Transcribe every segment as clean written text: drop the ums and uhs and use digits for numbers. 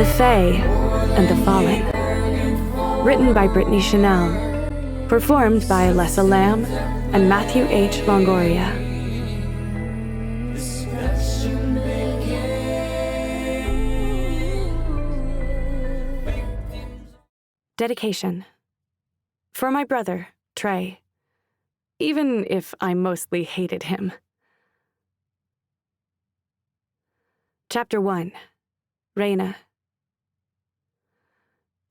The Fae and the Fallen. Written by Brittany Chanel. Performed by Alessa Lamb and Matthew H. Longoria. Dedication. For my brother, Trey. Even if I mostly hated him. Chapter 1. Raina.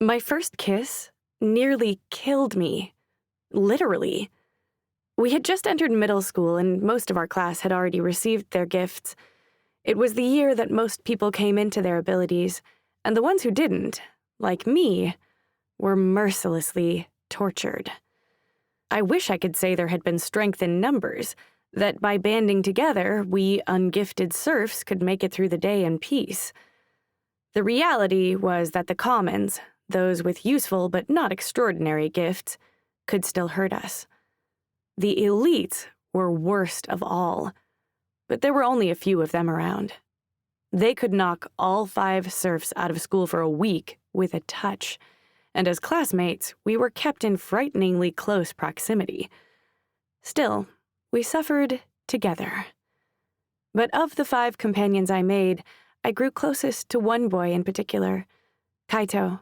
My first kiss nearly killed me. Literally. We had just entered middle school and most of our class had already received their gifts. It was the year that most people came into their abilities, and the ones who didn't, like me, were mercilessly tortured. I wish I could say there had been strength in numbers, that by banding together, we ungifted serfs could make it through the day in peace. The reality was that the commons, those with useful but not extraordinary gifts, could still hurt us. The elites were worst of all, but there were only a few of them around. They could knock all 5 serfs out of school for a week with a touch, and as classmates, we were kept in frighteningly close proximity. Still, we suffered together. But of the 5 companions I made, I grew closest to one boy in particular, Kaito.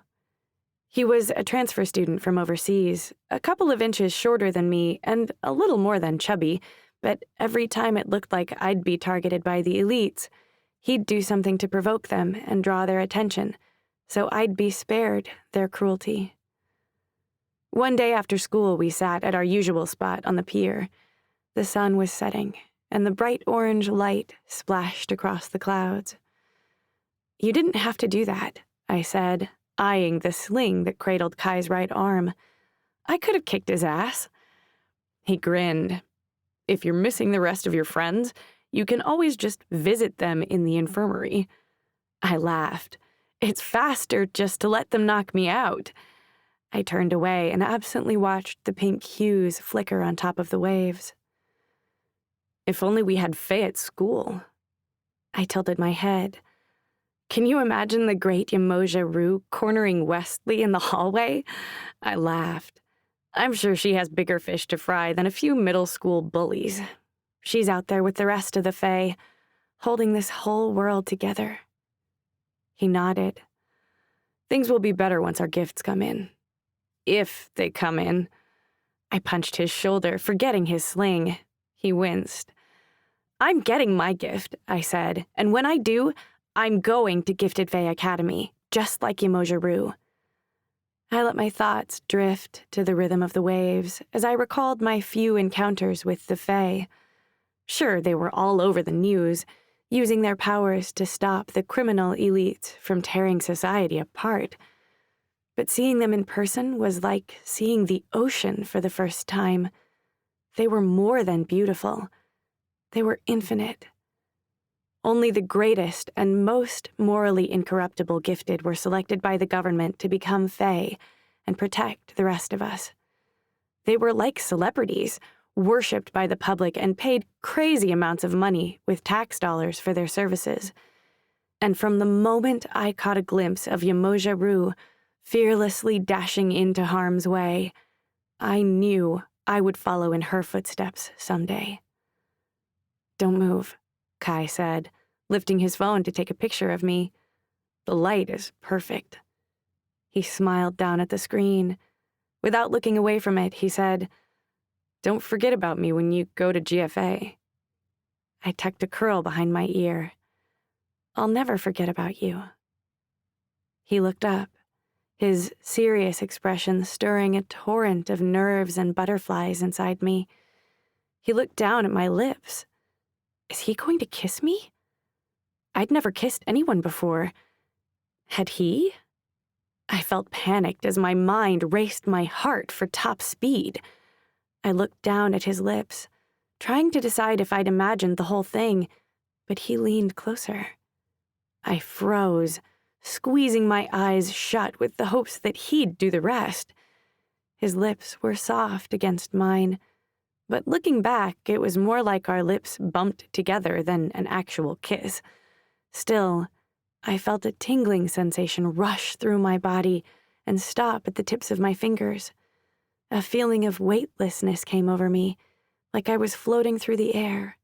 He was a transfer student from overseas, a couple of inches shorter than me and a little more than chubby, but every time it looked like I'd be targeted by the elites, he'd do something to provoke them and draw their attention, so I'd be spared their cruelty. One day after school, we sat at our usual spot on the pier. The sun was setting, and the bright orange light splashed across the clouds. "You didn't have to do that," I said, eyeing the sling that cradled Kai's right arm. "I could have kicked his ass." He grinned. "If you're missing the rest of your friends, you can always just visit them in the infirmary." I laughed. "It's faster just to let them knock me out." I turned away and absently watched the pink hues flicker on top of the waves. "If only we had Faye at school." I tilted my head. "Can you imagine the great Yamoja Rue cornering Westley in the hallway?" I laughed. "I'm sure she has bigger fish to fry than a few middle school bullies. She's out there with the rest of the Fae, holding this whole world together." He nodded. "Things will be better once our gifts come in. If they come in." I punched his shoulder, forgetting his sling. He winced. "I'm getting my gift," I said, "and when I do, I'm going to Gifted Fae Academy, just like Yamoja Rue." I let my thoughts drift to the rhythm of the waves as I recalled my few encounters with the Fae. Sure, they were all over the news, using their powers to stop the criminal elites from tearing society apart. But seeing them in person was like seeing the ocean for the first time. They were more than beautiful. They were infinite. Only the greatest and most morally incorruptible gifted were selected by the government to become Fae and protect the rest of us. They were like celebrities, worshipped by the public and paid crazy amounts of money with tax dollars for their services. And from the moment I caught a glimpse of Yamoja Rue fearlessly dashing into harm's way, I knew I would follow in her footsteps someday. "Don't move," Kai said, lifting his phone to take a picture of me. "The light is perfect." He smiled down at the screen. Without looking away from it, he said, "Don't forget about me when you go to GFA." I tucked a curl behind my ear. "I'll never forget about you." He looked up, his serious expression stirring a torrent of nerves and butterflies inside me. He looked down at my lips. Is he going to kiss me? I'd never kissed anyone before. Had he? I felt panicked as my mind raced my heart for top speed. I looked down at his lips, trying to decide if I'd imagined the whole thing, but he leaned closer. I froze, squeezing my eyes shut with the hopes that he'd do the rest. His lips were soft against mine, but looking back, it was more like our lips bumped together than an actual kiss. Still, I felt a tingling sensation rush through my body and stop at the tips of my fingers. A feeling of weightlessness came over me, like I was floating through the air.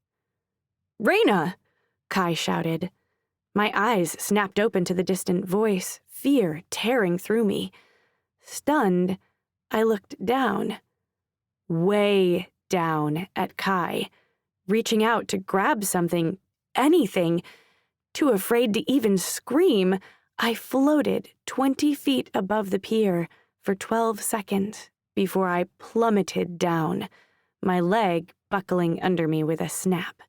"Raina!" Kai shouted. My eyes snapped open to the distant voice, fear tearing through me. Stunned, I looked down, way down at Kai, reaching out to grab something, anything. Too afraid to even scream, I floated 20 feet above the pier for 12 seconds before I plummeted down, my leg buckling under me with a snap.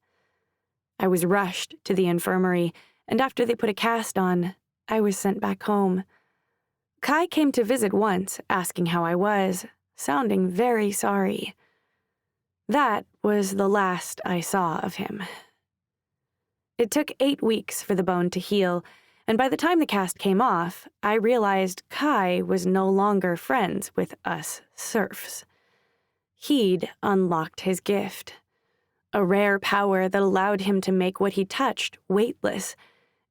I was rushed to the infirmary, and after they put a cast on, I was sent back home. Kai came to visit once, asking how I was, sounding very sorry. That was the last I saw of him. It took 8 weeks for the bone to heal, and by the time the cast came off, I realized Kai was no longer friends with us serfs. He'd unlocked his gift, a rare power that allowed him to make what he touched weightless,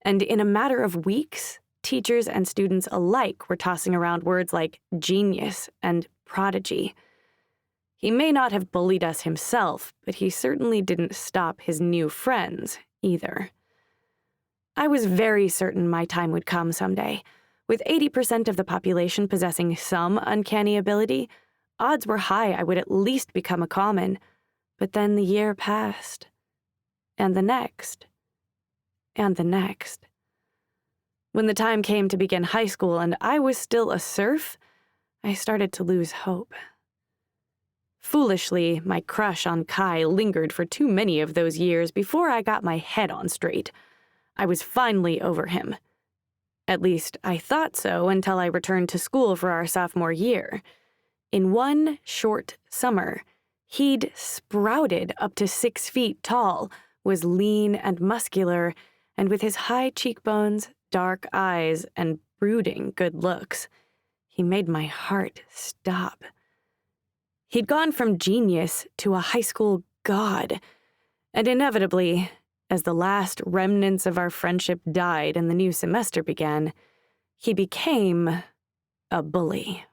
and in a matter of weeks, teachers and students alike were tossing around words like genius and prodigy. He may not have bullied us himself, but he certainly didn't stop his new friends either. I was very certain my time would come someday. With 80% of the population possessing some uncanny ability, odds were high I would at least become a common. But then the year passed, and the next, and the next. When the time came to begin high school and I was still a serf, I started to lose hope. Foolishly, my crush on Kai lingered for too many of those years before I got my head on straight. I was finally over him. At least, I thought so until I returned to school for our sophomore year. In one short summer, he'd sprouted up to 6 feet tall, was lean and muscular, and with his high cheekbones, dark eyes, and brooding good looks, he made my heart stop. He'd gone from genius to a high school god, and inevitably, as the last remnants of our friendship died and the new semester began, he became a bully.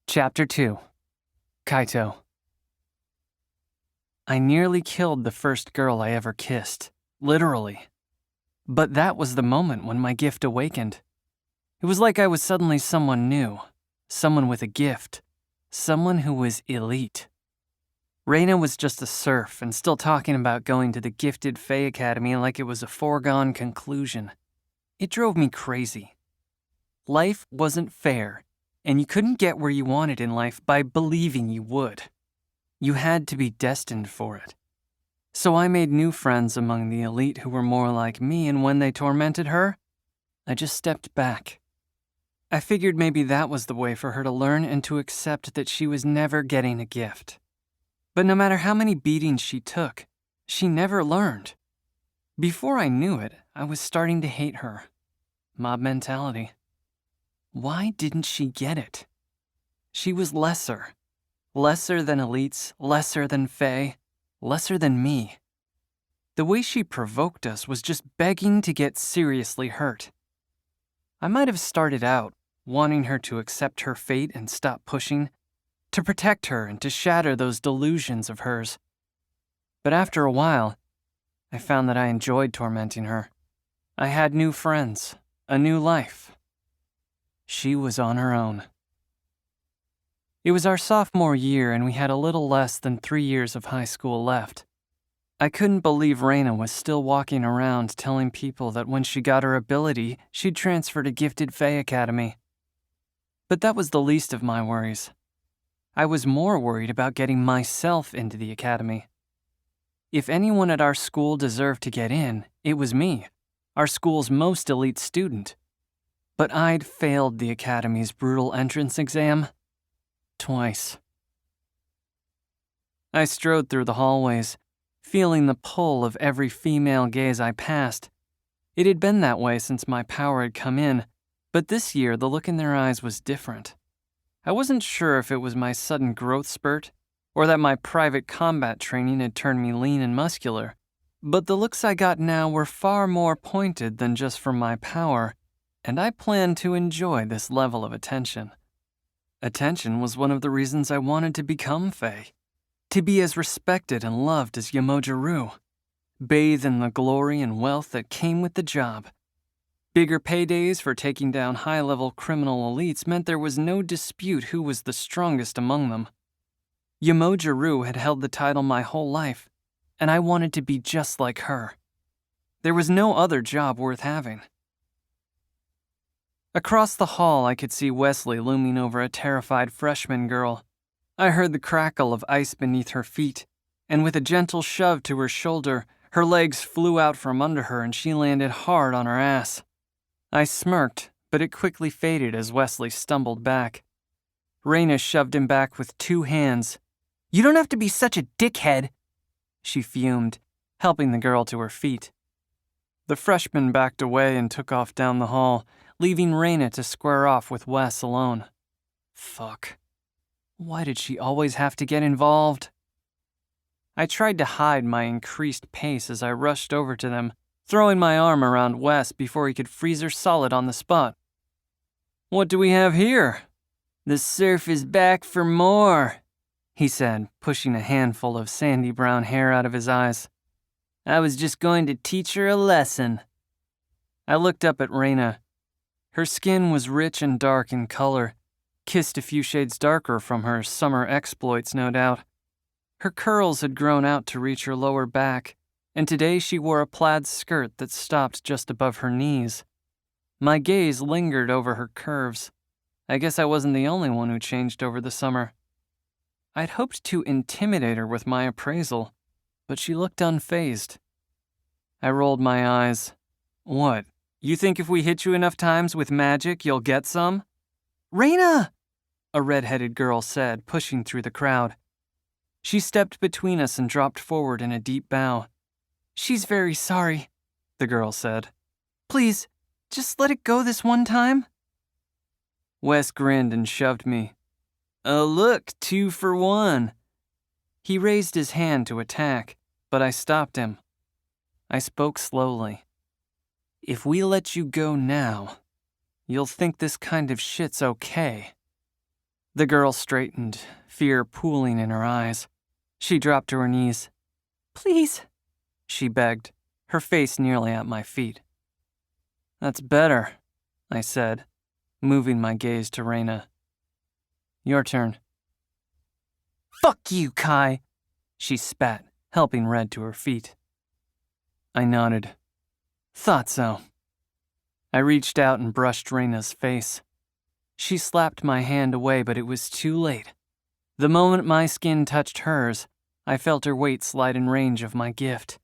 Chapter 2. Kaito. I nearly killed the first girl I ever kissed, literally. But that was the moment when my gift awakened. It was like I was suddenly someone new, someone with a gift, someone who was elite. Reina was just a serf and still talking about going to the Gifted Fae Academy like it was a foregone conclusion. It drove me crazy. Life wasn't fair, and you couldn't get where you wanted in life by believing you would. You had to be destined for it. So I made new friends among the elite who were more like me, and when they tormented her, I just stepped back. I figured maybe that was the way for her to learn and to accept that she was never getting a gift. But no matter how many beatings she took, she never learned. Before I knew it, I was starting to hate her. Mob mentality. Why didn't she get it? She was lesser. Lesser than elites, lesser than Fae, lesser than me. The way she provoked us was just begging to get seriously hurt. I might have started out wanting her to accept her fate and stop pushing, to protect her and to shatter those delusions of hers. But after a while, I found that I enjoyed tormenting her. I had new friends, a new life. She was on her own. It was our sophomore year, and we had a little less than 3 years of high school left. I couldn't believe Reina was still walking around telling people that when she got her ability, she'd transfer to Gifted Fae Academy. But that was the least of my worries. I was more worried about getting myself into the academy. If anyone at our school deserved to get in, it was me, our school's most elite student. But I'd failed the academy's brutal entrance exam twice. I strode through the hallways, feeling the pull of every female gaze I passed. It had been that way since my power had come in, but this year the look in their eyes was different. I wasn't sure if it was my sudden growth spurt, or that my private combat training had turned me lean and muscular, but the looks I got now were far more pointed than just from my power, and I planned to enjoy this level of attention. Attention was one of the reasons I wanted to become Fae, to be as respected and loved as Yamojiru, bathe in the glory and wealth that came with the job. Bigger paydays for taking down high-level criminal elites meant there was no dispute who was the strongest among them. Yamojiru had held the title my whole life, and I wanted to be just like her. There was no other job worth having. Across the hall, I could see Wesley looming over a terrified freshman girl. I heard the crackle of ice beneath her feet, and with a gentle shove to her shoulder, her legs flew out from under her and she landed hard on her ass. I smirked, but it quickly faded as Wesley stumbled back. Raina shoved him back with 2 hands. "You don't have to be such a dickhead," she fumed, helping the girl to her feet. The freshman backed away and took off down the hall, leaving Raina to square off with Wes alone. Fuck. Why did she always have to get involved? I tried to hide my increased pace as I rushed over to them, throwing my arm around Wes before he could freeze her solid on the spot. "What do we have here?" "The surf is back for more," he said, pushing a handful of sandy brown hair out of his eyes. "I was just going to teach her a lesson." I looked up at Raina. Her skin was rich and dark in color, kissed a few shades darker from her summer exploits, no doubt. Her curls had grown out to reach her lower back, and today she wore a plaid skirt that stopped just above her knees. My gaze lingered over her curves. I guess I wasn't the only one who changed over the summer. I'd hoped to intimidate her with my appraisal, but she looked unfazed. I rolled my eyes. "What, you think if we hit you enough times with magic, you'll get some?" "Raina!" a red-headed girl said, pushing through the crowd. She stepped between us and dropped forward in a deep bow. "She's very sorry," the girl said. "Please, just let it go this one time." Wes grinned and shoved me. "Oh look, 2 for 1. He raised his hand to attack, but I stopped him. I spoke slowly. "If we let you go now, you'll think this kind of shit's okay." The girl straightened, fear pooling in her eyes. She dropped to her knees. "Please," she begged, her face nearly at my feet. "That's better," I said, moving my gaze to Raina. "Your turn." "Fuck you, Kai," she spat, helping Red to her feet. I nodded. "Thought so." I reached out and brushed Raina's face. She slapped my hand away, but it was too late. The moment my skin touched hers, I felt her weight slide in range of my gift.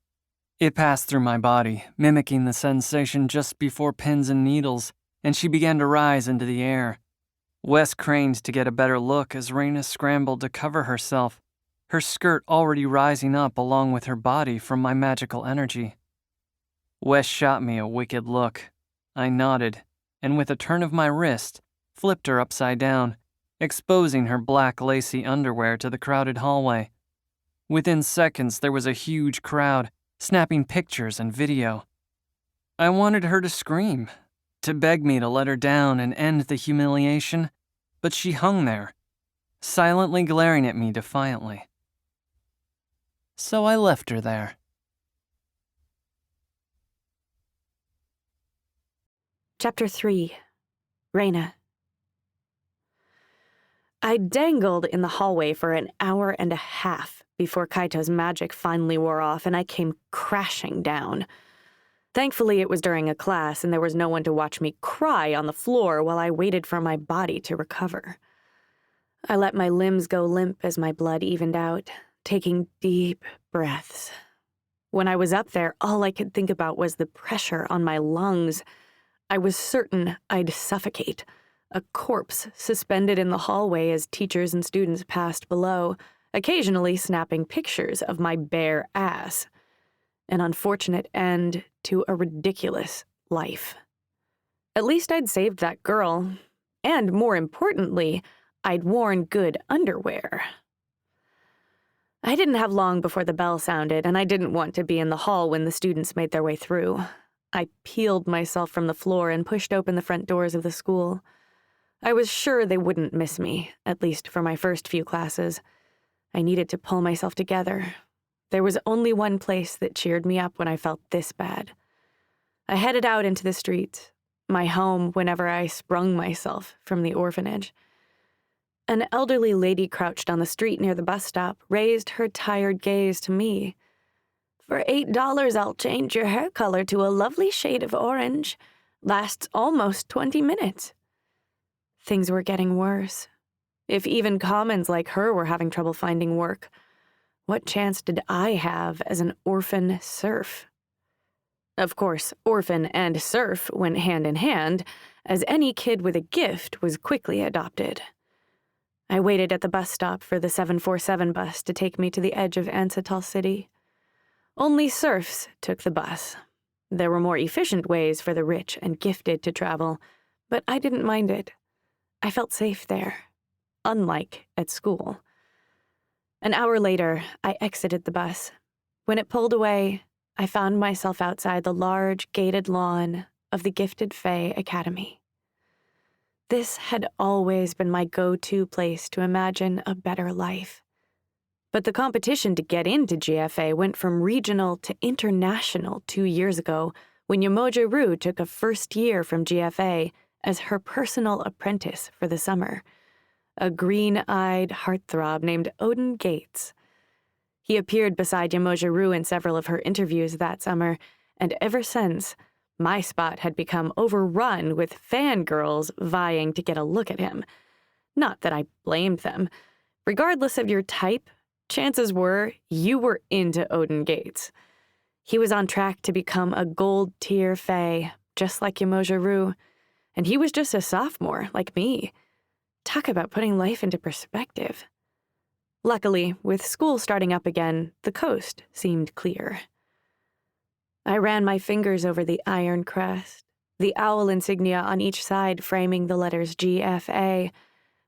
It passed through my body, mimicking the sensation just before pins and needles, and she began to rise into the air. Wes craned to get a better look as Raina scrambled to cover herself, her skirt already rising up along with her body from my magical energy. Wes shot me a wicked look. I nodded, and with a turn of my wrist, flipped her upside down, exposing her black lacy underwear to the crowded hallway. Within seconds, there was a huge crowd, snapping pictures and video. I wanted her to scream, to beg me to let her down and end the humiliation, but she hung there, silently glaring at me defiantly. So I left her there. Chapter 3. Raina. I dangled in the hallway for an hour and a half before Kaito's magic finally wore off and I came crashing down. Thankfully, it was during a class and there was no one to watch me cry on the floor while I waited for my body to recover. I let my limbs go limp as my blood evened out, taking deep breaths. When I was up there, all I could think about was the pressure on my lungs. I was certain I'd suffocate, a corpse suspended in the hallway as teachers and students passed below, occasionally snapping pictures of my bare ass. An unfortunate end to a ridiculous life. At least I'd saved that girl, and more importantly, I'd worn good underwear. I didn't have long before the bell sounded, and I didn't want to be in the hall when the students made their way through. I peeled myself from the floor and pushed open the front doors of the school. I was sure they wouldn't miss me, at least for my first few classes. I needed to pull myself together. There was only one place that cheered me up when I felt this bad. I headed out into the street, my home whenever I sprung myself from the orphanage. An elderly lady crouched on the street near the bus stop, raised her tired gaze to me. "For $8, I'll change your hair color to a lovely shade of orange. Lasts almost 20 minutes. Things were getting worse. If even commons like her were having trouble finding work, what chance did I have as an orphan serf? Of course, orphan and serf went hand in hand, as any kid with a gift was quickly adopted. I waited at the bus stop for the 747 bus to take me to the edge of Ansatal City. Only serfs took the bus. There were more efficient ways for the rich and gifted to travel, but I didn't mind it. I felt safe there, unlike at school. An hour later, I exited the bus. When it pulled away, I found myself outside the large, gated lawn of the Gifted Fae Academy. This had always been my go-to place to imagine a better life. But the competition to get into GFA went from regional to international 2 years ago when Yamoja Rue took a first year from GFA as her personal apprentice for the summer, a green-eyed heartthrob named Odin Gates. He appeared beside Yamoja Rue in several of her interviews that summer, and ever since, my spot had become overrun with fangirls vying to get a look at him. Not that I blamed them. Regardless of your type, chances were you were into Odin Gates. He was on track to become a gold-tier fae, just like Yamoja Rue, and he was just a sophomore, like me. Talk about putting life into perspective. Luckily, with school starting up again, the coast seemed clear. I ran my fingers over the iron crest, the owl insignia on each side framing the letters GFA,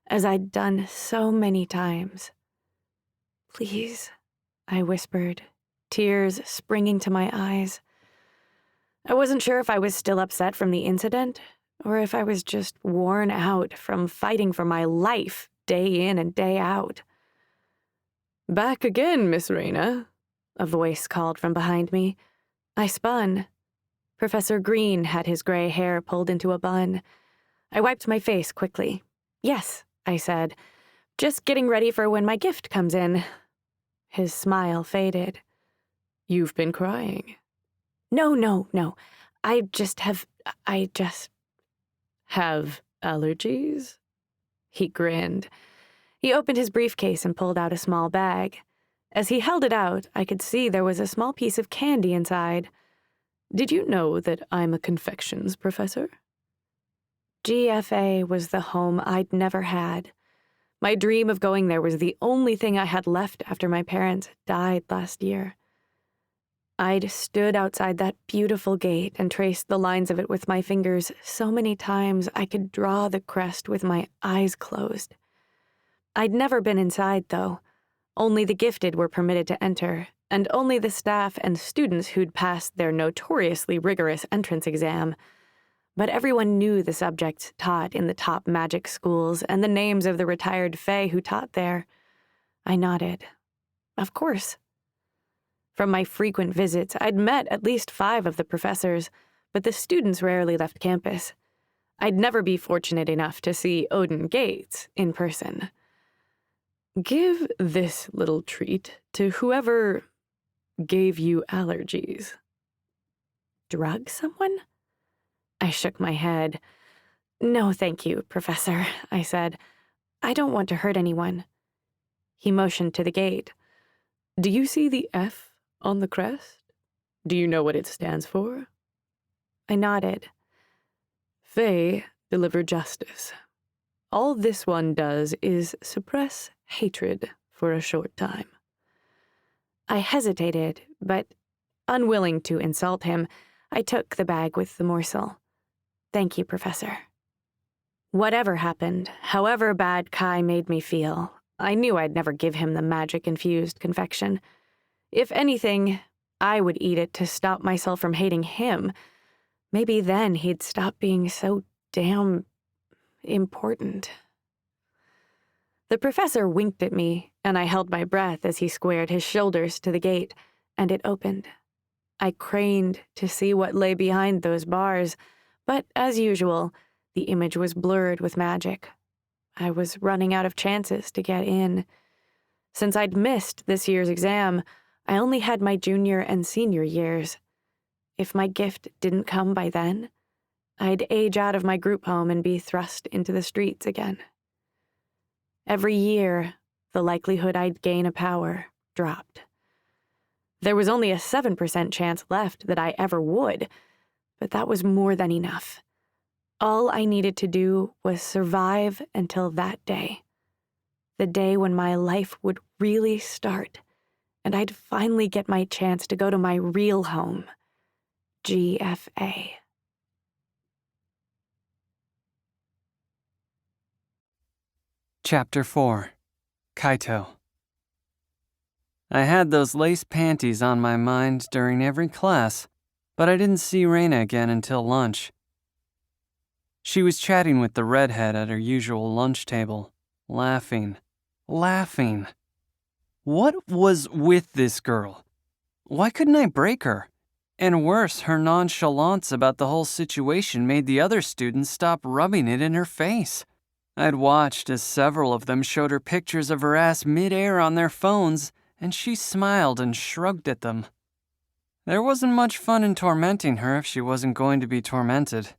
as I'd done so many times. "Please," I whispered, tears springing to my eyes. I wasn't sure if I was still upset from the incident, or if I was just worn out from fighting for my life day in and day out. "Back again, Miss Reyna," a voice called from behind me. I spun. Professor Green had his gray hair pulled into a bun. I wiped my face quickly. "Yes," I said. "Just getting ready for when my gift comes in." His smile faded. "You've been crying." No. I just have allergies?" He grinned. He opened his briefcase and pulled out a small bag. As he held it out, I could see there was a small piece of candy inside. "Did you know that I'm a confections professor?" GFA was the home I'd never had. My dream of going there was the only thing I had left after my parents died last year. I'd stood outside that beautiful gate and traced the lines of it with my fingers so many times I could draw the crest with my eyes closed. I'd never been inside, though. Only the gifted were permitted to enter, and only the staff and students who'd passed their notoriously rigorous entrance exam. But everyone knew the subjects taught in the top magic schools and the names of the retired fae who taught there. I nodded. Of course. From my frequent visits, I'd met at least 5 of the professors, but the students rarely left campus. I'd never be fortunate enough to see Odin Gates in person. "Give this little treat to whoever gave you allergies." Drug someone? I shook my head. "No, thank you, Professor," I said. "I don't want to hurt anyone." He motioned to the gate. "Do you see the F on the crest? Do you know what it stands for?" I nodded. "Fae deliver justice. All this one does is suppress hatred for a short time." I hesitated, but unwilling to insult him, I took the bag with the morsel. "Thank you, Professor." Whatever happened, however bad Kai made me feel, I knew I'd never give him the magic-infused confection. If anything, I would eat it to stop myself from hating him. Maybe then he'd stop being so damn important. The professor winked at me, and I held my breath as he squared his shoulders to the gate, and it opened. I craned to see what lay behind those bars, but as usual, the image was blurred with magic. I was running out of chances to get in. Since I'd missed this year's exam, I only had my junior and senior years. If my gift didn't come by then, I'd age out of my group home and be thrust into the streets again. Every year, the likelihood I'd gain a power dropped. There was only a 7% chance left that I ever would, but that was more than enough. All I needed to do was survive until that day. The day when my life would really start, and I'd finally get my chance to go to my real home, GFA. Chapter 4. Kaito. I had those lace panties on my mind during every class, but I didn't see Reina again until lunch. She was chatting with the redhead at her usual lunch table, laughing. What was with this girl? Why couldn't I break her? And worse, her nonchalance about the whole situation made the other students stop rubbing it in her face. I'd watched as several of them showed her pictures of her ass mid-air on their phones, and she smiled and shrugged at them. There wasn't much fun in tormenting her if she wasn't going to be tormented.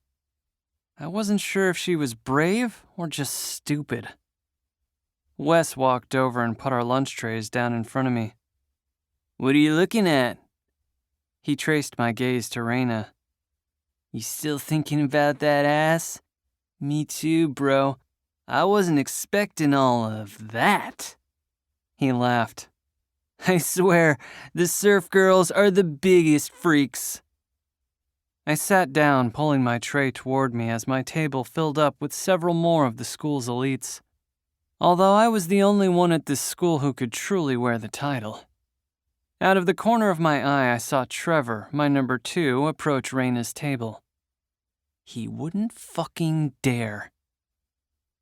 I wasn't sure if she was brave or just stupid. Wes walked over and put our lunch trays down in front of me. "What are you looking at?" He traced my gaze to Reina. "You still thinking about that ass?" "Me too, bro. I wasn't expecting all of that." He laughed. "I swear, the surf girls are the biggest freaks." I sat down, pulling my tray toward me as my table filled up with several more of the school's elites. Although I was the only one at this school who could truly wear the title. Out of the corner of my eye, I saw Trevor, my number 2, approach Reina's table. He wouldn't fucking dare.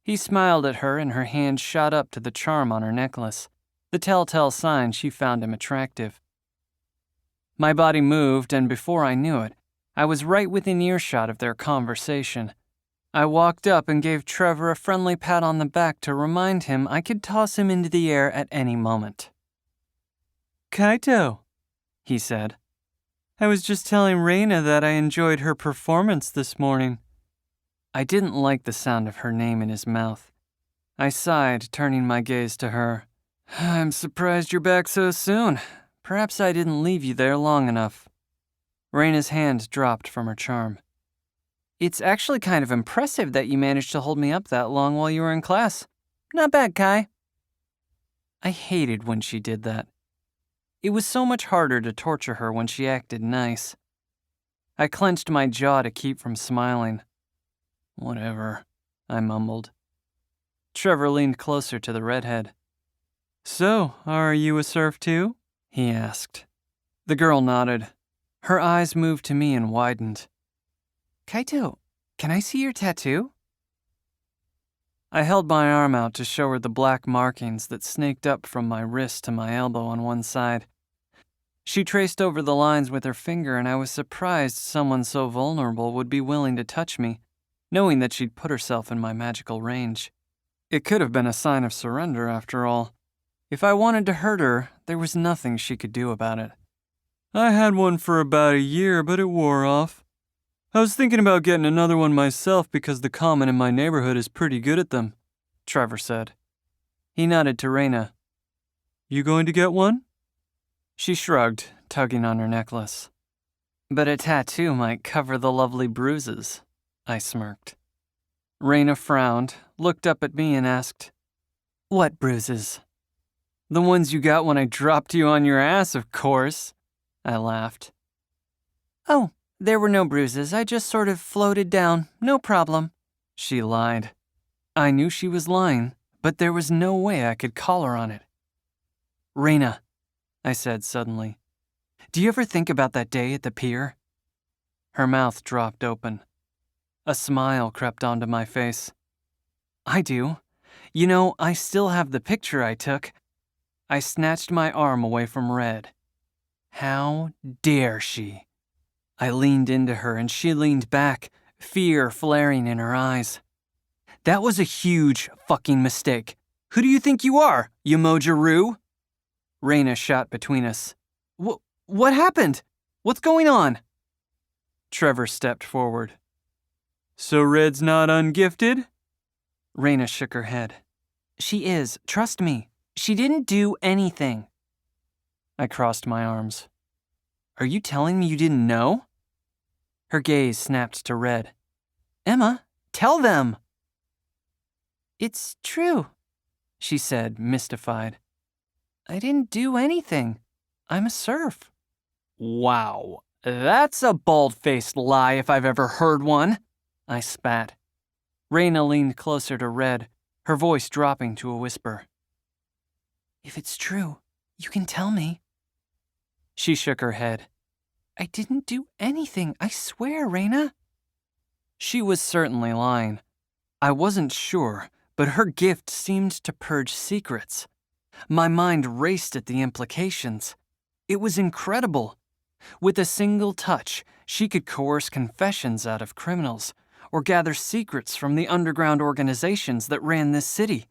He smiled at her and her hand shot up to the charm on her necklace, the telltale sign she found him attractive. My body moved, and before I knew it, I was right within earshot of their conversation. I walked up and gave Trevor a friendly pat on the back to remind him I could toss him into the air at any moment. "Kaito," he said. "I was just telling Reina that I enjoyed her performance this morning." I didn't like the sound of her name in his mouth. I sighed, turning my gaze to her. "I'm surprised you're back so soon. Perhaps I didn't leave you there long enough." Reina's hand dropped from her charm. "It's actually kind of impressive that you managed to hold me up that long while you were in class. Not bad, Kai." I hated when she did that. It was so much harder to torture her when she acted nice. I clenched my jaw to keep from smiling. "Whatever," I mumbled. Trevor leaned closer to the redhead. "So, are you a surf too?" he asked. The girl nodded. Her eyes moved to me and widened. "Kaito, can I see your tattoo?" I held my arm out to show her the black markings that snaked up from my wrist to my elbow on one side. She traced over the lines with her finger, and I was surprised someone so vulnerable would be willing to touch me, knowing that she'd put herself in my magical range. It could have been a sign of surrender, after all. If I wanted to hurt her, there was nothing she could do about it. "I had one for about a year, but it wore off. I was thinking about getting another one myself because the common in my neighborhood is pretty good at them," Trevor said. He nodded to Reina. "You going to get one?" She shrugged, tugging on her necklace. "But a tattoo might cover the lovely bruises," I smirked. Reina frowned, looked up at me and asked, "What bruises?" "The ones you got when I dropped you on your ass, of course," I laughed. "Oh, there were no bruises. I just sort of floated down. No problem," she lied. I knew she was lying, but there was no way I could call her on it. "Raina," I said suddenly, "do you ever think about that day at the pier?" Her mouth dropped open. A smile crept onto my face. "I do. You know, I still have the picture I took." I snatched my arm away from Red. How dare she? I leaned into her and she leaned back, fear flaring in her eyes. "That was a huge fucking mistake. Who do you think you are, you mojaroo?" Raina shot between us. What happened? What's going on?" Trevor stepped forward. "So Red's not ungifted?" Raina shook her head. "She is, trust me. She didn't do anything." I crossed my arms. "Are you telling me you didn't know?" Her gaze snapped to Red. "Emma, tell them!" "It's true," she said, mystified. "I didn't do anything. I'm a serf." "Wow, that's a bald-faced lie if I've ever heard one," I spat. Raina leaned closer to Red, her voice dropping to a whisper. "If it's true, you can tell me." She shook her head. "I didn't do anything, I swear, Raina." She was certainly lying. I wasn't sure, but her gift seemed to purge secrets. My mind raced at the implications. It was incredible. With a single touch, she could coerce confessions out of criminals, or gather secrets from the underground organizations that ran this city.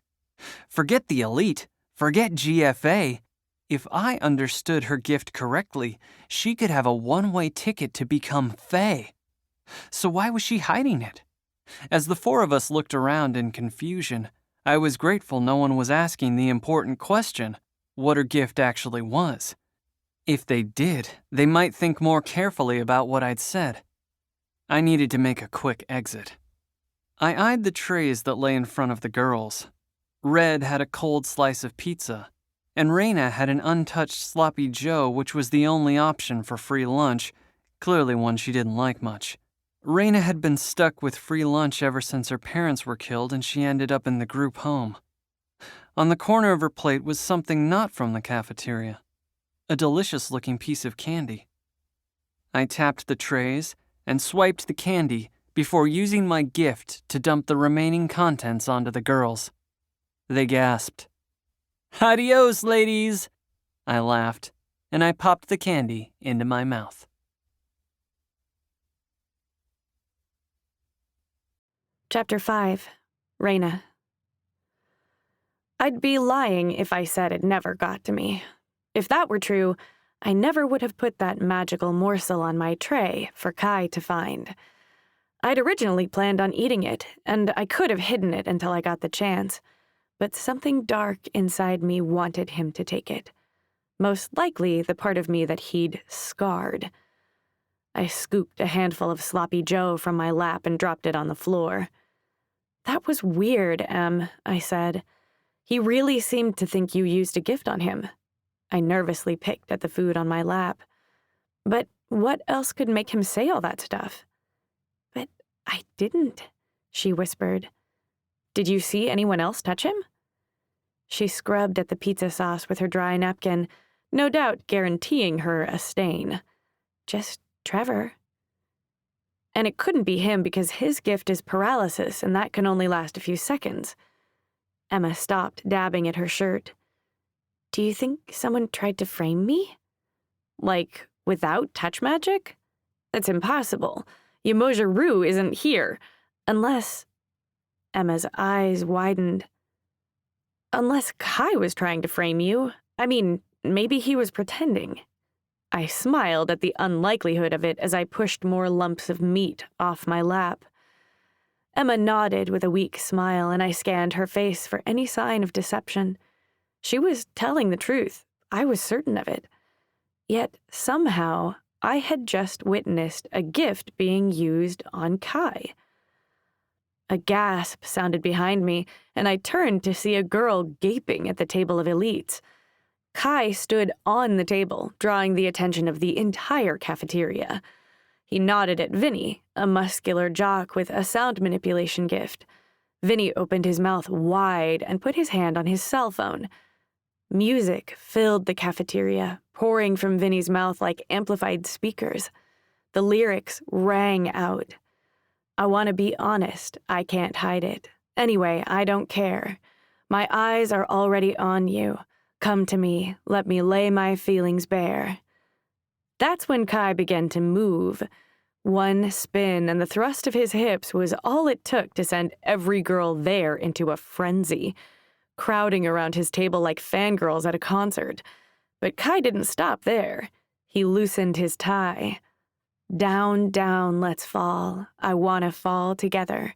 Forget the elite, forget GFA. If I understood her gift correctly, she could have a one-way ticket to become Fae. So why was she hiding it? As the four of us looked around in confusion, I was grateful no one was asking the important question, what her gift actually was. If they did, they might think more carefully about what I'd said. I needed to make a quick exit. I eyed the trays that lay in front of the girls. Red had a cold slice of pizza, and Raina had an untouched sloppy Joe, which was the only option for free lunch, clearly one she didn't like much. Raina had been stuck with free lunch ever since her parents were killed and she ended up in the group home. On the corner of her plate was something not from the cafeteria, a delicious-looking piece of candy. I tapped the trays and swiped the candy before using my gift to dump the remaining contents onto the girls. They gasped. "Adios, ladies!" I laughed, and I popped the candy into my mouth. Chapter 5. Raina. I'd be lying if I said it never got to me. If that were true, I never would have put that magical morsel on my tray for Kai to find. I'd originally planned on eating it, and I could have hidden it until I got the chance. But something dark inside me wanted him to take it. Most likely the part of me that he'd scarred. I scooped a handful of sloppy Joe from my lap and dropped it on the floor. "That was weird, Em," I said. "He really seemed to think you used a gift on him." I nervously picked at the food on my lap. "But what else could make him say all that stuff?" "But I didn't," she whispered. "Did you see anyone else touch him?" She scrubbed at the pizza sauce with her dry napkin, no doubt guaranteeing her a stain. "Just Trevor." "And it couldn't be him because his gift is paralysis, and that can only last a few seconds." Emma stopped dabbing at her shirt. "Do you think someone tried to frame me? Like, without touch magic? That's impossible. Yamoja-Roo isn't here. Unless..." Emma's eyes widened. "Unless Kai was trying to frame you. I mean, maybe he was pretending." I smiled at the unlikelihood of it as I pushed more lumps of meat off my lap. Emma nodded with a weak smile, and I scanned her face for any sign of deception. She was telling the truth. I was certain of it. Yet, somehow, I had just witnessed a gift being used on Kai. A gasp sounded behind me, and I turned to see a girl gaping at the table of elites. Kai stood on the table, drawing the attention of the entire cafeteria. He nodded at Vinny, a muscular jock with a sound manipulation gift. Vinny opened his mouth wide and put his hand on his cell phone. Music filled the cafeteria, pouring from Vinny's mouth like amplified speakers. The lyrics rang out. I want to be honest, I can't hide it. Anyway, I don't care. My eyes are already on you. Come to me, let me lay my feelings bare. That's when Kai began to move. One spin and the thrust of his hips was all it took to send every girl there into a frenzy, crowding around his table like fangirls at a concert. But Kai didn't stop there. He loosened his tie. Down, down, let's fall. I wanna fall together.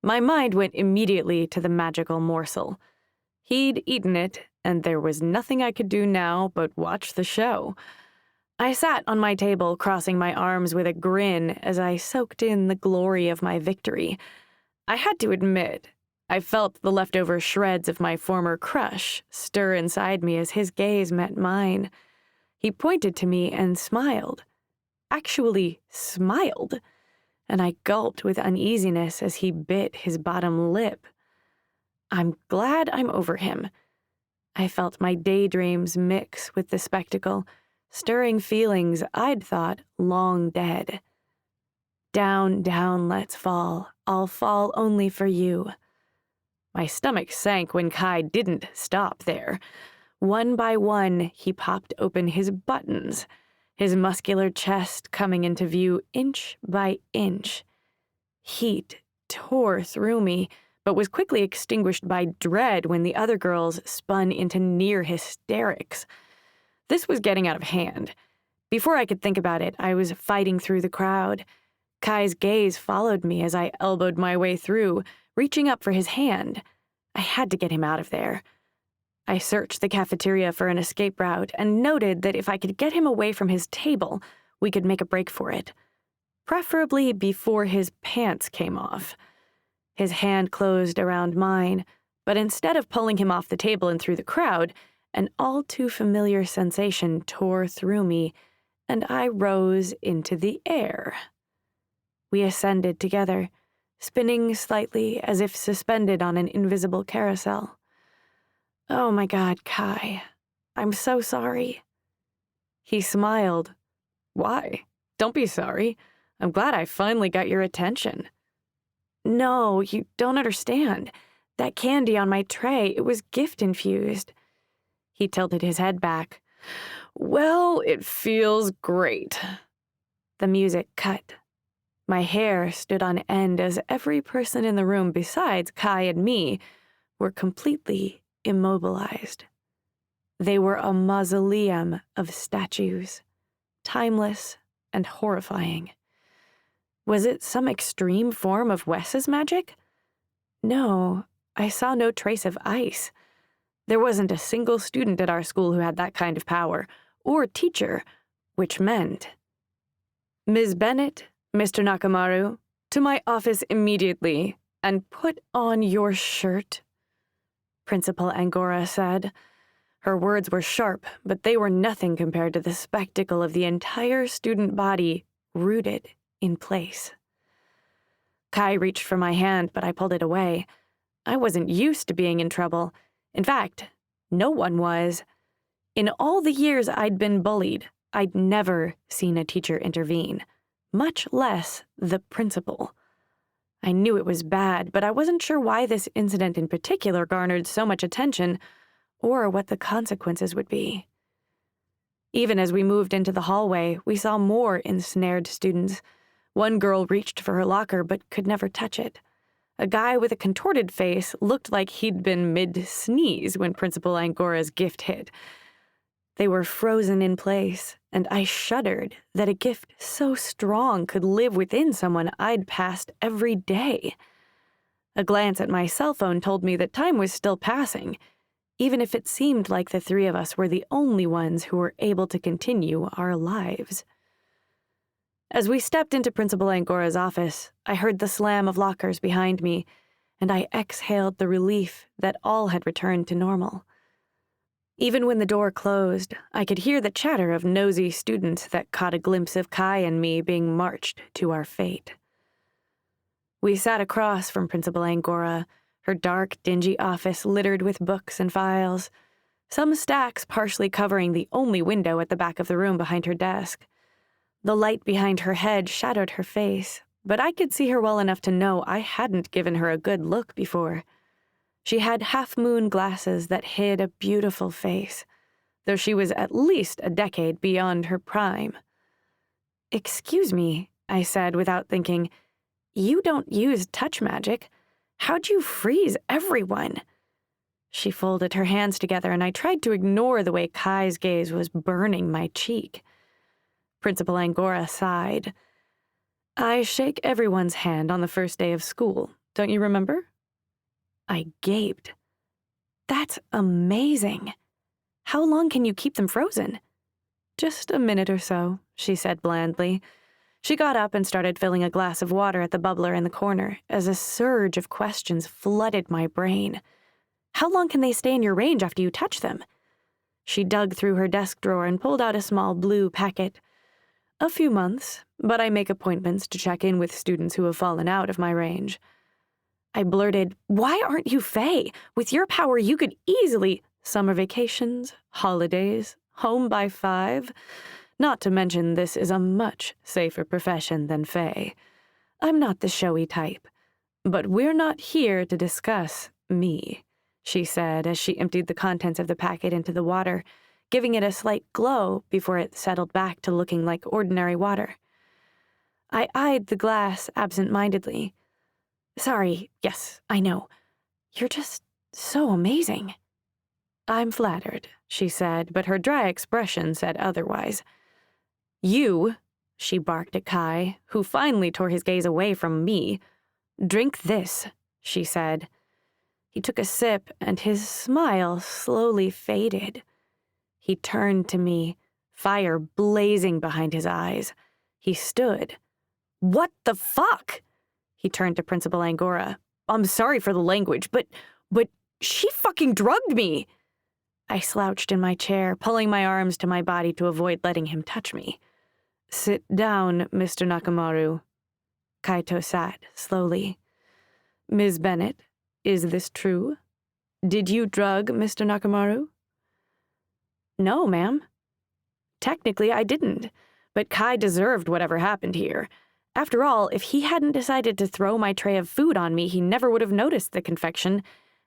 My mind went immediately to the magical morsel. He'd eaten it, and there was nothing I could do now but watch the show. I sat on my table, crossing my arms with a grin as I soaked in the glory of my victory. I had to admit, I felt the leftover shreds of my former crush stir inside me as his gaze met mine. He pointed to me and smiled. Actually smiled. And I gulped with uneasiness as he bit his bottom lip. I'm glad I'm over him. I felt my daydreams mix with the spectacle, stirring feelings I'd thought long dead. Down, down, let's fall. I'll fall only for you. My stomach sank when Kai didn't stop there. One by one, he popped open his buttons, his muscular chest coming into view inch by inch. Heat tore through me, but was quickly extinguished by dread when the other girls spun into near hysterics. This was getting out of hand. Before I could think about it, I was fighting through the crowd. Kai's gaze followed me as I elbowed my way through, reaching up for his hand. I had to get him out of there. I searched the cafeteria for an escape route and noted that if I could get him away from his table, we could make a break for it. Preferably before his pants came off. His hand closed around mine, but instead of pulling him off the table and through the crowd, an all-too-familiar sensation tore through me, and I rose into the air. We ascended together, spinning slightly as if suspended on an invisible carousel. Oh my God, Kai, I'm so sorry. He smiled. Why? Don't be sorry. I'm glad I finally got your attention. No, you don't understand. That candy on my tray, it was gift-infused. He tilted his head back. Well, it feels great. The music cut. My hair stood on end as every person in the room besides Kai and me were completely immobilized. They were a mausoleum of statues, timeless and horrifying. Was it some extreme form of Wes's magic? No, I saw no trace of ice. There wasn't a single student at our school who had that kind of power, or teacher, which meant, Ms. Bennett, Mr. Nakamaru, to my office immediately, and put on your shirt, Principal Angora said. Her words were sharp, but they were nothing compared to the spectacle of the entire student body rooted in place. Kai reached for my hand, but I pulled it away. I wasn't used to being in trouble. In fact, no one was. In all the years I'd been bullied, I'd never seen a teacher intervene, much less the principal. I knew it was bad, but I wasn't sure why this incident in particular garnered so much attention, or what the consequences would be. Even as we moved into the hallway, we saw more ensnared students. One girl reached for her locker but could never touch it. A guy with a contorted face looked like he'd been mid-sneeze when Principal Angora's gift hit. They were frozen in place, and I shuddered that a gift so strong could live within someone I'd passed every day. A glance at my cell phone told me that time was still passing, even if it seemed like the three of us were the only ones who were able to continue our lives. As we stepped into Principal Angora's office, I heard the slam of lockers behind me, and I exhaled the relief that all had returned to normal. Even when the door closed, I could hear the chatter of nosy students that caught a glimpse of Kai and me being marched to our fate. We sat across from Principal Angora, her dark, dingy office littered with books and files, some stacks partially covering the only window at the back of the room behind her desk. The light behind her head shadowed her face, but I could see her well enough to know I hadn't given her a good look before. She had half-moon glasses that hid a beautiful face, though she was at least a decade beyond her prime. "Excuse me," I said without thinking. "You don't use touch magic. How'd you freeze everyone?" She folded her hands together, and I tried to ignore the way Kai's gaze was burning my cheek. Principal Angora sighed. "I shake everyone's hand on the first day of school, don't you remember?" I gaped. "That's amazing. How long can you keep them frozen?" "Just a minute or so," she said blandly. She got up and started filling a glass of water at the bubbler in the corner as a surge of questions flooded my brain. "How long can they stay in your range after you touch them?" She dug through her desk drawer and pulled out a small blue packet. "A few months, but I make appointments to check in with students who have fallen out of my range." I blurted, "Why aren't you Fae? With your power, you could easily—" "Summer vacations, holidays, home by 5. Not to mention this is a much safer profession than Fae. I'm not the showy type. But we're not here to discuss me," she said as she emptied the contents of the packet into the water, giving it a slight glow before it settled back to looking like ordinary water. I eyed the glass absent-mindedly. "Sorry, yes, I know. You're just so amazing." "I'm flattered," she said, but her dry expression said otherwise. "You," she barked at Kai, who finally tore his gaze away from me. "Drink this," she said. He took a sip, and his smile slowly faded. He turned to me, fire blazing behind his eyes. He stood. "What the fuck?" He turned to Principal Angora. "I'm sorry for the language, but she fucking drugged me." I slouched in my chair, pulling my arms to my body to avoid letting him touch me. "Sit down, Mr. Nakamaru." Kaito sat slowly. "Ms. Bennett, is this true? Did you drug Mr. Nakamaru?" "No, ma'am. Technically, I didn't, but Kai deserved whatever happened here. After all, if he hadn't decided to throw my tray of food on me, he never would have noticed the confection,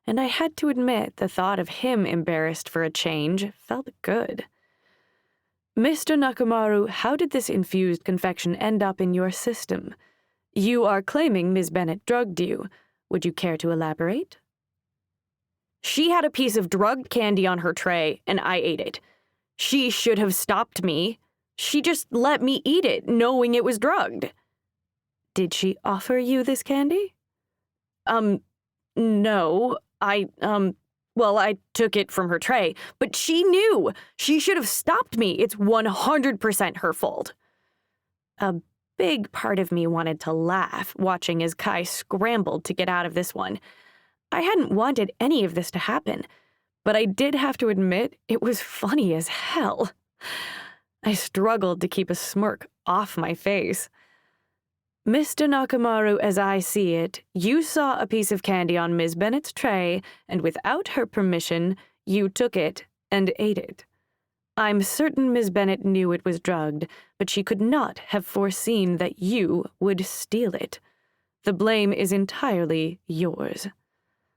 and I had to admit the thought of him embarrassed for a change felt good." "Mr. Nakamaru, how did this infused confection end up in your system? You are claiming Ms. Bennett drugged you. Would you care to elaborate?" "She had a piece of drugged candy on her tray, and I ate it. She should have stopped me. She just let me eat it, knowing it was drugged." "Did she offer you this candy?" No. I took it from her tray, but she knew. She should have stopped me. It's 100% her fault." A big part of me wanted to laugh, watching as Kai scrambled to get out of this one. I hadn't wanted any of this to happen, but I did have to admit it was funny as hell. I struggled to keep a smirk off my face. "Mr. Nakamaru, as I see it, you saw a piece of candy on Ms. Bennett's tray, and without her permission, you took it and ate it. I'm certain Ms. Bennett knew it was drugged, but she could not have foreseen that you would steal it. The blame is entirely yours,"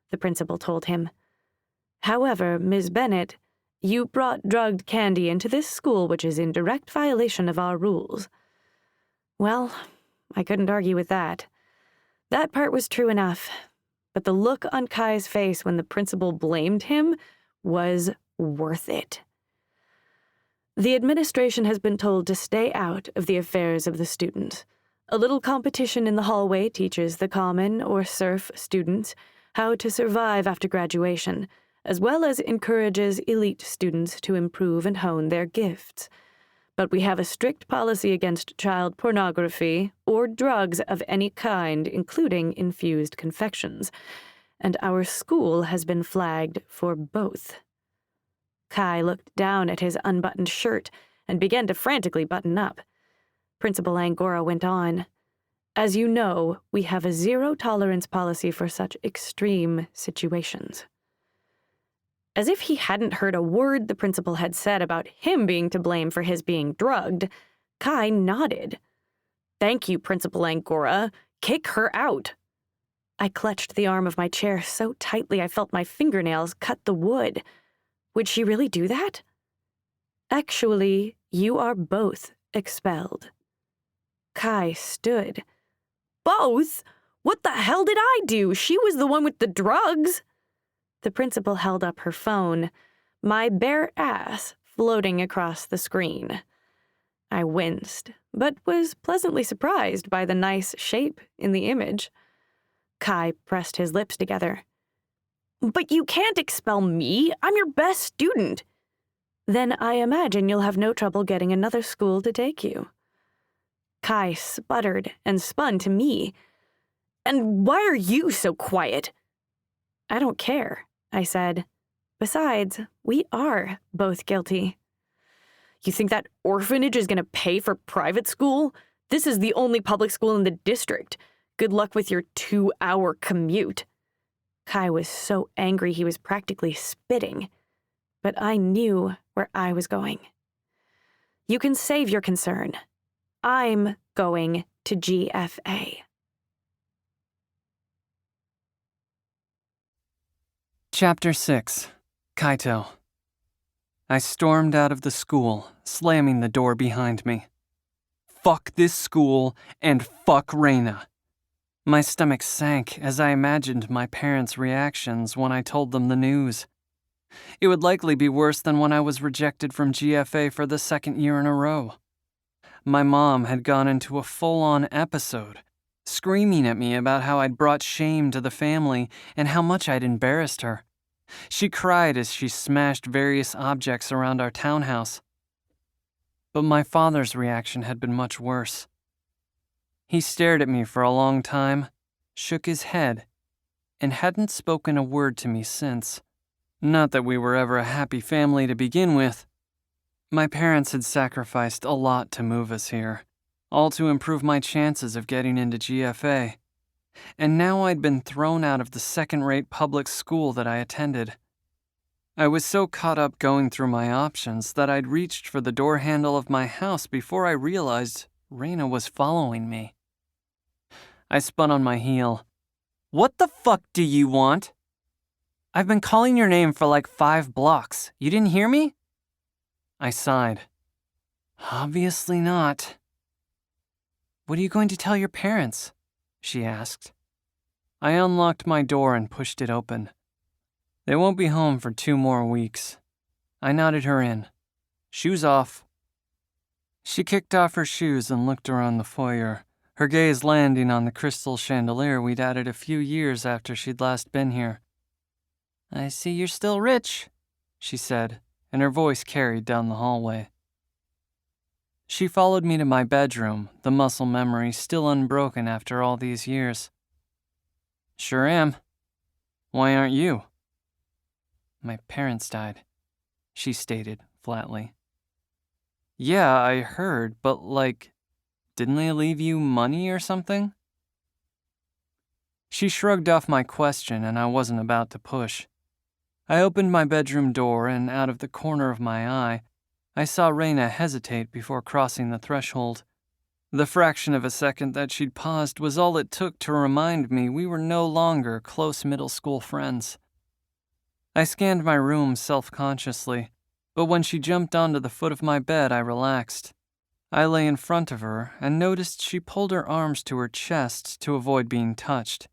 the principal told him. "However, Ms. Bennett, you brought drugged candy into this school, which is in direct violation of our rules." Well, I couldn't argue with that. That part was true enough, but the look on Kai's face when the principal blamed him was worth it. "The administration has been told to stay out of the affairs of the students. A little competition in the hallway teaches the common or serf students how to survive after graduation, as well as encourages elite students to improve and hone their gifts. But we have a strict policy against child pornography or drugs of any kind, including infused confections, and our school has been flagged for both." Kai looked down at his unbuttoned shirt and began to frantically button up. Principal Angora went on. As you know, we have a zero-tolerance policy for such extreme situations. As if he hadn't heard a word the principal had said about him being to blame for his being drugged, Kai nodded. "Thank you, Principal Angora. Kick her out." I clutched the arm of my chair so tightly I felt my fingernails cut the wood. Would she really do that? "Actually, you are both expelled." Kai stood. "Both? What the hell did I do? She was the one with the drugs." The principal held up her phone, my bare ass floating across the screen. I winced, but was pleasantly surprised by the nice shape in the image. Kai pressed his lips together. "But you can't expel me. I'm your best student." "Then I imagine you'll have no trouble getting another school to take you." Kai sputtered and spun to me. "And why are you so quiet?" "I don't care," I said. "Besides, we are both guilty." "You think that orphanage is going to pay for private school? This is the only public school in the district. Good luck with your 2-hour commute." Kai was so angry he was practically spitting. But I knew where I was going. "You can save your concern. I'm going to GFA." Chapter 6. Kaito. I stormed out of the school, slamming the door behind me. Fuck this school, and fuck Reina. My stomach sank as I imagined my parents' reactions when I told them the news. It would likely be worse than when I was rejected from GFA for the second year in a row. My mom had gone into a full-on episode, screaming at me about how I'd brought shame to the family and how much I'd embarrassed her. She cried as she smashed various objects around our townhouse. But my father's reaction had been much worse. He stared at me for a long time, shook his head, and hadn't spoken a word to me since. Not that we were ever a happy family to begin with. My parents had sacrificed a lot to move us here, all to improve my chances of getting into GFA. And now I'd been thrown out of the second-rate public school that I attended. I was so caught up going through my options that I'd reached for the door handle of my house before I realized Reina was following me. I spun on my heel. "What the fuck do you want?" "I've been calling your name for like 5 blocks. You didn't hear me?" I sighed. "Obviously not." "What are you going to tell your parents?" she asked. I unlocked my door and pushed it open. "They won't be home for 2 more weeks." I nodded her in. "Shoes off." She kicked off her shoes and looked around the foyer, her gaze landing on the crystal chandelier we'd added a few years after she'd last been here. "I see you're still rich," she said, and her voice carried down the hallway. She followed me to my bedroom, the muscle memory still unbroken after all these years. "Sure am. Why aren't you?" "My parents died," she stated flatly. "Yeah, I heard, but didn't they leave you money or something?" She shrugged off my question, and I wasn't about to push. I opened my bedroom door, and out of the corner of my eye, I saw Reina hesitate before crossing the threshold. The fraction of a second that she'd paused was all it took to remind me we were no longer close middle school friends. I scanned my room self-consciously, but when she jumped onto the foot of my bed, I relaxed. I lay in front of her and noticed she pulled her arms to her chest to avoid being touched.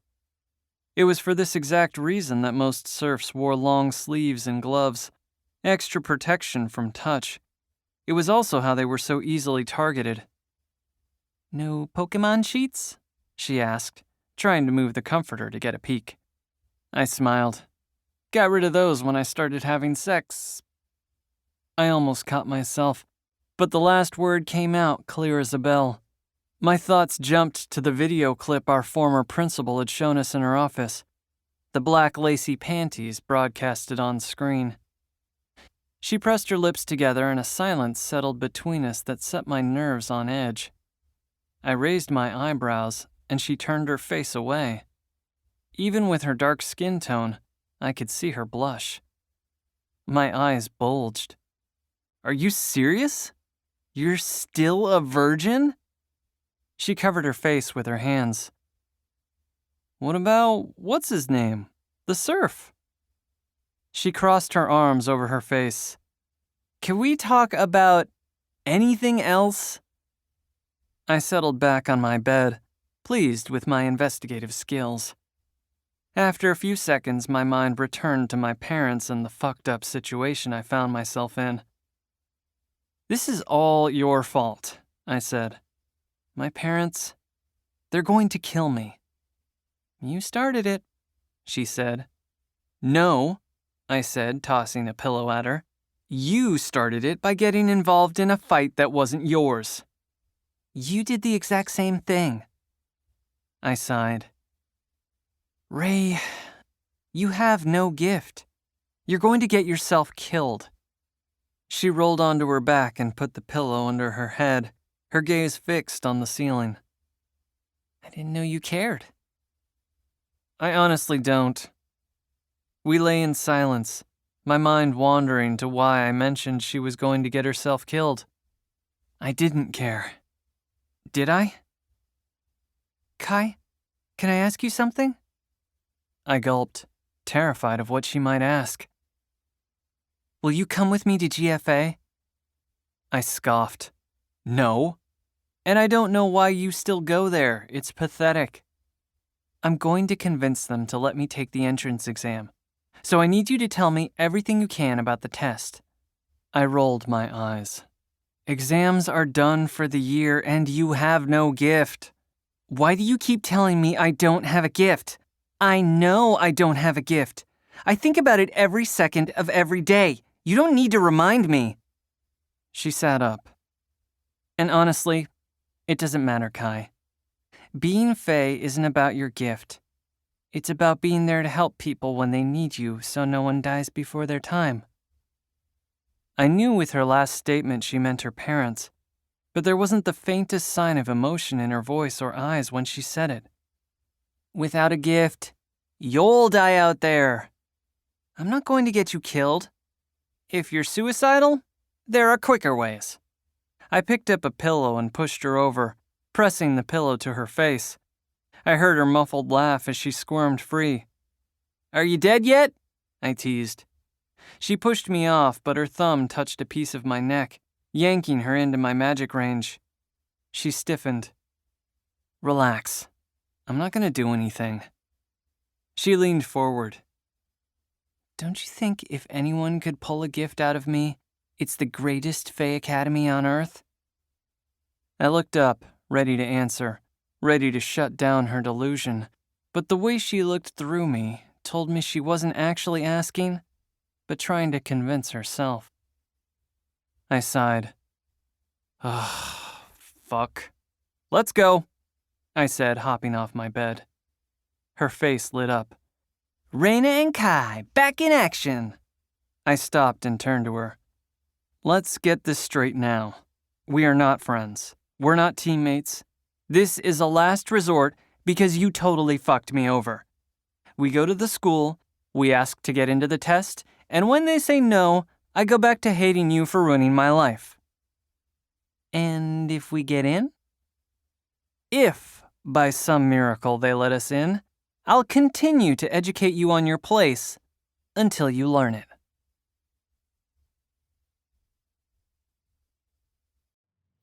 It was for this exact reason that most serfs wore long sleeves and gloves, extra protection from touch. It was also how they were so easily targeted. "No Pokemon sheets?" she asked, trying to move the comforter to get a peek. I smiled. "Got rid of those when I started having sex." I almost caught myself, but the last word came out clear as a bell. My thoughts jumped to the video clip our former principal had shown us in her office. The black lacy panties broadcasted on screen. She pressed her lips together and a silence settled between us that set my nerves on edge. I raised my eyebrows, and she turned her face away. Even with her dark skin tone, I could see her blush. My eyes bulged. Are you serious? You're still a virgin? She covered her face with her hands. What about, what's his name? The surf. She crossed her arms over her face. Can we talk about anything else? I settled back on my bed, pleased with my investigative skills. After a few seconds, my mind returned to my parents and the fucked up situation I found myself in. This is all your fault, I said. My parents, they're going to kill me. You started it, she said. No, I said, tossing a pillow at her. You started it by getting involved in a fight that wasn't yours. You did the exact same thing. I sighed. Ray, you have no gift. You're going to get yourself killed. She rolled onto her back and put the pillow under her head, her gaze fixed on the ceiling. I didn't know you cared. I honestly don't. We lay in silence, my mind wandering to why I mentioned she was going to get herself killed. I didn't care. Did I? Kai, can I ask you something? I gulped, terrified of what she might ask. Will you come with me to GFA? I scoffed. No. And I don't know why you still go there. It's pathetic. I'm going to convince them to let me take the entrance exam. So I need you to tell me everything you can about the test. I rolled my eyes. Exams are done for the year and you have no gift. Why do you keep telling me I don't have a gift? I know I don't have a gift. I think about it every second of every day. You don't need to remind me. She sat up. And honestly, it doesn't matter, Kai. Being Faye isn't about your gift. It's about being there to help people when they need you so no one dies before their time. I knew with her last statement she meant her parents, but there wasn't the faintest sign of emotion in her voice or eyes when she said it. Without a gift, you'll die out there. I'm not going to get you killed. If you're suicidal, there are quicker ways. I picked up a pillow and pushed her over, pressing the pillow to her face. I heard her muffled laugh as she squirmed free. Are you dead yet? I teased. She pushed me off, but her thumb touched a piece of my neck, yanking her into my magic range. She stiffened. Relax. I'm not going to do anything. She leaned forward. Don't you think if anyone could pull a gift out of me, it's the greatest Fae Academy on Earth? I looked up, ready to answer, ready to shut down her delusion, but the way she looked through me told me she wasn't actually asking, but trying to convince herself. I sighed. Ugh, fuck. Let's go, I said, hopping off my bed. Her face lit up. Reina and Kai, back in action. I stopped and turned to her. Let's get this straight now. We are not friends. We're not teammates. This is a last resort because you totally fucked me over. We go to the school, we ask to get into the test, and when they say no, I go back to hating you for ruining my life. And if we get in? If, by some miracle, they let us in, I'll continue to educate you on your place until you learn it.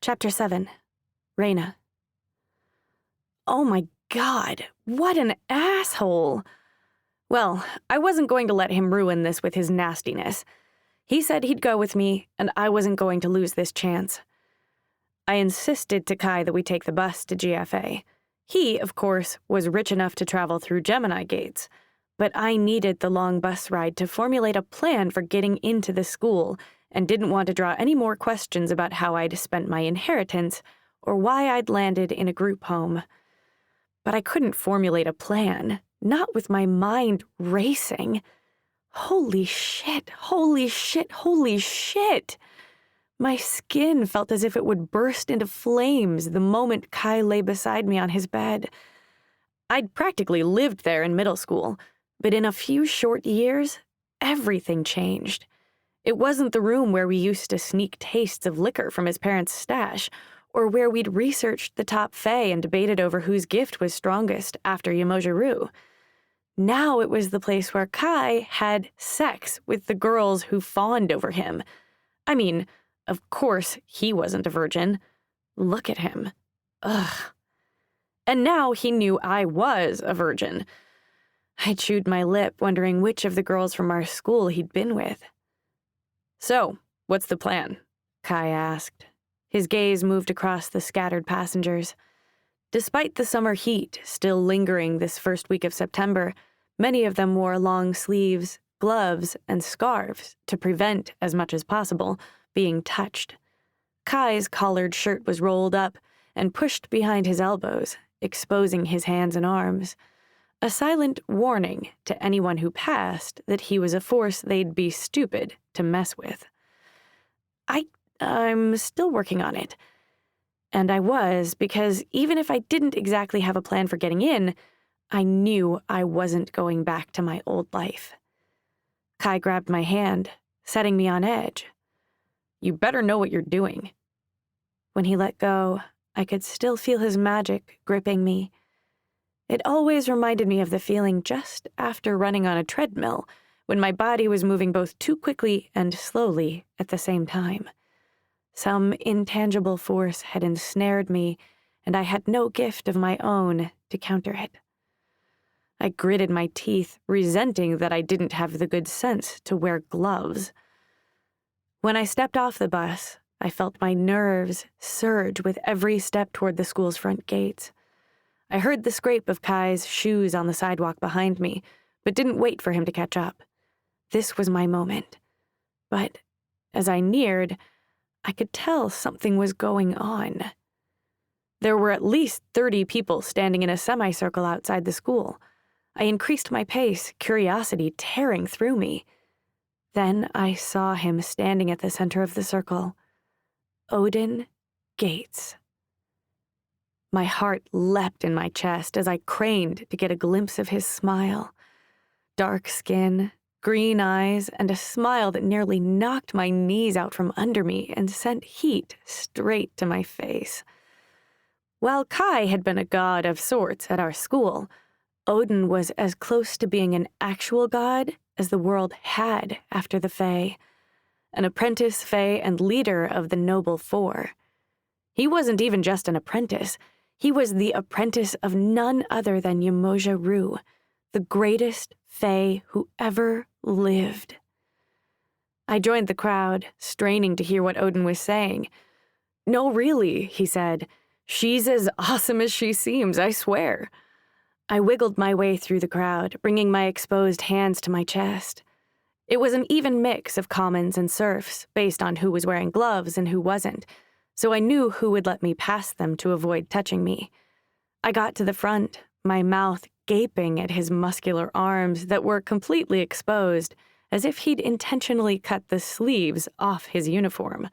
Chapter 7. Reina. Oh my God, what an asshole. Well, I wasn't going to let him ruin this with his nastiness. He said he'd go with me, and I wasn't going to lose this chance. I insisted to Kai that we take the bus to GFA. He, of course, was rich enough to travel through Gemini Gates, but I needed the long bus ride to formulate a plan for getting into the school and didn't want to draw any more questions about how I'd spent my inheritance or why I'd landed in a group home. But I couldn't formulate a plan, not with my mind racing. Holy shit, holy shit, holy shit! My skin felt as if it would burst into flames the moment Kai lay beside me on his bed, I'd practically lived there in middle school, but in a few short years, everything changed. It wasn't the room where we used to sneak tastes of liquor from his parents' stash, or where we'd researched the top fae and debated over whose gift was strongest after Yamoja-Ryu. Now it was the place where Kai had sex with the girls who fawned over him. I mean, of course he wasn't a virgin. Look at him. Ugh. And now he knew I was a virgin. I chewed my lip, wondering which of the girls from our school he'd been with. "So, what's the plan?" Kai asked. His gaze moved across the scattered passengers. Despite the summer heat still lingering this first week of September, many of them wore long sleeves, gloves, and scarves to prevent, as much as possible, being touched. Kai's collared shirt was rolled up and pushed behind his elbows, exposing his hands and arms, a silent warning to anyone who passed that he was a force they'd be stupid to mess with. I'm still working on it. And I was, because even if I didn't exactly have a plan for getting in, I knew I wasn't going back to my old life. Kai grabbed my hand, setting me on edge. "You better know what you're doing." When he let go, I could still feel his magic gripping me. It always reminded me of the feeling just after running on a treadmill, when my body was moving both too quickly and slowly at the same time. Some intangible force had ensnared me, and I had no gift of my own to counter it. I gritted my teeth, resenting that I didn't have the good sense to wear gloves. When I stepped off the bus, I felt my nerves surge with every step toward the school's front gates. I heard the scrape of Kai's shoes on the sidewalk behind me, but didn't wait for him to catch up. This was my moment. But as I neared, I could tell something was going on. There were at least 30 people standing in a semicircle outside the school. I increased my pace, curiosity tearing through me. Then I saw him standing at the center of the circle. Odin Gates. My heart leapt in my chest as I craned to get a glimpse of his smile. Dark skin, green eyes, and a smile that nearly knocked my knees out from under me and sent heat straight to my face. While Kai had been a god of sorts at our school, Odin was as close to being an actual god as the world had after the Fae, an apprentice Fae and leader of the Noble Four. He wasn't even just an apprentice. He was the apprentice of none other than Yamoja-Ryu, the greatest Fae who ever lived. I joined the crowd, straining to hear what Odin was saying. "No, really," he said. "She's as awesome as she seems, I swear." I wiggled my way through the crowd, bringing my exposed hands to my chest. It was an even mix of commons and serfs, based on who was wearing gloves and who wasn't, so I knew who would let me pass them to avoid touching me. I got to the front, my mouth gaping at his muscular arms that were completely exposed, as if he'd intentionally cut the sleeves off his uniform.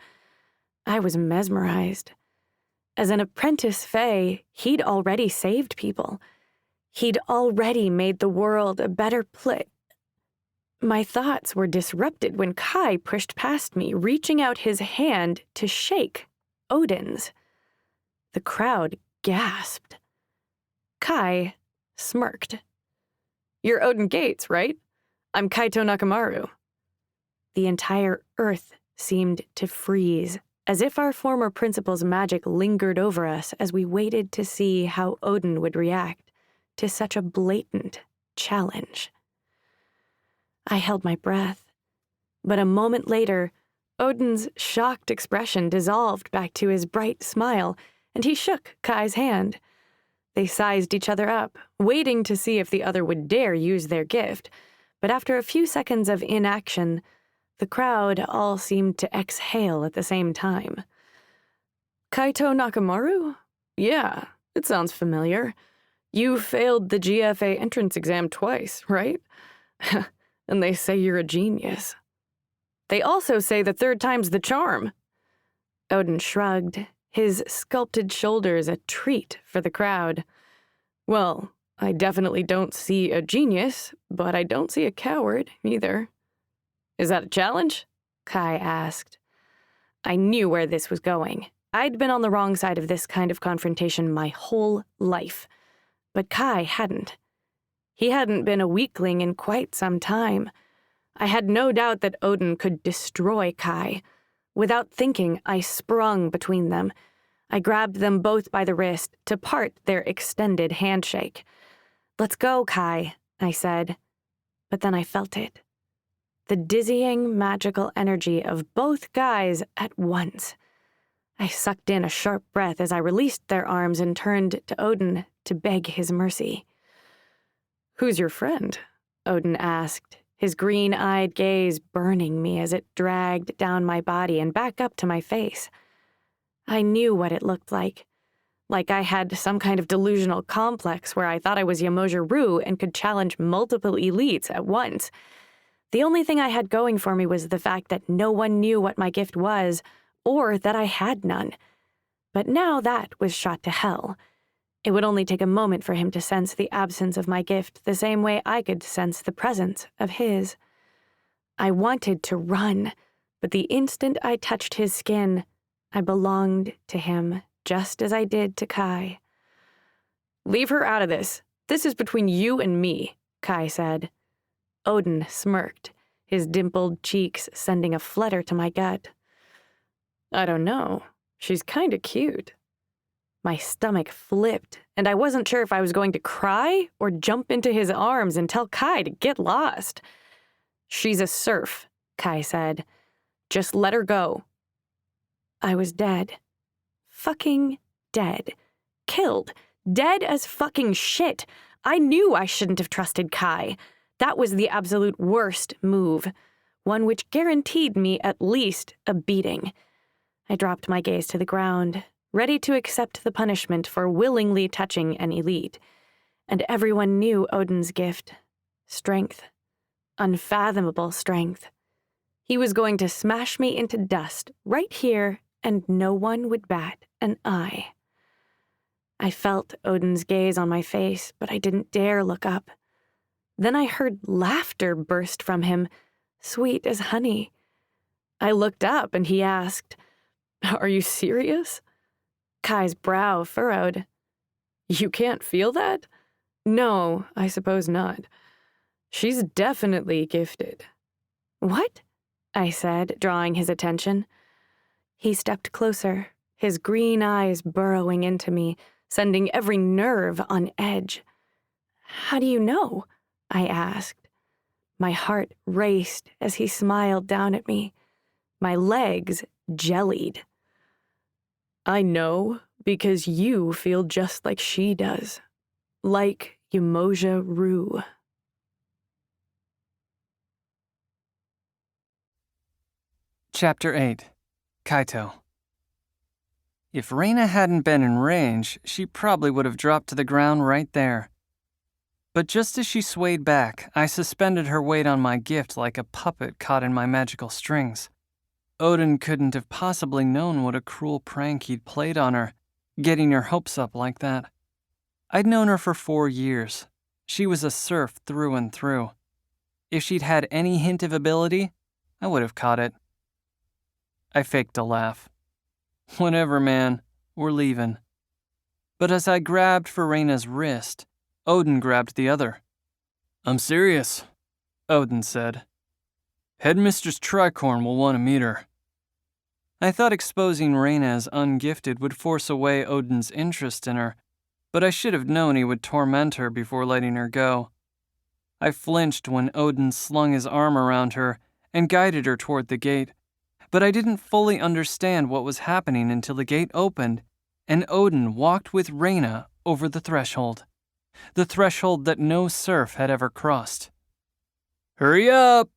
I was mesmerized. As an apprentice Fae, he'd already saved people. He'd already made the world a better place. My thoughts were disrupted when Kai pushed past me, reaching out his hand to shake Odin's. The crowd gasped. Kai smirked. "You're Odin Gates, right? I'm Kaito Nakamaru." The entire earth seemed to freeze, as if our former principal's magic lingered over us as we waited to see how Odin would react to such a blatant challenge. I held my breath, but a moment later, Odin's shocked expression dissolved back to his bright smile, and he shook Kai's hand. They sized each other up, waiting to see if the other would dare use their gift, but after a few seconds of inaction, the crowd all seemed to exhale at the same time. "Kaito Nakamaru? Yeah, it sounds familiar. You failed the GFA entrance exam twice, right? And they say you're a genius. They also say the third time's the charm." Odin shrugged, his sculpted shoulders a treat for the crowd. "Well, I definitely don't see a genius, but I don't see a coward either. Is that a challenge? Kai asked. I knew where this was going. I'd been on the wrong side of this kind of confrontation my whole life. But Kai hadn't. He hadn't been a weakling in quite some time. I had no doubt that Odin could destroy Kai. Without thinking, I sprung between them. I grabbed them both by the wrist to part their extended handshake. "Let's go, Kai," I said. But then I felt it. The dizzying, magical energy of both guys at once. I sucked in a sharp breath as I released their arms and turned to Odin to beg his mercy. "Who's your friend?" Odin asked, his green-eyed gaze burning me as it dragged down my body and back up to my face. I knew what it looked like I had some kind of delusional complex where I thought I was Yamoja Rue and could challenge multiple elites at once. The only thing I had going for me was the fact that no one knew what my gift was, or that I had none. But now that was shot to hell. It would only take a moment for him to sense the absence of my gift the same way I could sense the presence of his. I wanted to run, but the instant I touched his skin, I belonged to him just as I did to Kai. "Leave her out of this. This is between you and me," Kai said. Odin smirked, his dimpled cheeks sending a flutter to my gut. "I don't know. She's kinda cute." My stomach flipped, and I wasn't sure if I was going to cry or jump into his arms and tell Kai to get lost. "She's a serf," Kai said. "Just let her go." I was dead. Fucking dead. Killed. Dead as fucking shit. I knew I shouldn't have trusted Kai. That was the absolute worst move. One which guaranteed me at least a beating. I dropped my gaze to the ground, ready to accept the punishment for willingly touching an elite. And everyone knew Odin's gift. Strength. Unfathomable strength. He was going to smash me into dust right here, and no one would bat an eye. I felt Odin's gaze on my face, but I didn't dare look up. Then I heard laughter burst from him, sweet as honey. I looked up and he asked, "Are you serious?" Kai's brow furrowed. "You can't feel that?" "No, I suppose not. She's definitely gifted." "What?" I said, drawing his attention. He stepped closer, his green eyes burrowing into me, sending every nerve on edge. "How do you know?" I asked. My heart raced as he smiled down at me. My legs jellied. "I know because you feel just like she does. Like Yamoja Rue." Chapter 8. Kaito. If Reina hadn't been in range, she probably would have dropped to the ground right there. But just as she swayed back, I suspended her weight on my gift like a puppet caught in my magical strings. Odin couldn't have possibly known what a cruel prank he'd played on her, getting her hopes up like that. I'd known her for 4 years. She was a serf through and through. If she'd had any hint of ability, I would have caught it. I faked a laugh. "Whatever, man. We're leaving." But as I grabbed for Reina's wrist, Odin grabbed the other. "I'm serious," Odin said. "Headmistress Tricorn will want to meet her." I thought exposing Reina as ungifted would force away Odin's interest in her, but I should have known he would torment her before letting her go. I flinched when Odin slung his arm around her and guided her toward the gate, but I didn't fully understand what was happening until the gate opened and Odin walked with Reina over the threshold that no serf had ever crossed. "Hurry up,"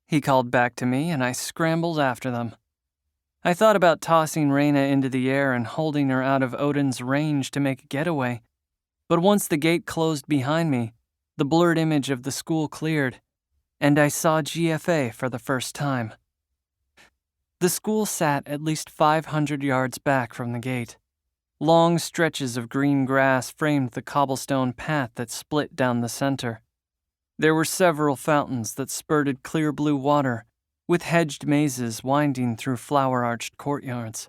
he called back to me, and I scrambled after them. I thought about tossing Reina into the air and holding her out of Odin's range to make a getaway, but once the gate closed behind me, the blurred image of the school cleared, and I saw GFA for the first time. The school sat at least 500 yards back from the gate. Long stretches of green grass framed the cobblestone path that split down the center. There were several fountains that spurted clear blue water, with hedged mazes winding through flower-arched courtyards.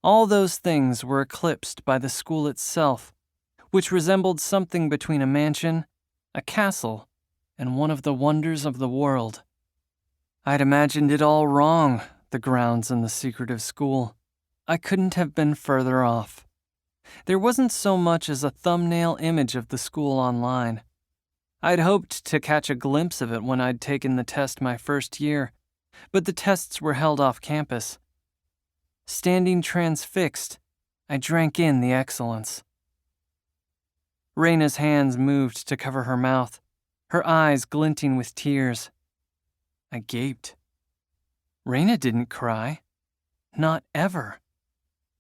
All those things were eclipsed by the school itself, which resembled something between a mansion, a castle, and one of the wonders of the world. I'd imagined it all wrong, the grounds and the secretive school. I couldn't have been further off. There wasn't so much as a thumbnail image of the school online. I'd hoped to catch a glimpse of it when I'd taken the test my first year, but the tests were held off campus. Standing transfixed, I drank in the excellence. Raina's hands moved to cover her mouth, her eyes glinting with tears. I gaped. Raina didn't cry. Not ever.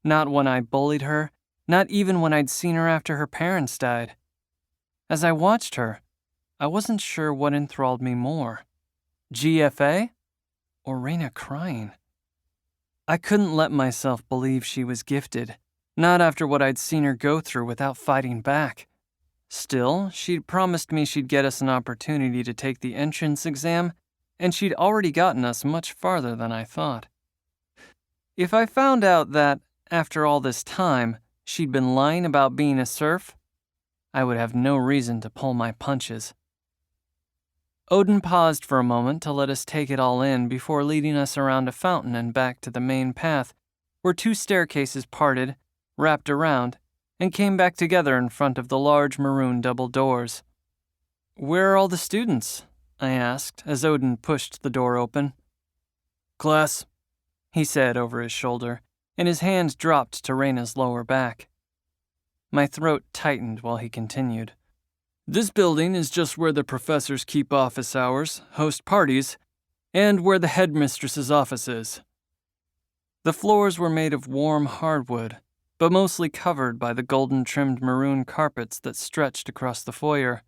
Not when I bullied her, not even when I'd seen her after her parents died. As I watched her, I wasn't sure what enthralled me more, GFA or Raina crying. I couldn't let myself believe she was gifted, not after what I'd seen her go through without fighting back. Still, she'd promised me she'd get us an opportunity to take the entrance exam, and she'd already gotten us much farther than I thought. If I found out that, after all this time, she'd been lying about being a serf, I would have no reason to pull my punches. Odin paused for a moment to let us take it all in before leading us around a fountain and back to the main path, where two staircases parted, wrapped around, and came back together in front of the large maroon double doors. "Where are all the students?" I asked as Odin pushed the door open. "Class," he said over his shoulder, and his hand dropped to Raina's lower back. My throat tightened while he continued. "This building is just where the professors keep office hours, host parties, and where the headmistress's office is." The floors were made of warm hardwood, but mostly covered by the golden-trimmed maroon carpets that stretched across the foyer.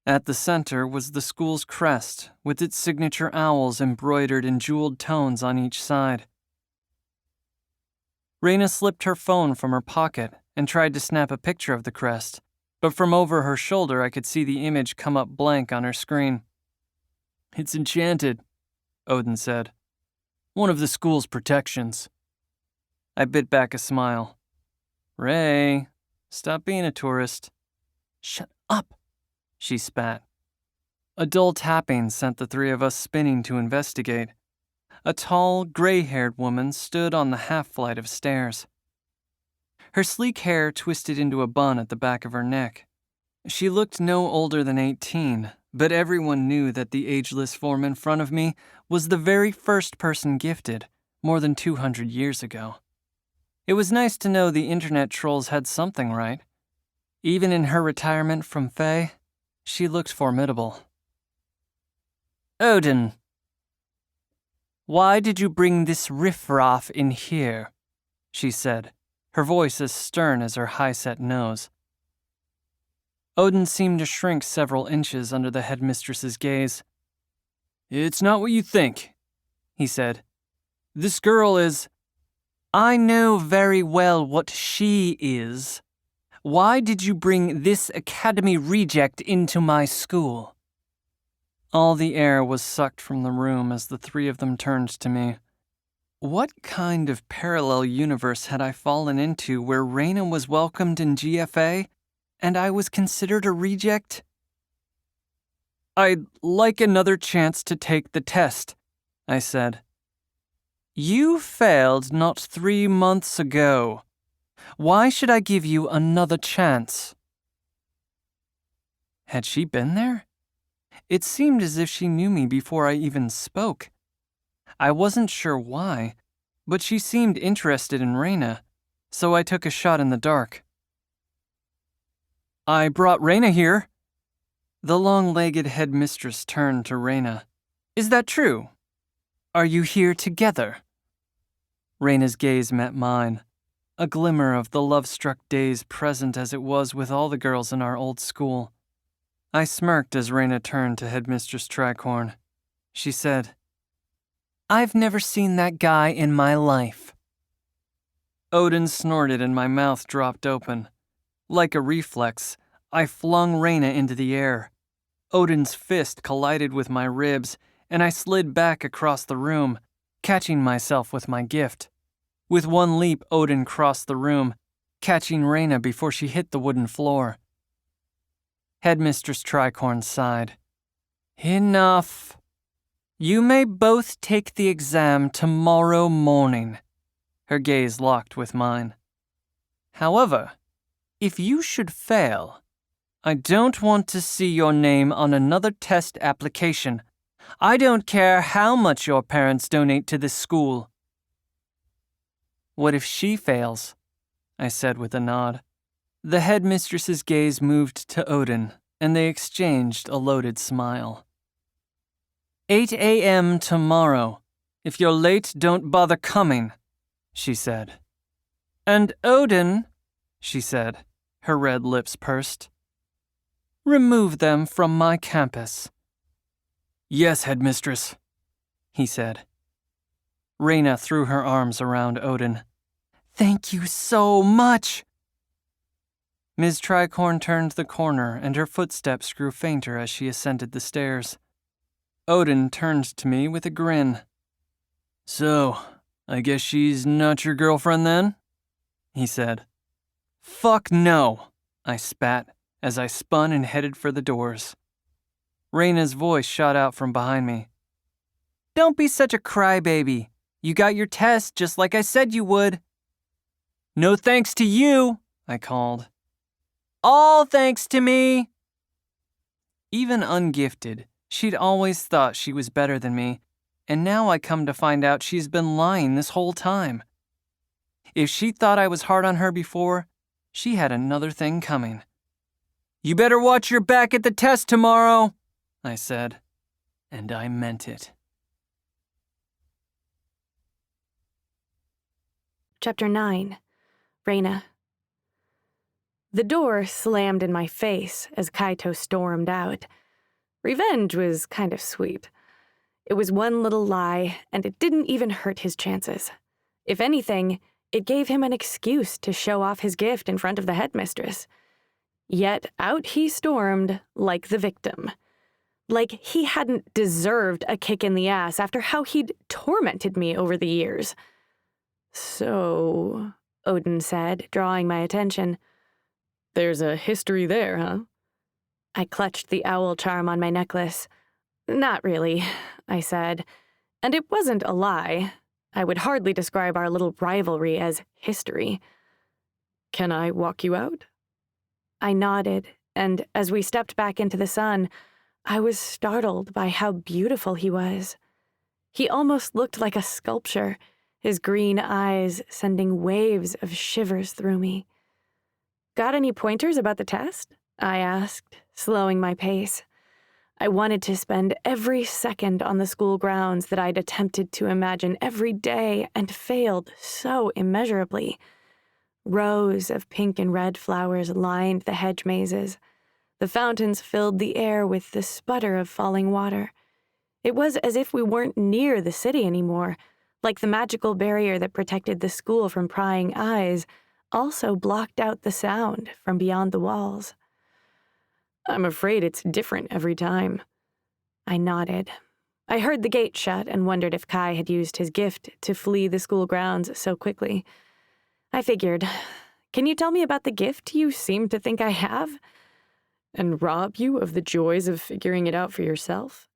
At the center was the school's crest, with its signature owls embroidered in jeweled tones on each side. Raina slipped her phone from her pocket and tried to snap a picture of the crest, but from over her shoulder I could see the image come up blank on her screen. "It's enchanted," Odin said. "One of the school's protections." I bit back a smile. "Ray, stop being a tourist." "Shut up," she spat. A dull tapping sent the three of us spinning to investigate. A tall, gray-haired woman stood on the half-flight of stairs. Her sleek hair twisted into a bun at the back of her neck. She looked no older than 18, but everyone knew that the ageless form in front of me was the very first person gifted, more than 200 years ago. It was nice to know the internet trolls had something right. Even in her retirement from Fae, she looked formidable. "Odin, why did you bring this riffraff in here?" she said, her voice as stern as her high-set nose. Odin seemed to shrink several inches under the headmistress's gaze. "It's not what you think," he said. "This girl is—" "I know very well what she is. Why did you bring this academy reject into my school?" All the air was sucked from the room as the three of them turned to me. What kind of parallel universe had I fallen into where Raina was welcomed in GFA and I was considered a reject? "I'd like another chance to take the test," I said. "You failed not 3 months ago. Why should I give you another chance?" Had she been there? It seemed as if she knew me before I even spoke. I wasn't sure why, but she seemed interested in Raina, so I took a shot in the dark. "I brought Raina here." The long-legged headmistress turned to Raina. "Is that true? Are you here together?" Raina's gaze met mine, a glimmer of the love-struck days present as it was with all the girls in our old school. I smirked as Raina turned to Headmistress Tricorn. She said, "I've never seen that guy in my life." Odin snorted and my mouth dropped open. Like a reflex, I flung Reyna into the air. Odin's fist collided with my ribs, and I slid back across the room, catching myself with my gift. With one leap, Odin crossed the room, catching Reyna before she hit the wooden floor. Headmistress Tricorn sighed. Enough. You may both take the exam tomorrow morning. Her gaze locked with mine. However, if you should fail, I don't want to see your name on another test application. I don't care how much your parents donate to this school. What if she fails? I said with a nod. The headmistress's gaze moved to Odin, and they exchanged a loaded smile. 8 a.m. tomorrow. If you're late, don't bother coming, she said. And Odin, she said, her red lips pursed. Remove them from my campus. Yes, headmistress, he said. Reyna threw her arms around Odin. Thank you so much. Ms. Tricorn turned the corner, and her footsteps grew fainter as she ascended the stairs. Odin turned to me with a grin. So, I guess she's not your girlfriend then? He said. Fuck no, I spat as I spun and headed for the doors. Reyna's voice shot out from behind me. Don't be such a crybaby. You got your test just like I said you would. No thanks to you, I called. All thanks to me. Even ungifted, she'd always thought she was better than me, and now I come to find out she's been lying this whole time. If she thought I was hard on her before, she had another thing coming. You better watch your back at the test tomorrow, I said, and I meant it. Chapter 9. Reyna. The door slammed in my face as Kaito stormed out. Revenge was kind of sweet. It was one little lie, and it didn't even hurt his chances. If anything, it gave him an excuse to show off his gift in front of the headmistress. Yet out he stormed like the victim. Like he hadn't deserved a kick in the ass after how he'd tormented me over the years. So, Odin said, drawing my attention. There's a history there, huh? I clutched the owl charm on my necklace. Not really, I said. And it wasn't a lie. I would hardly describe our little rivalry as history. Can I walk you out? I nodded, and as we stepped back into the sun, I was startled by how beautiful he was. He almost looked like a sculpture, his green eyes sending waves of shivers through me. Got any pointers about the test? I asked, slowing my pace. I wanted to spend every second on the school grounds that I'd attempted to imagine every day and failed so immeasurably. Rows of pink and red flowers lined the hedge mazes. The fountains filled the air with the sputter of falling water. It was as if we weren't near the city anymore, like the magical barrier that protected the school from prying eyes also blocked out the sound from beyond the walls. I'm afraid it's different every time. I nodded. I heard the gate shut and wondered if Kai had used his gift to flee the school grounds so quickly. I figured, can you tell me about the gift you seem to think I have? And rob you of the joys of figuring it out for yourself?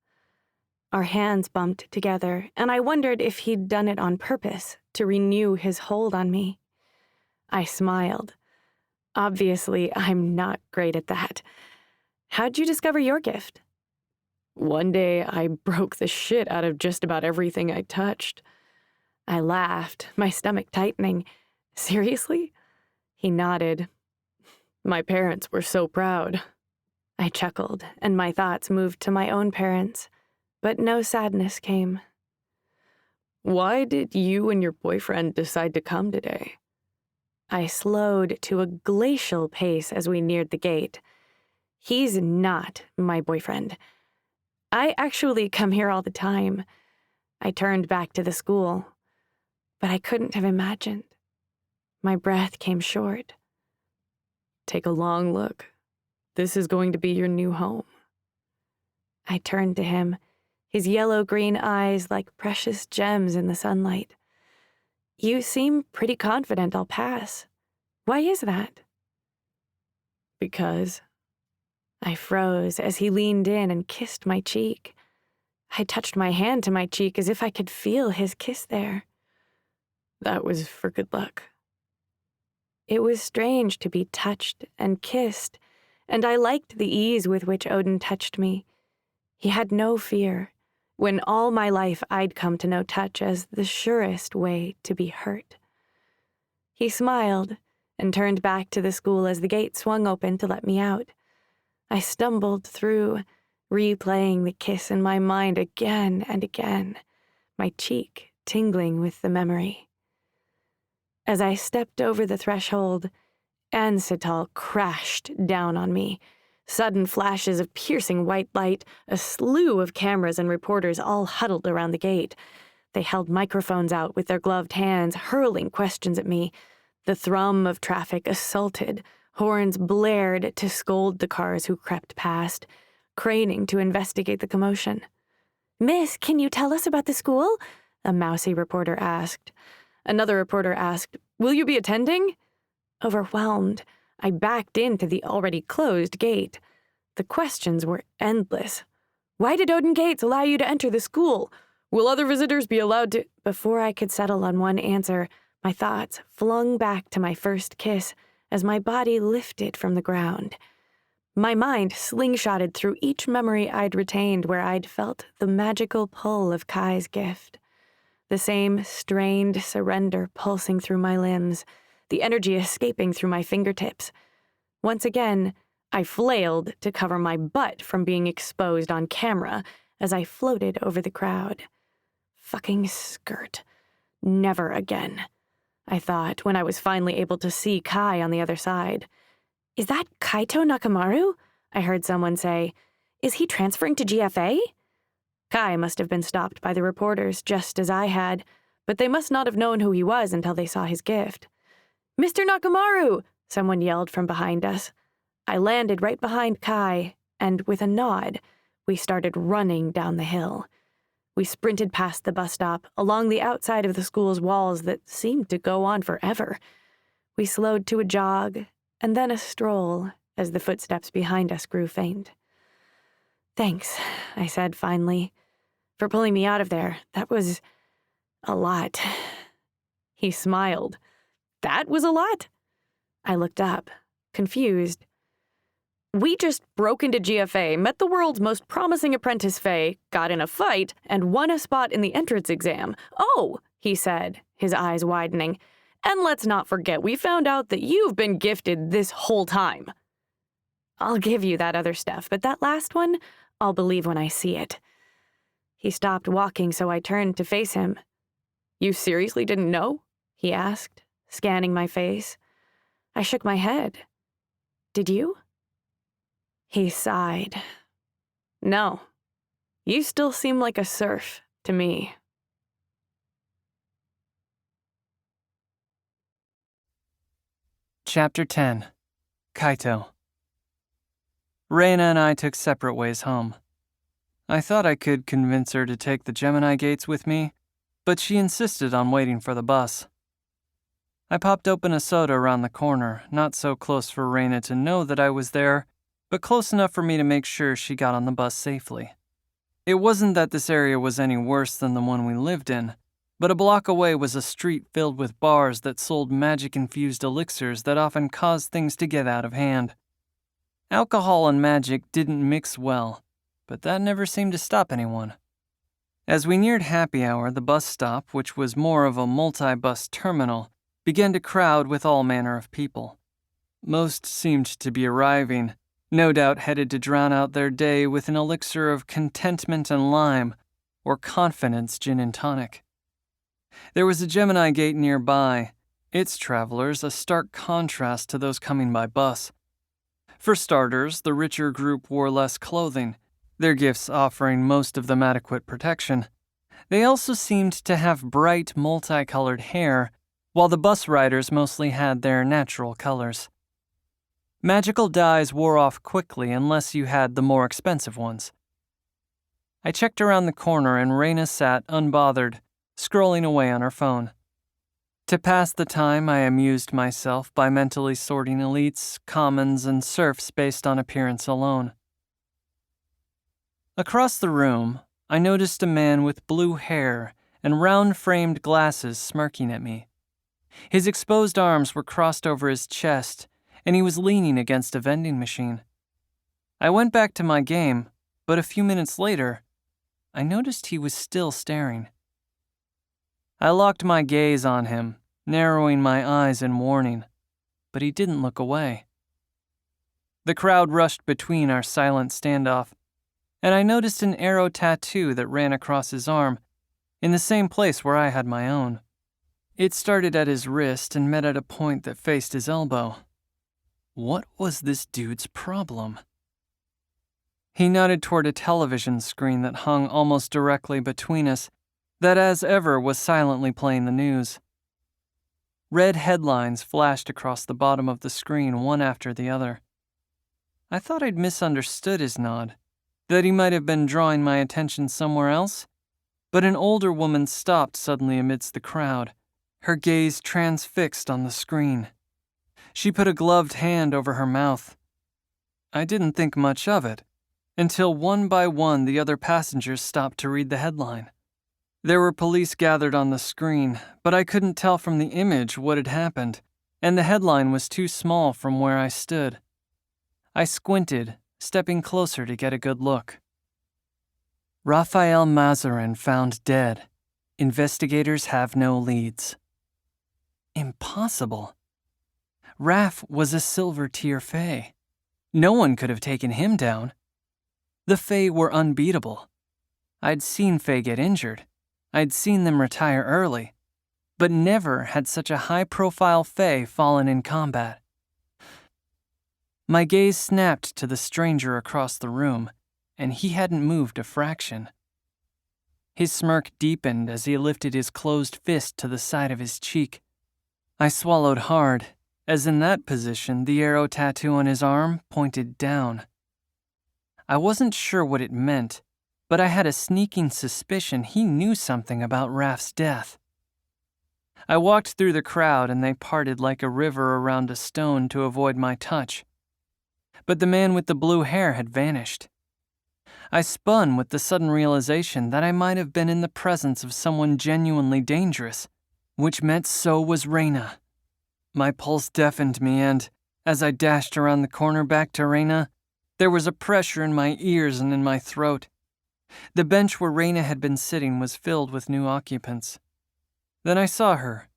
Our hands bumped together, and I wondered if he'd done it on purpose to renew his hold on me. I smiled. Obviously, I'm not great at that. How'd you discover your gift? One day, I broke the shit out of just about everything I touched. I laughed, my stomach tightening. Seriously? He nodded. My parents were so proud. I chuckled, and my thoughts moved to my own parents, but no sadness came. Why did you and your boyfriend decide to come today? I slowed to a glacial pace as we neared the gate. He's not my boyfriend. I actually come here all the time. I turned back to the school, but I couldn't have imagined. My breath came short. "Take a long look. This is going to be your new home." I turned to him, his yellow-green eyes like precious gems in the sunlight. "You seem pretty confident I'll pass. Why is that?" "Because." I froze as he leaned in and kissed my cheek. I touched my hand to my cheek as if I could feel his kiss there. "That was for good luck." It was strange to be touched and kissed, and I liked the ease with which Odin touched me. He had no fear, when all my life I'd come to know touch as the surest way to be hurt. He smiled and turned back to the school as the gate swung open to let me out. I stumbled through, replaying the kiss in my mind again and again, my cheek tingling with the memory. As I stepped over the threshold, Ansital crashed down on me. Sudden flashes of piercing white light, a slew of cameras and reporters all huddled around the gate. They held microphones out with their gloved hands, hurling questions at me. The thrum of traffic assaulted, horns blared to scold the cars who crept past, craning to investigate the commotion. "Miss, can you tell us about the school?" a mousy reporter asked. Another reporter asked, "Will you be attending?" Overwhelmed, I backed into the already closed gate. The questions were endless. "Why did Odin Gates allow you to enter the school? Will other visitors be allowed to—" Before I could settle on one answer, my thoughts flung back to my first kiss as my body lifted from the ground. My mind slingshotted through each memory I'd retained where I'd felt the magical pull of Kai's gift. The same strained surrender pulsing through my limbs, the energy escaping through my fingertips. Once again, I flailed to cover my butt from being exposed on camera as I floated over the crowd. Fucking skirt. Never again, I thought when I was finally able to see Kai on the other side. "Is that Kaito Nakamaru?" I heard someone say. "Is he transferring to GFA?" Kai must have been stopped by the reporters just as I had, but they must not have known who he was until they saw his gift. "Mr. Nakamaru!" someone yelled from behind us. I landed right behind Kai, and with a nod, we started running down the hill. We sprinted past the bus stop, along the outside of the school's walls that seemed to go on forever. We slowed to a jog, and then a stroll, as the footsteps behind us grew faint. "Thanks," I said finally, "for pulling me out of there. That was a lot." He smiled. "That was a lot?" I looked up, confused. "We just broke into GFA, met the world's most promising apprentice Faye, got in a fight, and won a spot in the entrance exam. Oh," he said, his eyes widening, "and let's not forget we found out that you've been gifted this whole time." "I'll give you that other stuff, but that last one, I'll believe when I see it." He stopped walking, so I turned to face him. "You seriously didn't know?" he asked, scanning my face. I shook my head. "Did you?" He sighed. "No. You still seem like a serf to me." Chapter 10. Kaito. Reina and I took separate ways home. I thought I could convince her to take the Gemini Gates with me, but she insisted on waiting for the bus. I popped open a soda around the corner, not so close for Reina to know that I was there, but close enough for me to make sure she got on the bus safely. It wasn't that this area was any worse than the one we lived in, but a block away was a street filled with bars that sold magic-infused elixirs that often caused things to get out of hand. Alcohol and magic didn't mix well, but that never seemed to stop anyone. As we neared happy hour, the bus stop, which was more of a multi-bus terminal, began to crowd with all manner of people. Most seemed to be arriving, no doubt headed to drown out their day with an elixir of contentment and lime, or confidence gin and tonic. There was a Gemini Gate nearby, its travelers a stark contrast to those coming by bus. For starters, the richer group wore less clothing, their gifts offering most of them adequate protection. They also seemed to have bright, multicolored hair, while the bus riders mostly had their natural colors. Magical dyes wore off quickly unless you had the more expensive ones. I checked around the corner and Raina sat unbothered, scrolling away on her phone. To pass the time, I amused myself by mentally sorting elites, commons, and serfs based on appearance alone. Across the room, I noticed a man with blue hair and round-framed glasses smirking at me. His exposed arms were crossed over his chest, and he was leaning against a vending machine. I went back to my game, but a few minutes later, I noticed he was still staring. I locked my gaze on him, narrowing my eyes in warning, but he didn't look away. The crowd rushed between our silent standoff, and I noticed an arrow tattoo that ran across his arm, in the same place where I had my own. It started at his wrist and met at a point that faced his elbow. What was this dude's problem? He nodded toward a television screen that hung almost directly between us, that as ever was silently playing the news. Red headlines flashed across the bottom of the screen one after the other. I thought I'd misunderstood his nod, that he might have been drawing my attention somewhere else, but an older woman stopped suddenly amidst the crowd, her gaze transfixed on the screen. She put a gloved hand over her mouth. I didn't think much of it, until one by one the other passengers stopped to read the headline. There were police gathered on the screen, but I couldn't tell from the image what had happened, and the headline was too small from where I stood. I squinted, stepping closer to get a good look. Rafael Mazarin found dead. Investigators have no leads. Impossible. Raph was a silver-tier Fae. No one could have taken him down. The Fae were unbeatable. I'd seen Fae get injured. I'd seen them retire early. But never had such a high-profile Fae fallen in combat. My gaze snapped to the stranger across the room, and he hadn't moved a fraction. His smirk deepened as he lifted his closed fist to the side of his cheek. I swallowed hard, as in that position the arrow tattoo on his arm pointed down. I wasn't sure what it meant, but I had a sneaking suspicion he knew something about Raph's death. I walked through the crowd and they parted like a river around a stone to avoid my touch. But the man with the blue hair had vanished. I spun with the sudden realization that I might have been in the presence of someone genuinely dangerous, which meant so was Raina. My pulse deafened me and, as I dashed around the corner back to Raina, there was a pressure in my ears and in my throat. The bench where Raina had been sitting was filled with new occupants. Then I saw her,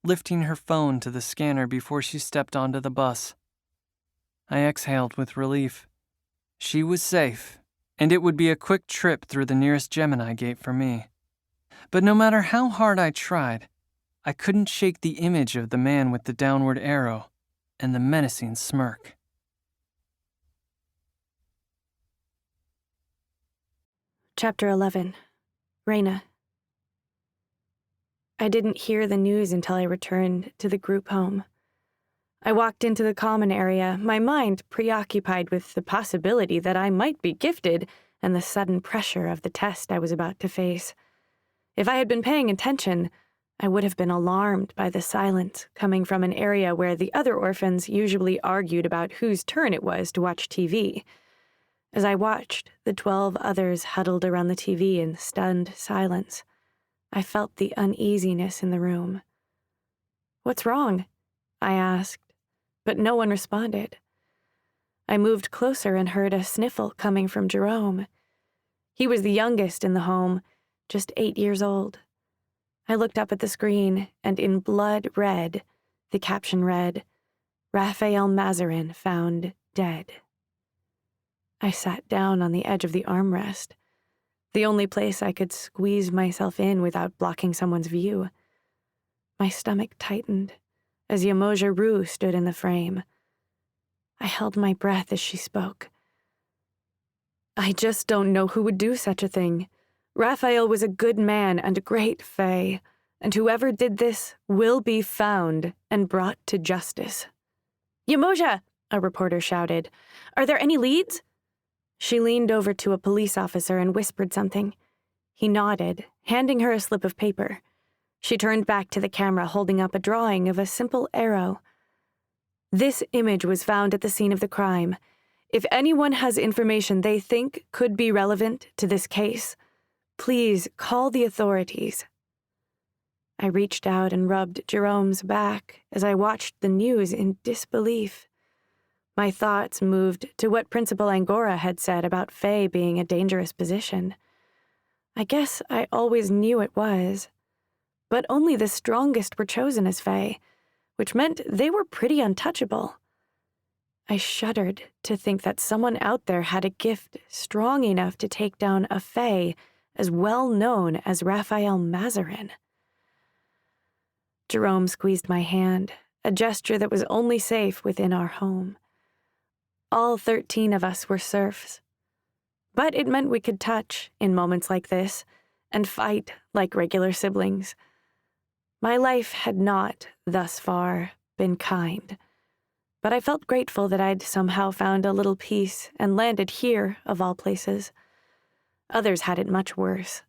lifting her phone to the scanner before she stepped onto the bus. I exhaled with relief. She was safe, and it would be a quick trip through the nearest Gemini gate for me. But no matter how hard I tried, I couldn't shake the image of the man with the downward arrow and the menacing smirk. Chapter 11. Raina. I didn't hear the news until I returned to the group home. I walked into the common area, my mind preoccupied with the possibility that I might be gifted and the sudden pressure of the test I was about to face. If I had been paying attention, I would have been alarmed by the silence coming from an area where the other orphans usually argued about whose turn it was to watch TV. As I watched, the 12 others huddled around the TV in stunned silence. I felt the uneasiness in the room. "What's wrong?" I asked, but no one responded. I moved closer and heard a sniffle coming from Jerome. He was the youngest in the home, just 8 years old. I looked up at the screen, and in blood red, the caption read, "Rafael Mazarin found dead." I sat down on the edge of the armrest, the only place I could squeeze myself in without blocking someone's view. My stomach tightened as Yamoja Rue stood in the frame. I held my breath as she spoke. "I just don't know who would do such a thing. Raphael was a good man and a great Fae. and whoever did this will be found and brought to justice. Yamoja, a reporter shouted. Are there any leads? She leaned over to a police officer and whispered something. He nodded, handing her a slip of paper. She turned back to the camera, holding up a drawing of a simple arrow. This image was found at the scene of the crime. If anyone has information they think could be relevant to this case, please call the authorities. I reached out and rubbed Jerome's back as I watched the news in disbelief. My thoughts moved to what Principal Angora had said about Faye being a dangerous position. I guess I always knew it was. But only the strongest were chosen as Faye, which meant they were pretty untouchable. I shuddered to think that someone out there had a gift strong enough to take down a Faye as well known as Raphael Mazarin. Jerome squeezed my hand, a gesture that was only safe within our home. All 13 of us were serfs. But it meant we could touch in moments like this and fight like regular siblings. My life had not, thus far, been kind. But I felt grateful that I'd somehow found a little peace and landed here, of all places. Others had it much worse.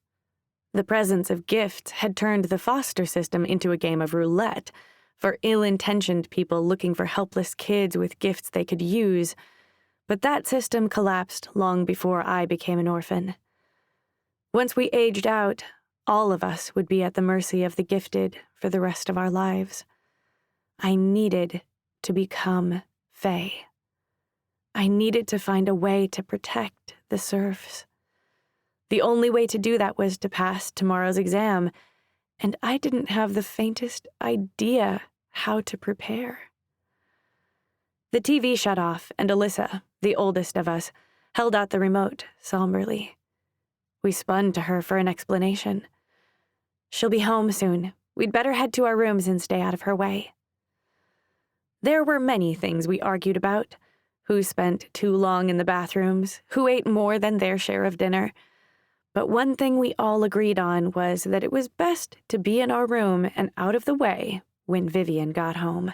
The presence of gifts had turned the foster system into a game of roulette for ill-intentioned people looking for helpless kids with gifts they could use, but that system collapsed long before I became an orphan. Once we aged out, all of us would be at the mercy of the gifted for the rest of our lives. I needed to become Faye. I needed to find a way to protect the serfs. The only way to do that was to pass tomorrow's exam, and I didn't have the faintest idea how to prepare. The TV shut off, and Alyssa, the oldest of us, held out the remote somberly. We spun to her for an explanation. She'll be home soon. We'd better head to our rooms and stay out of her way. There were many things we argued about. Who spent too long in the bathrooms, who ate more than their share of dinner. But one thing we all agreed on was that it was best to be in our room and out of the way when Vivian got home.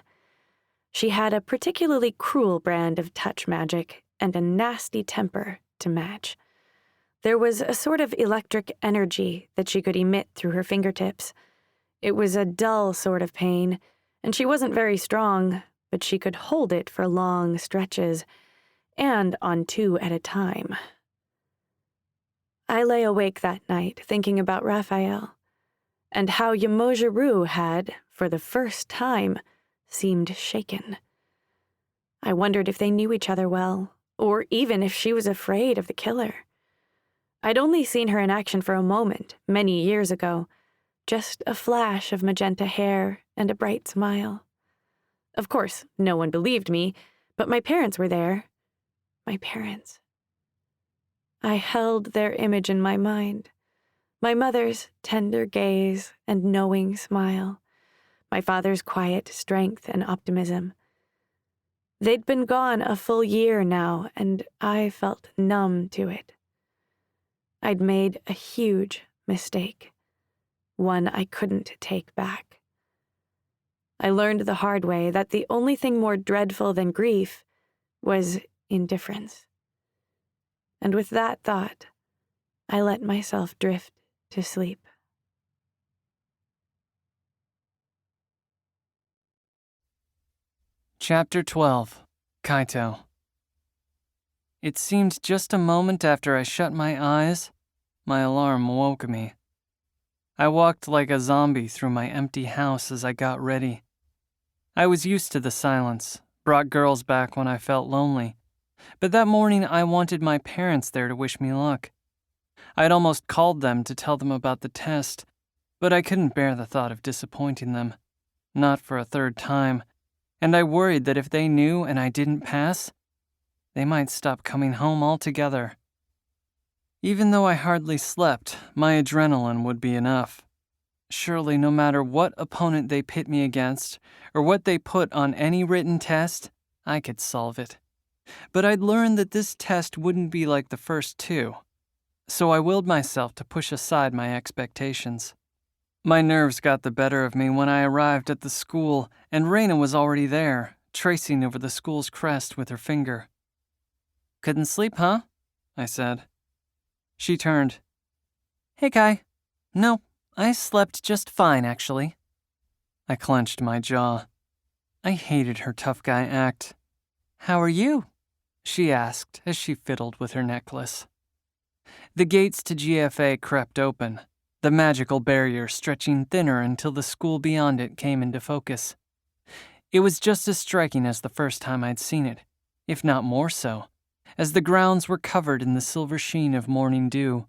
She had a particularly cruel brand of touch magic and a nasty temper to match. There was a sort of electric energy that she could emit through her fingertips. It was a dull sort of pain, and she wasn't very strong, but she could hold it for long stretches, and on 2 at a time. I lay awake that night thinking about Raphael, and how Yamoja Rue had, for the first time, seemed shaken. I wondered if they knew each other well, or even if she was afraid of the killer. I'd only seen her in action for a moment, many years ago, just a flash of magenta hair and a bright smile. Of course, no one believed me, but my parents were there. My parents. I held their image in my mind. My mother's tender gaze and knowing smile. My father's quiet strength and optimism. They'd been gone a full year now, and I felt numb to it. I'd made a huge mistake, one I couldn't take back. I learned the hard way that the only thing more dreadful than grief was indifference. And with that thought, I let myself drift to sleep. Chapter 12. Kaito. It seemed just a moment after I shut my eyes, my alarm woke me. I walked like a zombie through my empty house as I got ready. I was used to the silence, brought girls back when I felt lonely. But that morning I wanted my parents there to wish me luck. I'd almost called them to tell them about the test, but I couldn't bear the thought of disappointing them. Not for a third time. And I worried that if they knew and I didn't pass, they might stop coming home altogether. Even though I hardly slept, my adrenaline would be enough. Surely no matter what opponent they pit me against, or what they put on any written test, I could solve it. But I'd learned that this test wouldn't be like the first 2, so I willed myself to push aside my expectations. My nerves got the better of me when I arrived at the school and Raina was already there, tracing over the school's crest with her finger. "Couldn't sleep, huh?" I said. She turned. "Hey, Kai. No, I slept just fine, actually." I clenched my jaw. I hated her tough guy act. "How are you?" she asked as she fiddled with her necklace. The gates to GFA crept open, the magical barrier stretching thinner until the school beyond it came into focus. It was just as striking as the first time I'd seen it, if not more so, as the grounds were covered in the silver sheen of morning dew.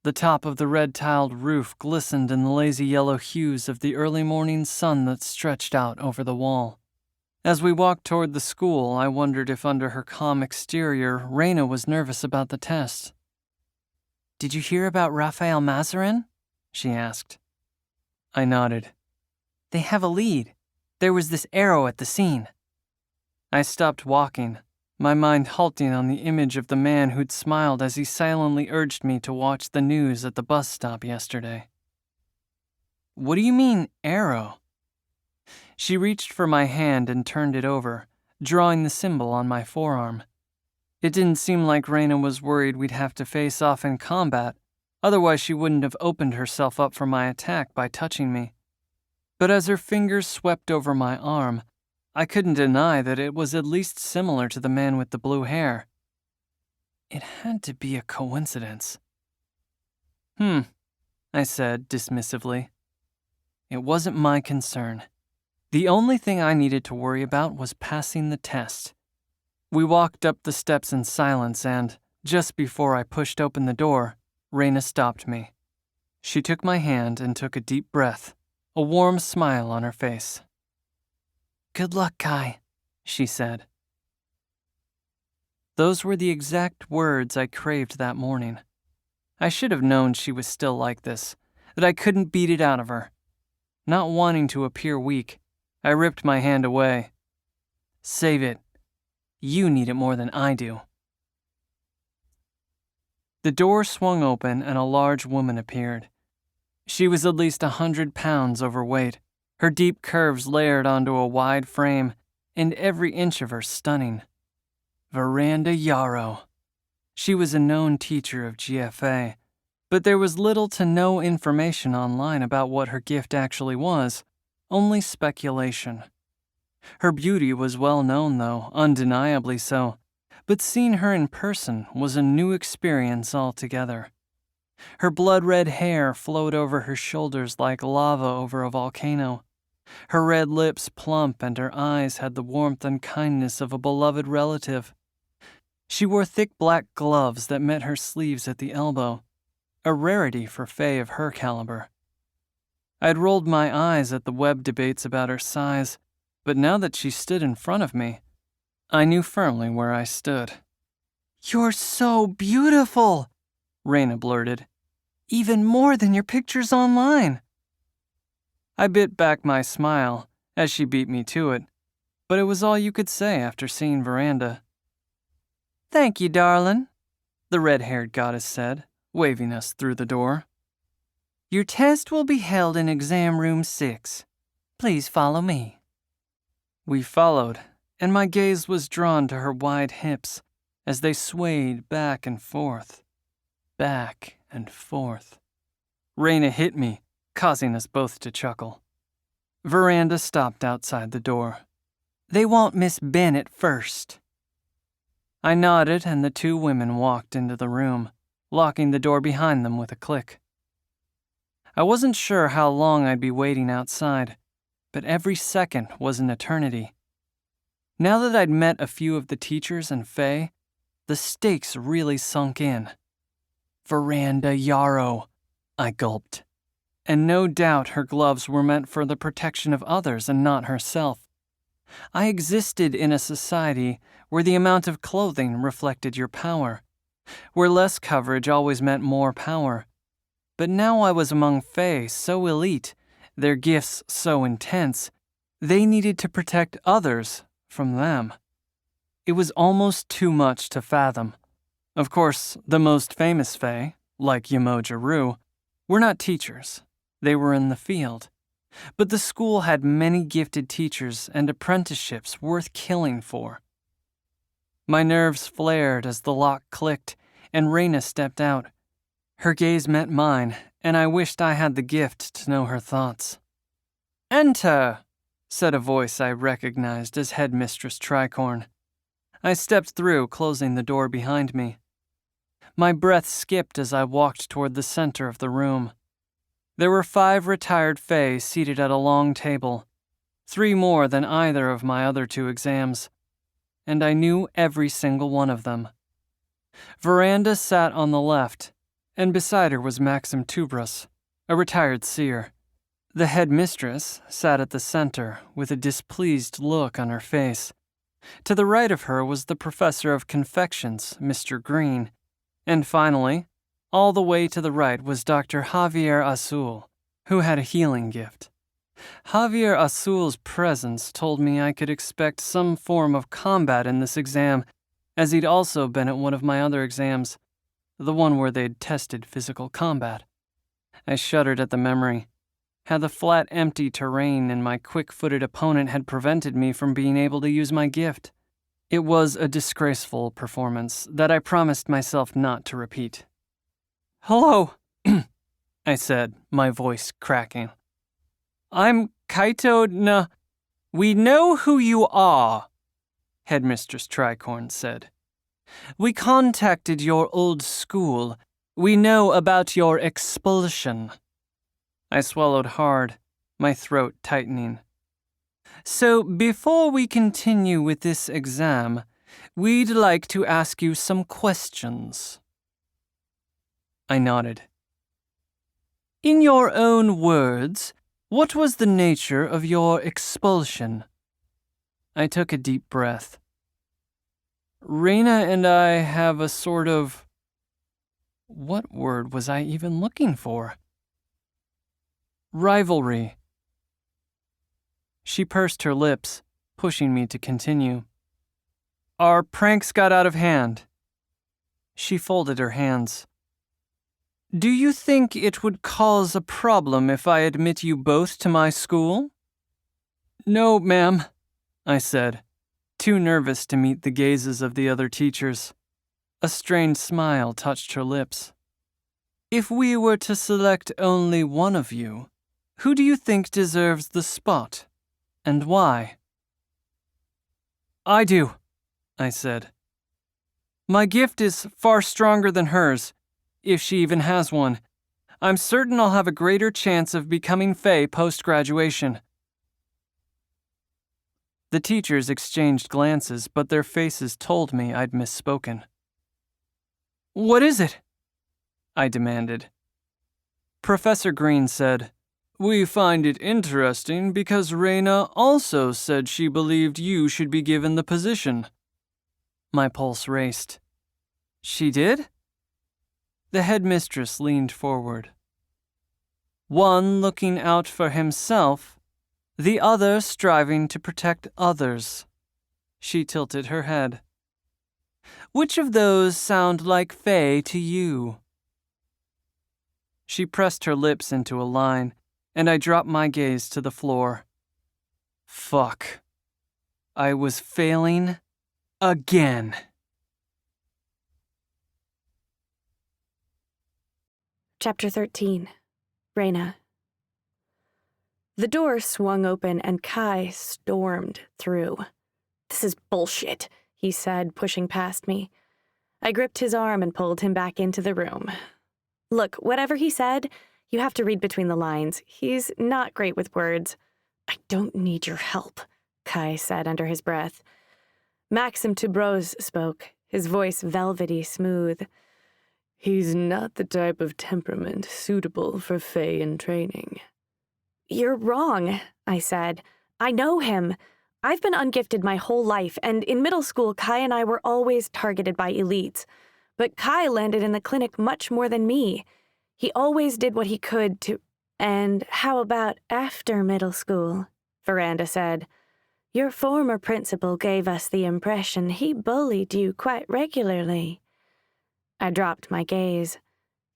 The top of the red-tiled roof glistened in the lazy yellow hues of the early morning sun that stretched out over the wall. As we walked toward the school, I wondered if under her calm exterior, Raina was nervous about the test. "Did you hear about Rafael Mazarin?" she asked. I nodded. "They have a lead. There was this arrow at the scene." I stopped walking, my mind halting on the image of the man who'd smiled as he silently urged me to watch the news at the bus stop yesterday. "What do you mean, arrow?" She reached for my hand and turned it over, drawing the symbol on my forearm. It didn't seem like Raina was worried we'd have to face off in combat, otherwise she wouldn't have opened herself up for my attack by touching me. But as her fingers swept over my arm, I couldn't deny that it was at least similar to the man with the blue hair. It had to be a coincidence. I said dismissively. It wasn't my concern. The only thing I needed to worry about was passing the test. We walked up the steps in silence and, just before I pushed open the door, Raina stopped me. She took my hand and took a deep breath, a warm smile on her face. "Good luck, Kai," she said. Those were the exact words I craved that morning. I should have known she was still like this, that I couldn't beat it out of her. Not wanting to appear weak, I ripped my hand away. "Save it. You need it more than I do." The door swung open and a large woman appeared. She was at least 100 pounds overweight, her deep curves layered onto a wide frame, and every inch of her stunning. Veranda Yarrow. She was a known teacher of GFA, but there was little to no information online about what her gift actually was, only speculation. Her beauty was well known, though, undeniably so, but seeing her in person was a new experience altogether. Her blood-red hair flowed over her shoulders like lava over a volcano. Her red lips plump and her eyes had the warmth and kindness of a beloved relative. She wore thick black gloves that met her sleeves at the elbow, a rarity for fae of her caliber. I'd rolled my eyes at the web debates about her size, but now that she stood in front of me, I knew firmly where I stood. "You're so beautiful," Raina blurted. "Even more than your pictures online." I bit back my smile as she beat me to it, but it was all you could say after seeing Veranda. "Thank you, darling," the red-haired goddess said, waving us through the door. "Your test will be held in exam room 6. Please follow me." We followed, and my gaze was drawn to her wide hips as they swayed back and forth. Back and forth. Raina hit me, causing us both to chuckle. Veranda stopped outside the door. "They want Miss Bennett first." I nodded, and the two women walked into the room, locking the door behind them with a click. I wasn't sure how long I'd be waiting outside, but every second was an eternity. Now that I'd met a few of the teachers and fae, the stakes really sunk in. Veranda Yarrow, I gulped. And no doubt her gloves were meant for the protection of others and not herself. I existed in a society where the amount of clothing reflected your power, where less coverage always meant more power. But now I was among fae so elite, their gifts so intense, they needed to protect others from them. It was almost too much to fathom. Of course, the most famous fae, like Yamoja Rue, were not teachers. They were in the field. But the school had many gifted teachers and apprenticeships worth killing for. My nerves flared as the lock clicked and Raina stepped out. Her gaze met mine, and I wished I had the gift to know her thoughts. "Enter," said a voice I recognized as Headmistress Tricorn. I stepped through, closing the door behind me. My breath skipped as I walked toward the center of the room. There were 5 retired Fae seated at a long table, 3 more than either of my other 2 exams, and I knew every single one of them. Veranda sat on the left, and beside her was Maxim Tubras, a retired seer. The headmistress sat at the center with a displeased look on her face. To the right of her was the professor of confections, Mr. Green, and finally, all the way to the right was Dr. Javier Azul, who had a healing gift. Javier Azul's presence told me I could expect some form of combat in this exam, as he'd also been at one of my other exams, the one where they'd tested physical combat. I shuddered at the memory. How the flat, empty terrain and my quick-footed opponent had prevented me from being able to use my gift. It was a disgraceful performance that I promised myself not to repeat. "Hello," I said, my voice cracking. "I'm Kaito Na—" "We know who you are," Headmistress Tricorn said. "We contacted your old school. We know about your expulsion." I swallowed hard, my throat tightening. "So before we continue with this exam, we'd like to ask you some questions." I nodded. "In your own words, what was the nature of your expulsion?" I took a deep breath. "Raina and I have a sort of—" What word was I even looking for? "Rivalry." She pursed her lips, pushing me to continue. "Our pranks got out of hand." She folded her hands. "Do you think it would cause a problem if I admit you both to my school?" "No, ma'am," I said, too nervous to meet the gazes of the other teachers. A strained smile touched her lips. "If we were to select only one of you, who do you think deserves the spot, and why?" "I do," I said. "My gift is far stronger than hers, if she even has one. I'm certain I'll have a greater chance of becoming Fae post-graduation." The teachers exchanged glances, but their faces told me I'd misspoken. "What is it?" I demanded. Professor Green said, "We find it interesting because Raina also said she believed you should be given the position." My pulse raced. "She did?" The headmistress leaned forward. "One looking out for himself, the other striving to protect others." She tilted her head. "Which of those sound like Fae to you?" She pressed her lips into a line, and I dropped my gaze to the floor. Fuck. I was failing again. Chapter 13. Raina. The door swung open and Kai stormed through. "This is bullshit," he said, pushing past me. I gripped his arm and pulled him back into the room. "Look, whatever he said, you have to read between the lines. He's not great with words." "I don't need your help," Kai said under his breath. Maxim Tubros spoke, his voice velvety smooth. "He's not the type of temperament suitable for Fae in training." "You're wrong," I said. "I know him. I've been ungifted my whole life, and in middle school, Kai and I were always targeted by elites. But Kai landed in the clinic much more than me. He always did what he could to—" "And how about after middle school?" Veranda said. "Your former principal gave us the impression he bullied you quite regularly." I dropped my gaze.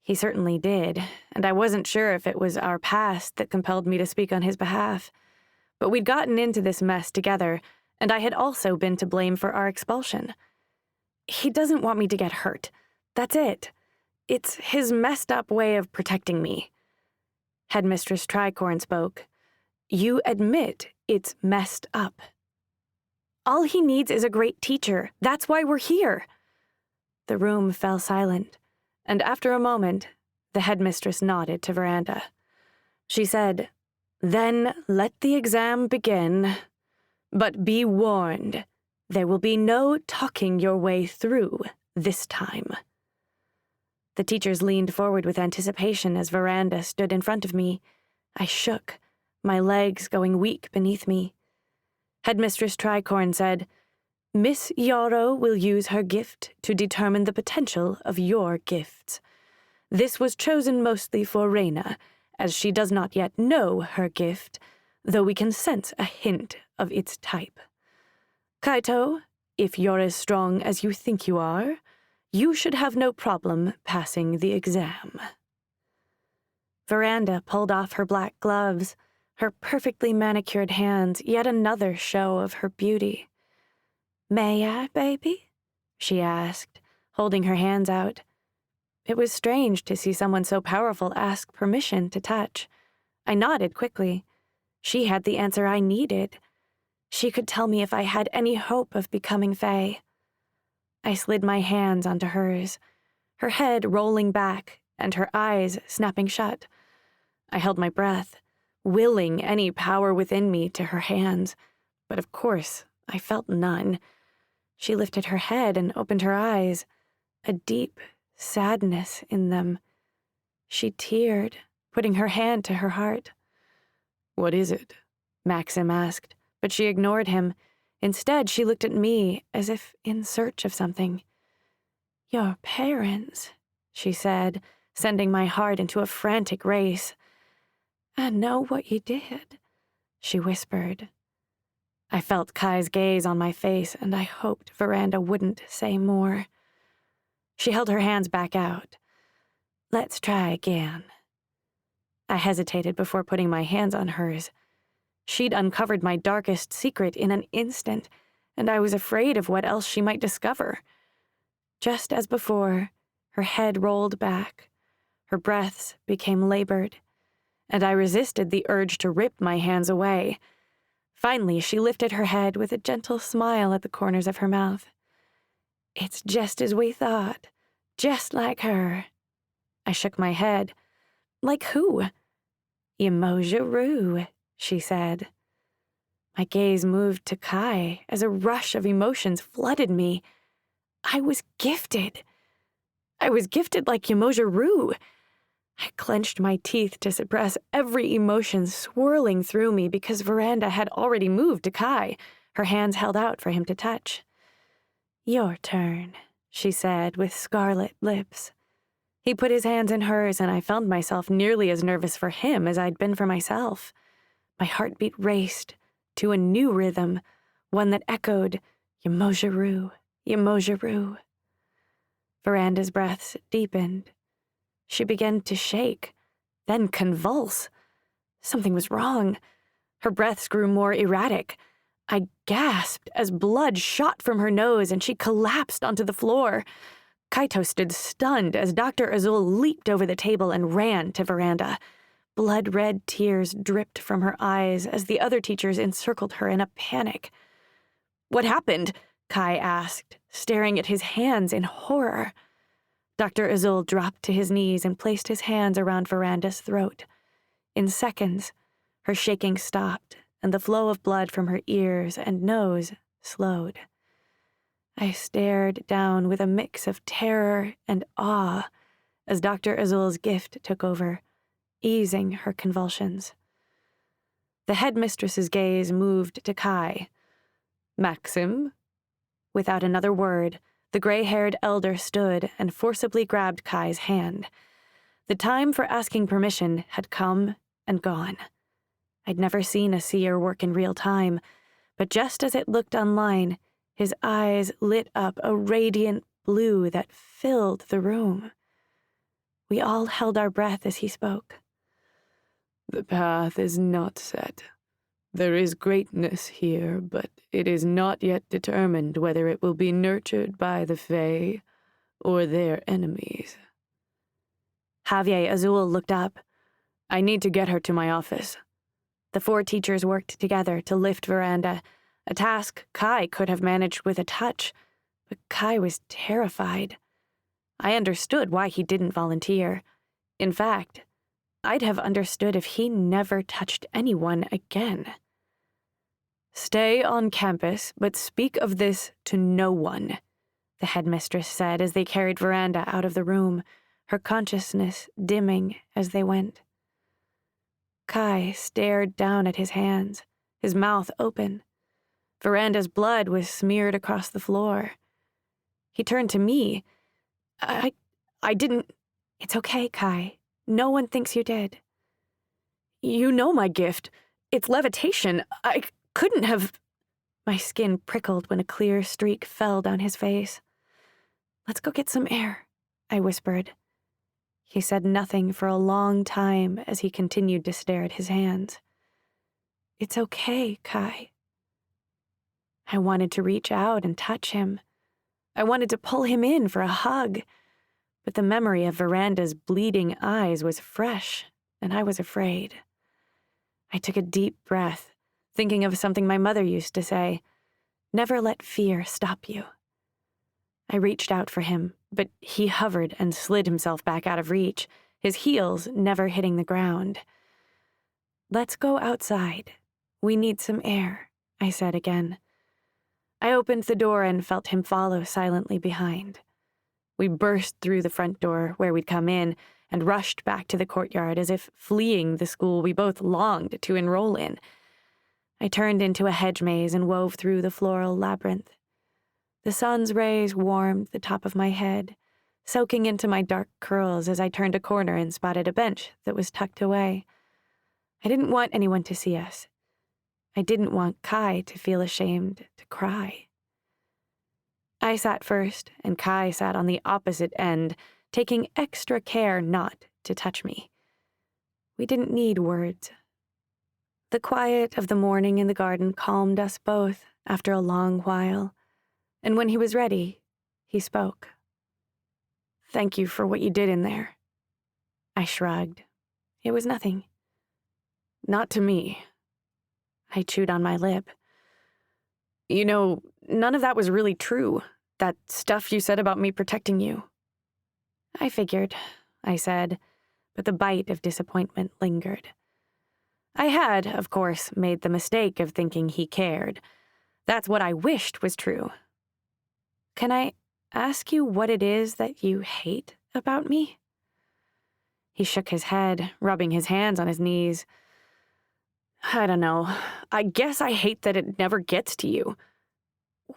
He certainly did, and I wasn't sure if it was our past that compelled me to speak on his behalf. But we'd gotten into this mess together, and I had also been to blame for our expulsion. He doesn't want me to get hurt. That's it. It's his messed up way of protecting me. Headmistress Tricorn spoke. You admit it's messed up. All he needs is a great teacher. That's why we're here. The room fell silent, and after a moment, the headmistress nodded to Veranda. She said, Then let the exam begin. But be warned, there will be no talking your way through this time. The teachers leaned forward with anticipation as Veranda stood in front of me. I shook, my legs going weak beneath me. Headmistress Tricorn said, Miss Yarrow will use her gift to determine the potential of your gifts. This was chosen mostly for Reyna, as she does not yet know her gift, though we can sense a hint of its type. Kaito, if you're as strong as you think you are, you should have no problem passing the exam. Veranda pulled off her black gloves, her perfectly manicured hands yet another show of her beauty. May I, baby? She asked, holding her hands out. It was strange to see someone so powerful ask permission to touch. I nodded quickly. She had the answer I needed. She could tell me if I had any hope of becoming Fae. I slid my hands onto hers, her head rolling back and her eyes snapping shut. I held my breath, willing any power within me to her hands, but of course I felt none. She lifted her head and opened her eyes, a deep sadness in them. She teared, putting her hand to her heart. What is it? Maxim asked, but she ignored him. Instead, she looked at me as if in search of something. Your parents, she said, sending my heart into a frantic race. I know what you did, she whispered. I felt Kai's gaze on my face, and I hoped Veranda wouldn't say more. She held her hands back out. Let's try again. I hesitated before putting my hands on hers. She'd uncovered my darkest secret in an instant, and I was afraid of what else she might discover. Just as before, her head rolled back, her breaths became labored, and I resisted the urge to rip my hands away. Finally, she lifted her head with a gentle smile at the corners of her mouth. It's just as we thought, just like her. I shook my head. Like who? Yemoja Rue, she said. My gaze moved to Kai as a rush of emotions flooded me. I was gifted. I was gifted like Yemoja Rue. I clenched my teeth to suppress every emotion swirling through me because Veranda had already moved to Kai, her hands held out for him to touch. Your turn, she said with scarlet lips. He put his hands in hers, and I found myself nearly as nervous for him as I'd been for myself. My heartbeat raced to a new rhythm, one that echoed, Yemoja Rue, Yemoja Rue. Veranda's breaths deepened. She began to shake, then convulse. Something was wrong. Her breaths grew more erratic. I gasped as blood shot from her nose and she collapsed onto the floor. Kaito stood stunned as Dr. Azul leaped over the table and ran to Veranda. Blood-red tears dripped from her eyes as the other teachers encircled her in a panic. What happened? Kai asked, staring at his hands in horror. Dr. Azul dropped to his knees and placed his hands around Veranda's throat. In seconds, her shaking stopped, and the flow of blood from her ears and nose slowed. I stared down with a mix of terror and awe as Dr. Azul's gift took over, easing her convulsions. The headmistress's gaze moved to Kai. Maxim? Without another word, the gray-haired elder stood and forcibly grabbed Kai's hand. The time for asking permission had come and gone. I'd never seen a seer work in real time, but just as it looked online, his eyes lit up a radiant blue that filled the room. We all held our breath as he spoke. The path is not set. There is greatness here, but it is not yet determined whether it will be nurtured by the Fae or their enemies. Javier Azul looked up. I need to get her to my office. The 4 teachers worked together to lift Veranda, a task Kai could have managed with a touch, but Kai was terrified. I understood why he didn't volunteer. In fact, I'd have understood if he never touched anyone again. Stay on campus, but speak of this to no one, the headmistress said as they carried Veranda out of the room, her consciousness dimming as they went. Kai stared down at his hands, his mouth open. Veranda's blood was smeared across the floor. He turned to me. I didn't... It's okay, Kai. No one thinks you did. You know my gift. It's levitation. I couldn't have... My skin prickled when a clear streak fell down his face. Let's go get some air, I whispered. He said nothing for a long time as he continued to stare at his hands. It's okay, Kai. I wanted to reach out and touch him. I wanted to pull him in for a hug, but the memory of Veranda's bleeding eyes was fresh, and I was afraid. I took a deep breath, thinking of something my mother used to say, never let fear stop you. I reached out for him, but he hovered and slid himself back out of reach, his heels never hitting the ground. Let's go outside. We need some air, I said again. I opened the door and felt him follow silently behind. We burst through the front door where we'd come in and rushed back to the courtyard as if fleeing the school we both longed to enroll in. I turned into a hedge maze and wove through the floral labyrinth. The sun's rays warmed the top of my head, soaking into my dark curls as I turned a corner and spotted a bench that was tucked away. I didn't want anyone to see us. I didn't want Kai to feel ashamed to cry. I sat first, and Kai sat on the opposite end, taking extra care not to touch me. We didn't need words. The quiet of the morning in the garden calmed us both after a long while, and when he was ready, he spoke. Thank you for what you did in there. I shrugged. It was nothing. Not to me. I chewed on my lip. You know, none of that was really true. That stuff you said about me protecting you. I figured, I said, but the bite of disappointment lingered. I had, of course, made the mistake of thinking he cared. That's what I wished was true. Can I ask you what it is that you hate about me? He shook his head, rubbing his hands on his knees. I don't know. I guess I hate that it never gets to you.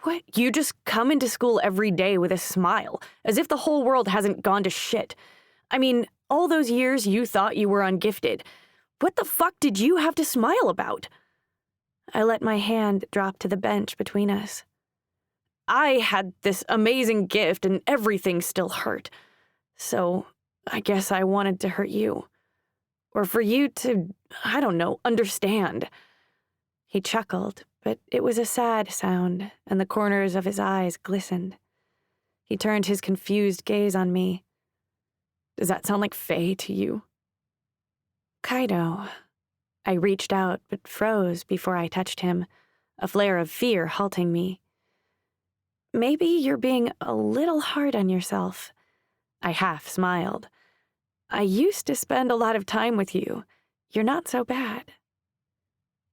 What? You just come into school every day with a smile, as if the whole world hasn't gone to shit. I mean, all those years you thought you were ungifted. What the fuck did you have to smile about? I let my hand drop to the bench between us. I had this amazing gift and everything still hurt. So I guess I wanted to hurt you. Or for you to, I don't know, understand. He chuckled, but it was a sad sound, and the corners of his eyes glistened. He turned his confused gaze on me. Does that sound like Faye to you? Kaido. I reached out, but froze before I touched him, a flare of fear halting me. Maybe you're being a little hard on yourself. I half smiled. I used to spend a lot of time with you. You're not so bad.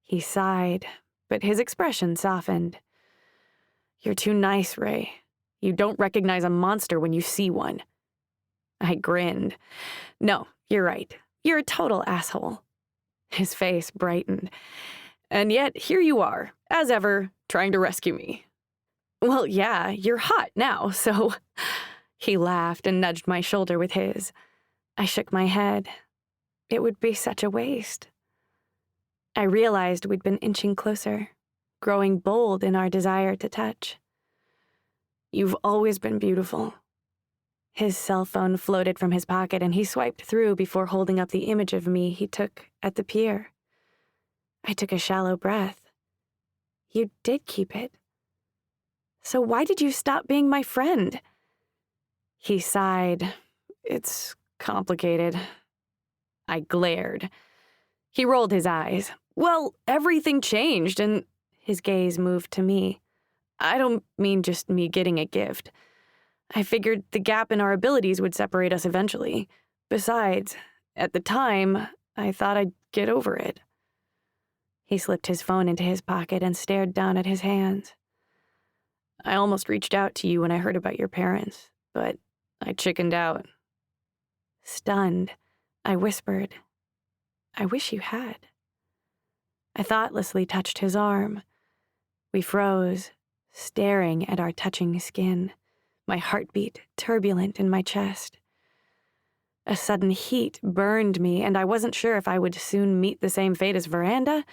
He sighed, but his expression softened. You're too nice, Ray. You don't recognize a monster when you see one. I grinned. No, you're right. You're a total asshole. His face brightened. And yet, here you are, as ever, trying to rescue me. Well, yeah, you're hot now, so... He laughed and nudged my shoulder with his. I shook my head. It would be such a waste. I realized we'd been inching closer, growing bold in our desire to touch. You've always been beautiful. His cell phone floated from his pocket and he swiped through before holding up the image of me he took at the pier. I took a shallow breath. You did keep it. So why did you stop being my friend? He sighed. It's complicated. I glared. He rolled his eyes. Well, everything changed and his gaze moved to me. I don't mean just me getting a gift. I figured the gap in our abilities would separate us eventually. Besides, at the time, I thought I'd get over it. He slipped his phone into his pocket and stared down at his hands. I almost reached out to you when I heard about your parents, but I chickened out. Stunned, I whispered, I wish you had. I thoughtlessly touched his arm. We froze, staring at our touching skin, my heartbeat turbulent in my chest. A sudden heat burned me, and I wasn't sure if I would soon meet the same fate as Veranda,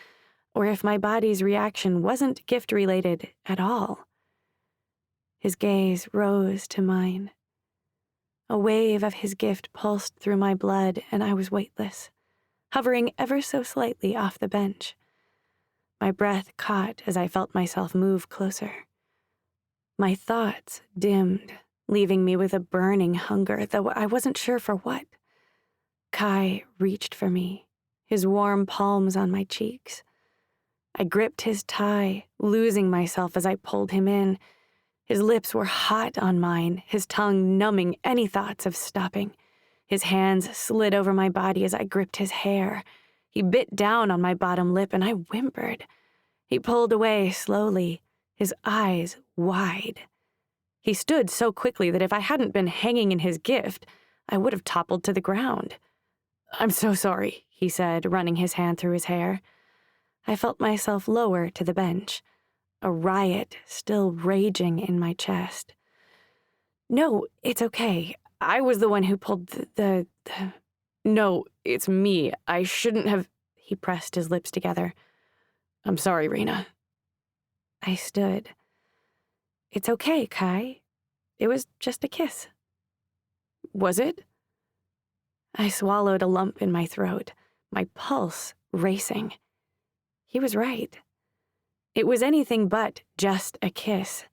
or if my body's reaction wasn't gift-related at all. His gaze rose to mine. A wave of his gift pulsed through my blood, and I was weightless, hovering ever so slightly off the bench. My breath caught as I felt myself move closer. My thoughts dimmed, leaving me with a burning hunger, though I wasn't sure for what. Kai reached for me, his warm palms on my cheeks. I gripped his tie, losing myself as I pulled him in. His lips were hot on mine, his tongue numbing any thoughts of stopping. His hands slid over my body as I gripped his hair. He bit down on my bottom lip and I whimpered. He pulled away slowly, his eyes wide. He stood so quickly that if I hadn't been hanging in his gift, I would have toppled to the ground. I'm so sorry, he said, running his hand through his hair. I felt myself lower to the bench, a riot still raging in my chest. No, it's okay. I was the one who pulled the... No, it's me. I shouldn't have... He pressed his lips together. I'm sorry, Rena. I stood. It's okay, Kai. It was just a kiss. Was it? I swallowed a lump in my throat, my pulse racing. He was right. It was anything but just a kiss.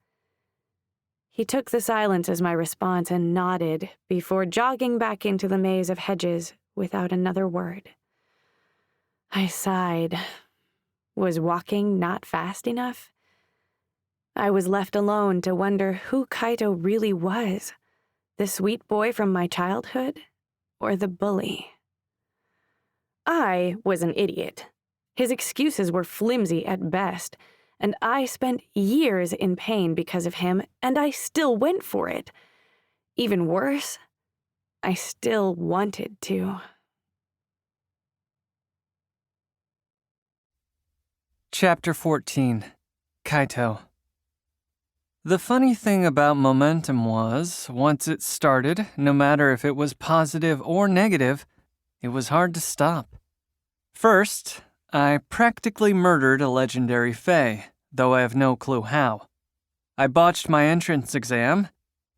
He took the silence as my response and nodded before jogging back into the maze of hedges without another word. I sighed. Was walking not fast enough? I was left alone to wonder who Kaito really was, the sweet boy from my childhood, or the bully. I was an idiot. His excuses were flimsy at best, and I spent years in pain because of him, and I still went for it. Even worse, I still wanted to. Chapter 14. Kaito. The funny thing about momentum was, once it started, no matter if it was positive or negative, it was hard to stop. First, I practically murdered a legendary fae, though I have no clue how. I botched my entrance exam,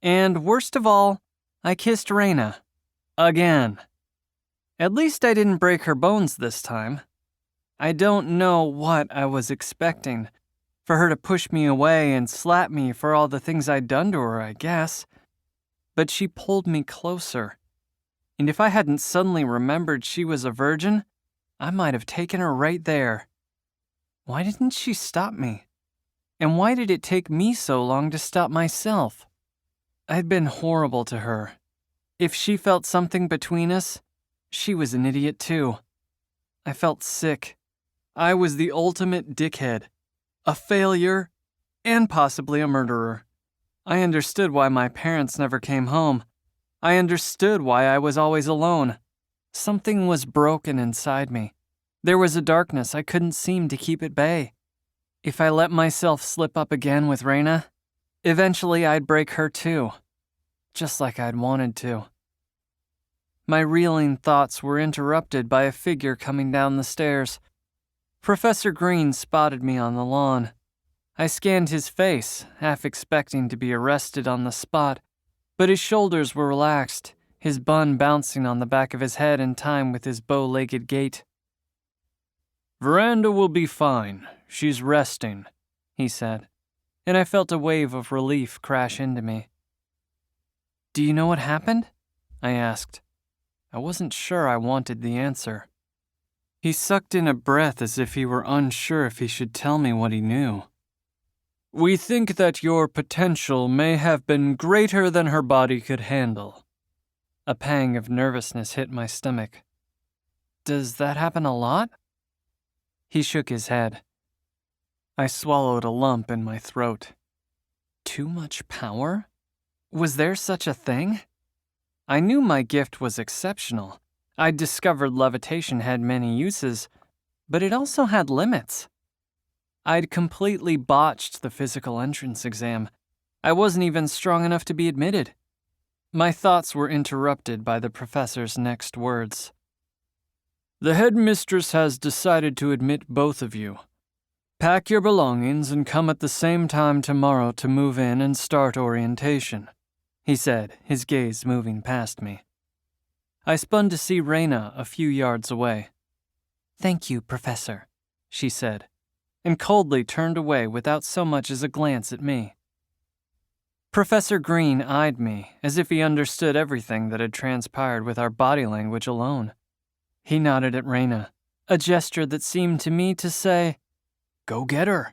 and worst of all, I kissed Rena. Again. At least I didn't break her bones this time. I don't know what I was expecting. For her to push me away and slap me for all the things I'd done to her, I guess. But she pulled me closer. And if I hadn't suddenly remembered she was a virgin, I might have taken her right there. Why didn't she stop me? And why did it take me so long to stop myself? I'd been horrible to her. If she felt something between us, she was an idiot too. I felt sick. I was the ultimate dickhead. A failure, and possibly a murderer. I understood why my parents never came home. I understood why I was always alone. Something was broken inside me. There was a darkness I couldn't seem to keep at bay. If I let myself slip up again with Rena, eventually I'd break her too, just like I'd wanted to. My reeling thoughts were interrupted by a figure coming down the stairs. Professor Green spotted me on the lawn. I scanned his face, half expecting to be arrested on the spot, But his shoulders were relaxed, his bun bouncing on the back of his head in time with his bow-legged gait. "Veranda will be fine. She's resting," he said, and I felt a wave of relief crash into me. "Do you know what happened?" I asked. I wasn't sure I wanted the answer. He sucked in a breath as if he were unsure if he should tell me what he knew. "We think that your potential may have been greater than her body could handle." A pang of nervousness hit my stomach. "Does that happen a lot?" He shook his head. I swallowed a lump in my throat. Too much power? Was there such a thing? I knew my gift was exceptional. I'd discovered levitation had many uses, but it also had limits. I'd completely botched the physical entrance exam. I wasn't even strong enough to be admitted. My thoughts were interrupted by the professor's next words. "The headmistress has decided to admit both of you. Pack your belongings and come at the same time tomorrow to move in and start orientation," he said, his gaze moving past me. I spun to see Raina a few yards away. "Thank you, Professor," she said, and coldly turned away without so much as a glance at me. Professor Green eyed me as if he understood everything that had transpired with our body language alone. He nodded at Raina, a gesture that seemed to me to say, "Go get her."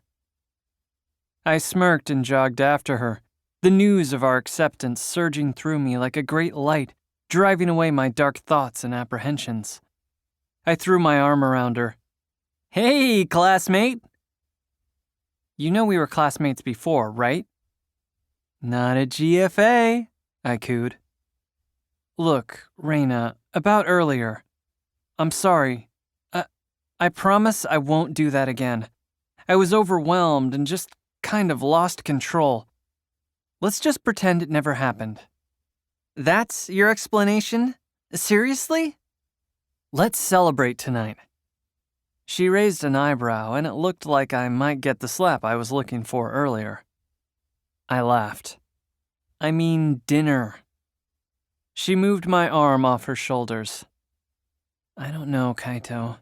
I smirked and jogged after her, the news of our acceptance surging through me like a great light, driving away my dark thoughts and apprehensions. I threw my arm around her. "Hey, classmate!" "You know we were classmates before, right?" "Not at GFA," I cooed. "Look, Raina, about earlier. I'm sorry. I promise I won't do that again. I was overwhelmed and just kind of lost control. Let's just pretend it never happened." "That's your explanation? Seriously?" "Let's celebrate tonight." She raised an eyebrow, and it looked like I might get the slap I was looking for earlier. I laughed. "I mean dinner." She moved my arm off her shoulders. "I don't know, Kaito.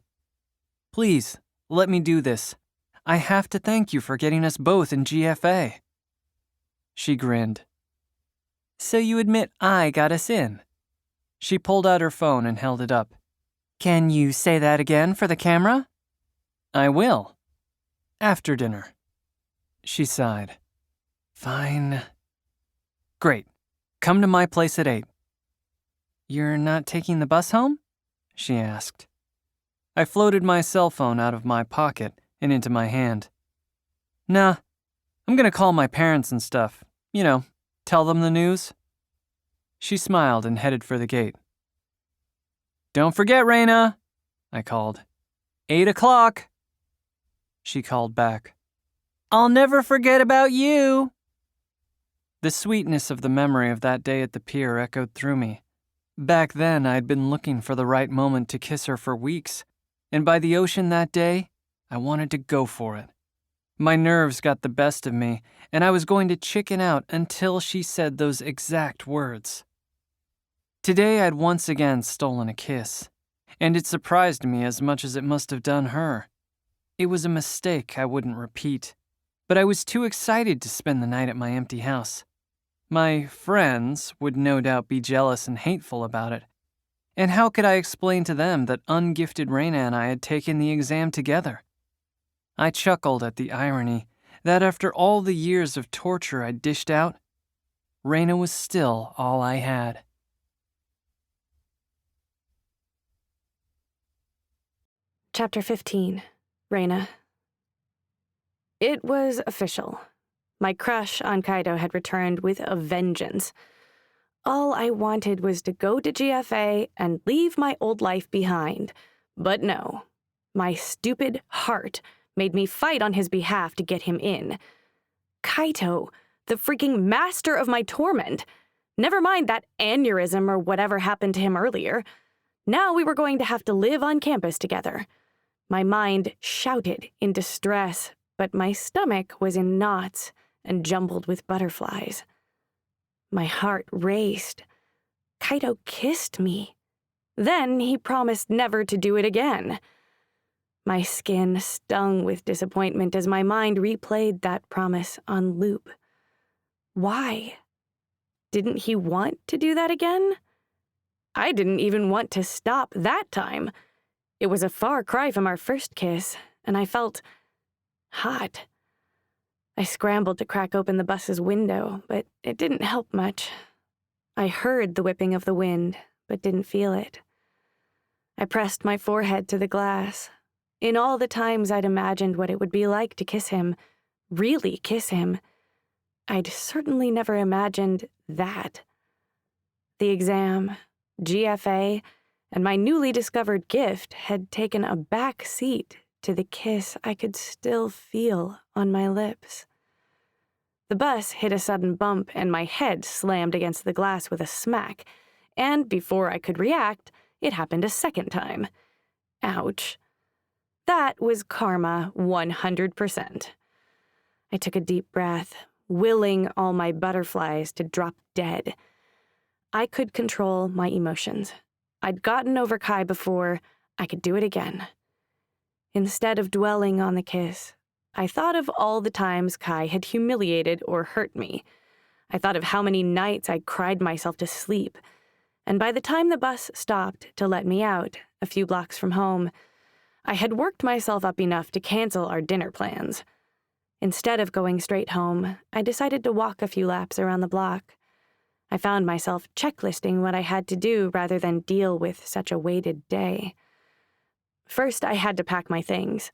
Please, let me do this. I have to thank you for getting us both in GFA." She grinned. "So you admit I got us in?" She pulled out her phone and held it up. "Can you say that again for the camera?" "I will. After dinner." She sighed. "Fine." "Great. Come to my place at 8. "You're not taking the bus home?" she asked. I floated my cell phone out of my pocket and into my hand. "Nah, I'm gonna call my parents and stuff. You know, tell them the news." She smiled and headed for the gate. "Don't forget, Raina," I called. 8 o'clock. She called back. "I'll never forget about you." The sweetness of the memory of that day at the pier echoed through me. Back then, I'd been looking for the right moment to kiss her for weeks, and by the ocean that day, I wanted to go for it. My nerves got the best of me, and I was going to chicken out until she said those exact words. Today, I'd once again stolen a kiss, and it surprised me as much as it must have done her. It was a mistake I wouldn't repeat, but I was too excited to spend the night at my empty house. My friends would no doubt be jealous and hateful about it. And how could I explain to them that ungifted Raina and I had taken the exam together? I chuckled at the irony that after all the years of torture I'd dished out, Raina was still all I had. Chapter 15. Raina. It was official. My crush on Kaito had returned with a vengeance. All I wanted was to go to GFA and leave my old life behind. But no, my stupid heart made me fight on his behalf to get him in. Kaito, the freaking master of my torment. Never mind that aneurysm or whatever happened to him earlier. Now we were going to have to live on campus together. My mind shouted in distress, but my stomach was in knots and jumbled with butterflies. My heart raced. Kaito kissed me. Then he promised never to do it again. My skin stung with disappointment as my mind replayed that promise on loop. Why? Didn't he want to do that again? I didn't even want to stop that time. It was a far cry from our first kiss, and I felt hot. I scrambled to crack open the bus's window, but it didn't help much. I heard the whipping of the wind, but didn't feel it. I pressed my forehead to the glass. In all the times I'd imagined what it would be like to kiss him, really kiss him, I'd certainly never imagined that. The exam, GFA, and my newly discovered gift had taken a back seat to the kiss I could still feel on my lips. The bus hit a sudden bump and my head slammed against the glass with a smack, and before I could react, it happened a second time. Ouch. That was karma 100%. I took a deep breath, willing all my butterflies to drop dead. I could control my emotions. I'd gotten over Kai before. I could do it again. Instead of dwelling on the kiss, I thought of all the times Kai had humiliated or hurt me. I thought of how many nights I'd cried myself to sleep. And by the time the bus stopped to let me out, a few blocks from home, I had worked myself up enough to cancel our dinner plans. Instead of going straight home, I decided to walk a few laps around the block. I found myself checklisting what I had to do rather than deal with such a weighted day. First, I had to pack my things.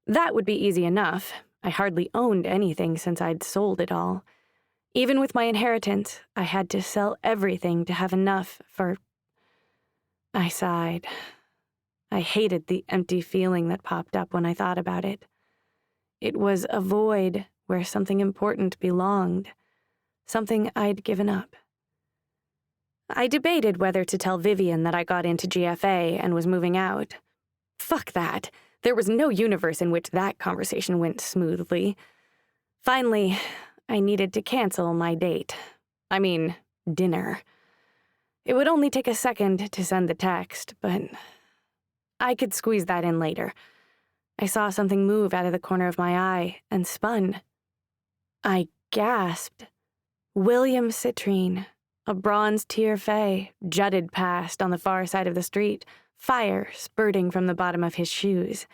That would be easy enough. I hardly owned anything since I'd sold it all. Even with my inheritance, I had to sell everything to have enough for... I sighed. I hated the empty feeling that popped up when I thought about it. It was a void where something important belonged, something I'd given up. I debated whether to tell Vivian that I got into GFA and was moving out. Fuck that. There was no universe in which that conversation went smoothly. Finally, I needed to cancel my date. I mean, dinner. It would only take a second to send the text, but I could squeeze that in later. I saw something move out of the corner of my eye and spun. I gasped. William Citrine, a bronze tier fae, jutted past on the far side of the street, fire spurting from the bottom of his shoes.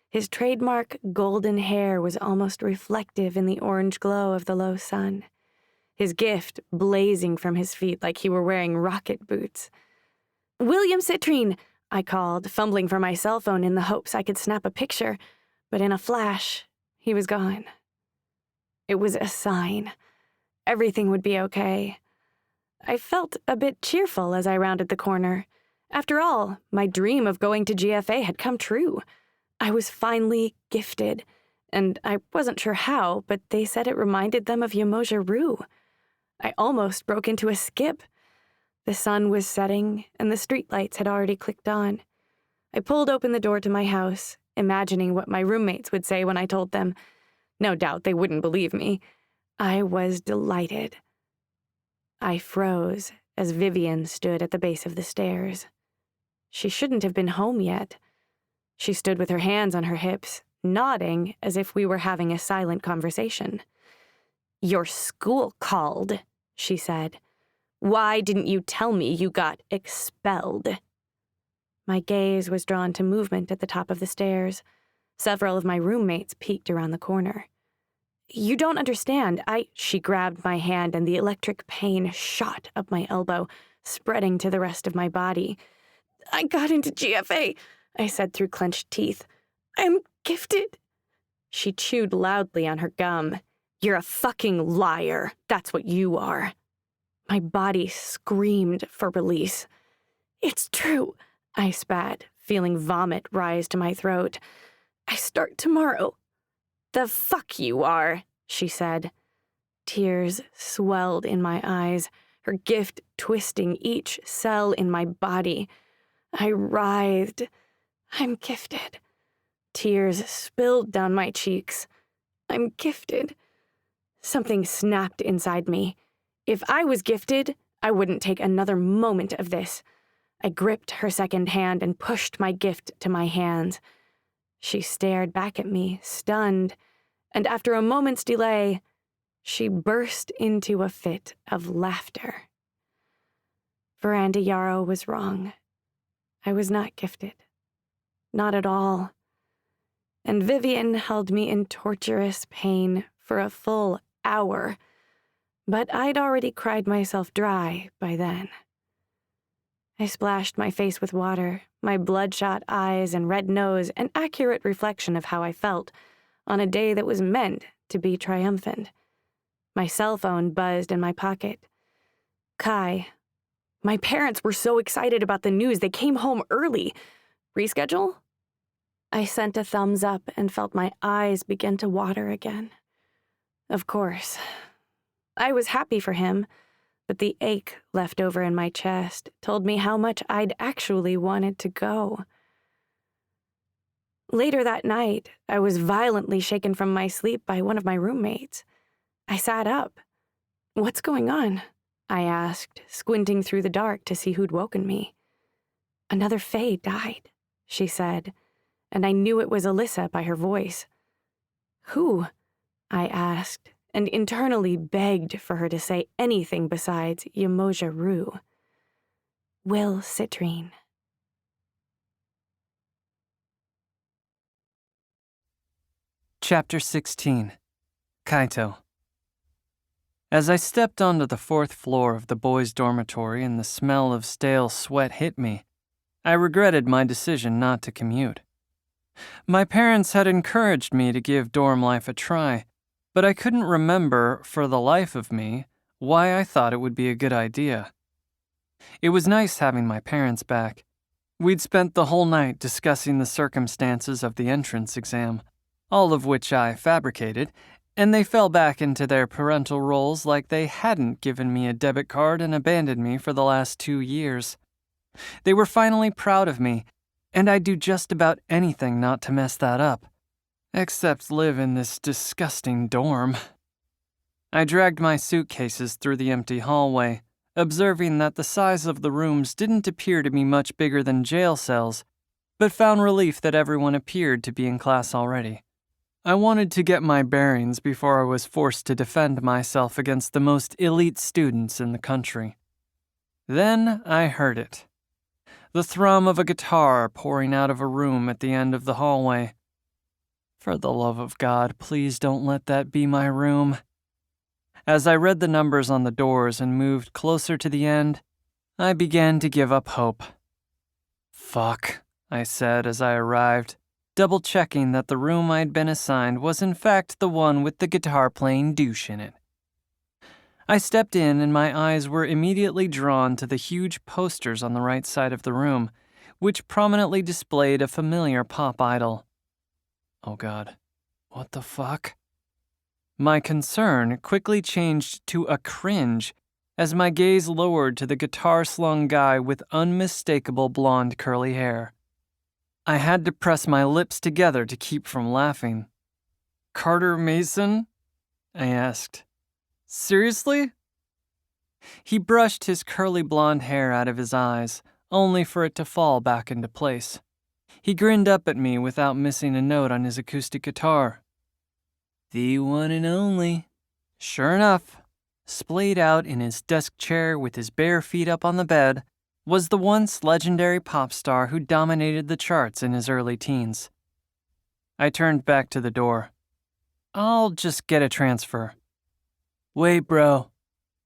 His trademark golden hair was almost reflective in the orange glow of the low sun. His gift blazing from his feet like he were wearing rocket boots. "William Citrine!" I called, fumbling for my cell phone in the hopes I could snap a picture, but in a flash, he was gone. It was a sign. Everything would be okay. I felt a bit cheerful as I rounded the corner. After all, my dream of going to GFA had come true. I was finally gifted, and I wasn't sure how, but they said it reminded them of Yamoja Rue. I almost broke into a skip. The sun was setting, and the streetlights had already clicked on. I pulled open the door to my house, imagining what my roommates would say when I told them. No doubt they wouldn't believe me. I was delighted. I froze as Vivian stood at the base of the stairs. She shouldn't have been home yet. She stood with her hands on her hips, nodding as if we were having a silent conversation. "Your school called," she said. "Why didn't you tell me you got expelled?" My gaze was drawn to movement at the top of the stairs. Several of my roommates peeked around the corner. "You don't understand. She grabbed my hand and the electric pain shot up my elbow, spreading to the rest of my body. "I got into GFA," I said through clenched teeth. "I'm gifted." She chewed loudly on her gum. "You're a fucking liar. That's what you are." My body screamed for release. "It's true," I spat, feeling vomit rise to my throat. "I start tomorrow." "The fuck you are," she said. Tears swelled in my eyes, her gift twisting each cell in my body. I writhed. "I'm gifted." Tears spilled down my cheeks. "I'm gifted." Something snapped inside me. If I was gifted, I wouldn't take another moment of this. I gripped her second hand and pushed my gift to my hands. She stared back at me, stunned, and after a moment's delay, she burst into a fit of laughter. Veranda Yarrow was wrong. I was not gifted. Not at all. And Vivian held me in torturous pain for a full hour, but I'd already cried myself dry by then. I splashed my face with water, my bloodshot eyes and red nose an accurate reflection of how I felt on a day that was meant to be triumphant. My cell phone buzzed in my pocket. Kai. My parents were so excited about the news they came home early. Reschedule? I sent a thumbs up and felt my eyes begin to water again. Of course. I was happy for him, but the ache left over in my chest told me how much I'd actually wanted to go. Later that night, I was violently shaken from my sleep by one of my roommates. I sat up. "What's going on?" I asked, squinting through the dark to see who'd woken me. "Another Fae died," she said, and I knew it was Alyssa by her voice. "Who?" I asked, and internally begged for her to say anything besides Yamoja Rue. "Will Citrine." Chapter 16. Kaito. As I stepped onto the 4th floor of the boys' dormitory and the smell of stale sweat hit me, I regretted my decision not to commute. My parents had encouraged me to give dorm life a try, but I couldn't remember, for the life of me, why I thought it would be a good idea. It was nice having my parents back. We'd spent the whole night discussing the circumstances of the entrance exam, all of which I fabricated, and they fell back into their parental roles like they hadn't given me a debit card and abandoned me for the last 2 years. They were finally proud of me, and I'd do just about anything not to mess that up, except live in this disgusting dorm. I dragged my suitcases through the empty hallway, observing that the size of the rooms didn't appear to be much bigger than jail cells, but found relief that everyone appeared to be in class already. I wanted to get my bearings before I was forced to defend myself against the most elite students in the country. Then I heard it. The thrum of a guitar pouring out of a room at the end of the hallway. For the love of God, please don't let that be my room. As I read the numbers on the doors and moved closer to the end, I began to give up hope. "Fuck," I said as I arrived, double-checking that the room I'd been assigned was in fact the one with the guitar-playing douche in it. I stepped in and my eyes were immediately drawn to the huge posters on the right side of the room, which prominently displayed a familiar pop idol. Oh God, what the fuck? My concern quickly changed to a cringe as my gaze lowered to the guitar-slung guy with unmistakable blonde curly hair. I had to press my lips together to keep from laughing. "Carter Mason?" I asked. "Seriously?" He brushed his curly blonde hair out of his eyes, only for it to fall back into place. He grinned up at me without missing a note on his acoustic guitar. "The one and only." Sure enough, splayed out in his desk chair with his bare feet up on the bed, was the once legendary pop star who dominated the charts in his early teens. I turned back to the door. "I'll just get a transfer." "Wait, bro,"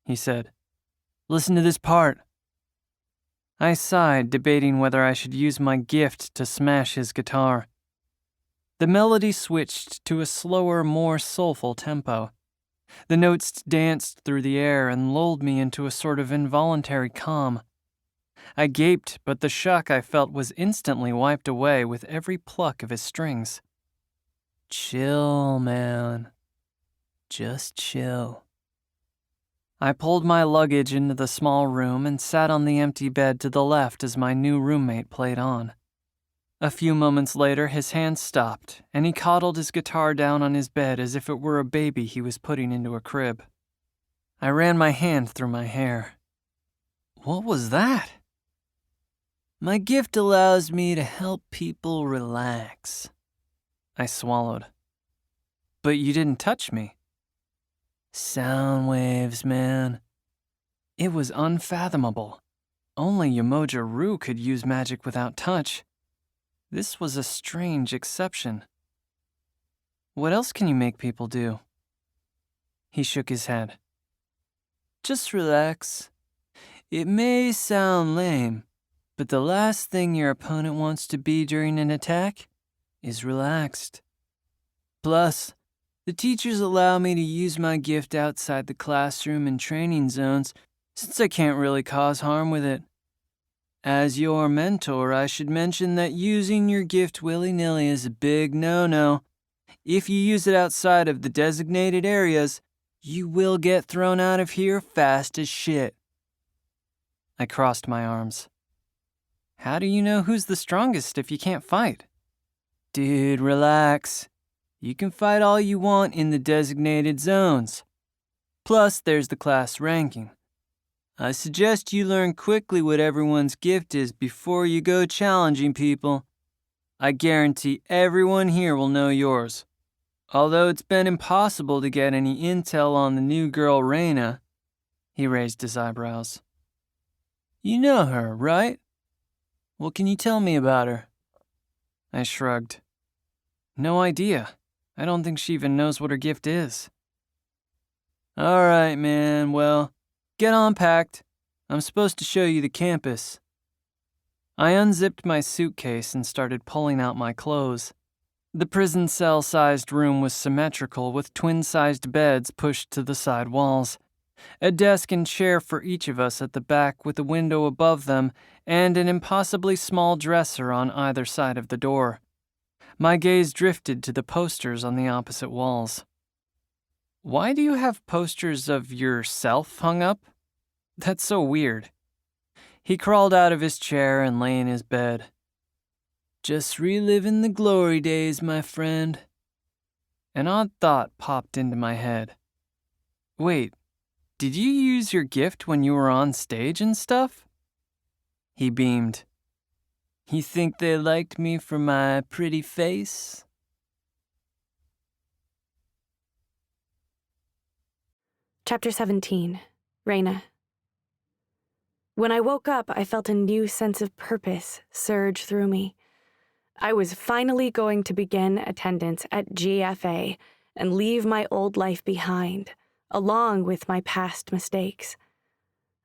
he said. "Listen to this part." I sighed, debating whether I should use my gift to smash his guitar. The melody switched to a slower, more soulful tempo. The notes danced through the air and lulled me into a sort of involuntary calm. I gaped, but the shock I felt was instantly wiped away with every pluck of his strings. "Chill, man. Just chill." I pulled my luggage into the small room and sat on the empty bed to the left as my new roommate played on. A few moments later, his hand stopped, and he coddled his guitar down on his bed as if it were a baby he was putting into a crib. I ran my hand through my hair. What was that? My gift allows me to help people relax. I swallowed. But you didn't touch me. Sound waves, man. It was unfathomable. Only Yamoja Ryu could use magic without touch. This was a strange exception. What else can you make people do? He shook his head. Just relax. It may sound lame, but the last thing your opponent wants to be during an attack is relaxed. Plus, the teachers allow me to use my gift outside the classroom and training zones since I can't really cause harm with it. As your mentor, I should mention that using your gift willy-nilly is a big no-no. If you use it outside of the designated areas, you will get thrown out of here fast as shit. I crossed my arms. How do you know who's the strongest if you can't fight? Dude, relax. You can fight all you want in the designated zones. Plus, there's the class ranking. I suggest you learn quickly what everyone's gift is before you go challenging people. I guarantee everyone here will know yours. Although it's been impossible to get any intel on the new girl, Reina. He raised his eyebrows. You know her, right? What can you tell me about her? I shrugged. No idea. I don't think she even knows what her gift is. All right, man. Well, get unpacked. I'm supposed to show you the campus. I unzipped my suitcase and started pulling out my clothes. The prison cell-sized room was symmetrical with twin-sized beds pushed to the side walls. A desk and chair for each of us at the back with a window above them and an impossibly small dresser on either side of the door. My gaze drifted to the posters on the opposite walls. Why do you have posters of yourself hung up? That's so weird. He crawled out of his chair and lay in his bed. Just reliving the glory days, my friend. An odd thought popped into my head. Wait, did you use your gift when you were on stage and stuff? He beamed. You think they liked me for my pretty face? Chapter 17. Reina. When I woke up, I felt a new sense of purpose surge through me. I was finally going to begin attendance at GFA and leave my old life behind, along with my past mistakes.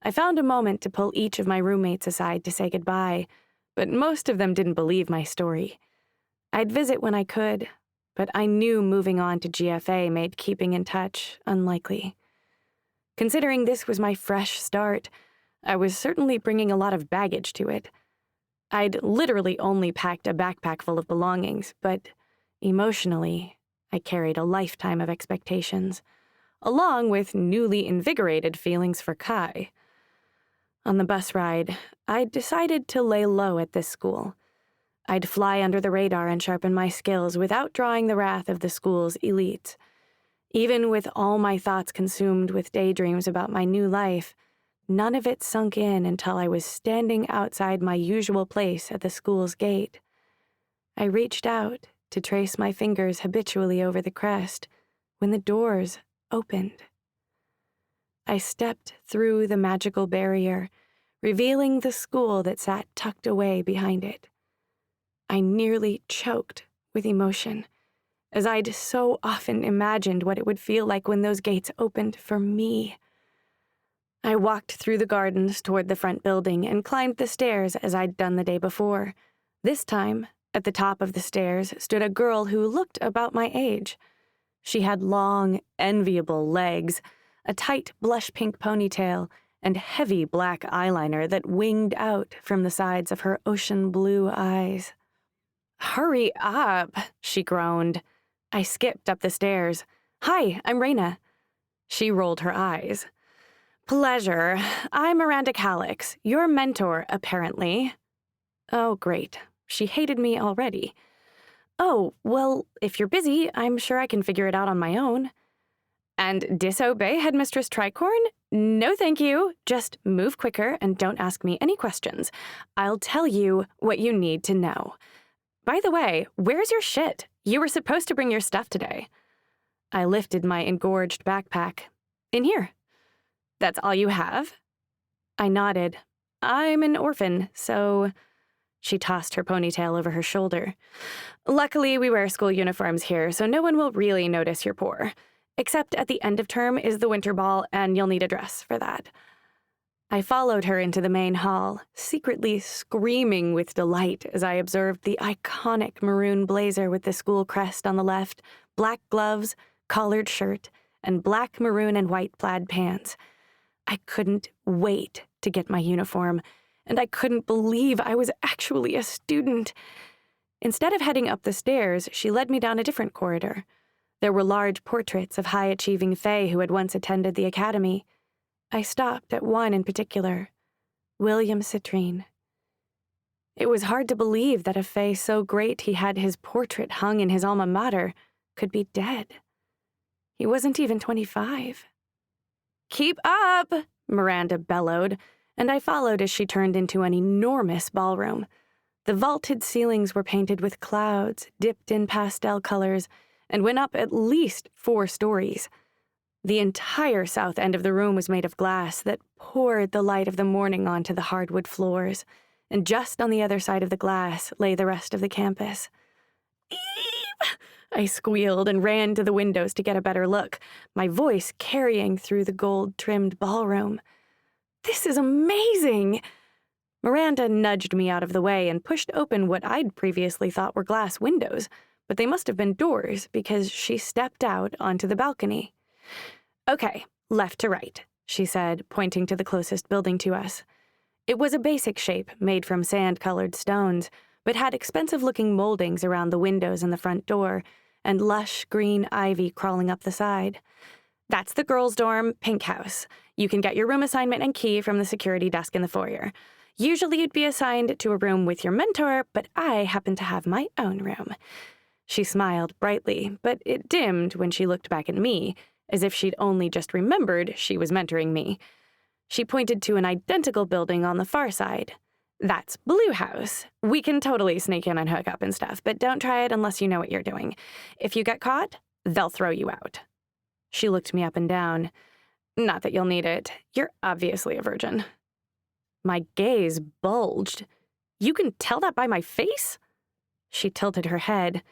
I found a moment to pull each of my roommates aside to say goodbye, but most of them didn't believe my story. I'd visit when I could, but I knew moving on to GFA made keeping in touch unlikely. Considering this was my fresh start, I was certainly bringing a lot of baggage to it. I'd literally only packed a backpack full of belongings, but emotionally, I carried a lifetime of expectations, along with newly invigorated feelings for Kai. On the bus ride, I decided to lay low at this school. I'd fly under the radar and sharpen my skills without drawing the wrath of the school's elites. Even with all my thoughts consumed with daydreams about my new life, none of it sunk in until I was standing outside my usual place at the school's gate. I reached out to trace my fingers habitually over the crest when the doors opened. I stepped through the magical barrier, revealing the school that sat tucked away behind it. I nearly choked with emotion, as I'd so often imagined what it would feel like when those gates opened for me. I walked through the gardens toward the front building and climbed the stairs as I'd done the day before. This time, at the top of the stairs stood a girl who looked about my age. She had long, enviable legs, a tight blush-pink ponytail, and heavy black eyeliner that winged out from the sides of her ocean blue eyes. "Hurry up," she groaned. I skipped up the stairs. "Hi, I'm Reina." She rolled her eyes. "Pleasure. I'm Miranda Calix, your mentor, apparently." Oh, great. She hated me already. "Oh, well, if you're busy, I'm sure I can figure it out on my own." And disobey Headmistress Tricorn? No, thank you. Just move quicker and don't ask me any questions. I'll tell you what you need to know. By the way, where's your shit? You were supposed to bring your stuff today. I lifted my engorged backpack. In here. That's all you have? I nodded. I'm an orphan, so... She tossed her ponytail over her shoulder. Luckily, we wear school uniforms here, so no one will really notice you're poor. Except at the end of term is the winter ball, and you'll need a dress for that. I followed her into the main hall, secretly screaming with delight as I observed the iconic maroon blazer with the school crest on the left, black gloves, collared shirt, and black, maroon, and white plaid pants. I couldn't wait to get my uniform, and I couldn't believe I was actually a student. Instead of heading up the stairs, she led me down a different corridor. There were large portraits of high-achieving Fae who had once attended the academy. I stopped at one in particular, William Citrine. It was hard to believe that a Fae so great he had his portrait hung in his alma mater could be dead. He wasn't even 25. "Keep up!" Miranda bellowed, and I followed as she turned into an enormous ballroom. The vaulted ceilings were painted with clouds, dipped in pastel colors, and went up at least 4 stories. The entire south end of the room was made of glass that poured the light of the morning onto the hardwood floors, and just on the other side of the glass lay the rest of the campus. "Eve!" I squealed and ran to the windows to get a better look, my voice carrying through the gold-trimmed ballroom. "This is amazing!" Miranda nudged me out of the way and pushed open what I'd previously thought were glass windows, but they must have been doors because she stepped out onto the balcony. "Okay, left to right," she said, pointing to the closest building to us. It was a basic shape made from sand-colored stones, but had expensive-looking moldings around the windows and the front door, and lush green ivy crawling up the side. "That's the girls' dorm, Pink House. You can get your room assignment and key from the security desk in the foyer. Usually you'd be assigned to a room with your mentor, but I happen to have my own room." She smiled brightly, but it dimmed when she looked back at me, as if she'd only just remembered she was mentoring me. She pointed to an identical building on the far side. "That's Blue House. We can totally sneak in and hook up and stuff, but don't try it unless you know what you're doing. If you get caught, they'll throw you out." She looked me up and down. "Not that you'll need it. You're obviously a virgin." My gaze bulged. "You can tell that by my face?" She tilted her head.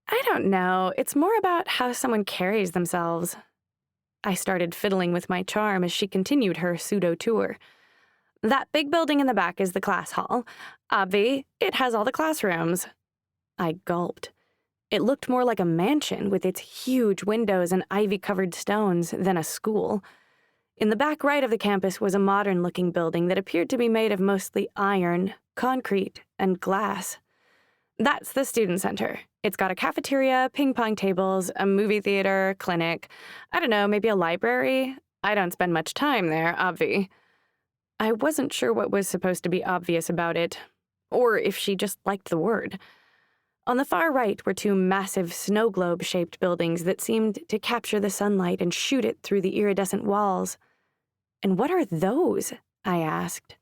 "I don't know. It's more about how someone carries themselves." I started fiddling with my charm as she continued her pseudo-tour. "That big building in the back is the class hall. Obvi, it has all the classrooms." I gulped. It looked more like a mansion with its huge windows and ivy-covered stones than a school. In the back right of the campus was a modern-looking building that appeared to be made of mostly iron, concrete, and glass. "That's the student center. It's got a cafeteria, ping-pong tables, a movie theater, clinic. I don't know, maybe a library. I don't spend much time there, obvi." I wasn't sure what was supposed to be obvious about it, or if she just liked the word. On the far right were 2 massive snow globe-shaped buildings that seemed to capture the sunlight and shoot it through the iridescent walls. "And what are those?" I asked.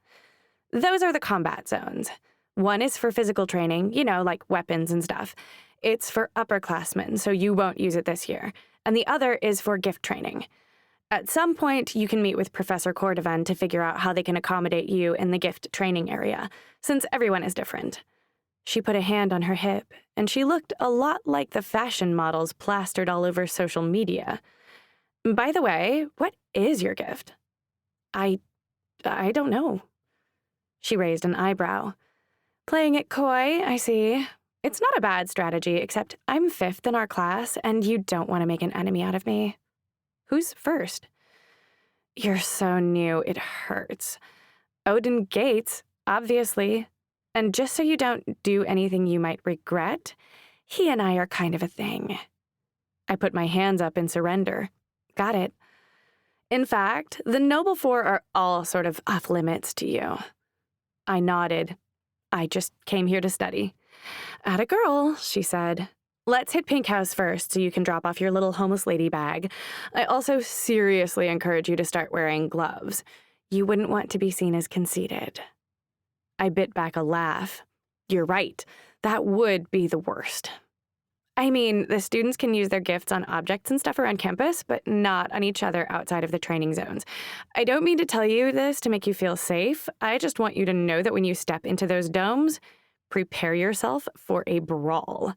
"Those are the combat zones. One is for physical training, like weapons and stuff. It's for upperclassmen, so you won't use it this year. And the other is for gift training. At some point, you can meet with Professor Cordovan to figure out how they can accommodate you in the gift training area, since everyone is different." She put a hand on her hip, and she looked a lot like the fashion models plastered all over social media. "By the way, what is your gift?" I don't know." She raised an eyebrow. "Playing it coy, I see. It's not a bad strategy, except I'm 5th in our class, and you don't want to make an enemy out of me." "Who's first?" "You're so new, it hurts. Odin Gates, obviously. And just so you don't do anything you might regret, he and I are kind of a thing." I put my hands up in surrender. "Got it. In fact, the Noble Four are all sort of off-limits to you." I nodded. "I just came here to study." "Atta girl," she said. Let's hit Pink House first so you can drop off your little homeless lady bag. I also seriously encourage you to start wearing gloves. You wouldn't want to be seen as conceited. I bit back a laugh. You're right. That would be the worst. I mean, the students can use their gifts on objects and stuff around campus, but not on each other outside of the training zones. I don't mean to tell you this to make you feel safe. I just want you to know that when you step into those domes, prepare yourself for a brawl.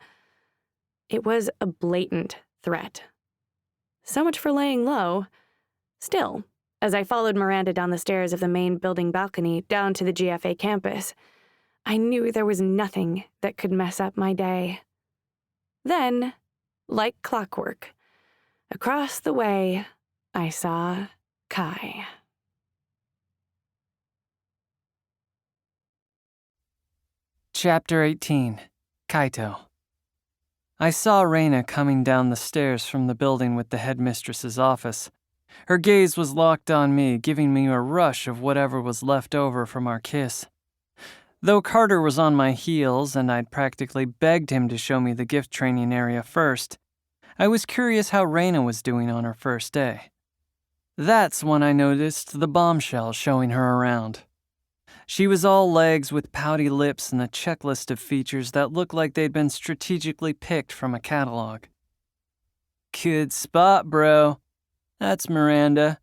It was a blatant threat. So much for laying low. Still, as I followed Miranda down the stairs of the main building balcony down to the GFA campus, I knew there was nothing that could mess up my day. Then, like clockwork, across the way, I saw Kai. Chapter 18. Kaito. I saw Reina coming down the stairs from the building with the headmistress's office. Her gaze was locked on me, giving me a rush of whatever was left over from our kiss. Though Carter was on my heels and I'd practically begged him to show me the gift training area first, I was curious how Reina was doing on her first day. That's when I noticed the bombshell showing her around. She was all legs with pouty lips and a checklist of features that looked like they'd been strategically picked from a catalog. "Good spot, bro. That's Miranda,"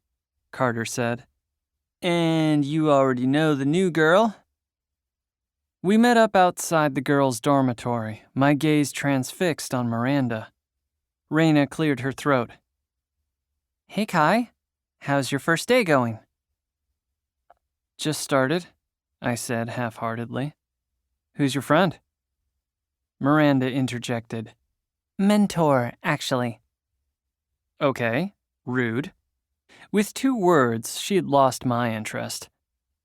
Carter said. "And you already know the new girl?" We met up outside the girls' dormitory, my gaze transfixed on Miranda. Reina cleared her throat. "Hey, Kai. How's your first day going?" "Just started," I said half-heartedly. "Who's your friend?" Miranda interjected. "Mentor, actually." Okay, rude. With 2 words, she'd lost my interest.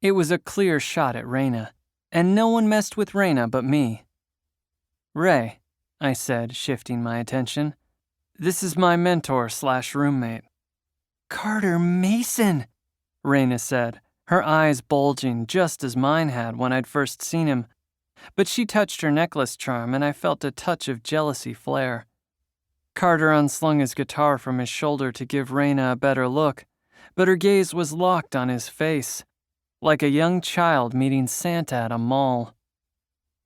It was a clear shot at Reina, and no one messed with Reina but me. "Ray," I said, shifting my attention. "This is my mentor/roommate." "Carter Mason," Reina said, her eyes bulging just as mine had when I'd first seen him. But she touched her necklace charm and I felt a touch of jealousy flare. Carter unslung his guitar from his shoulder to give Reina a better look, but her gaze was locked on his face, like a young child meeting Santa at a mall.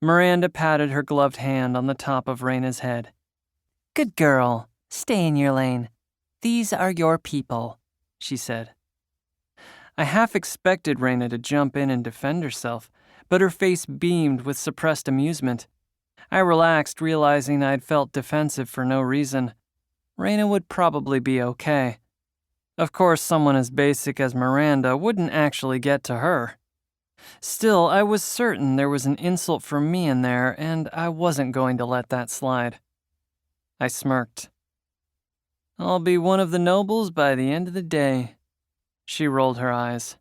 Miranda patted her gloved hand on the top of Reina's head. "Good girl. Stay in your lane. These are your people," she said. I half expected Reina to jump in and defend herself, but her face beamed with suppressed amusement. I relaxed, realizing I'd felt defensive for no reason. Reina would probably be okay. Of course, someone as basic as Miranda wouldn't actually get to her. Still, I was certain there was an insult for me in there, and I wasn't going to let that slide. I smirked. "I'll be one of the nobles by the end of the day." She rolled her eyes.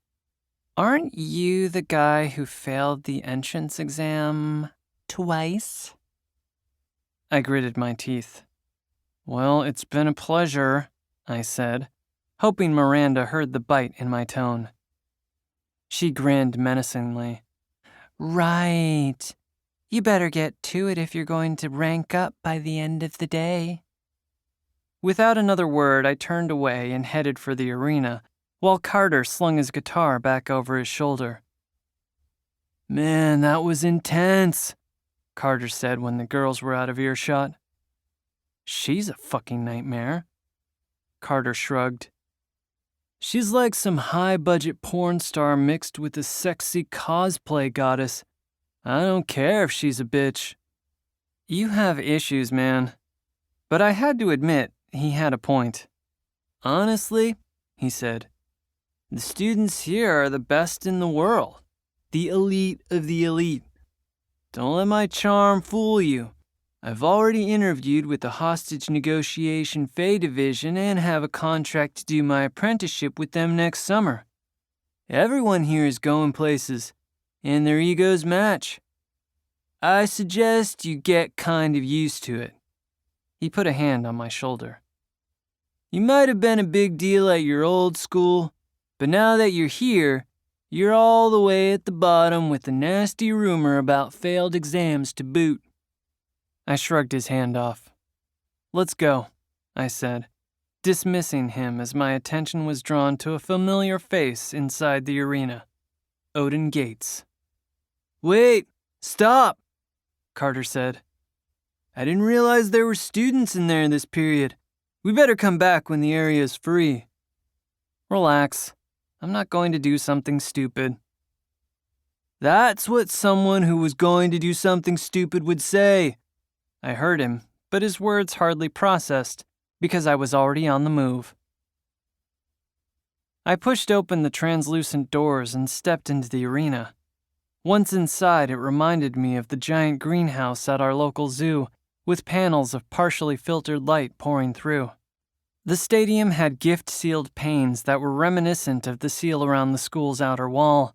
"Aren't you the guy who failed the entrance exam twice?" I gritted my teeth. "Well, it's been a pleasure," I said, hoping Miranda heard the bite in my tone. She grinned menacingly. "Right. You better get to it if you're going to rank up by the end of the day." Without another word, I turned away and headed for the arena, while Carter slung his guitar back over his shoulder. "Man, that was intense," Carter said when the girls were out of earshot. "She's a fucking nightmare." Carter shrugged. "She's like some high-budget porn star mixed with a sexy cosplay goddess. I don't care if she's a bitch." "You have issues, man." But I had to admit, he had a point. "Honestly," he said, "the students here are the best in the world. The elite of the elite. Don't let my charm fool you. I've already interviewed with the Hostage Negotiation Fey Division and have a contract to do my apprenticeship with them next summer. Everyone here is going places, and their egos match. I suggest you get kind of used to it." He put a hand on my shoulder. "You might have been a big deal at your old school, but now that you're here, you're all the way at the bottom with a nasty rumor about failed exams to boot." I shrugged his hand off. Let's go, I said, dismissing him as my attention was drawn to a familiar face inside the arena. Odin Gates. Wait! Stop! Carter said. I didn't realize there were students in there this period. We better come back when the area is free. Relax. I'm not going to do something stupid. That's what someone who was going to do something stupid would say. I heard him, but his words hardly processed because I was already on the move. I pushed open the translucent doors and stepped into the arena. Once inside, it reminded me of the giant greenhouse at our local zoo, with panels of partially filtered light pouring through. The stadium had gift-sealed panes that were reminiscent of the seal around the school's outer wall.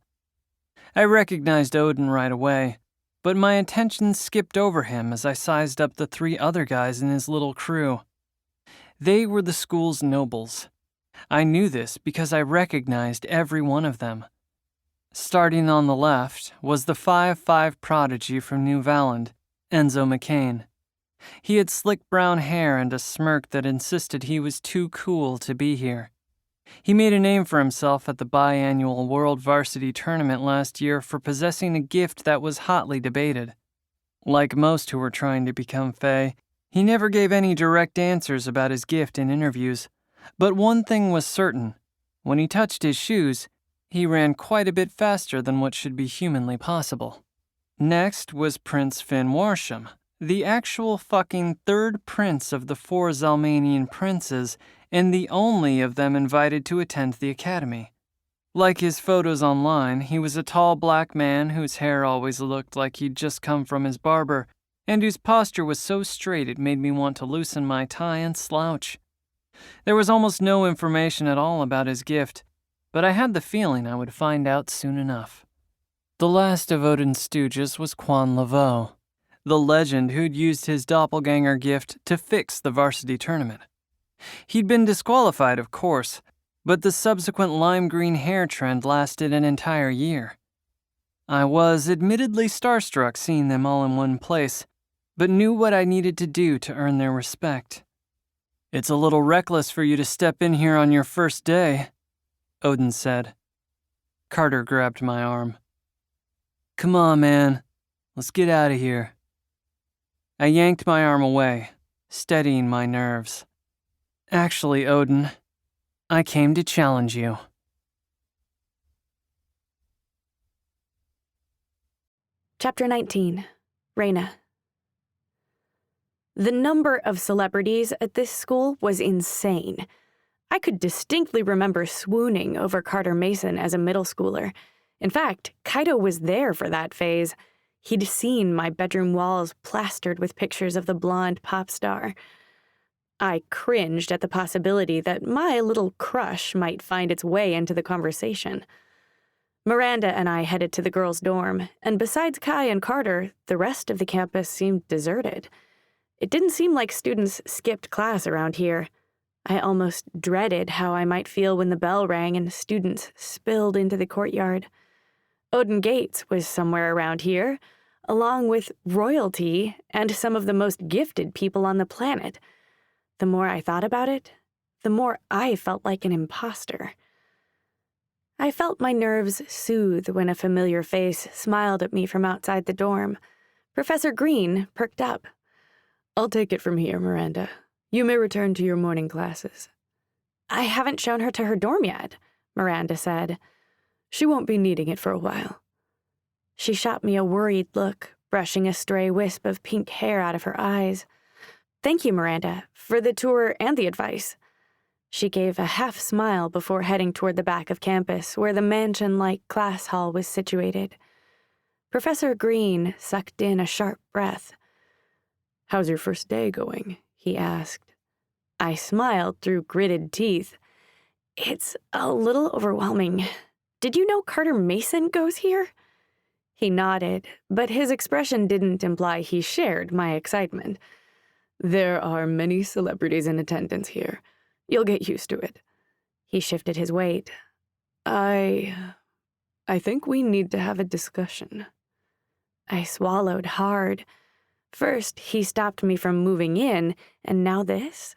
I recognized Odin right away, but my attention skipped over him as I sized up the 3 other guys in his little crew. They were the school's nobles. I knew this because I recognized every one of them. Starting on the left was the 5'5" prodigy from New Valand, Enzo McCain. He had slick brown hair and a smirk that insisted he was too cool to be here. He made a name for himself at the biannual World Varsity Tournament last year for possessing a gift that was hotly debated. Like most who were trying to become Fae, he never gave any direct answers about his gift in interviews. But one thing was certain. When he touched his shoes, he ran quite a bit faster than what should be humanly possible. Next was Prince Finn Warsham, the actual fucking 3rd prince of the 4 Zalmanian princes, and the only of them invited to attend the academy. Like his photos online, he was a tall black man whose hair always looked like he'd just come from his barber, and whose posture was so straight it made me want to loosen my tie and slouch. There was almost no information at all about his gift, but I had the feeling I would find out soon enough. The last of Odin's stooges was Quan Laveau, the legend who'd used his doppelganger gift to fix the varsity tournament. He'd been disqualified, of course, but the subsequent lime green hair trend lasted an entire year. I was admittedly starstruck seeing them all in one place, but knew what I needed to do to earn their respect. It's a little reckless for you to step in here on your first day, Odin said. Carter grabbed my arm. Come on, man. Let's get out of here. I yanked my arm away, steadying my nerves. Actually, Odin, I came to challenge you. Chapter 19. Reyna. The number of celebrities at this school was insane. I could distinctly remember swooning over Carter Mason as a middle schooler. In fact, Kaito was there for that phase. He'd seen my bedroom walls plastered with pictures of the blonde pop star. I cringed at the possibility that my little crush might find its way into the conversation. Miranda and I headed to the girls' dorm, and besides Kai and Carter, the rest of the campus seemed deserted. It didn't seem like students skipped class around here. I almost dreaded how I might feel when the bell rang and students spilled into the courtyard. Odin Gates was somewhere around here, along with royalty and some of the most gifted people on the planet. The more I thought about it, the more I felt like an imposter. I felt my nerves soothe when a familiar face smiled at me from outside the dorm. Professor Green perked up. I'll take it from here, Miranda. You may return to your morning classes. I haven't shown her to her dorm yet, Miranda said. She won't be needing it for a while. She shot me a worried look, brushing a stray wisp of pink hair out of her eyes. Thank you, Miranda, for the tour and the advice. She gave a half smile before heading toward the back of campus, where the mansion-like class hall was situated. Professor Green sucked in a sharp breath. How's your first day going? He asked. I smiled through gritted teeth. It's a little overwhelming. Did you know Carter Mason goes here? He nodded, but his expression didn't imply he shared my excitement. There are many celebrities in attendance here. You'll get used to it. He shifted his weight. I think we need to have a discussion. I swallowed hard. First, he stopped me from moving in, and now this?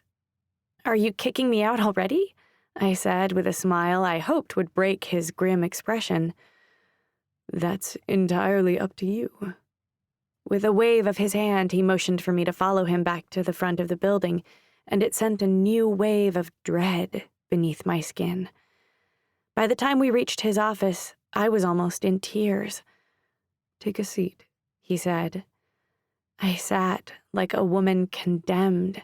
Are you kicking me out already? I said with a smile I hoped would break his grim expression. That's entirely up to you. With a wave of his hand, he motioned for me to follow him back to the front of the building, and it sent a new wave of dread beneath my skin. By the time we reached his office, I was almost in tears. Take a seat, he said. I sat like a woman condemned.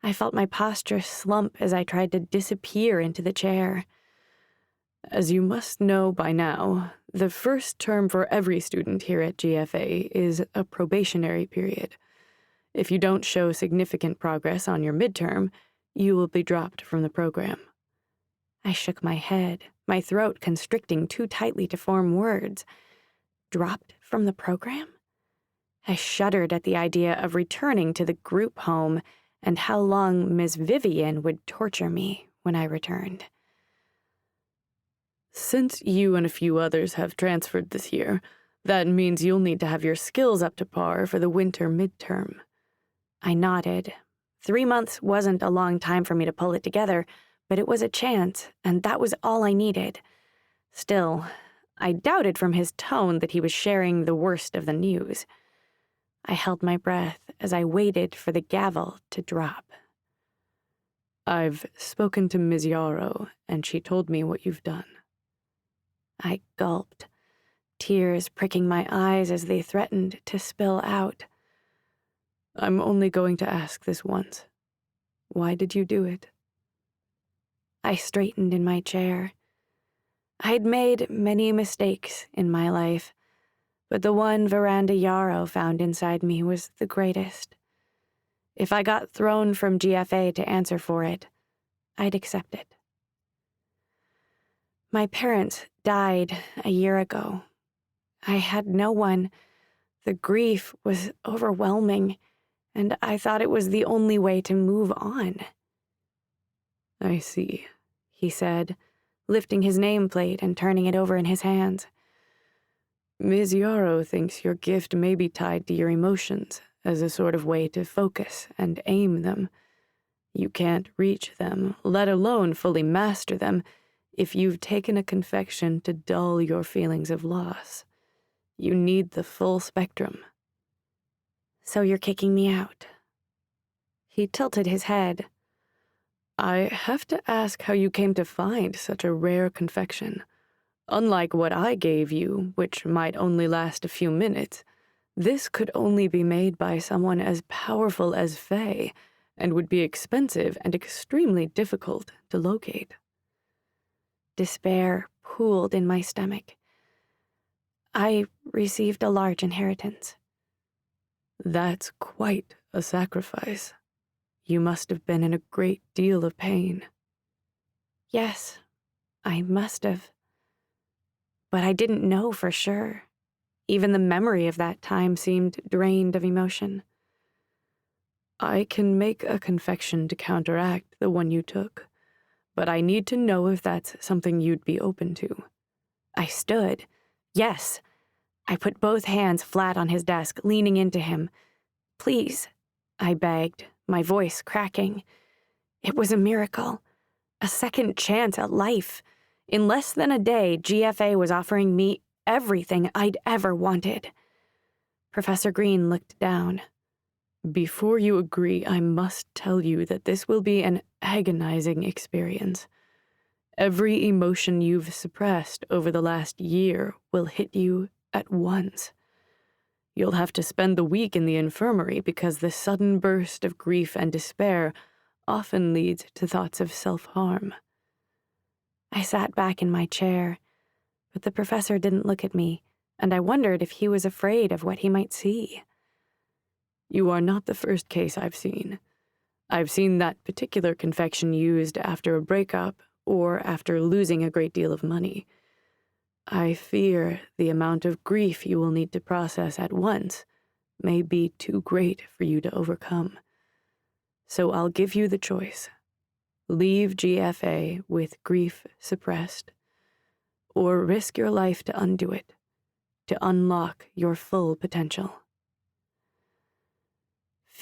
I felt my posture slump as I tried to disappear into the chair. As you must know by now, the first term for every student here at GFA is a probationary period. If you don't show significant progress on your midterm, you will be dropped from the program. I shook my head, my throat constricting too tightly to form words. Dropped from the program? I shuddered at the idea of returning to the group home and how long Ms. Vivian would torture me when I returned. Since you and a few others have transferred this year, that means you'll need to have your skills up to par for the winter midterm. I nodded. 3 months wasn't a long time for me to pull it together, but it was a chance, and that was all I needed. Still, I doubted from his tone that he was sharing the worst of the news. I held my breath as I waited for the gavel to drop. I've spoken to Ms. Yarrow, and she told me what you've done. I gulped, tears pricking my eyes as they threatened to spill out. I'm only going to ask this once. Why did you do it? I straightened in my chair. I'd made many mistakes in my life, but the one Veranda Yarrow found inside me was the greatest. If I got thrown from GFA to answer for it, I'd accept it. My parents died a year ago. I had no one. The grief was overwhelming, and I thought it was the only way to move on. I see, he said, lifting his nameplate and turning it over in his hands. Ms. Yarrow thinks your gift may be tied to your emotions as a sort of way to focus and aim them. You can't reach them, let alone fully master them, if you've taken a confection to dull your feelings of loss. You need the full spectrum. So you're kicking me out? He tilted his head. I have to ask how you came to find such a rare confection. Unlike what I gave you, which might only last a few minutes, this could only be made by someone as powerful as Faye, and would be expensive and extremely difficult to locate. Despair pooled in my stomach. I received a large inheritance. That's quite a sacrifice. You must have been in a great deal of pain. Yes, I must have. But I didn't know for sure. Even the memory of that time seemed drained of emotion. I can make a confection to counteract the one you took, but I need to know if that's something you'd be open to. I stood. Yes. I put both hands flat on his desk, leaning into him. Please, I begged, my voice cracking. It was a miracle. A second chance at life. In less than a day, GFA was offering me everything I'd ever wanted. Professor Green looked down. Before you agree, I must tell you that this will be an agonizing experience. Every emotion you've suppressed over the last year will hit you at once. You'll have to spend the week in the infirmary because the sudden burst of grief and despair often leads to thoughts of self-harm. I sat back in my chair, but the professor didn't look at me, and I wondered if he was afraid of what he might see. You are not the first case I've seen. I've seen that particular confection used after a breakup or after losing a great deal of money. I fear the amount of grief you will need to process at once may be too great for you to overcome. So I'll give you the choice. Leave GFA with grief suppressed, or risk your life to undo it, to unlock your full potential.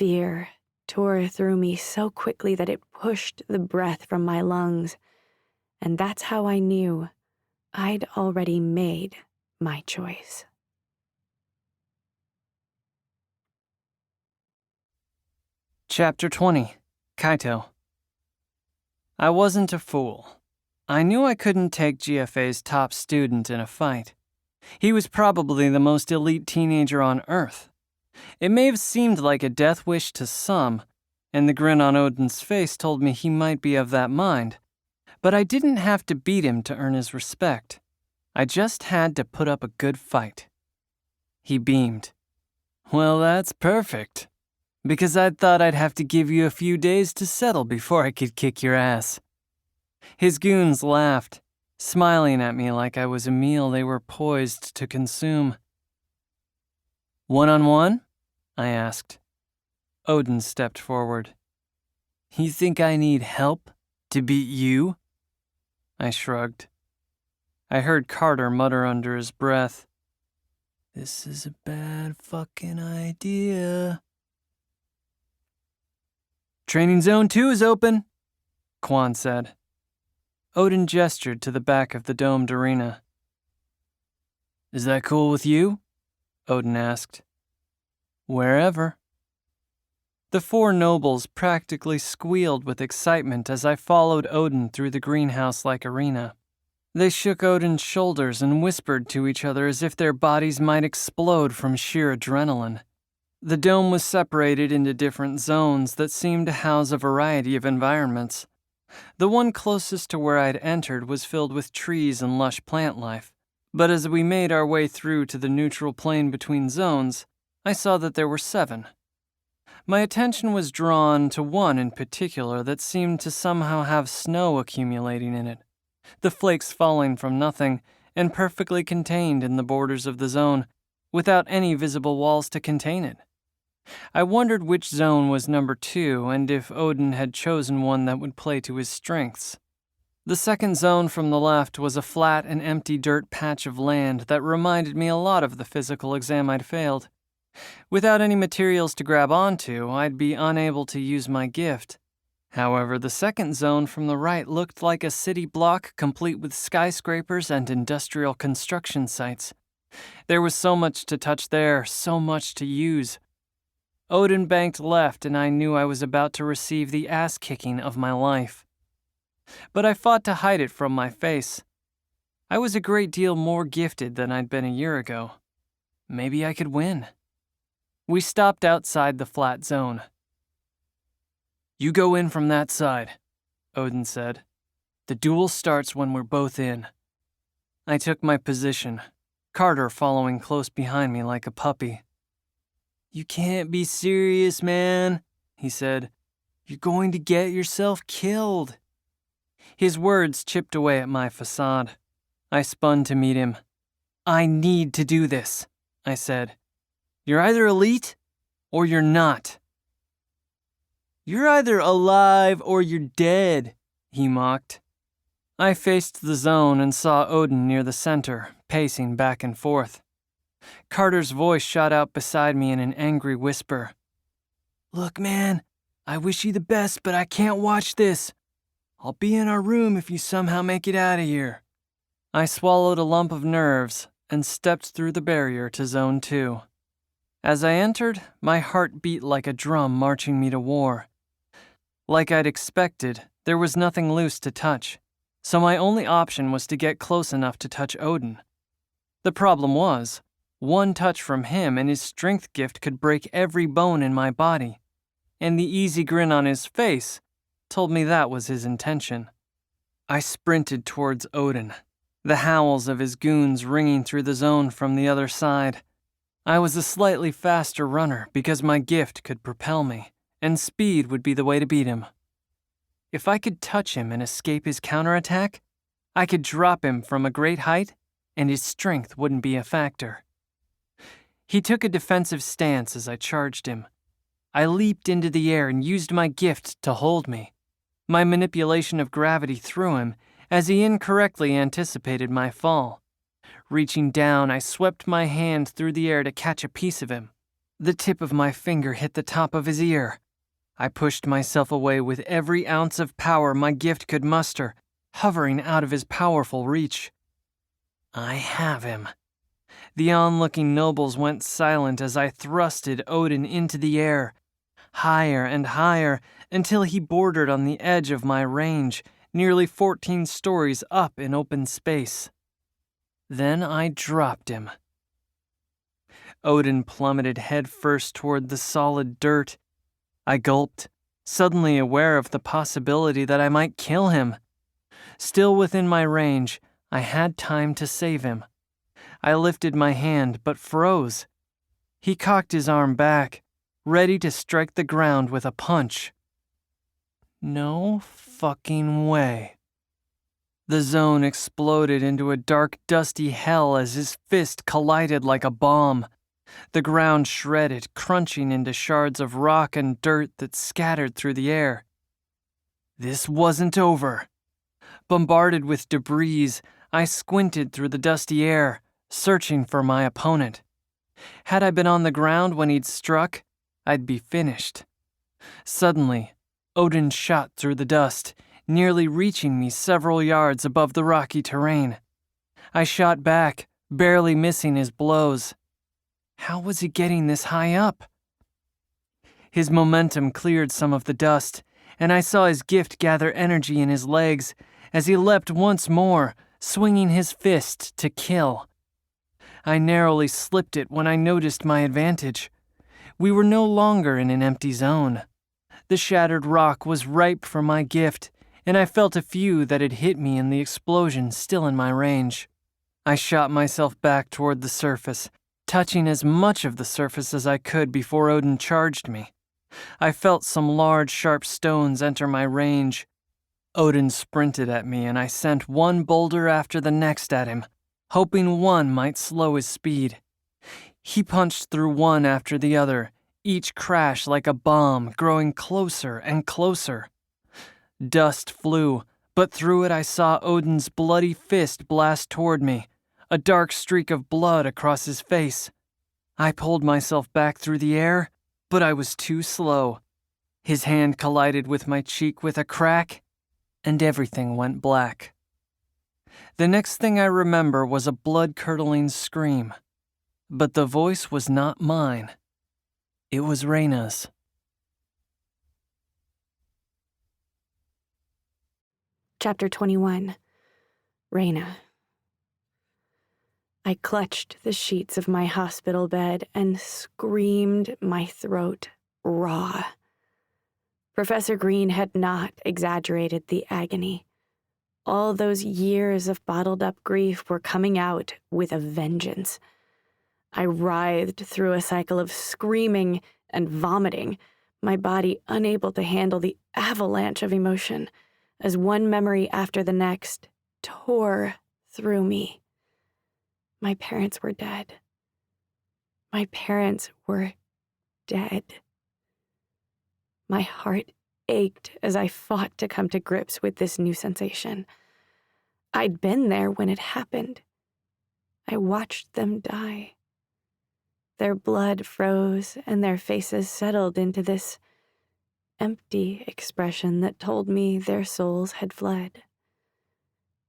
Fear tore through me so quickly that it pushed the breath from my lungs, and that's how I knew I'd already made my choice. Chapter 20. Kaito. I wasn't a fool. I knew I couldn't take GFA's top student in a fight. He was probably the most elite teenager on Earth. It may have seemed like a death wish to some, and the grin on Odin's face told me he might be of that mind, but I didn't have to beat him to earn his respect. I just had to put up a good fight. He beamed. Well, that's perfect, because I'd thought I'd have to give you a few days to settle before I could kick your ass. His goons laughed, smiling at me like I was a meal they were poised to consume. One-on-one? I asked. Odin stepped forward. You think I need help to beat you? I shrugged. I heard Carter mutter under his breath. This is a bad fucking idea. Training Zone 2 is open, Quan said. Odin gestured to the back of the domed arena. Is that cool with you? Odin asked. Wherever. The four nobles practically squealed with excitement as I followed Odin through the greenhouse-like arena. They shook Odin's shoulders and whispered to each other as if their bodies might explode from sheer adrenaline. The dome was separated into different zones that seemed to house a variety of environments. The one closest to where I'd entered was filled with trees and lush plant life, but as we made our way through to the neutral plane between zones, I saw that there were 7. My attention was drawn to one in particular that seemed to somehow have snow accumulating in it, the flakes falling from nothing and perfectly contained in the borders of the zone, without any visible walls to contain it. I wondered which zone was number 2 and if Odin had chosen one that would play to his strengths. The second zone from the left was a flat and empty dirt patch of land that reminded me a lot of the physical exam I'd failed. Without any materials to grab onto, I'd be unable to use my gift. However, the second zone from the right looked like a city block complete with skyscrapers and industrial construction sites. There was so much to touch there, so much to use. Odin banked left, and I knew I was about to receive the ass-kicking of my life. But I fought to hide it from my face. I was a great deal more gifted than I'd been a year ago. Maybe I could win. We stopped outside the flat zone. You go in from that side, Odin said. The duel starts when we're both in. I took my position, Carter following close behind me like a puppy. You can't be serious, man, he said. You're going to get yourself killed. His words chipped away at my facade. I spun to meet him. I need to do this, I said. You're either elite or you're not. You're either alive or you're dead, he mocked. I faced the zone and saw Odin near the center, pacing back and forth. Carter's voice shot out beside me in an angry whisper. Look, man, I wish you the best, but I can't watch this. I'll be in our room if you somehow make it out of here. I swallowed a lump of nerves and stepped through the barrier to Zone 2. As I entered, my heart beat like a drum marching me to war. Like I'd expected, there was nothing loose to touch, so my only option was to get close enough to touch Odin. The problem was, one touch from him and his strength gift could break every bone in my body, and the easy grin on his face told me that was his intention. I sprinted towards Odin, the howls of his goons ringing through the zone from the other side. I was a slightly faster runner because my gift could propel me, and speed would be the way to beat him. If I could touch him and escape his counterattack, I could drop him from a great height, and his strength wouldn't be a factor. He took a defensive stance as I charged him. I leaped into the air and used my gift to hold me. My manipulation of gravity threw him as he incorrectly anticipated my fall. Reaching down, I swept my hand through the air to catch a piece of him. The tip of my finger hit the top of his ear. I pushed myself away with every ounce of power my gift could muster, hovering out of his powerful reach. I have him. The onlooking nobles went silent as I thrusted Odin into the air, higher and higher, until he bordered on the edge of my range, nearly 14 stories up in open space. Then I dropped him. Odin plummeted headfirst toward the solid dirt. I gulped, suddenly aware of the possibility that I might kill him. Still within my range, I had time to save him. I lifted my hand, but froze. He cocked his arm back, ready to strike the ground with a punch. No fucking way. The zone exploded into a dark, dusty hell as his fist collided like a bomb. The ground shredded, crunching into shards of rock and dirt that scattered through the air. This wasn't over. Bombarded with debris, I squinted through the dusty air, searching for my opponent. Had I been on the ground when he'd struck, I'd be finished. Suddenly, Odin shot through the dust, nearly reaching me several yards above the rocky terrain. I shot back, barely missing his blows. How was he getting this high up? His momentum cleared some of the dust, and I saw his gift gather energy in his legs as he leapt once more, swinging his fist to kill. I narrowly slipped it when I noticed my advantage. We were no longer in an empty zone. The shattered rock was ripe for my gift, and I felt a few that had hit me in the explosion still in my range. I shot myself back toward the surface, touching as much of the surface as I could before Odin charged me. I felt some large, sharp stones enter my range. Odin sprinted at me, and I sent one boulder after the next at him, hoping one might slow his speed. He punched through one after the other, each crash like a bomb, growing closer and closer. Dust flew, but through it I saw Odin's bloody fist blast toward me, a dark streak of blood across his face. I pulled myself back through the air, but I was too slow. His hand collided with my cheek with a crack, and everything went black. The next thing I remember was a blood-curdling scream, but the voice was not mine. It was Reyna's. Chapter 21. Reyna. I clutched the sheets of my hospital bed and screamed, my throat raw. Professor Green had not exaggerated the agony. All those years of bottled-up grief were coming out with a vengeance. I writhed through a cycle of screaming and vomiting, my body unable to handle the avalanche of emotion, as one memory after the next tore through me. My parents were dead. My parents were dead. My heart ached as I fought to come to grips with this new sensation. I'd been there when it happened. I watched them die. Their blood froze and their faces settled into this empty expression that told me their souls had fled.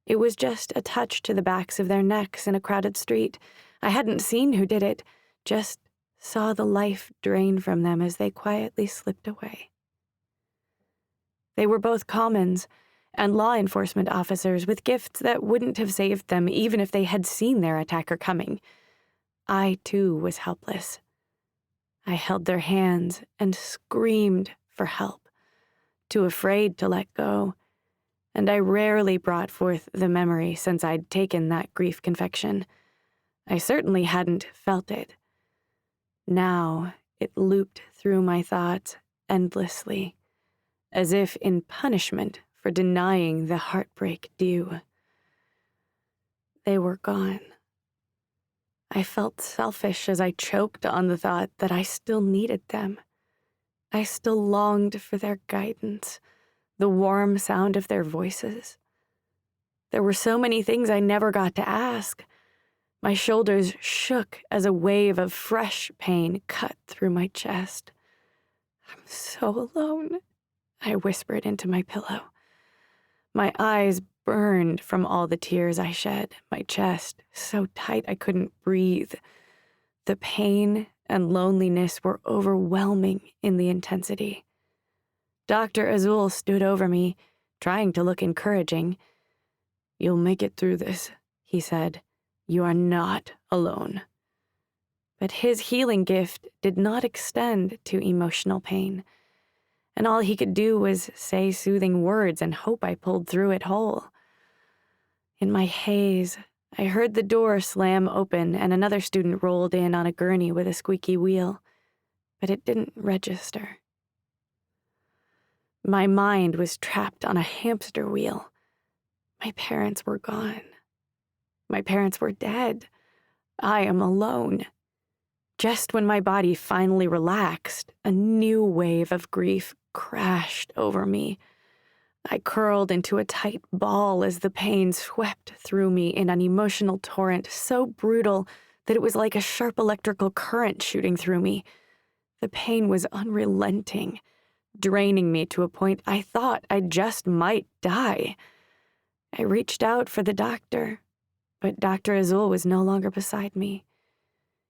It was just a touch to the backs of their necks in a crowded street. I hadn't seen who did it, just saw the life drain from them as they quietly slipped away. They were both commons and law enforcement officers with gifts that wouldn't have saved them even if they had seen their attacker coming. I, too, was helpless. I held their hands and screamed for help, too afraid to let go, and I rarely brought forth the memory since I'd taken that grief confection. I certainly hadn't felt it. Now it looped through my thoughts endlessly, as if in punishment for denying the heartbreak due. They were gone. I felt selfish as I choked on the thought that I still needed them. I still longed for their guidance, the warm sound of their voices. There were so many things I never got to ask. My shoulders shook as a wave of fresh pain cut through my chest. I'm so alone, I whispered into my pillow. My eyes burned from all the tears I shed, my chest so tight I couldn't breathe. The pain and loneliness were overwhelming in the intensity. Dr. Azul stood over me, trying to look encouraging. "You'll make it through this," he said. "You are not alone." But his healing gift did not extend to emotional pain, and all he could do was say soothing words and hope I pulled through it whole. In my haze, I heard the door slam open and another student rolled in on a gurney with a squeaky wheel, but it didn't register. My mind was trapped on a hamster wheel. My parents were gone. My parents were dead. I am alone. Just when my body finally relaxed, a new wave of grief crashed over me. I curled into a tight ball as the pain swept through me in an emotional torrent so brutal that it was like a sharp electrical current shooting through me. The pain was unrelenting, draining me to a point I thought I just might die. I reached out for the doctor, but Dr. Azul was no longer beside me.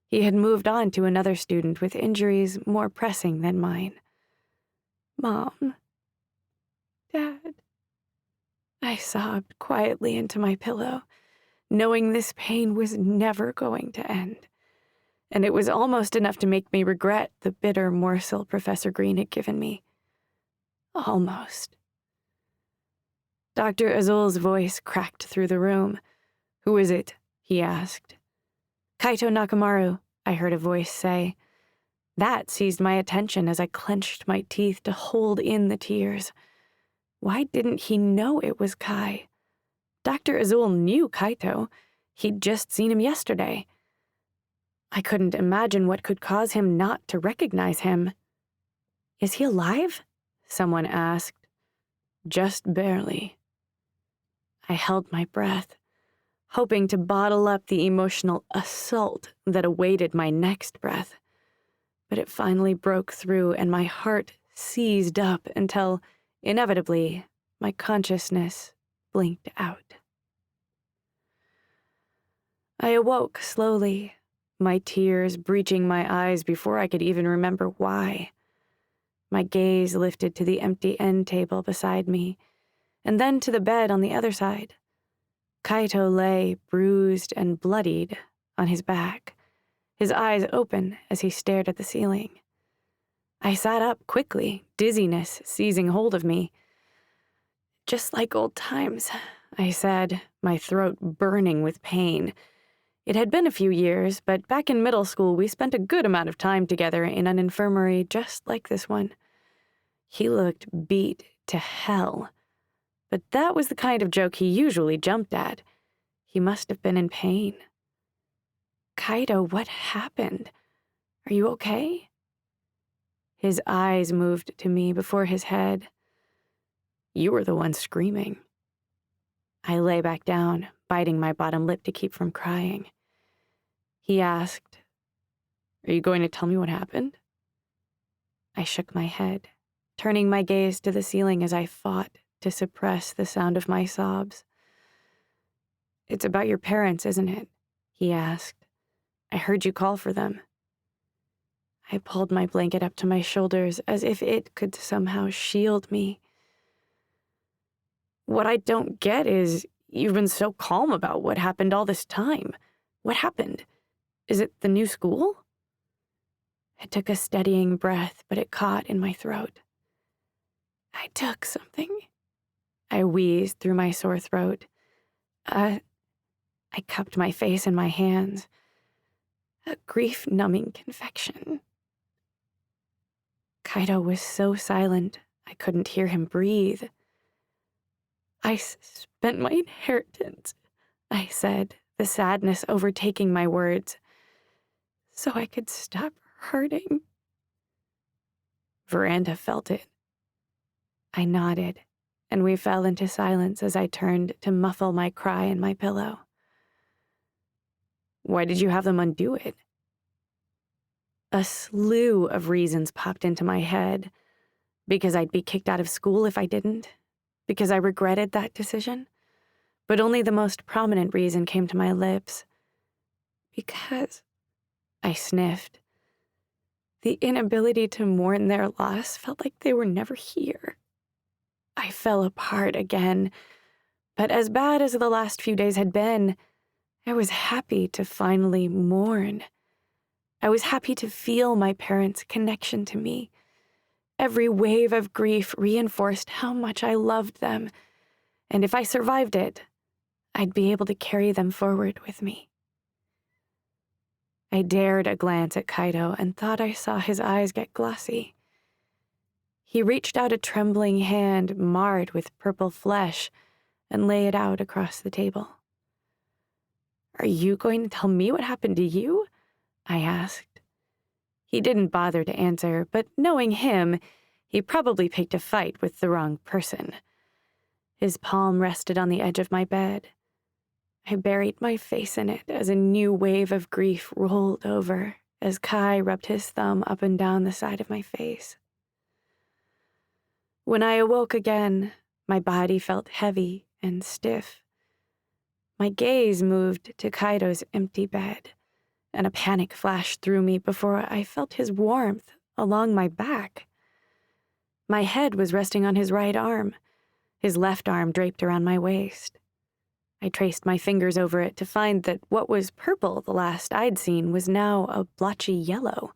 He had moved on to another student with injuries more pressing than mine. "Mom, Dad," I sobbed quietly into my pillow, knowing this pain was never going to end. And it was almost enough to make me regret the bitter morsel Professor Green had given me. Almost. Dr. Azul's voice cracked through the room. "Who is it?" he asked. "Kaito Nakamaru," I heard a voice say. That seized my attention as I clenched my teeth to hold in the tears. Why didn't he know it was Kai? Dr. Azul knew Kaito. He'd just seen him yesterday. I couldn't imagine what could cause him not to recognize him. "Is he alive?" someone asked. "Just barely." I held my breath, hoping to bottle up the emotional assault that awaited my next breath. But it finally broke through and my heart seized up until, inevitably, my consciousness blinked out. I awoke slowly, my tears breaching my eyes before I could even remember why. My gaze lifted to the empty end table beside me, and then to the bed on the other side. Kaito lay, bruised and bloodied, on his back, his eyes open as he stared at the ceiling. I sat up quickly, dizziness seizing hold of me. "Just like old times," I said, my throat burning with pain. It had been a few years, but back in middle school we spent a good amount of time together in an infirmary just like this one. He looked beat to hell, but that was the kind of joke he usually jumped at. He must have been in pain. "Kaito, what happened? Are you okay?" His eyes moved to me before his head. "You were the one screaming." I lay back down, biting my bottom lip to keep from crying. He asked, "Are you going to tell me what happened?" I shook my head, turning my gaze to the ceiling as I fought to suppress the sound of my sobs. "It's about your parents, isn't it?" he asked. "I heard you call for them." I pulled my blanket up to my shoulders as if it could somehow shield me. "What I don't get is you've been so calm about what happened all this time. What happened? Is it the new school?" I took a steadying breath, but it caught in my throat. "I took something," I wheezed through my sore throat. I cupped my face in my hands. "A grief-numbing confection." Kaito was so silent, I couldn't hear him breathe. "I spent my inheritance," I said, the sadness overtaking my words, "so I could stop hurting." Veranda felt it. I nodded, and we fell into silence as I turned to muffle my cry in my pillow. Why did you have them undo it? A slew of reasons popped into my head. Because I'd be kicked out of school if I didn't. Because I regretted that decision. But only the most prominent reason came to my lips. Because I sniffed. The inability to mourn their loss felt like they were never here. I fell apart again. But as bad as the last few days had been, I was happy to finally mourn. I was happy to feel my parents' connection to me. Every wave of grief reinforced how much I loved them, and if I survived it, I'd be able to carry them forward with me. I dared a glance at Kaito and thought I saw his eyes get glossy. He reached out a trembling hand marred with purple flesh and lay it out across the table. "Are you going to tell me what happened to you?" I asked. He didn't bother to answer, but knowing him, he probably picked a fight with the wrong person. His palm rested on the edge of my bed. I buried my face in it as a new wave of grief rolled over as Kai rubbed his thumb up and down the side of my face. When I awoke again, my body felt heavy and stiff. My gaze moved to Kaito's empty bed, and a panic flashed through me before I felt his warmth along my back. My head was resting on his right arm, his left arm draped around my waist. I traced my fingers over it to find that what was purple the last I'd seen was now a blotchy yellow.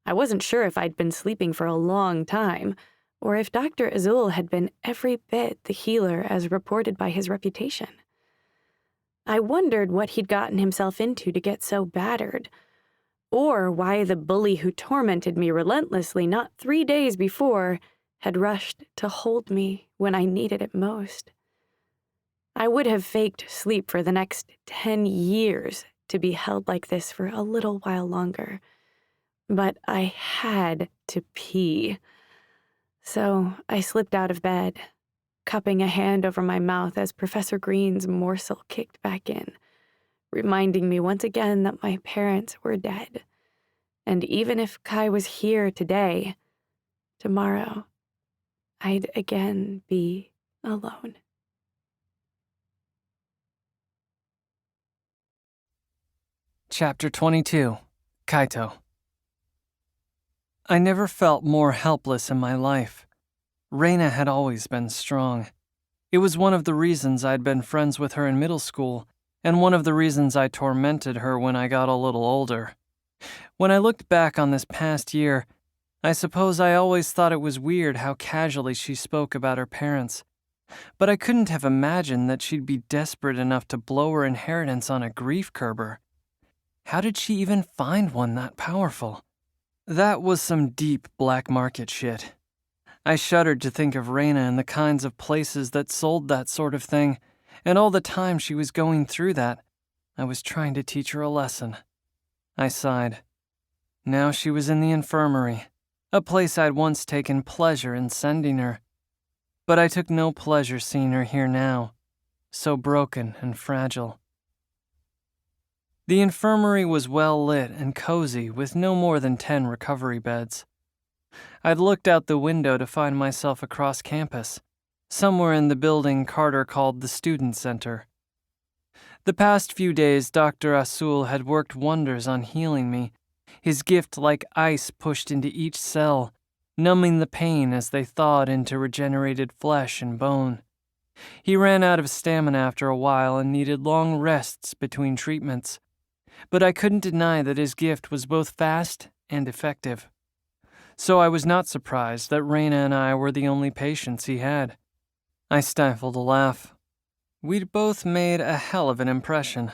I wasn't sure if I'd been sleeping for a long time, or if Dr. Azul had been every bit the healer as reported by his reputation. I wondered what he'd gotten himself into to get so battered, or why the bully who tormented me relentlessly not 3 days before had rushed to hold me when I needed it most. I would have faked sleep for the next 10 years to be held like this for a little while longer, but I had to pee. So I slipped out of bed, cupping a hand over my mouth as Professor Green's morsel kicked back in, reminding me once again that my parents were dead. And even if Kai was here today, tomorrow, I'd again be alone. Chapter 22. Kaito. I never felt more helpless in my life. Reina had always been strong. It was one of the reasons I'd been friends with her in middle school, and one of the reasons I tormented her when I got a little older. When I looked back on this past year, I suppose I always thought it was weird how casually she spoke about her parents. But I couldn't have imagined that she'd be desperate enough to blow her inheritance on a grief curber. How did she even find one that powerful? That was some deep black market shit. I shuddered to think of Reina and the kinds of places that sold that sort of thing, and all the time she was going through that, I was trying to teach her a lesson. I sighed. Now she was in the infirmary, a place I'd once taken pleasure in sending her. But I took no pleasure seeing her here now, so broken and fragile. The infirmary was well lit and cozy with no more than 10 recovery beds. I'd looked out the window to find myself across campus, somewhere in the building Carter called the Student Center. The past few days, Dr. Azul had worked wonders on healing me, his gift like ice pushed into each cell, numbing the pain as they thawed into regenerated flesh and bone. He ran out of stamina after a while and needed long rests between treatments, but I couldn't deny that his gift was both fast and effective. So I was not surprised that Reina and I were the only patients he had. I stifled a laugh. We'd both made a hell of an impression.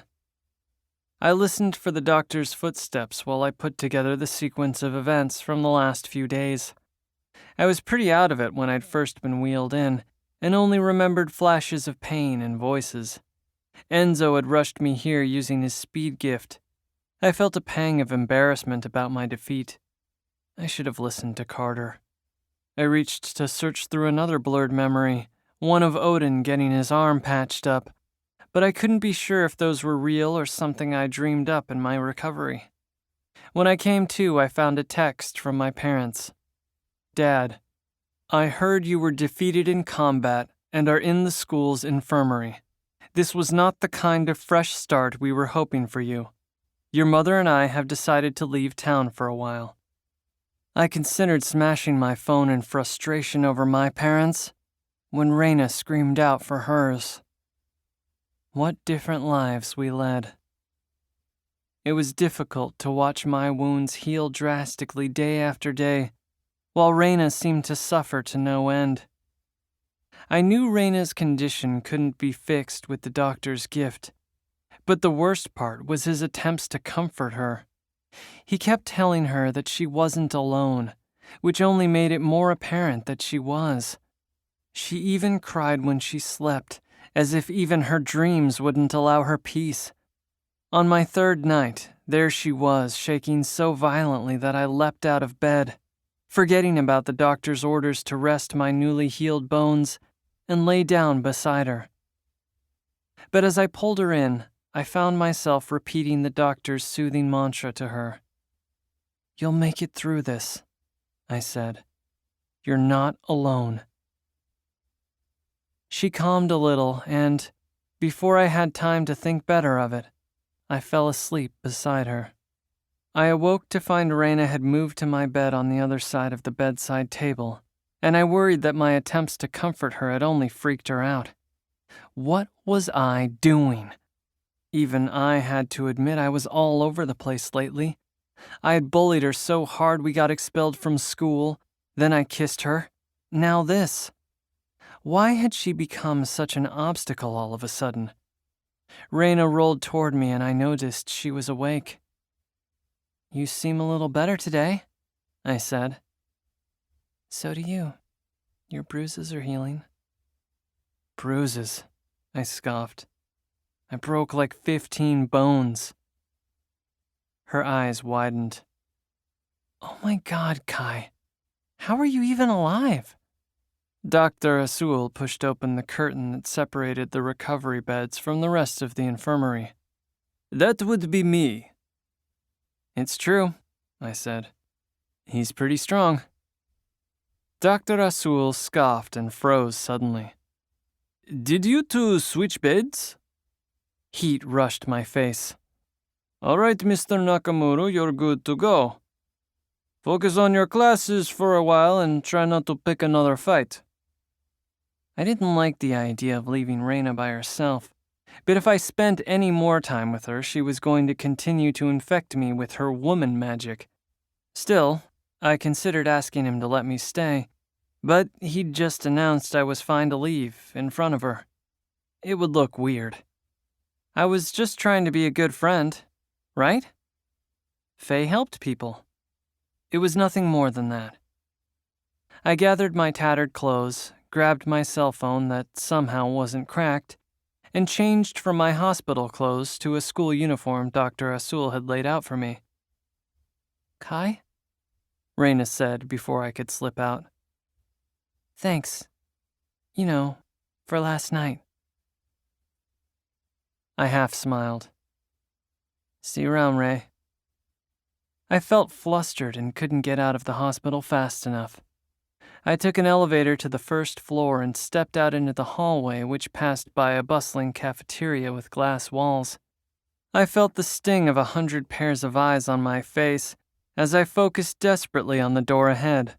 I listened for the doctor's footsteps while I put together the sequence of events from the last few days. I was pretty out of it when I'd first been wheeled in, and only remembered flashes of pain and voices. Enzo had rushed me here using his speed gift. I felt a pang of embarrassment about my defeat. I should have listened to Carter. I reached to search through another blurred memory, one of Odin getting his arm patched up, but I couldn't be sure if those were real or something I dreamed up in my recovery. When I came to, I found a text from my parents. Dad, I heard you were defeated in combat and are in the school's infirmary. This was not the kind of fresh start we were hoping for you. Your mother and I have decided to leave town for a while. I considered smashing my phone in frustration over my parents when Raina screamed out for hers. What different lives we led. It was difficult to watch my wounds heal drastically day after day, while Raina seemed to suffer to no end. I knew Raina's condition couldn't be fixed with the doctor's gift, but the worst part was his attempts to comfort her. He kept telling her that she wasn't alone, which only made it more apparent that she was. She even cried when she slept, as if even her dreams wouldn't allow her peace. On my third night, there she was, shaking so violently that I leapt out of bed, forgetting about the doctor's orders to rest my newly healed bones, and lay down beside her. But as I pulled her in, I found myself repeating the doctor's soothing mantra to her. "You'll make it through this," I said. "You're not alone." She calmed a little, and, before I had time to think better of it, I fell asleep beside her. I awoke to find Raina had moved to my bed on the other side of the bedside table, and I worried that my attempts to comfort her had only freaked her out. What was I doing? Even I had to admit I was all over the place lately. I had bullied her so hard we got expelled from school, then I kissed her. Now this. Why had she become such an obstacle all of a sudden? Raina rolled toward me and I noticed she was awake. "You seem a little better today," I said. "So do you. Your bruises are healing." "Bruises," I scoffed. "I broke like 15 bones." Her eyes widened. "Oh my God, Kai. How are you even alive?" Dr. Asul pushed open the curtain that separated the recovery beds from the rest of the infirmary. "That would be me." "It's true," I said. "He's pretty strong." Dr. Asul scoffed and froze suddenly. "Did you two switch beds?" Heat rushed my face. "All right, Mr. Nakamura, you're good to go. Focus on your classes for a while and try not to pick another fight." I didn't like the idea of leaving Raina by herself, but if I spent any more time with her, she was going to continue to infect me with her woman magic. Still, I considered asking him to let me stay, but he'd just announced I was fine to leave in front of her. It would look weird. I was just trying to be a good friend, right? Faye helped people. It was nothing more than that. I gathered my tattered clothes, grabbed my cell phone that somehow wasn't cracked, and changed from my hospital clothes to a school uniform Dr. Asul had laid out for me. "Kai?" Raina said before I could slip out. "Thanks. You know, for last night." I half smiled. "See you around, Ray." I felt flustered and couldn't get out of the hospital fast enough. I took an elevator to the first floor and stepped out into the hallway, which passed by a bustling cafeteria with glass walls. I felt the sting of 100 pairs of eyes on my face as I focused desperately on the door ahead.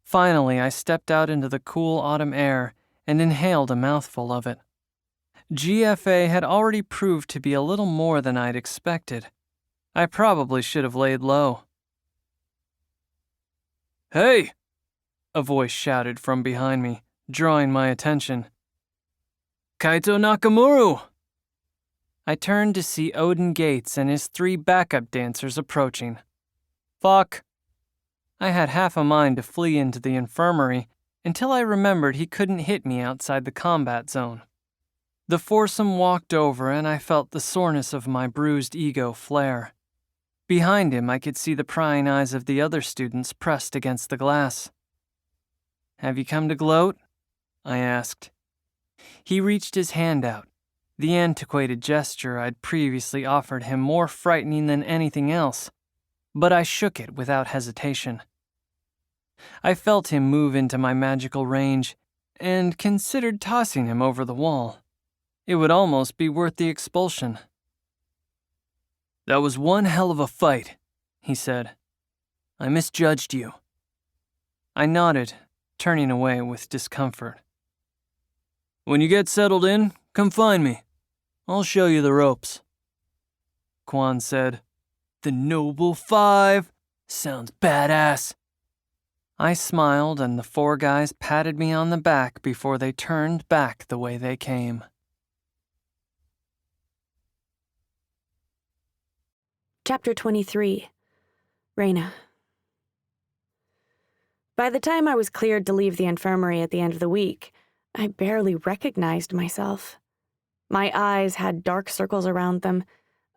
Finally, I stepped out into the cool autumn air and inhaled a mouthful of it. GFA had already proved to be a little more than I'd expected. I probably should have laid low. "Hey!" a voice shouted from behind me, drawing my attention. "Kaito Nakamura!" I turned to see Odin Gates and his 3 backup dancers approaching. Fuck. I had half a mind to flee into the infirmary until I remembered he couldn't hit me outside the combat zone. The foursome walked over and I felt the soreness of my bruised ego flare. Behind him, I could see the prying eyes of the other students pressed against the glass. "Have you come to gloat?" I asked. He reached his hand out, The antiquated gesture I'd previously offered him more frightening than anything else, but I shook it without hesitation. I felt him move into my magical range and considered tossing him over the wall. It would almost be worth the expulsion. "That was one hell of a fight," he said. "I misjudged you." I nodded, turning away with discomfort. "When you get settled in, come find me. I'll show you the ropes." Quan said, "The Noble Five? Sounds badass." I smiled, and the four guys patted me on the back before they turned back the way they came. Chapter 23. Raina. By the time I was cleared to leave the infirmary at the end of the week, I barely recognized myself. My eyes had dark circles around them.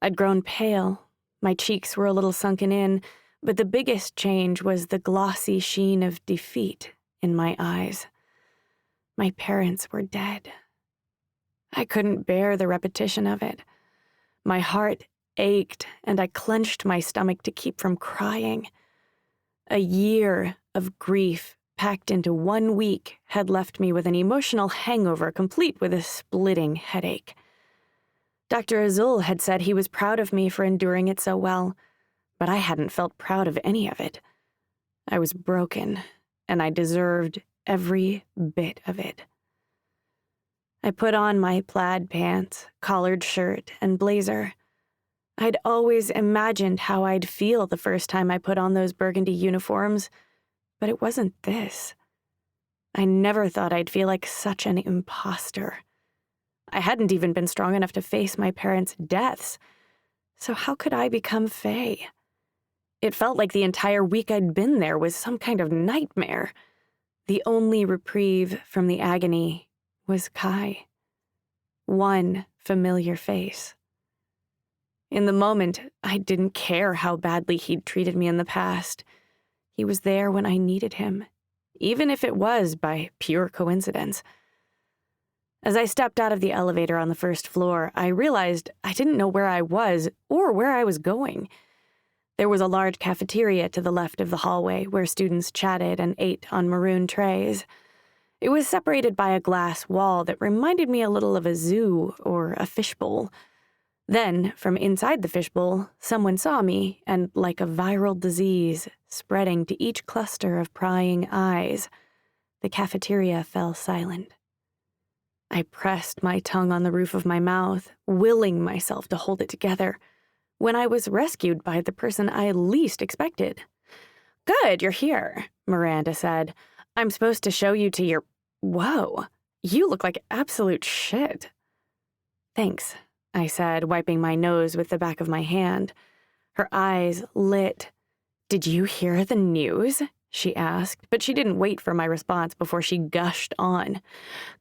I'd grown pale. My cheeks were a little sunken in, but the biggest change was the glossy sheen of defeat in my eyes. My parents were dead. I couldn't bear the repetition of it. My heart ached, and I clenched my stomach to keep from crying. A year of grief packed into 1 week had left me with an emotional hangover complete with a splitting headache. Dr. Azul had said he was proud of me for enduring it so well, but I hadn't felt proud of any of it. I was broken, and I deserved every bit of it. I put on my plaid pants, collared shirt, and blazer. I'd always imagined how I'd feel the first time I put on those burgundy uniforms, but it wasn't this. I never thought I'd feel like such an imposter. I hadn't even been strong enough to face my parents' deaths, so how could I become Faye? It felt like the entire week I'd been there was some kind of nightmare. The only reprieve from the agony was Kai. One familiar face. In the moment, I didn't care how badly he'd treated me in the past. He was there when I needed him, even if it was by pure coincidence. As I stepped out of the elevator on the first floor, I realized I didn't know where I was or where I was going. There was a large cafeteria to the left of the hallway where students chatted and ate on maroon trays. It was separated by a glass wall that reminded me a little of a zoo or a fishbowl. Then, from inside the fishbowl, someone saw me, and like a viral disease spreading to each cluster of prying eyes, the cafeteria fell silent. I pressed my tongue on the roof of my mouth, willing myself to hold it together, when I was rescued by the person I least expected. "Good, you're here," Miranda said. "I'm supposed to show you to your... Whoa, you look like absolute shit." "Thanks," I said, wiping my nose with the back of my hand. Her eyes lit. "Did you hear the news?" she asked, but she didn't wait for my response before she gushed on.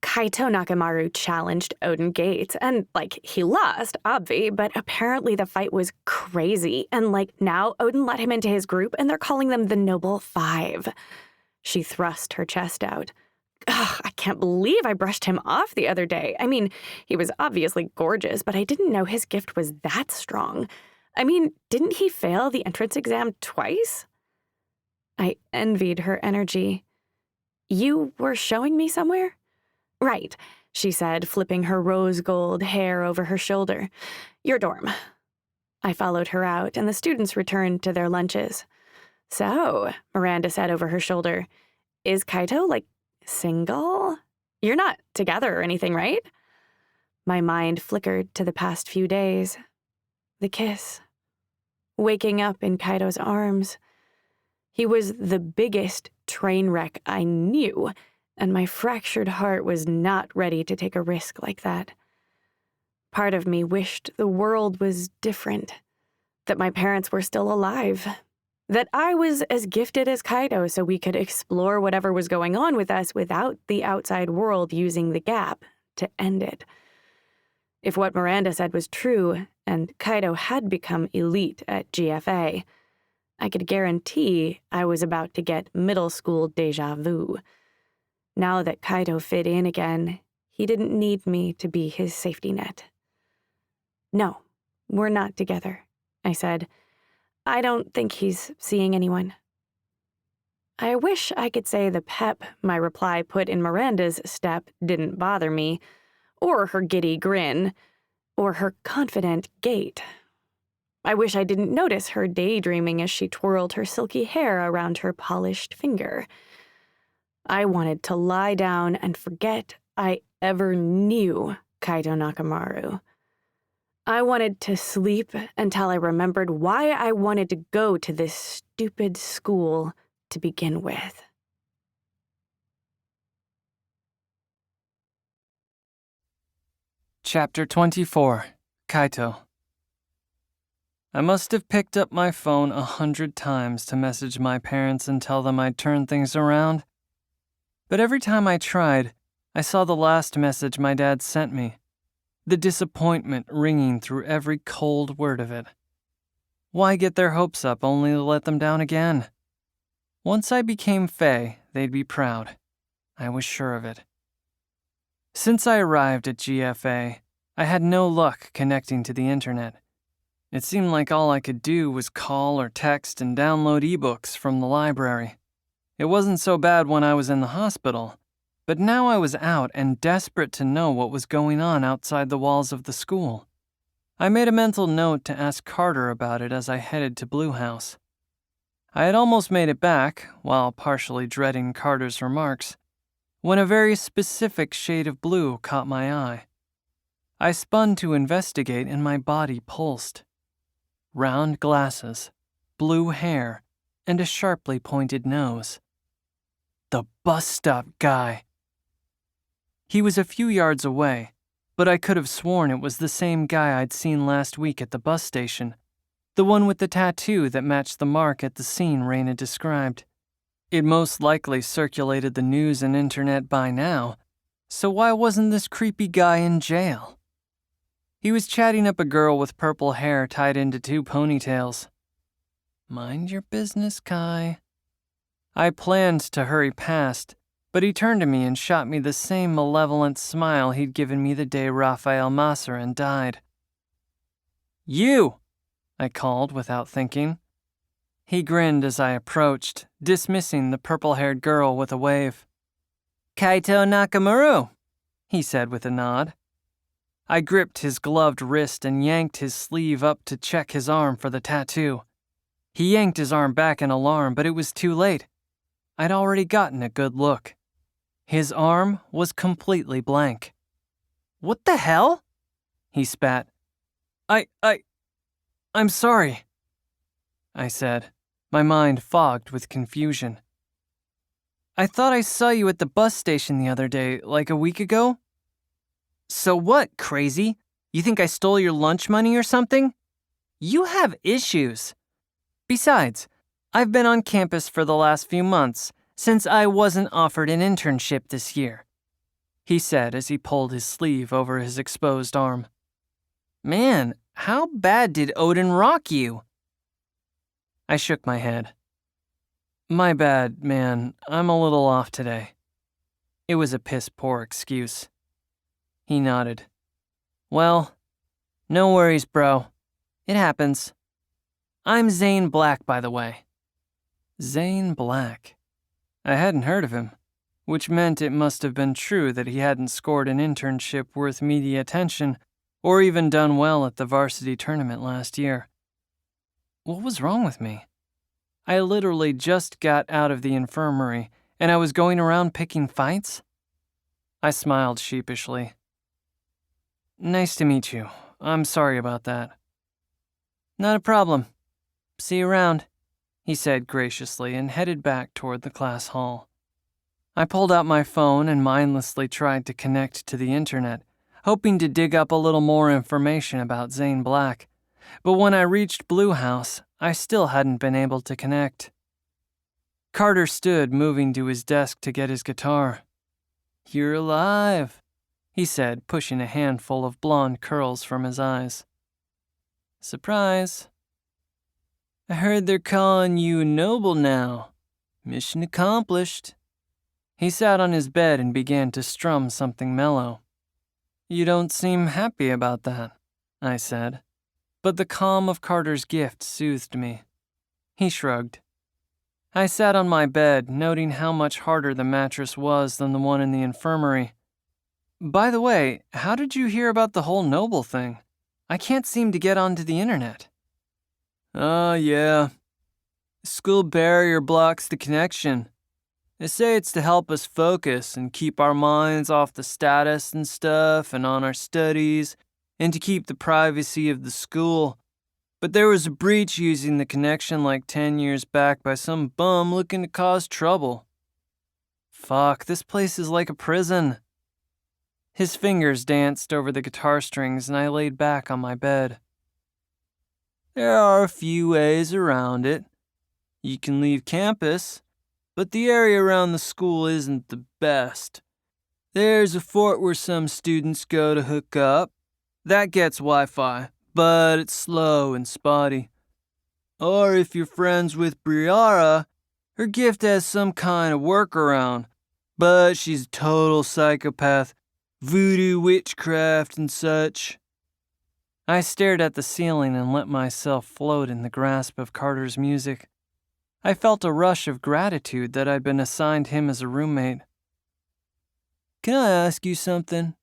"Kaito Nakamaru challenged Odin Gates, and, he lost, obvi, but apparently the fight was crazy, and, now Odin let him into his group, and they're calling them the Noble Five." She thrust her chest out. "Ugh, I can't believe I brushed him off the other day. I mean, he was obviously gorgeous, but I didn't know his gift was that strong. I mean, didn't he fail the entrance exam twice?" I envied her energy. "You were showing me somewhere?" "Right," she said, flipping her rose gold hair over her shoulder. "Your dorm." I followed her out, and the students returned to their lunches. "So," Miranda said over her shoulder, "is Kaito, single? You're not together or anything, right?" My mind flickered to the past few days. The kiss. Waking up in Kaito's arms. He was the biggest train wreck I knew, and my fractured heart was not ready to take a risk like that. Part of me wished the world was different, that my parents were still alive, that I was as gifted as Kaito so we could explore whatever was going on with us without the outside world using the gap to end it. If what Miranda said was true, and Kaito had become elite at GFA, I could guarantee I was about to get middle school déjà vu. Now that Kaito fit in again, he didn't need me to be his safety net. "No, we're not together," I said. "I don't think he's seeing anyone." I wish I could say the pep my reply put in Miranda's step didn't bother me, or her giddy grin, or her confident gait. I wish I didn't notice her daydreaming as she twirled her silky hair around her polished finger. I wanted to lie down and forget I ever knew Kaito Nakamaru. I wanted to sleep until I remembered why I wanted to go to this stupid school to begin with. Chapter 24, Kaito. I must have picked up my phone 100 times to message my parents and tell them I'd turn things around. But every time I tried, I saw the last message my dad sent me, the disappointment ringing through every cold word of it. Why get their hopes up only to let them down again? Once I became Faye, they'd be proud. I was sure of it. Since I arrived at GFA, I had no luck connecting to the internet. It seemed like all I could do was call or text and download ebooks from the library. It wasn't so bad when I was in the hospital, but now I was out and desperate to know what was going on outside the walls of the school. I made a mental note to ask Carter about it as I headed to Blue House. I had almost made it back, while partially dreading Carter's remarks, when a very specific shade of blue caught my eye. I spun to investigate and my body pulsed. Round glasses, blue hair, and a sharply pointed nose. The bus stop guy. He was a few yards away, but I could have sworn it was the same guy I'd seen last week at the bus station, the one with the tattoo that matched the mark at the scene Raina described. It most likely circulated the news and internet by now, so why wasn't this creepy guy in jail? He was chatting up a girl with purple hair tied into 2 ponytails. Mind your business, Kai. I planned to hurry past, but he turned to me and shot me the same malevolent smile he'd given me the day Rafael Masserin died. "You!" I called without thinking. He grinned as I approached, dismissing the purple-haired girl with a wave. "Kaito Nakamaru," he said with a nod. I gripped his gloved wrist and yanked his sleeve up to check his arm for the tattoo. He yanked his arm back in alarm, but it was too late. I'd already gotten a good look. His arm was completely blank. "What the hell?" he spat. I'm sorry," I said, my mind fogged with confusion. "I thought I saw you at the bus station the other day, like a week ago." "So what, crazy? You think I stole your lunch money or something? You have issues. Besides, I've been on campus for the last few months, since I wasn't offered an internship this year," he said as he pulled his sleeve over his exposed arm. "Man, how bad did Odin rock you?" I shook my head. "My bad, man. I'm a little off today." It was a piss-poor excuse. He nodded. "Well, no worries, bro. It happens. I'm Zane Black, by the way." Zane Black. I hadn't heard of him, which meant it must have been true that he hadn't scored an internship worth media attention or even done well at the varsity tournament last year. What was wrong with me? I literally just got out of the infirmary and I was going around picking fights? I smiled sheepishly. "Nice to meet you. I'm sorry about that." "Not a problem. See you around," he said graciously and headed back toward the class hall. I pulled out my phone and mindlessly tried to connect to the internet, hoping to dig up a little more information about Zane Black. But when I reached Blue House, I still hadn't been able to connect. Carter stood moving to his desk to get his guitar. "You're alive," he said, pushing a handful of blonde curls from his eyes. "Surprise. I heard they're calling you noble now. Mission accomplished." He sat on his bed and began to strum something mellow, You don't seem happy about that, I said. But the calm of Carter's gift soothed me. He shrugged. I sat on my bed, noting how much harder the mattress was than the one in the infirmary. By the way, how did you hear about the whole Noble thing? I can't seem to get onto the internet. Oh, yeah. School barrier blocks the connection. They say it's to help us focus and keep our minds off the status and stuff and on our studies, and to keep the privacy of the school. But there was a breach using the connection like 10 years back by some bum looking to cause trouble. Fuck, this place is like a prison. His fingers danced over the guitar strings and I laid back on my bed. There are a few ways around it. You can leave campus, but the area around the school isn't the best. There's a fort where some students go to hook up. That gets Wi-Fi, but it's slow and spotty. Or if you're friends with Briara, her gift has some kind of workaround, but she's a total psychopath, voodoo witchcraft and such. I stared at the ceiling and let myself float in the grasp of Carter's music. I felt a rush of gratitude that I'd been assigned him as a roommate. Can I ask you something?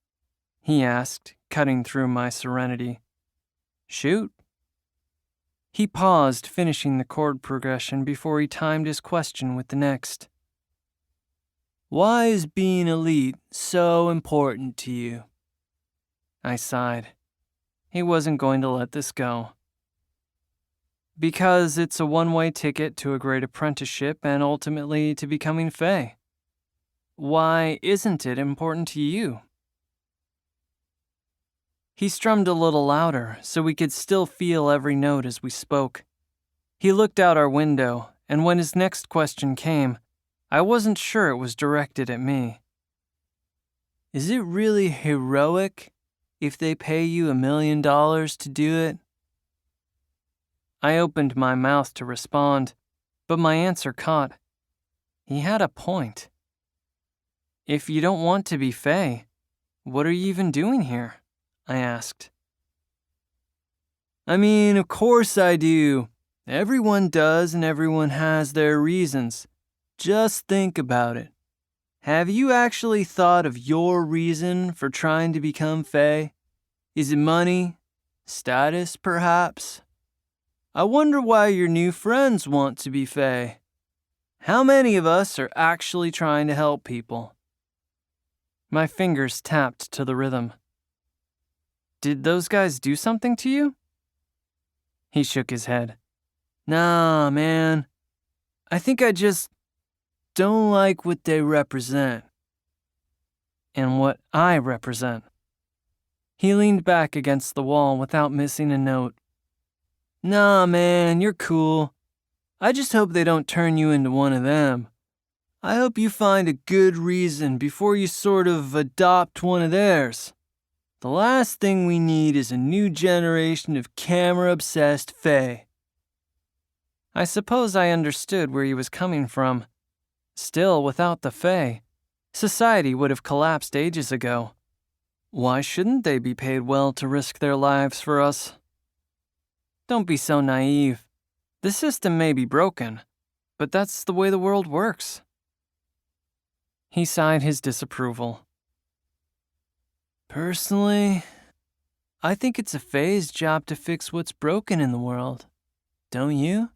He asked, cutting through my serenity. Shoot. He paused, finishing the chord progression before he timed his question with the next. Why is being elite so important to you? I sighed. He wasn't going to let this go. Because it's a one-way ticket to a great apprenticeship and ultimately to becoming Fae. Why isn't it important to you? He strummed a little louder so we could still feel every note as we spoke. He looked out our window, and when his next question came, I wasn't sure it was directed at me. Is it really heroic if they pay you $1 million to do it? I opened my mouth to respond, but my answer caught. He had a point. If you don't want to be Fae, what are you even doing here? I asked. I mean, of course I do. Everyone does and everyone has their reasons. Just think about it. Have you actually thought of your reason for trying to become Fae? Is it money? Status, perhaps? I wonder why your new friends want to be Fae. How many of us are actually trying to help people? My fingers tapped to the rhythm. Did those guys do something to you? He shook his head. Nah, man. I think I just don't like what they represent. And what I represent. He leaned back against the wall without missing a note. Nah, man, you're cool. I just hope they don't turn you into one of them. I hope you find a good reason before you sort of adopt one of theirs. The last thing we need is a new generation of camera-obsessed Fae. I suppose I understood where he was coming from. Still, without the Fae, society would have collapsed ages ago. Why shouldn't they be paid well to risk their lives for us? Don't be so naive. The system may be broken, but that's the way the world works. He sighed his disapproval. Personally, I think it's a Fae's job to fix what's broken in the world. Don't you?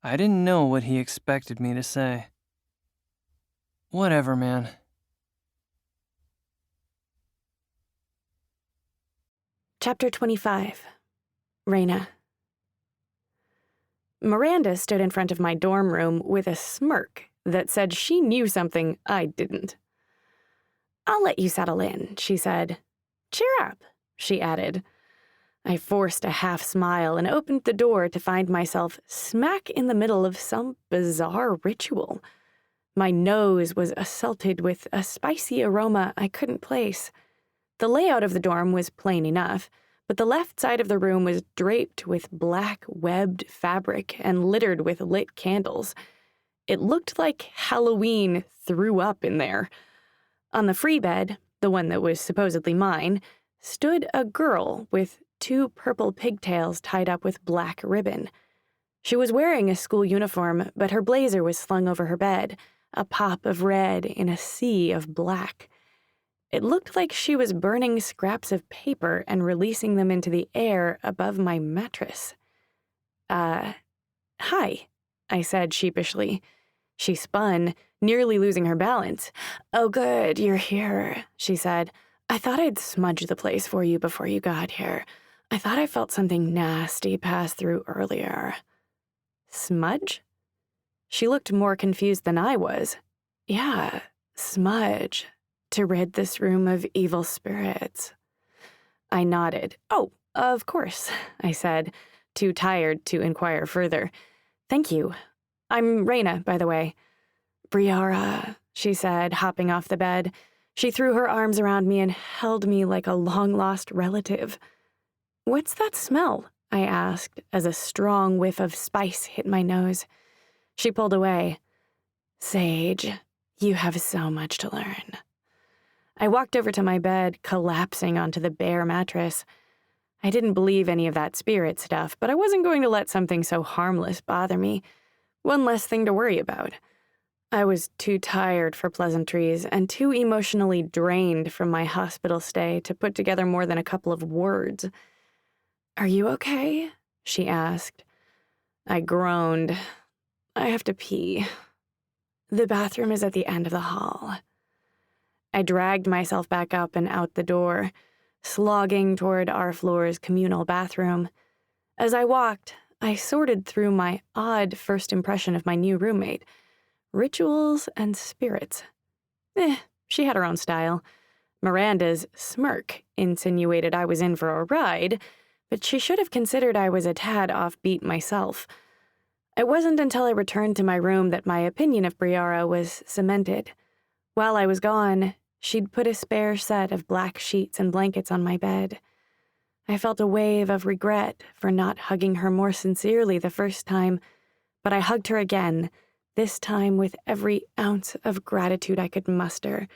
I didn't know what he expected me to say. Whatever, man. Chapter 25. Raina. Miranda stood in front of my dorm room with a smirk that said she knew something I didn't. I'll let you settle in, she said. Cheer up, she added. I forced a half smile and opened the door to find myself smack in the middle of some bizarre ritual. My nose was assaulted with a spicy aroma I couldn't place. The layout of the dorm was plain enough, but the left side of the room was draped with black webbed fabric and littered with lit candles. It looked like Halloween threw up in there. On the free bed, the one that was supposedly mine, stood a girl with 2 purple pigtails tied up with black ribbon. She was wearing a school uniform, but her blazer was slung over her bed, a pop of red in a sea of black. It looked like she was burning scraps of paper and releasing them into the air above my mattress. Hi, I said sheepishly. She spun, nearly losing her balance. Oh, good, you're here, she said. I thought I'd smudge the place for you before you got here. I thought I felt something nasty pass through earlier. Smudge? She looked more confused than I was. Yeah, smudge. To rid this room of evil spirits. I nodded. Oh, of course, I said, too tired to inquire further. Thank you. I'm Raina, by the way. Briara, she said, hopping off the bed. She threw her arms around me and held me like a long-lost relative. What's that smell? I asked, as a strong whiff of spice hit my nose. She pulled away. Sage, you have so much to learn. I walked over to my bed, collapsing onto the bare mattress. I didn't believe any of that spirit stuff, but I wasn't going to let something so harmless bother me. One less thing to worry about. I was too tired for pleasantries and too emotionally drained from my hospital stay to put together more than a couple of words. Are you okay? She asked. I groaned. I have to pee. The bathroom is at the end of the hall. I dragged myself back up and out the door, slogging toward our floor's communal bathroom. As I walked, I sorted through my odd first impression of my new roommate. Rituals and spirits. She had her own style. Miranda's smirk insinuated I was in for a ride, but she should have considered I was a tad offbeat myself. It wasn't until I returned to my room that my opinion of Briara was cemented. While I was gone, she'd put a spare set of black sheets and blankets on my bed. I felt a wave of regret for not hugging her more sincerely the first time, but I hugged her again, this time with every ounce of gratitude I could muster,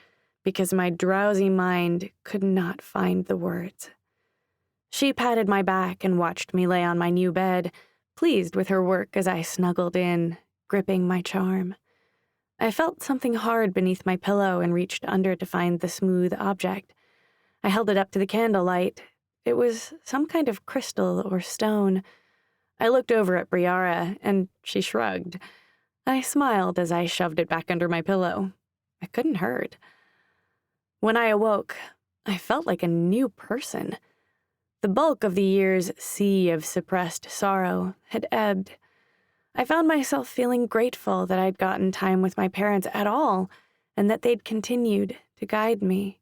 because my drowsy mind could not find the words. She patted my back and watched me lay on my new bed, pleased with her work as I snuggled in, gripping my charm. I felt something hard beneath my pillow and reached under to find the smooth object. I held it up to the candlelight. It was some kind of crystal or stone. I looked over at Briara, and she shrugged. I smiled as I shoved it back under my pillow. It couldn't hurt. When I awoke, I felt like a new person. The bulk of the year's sea of suppressed sorrow had ebbed. I found myself feeling grateful that I'd gotten time with my parents at all, and that they'd continued to guide me.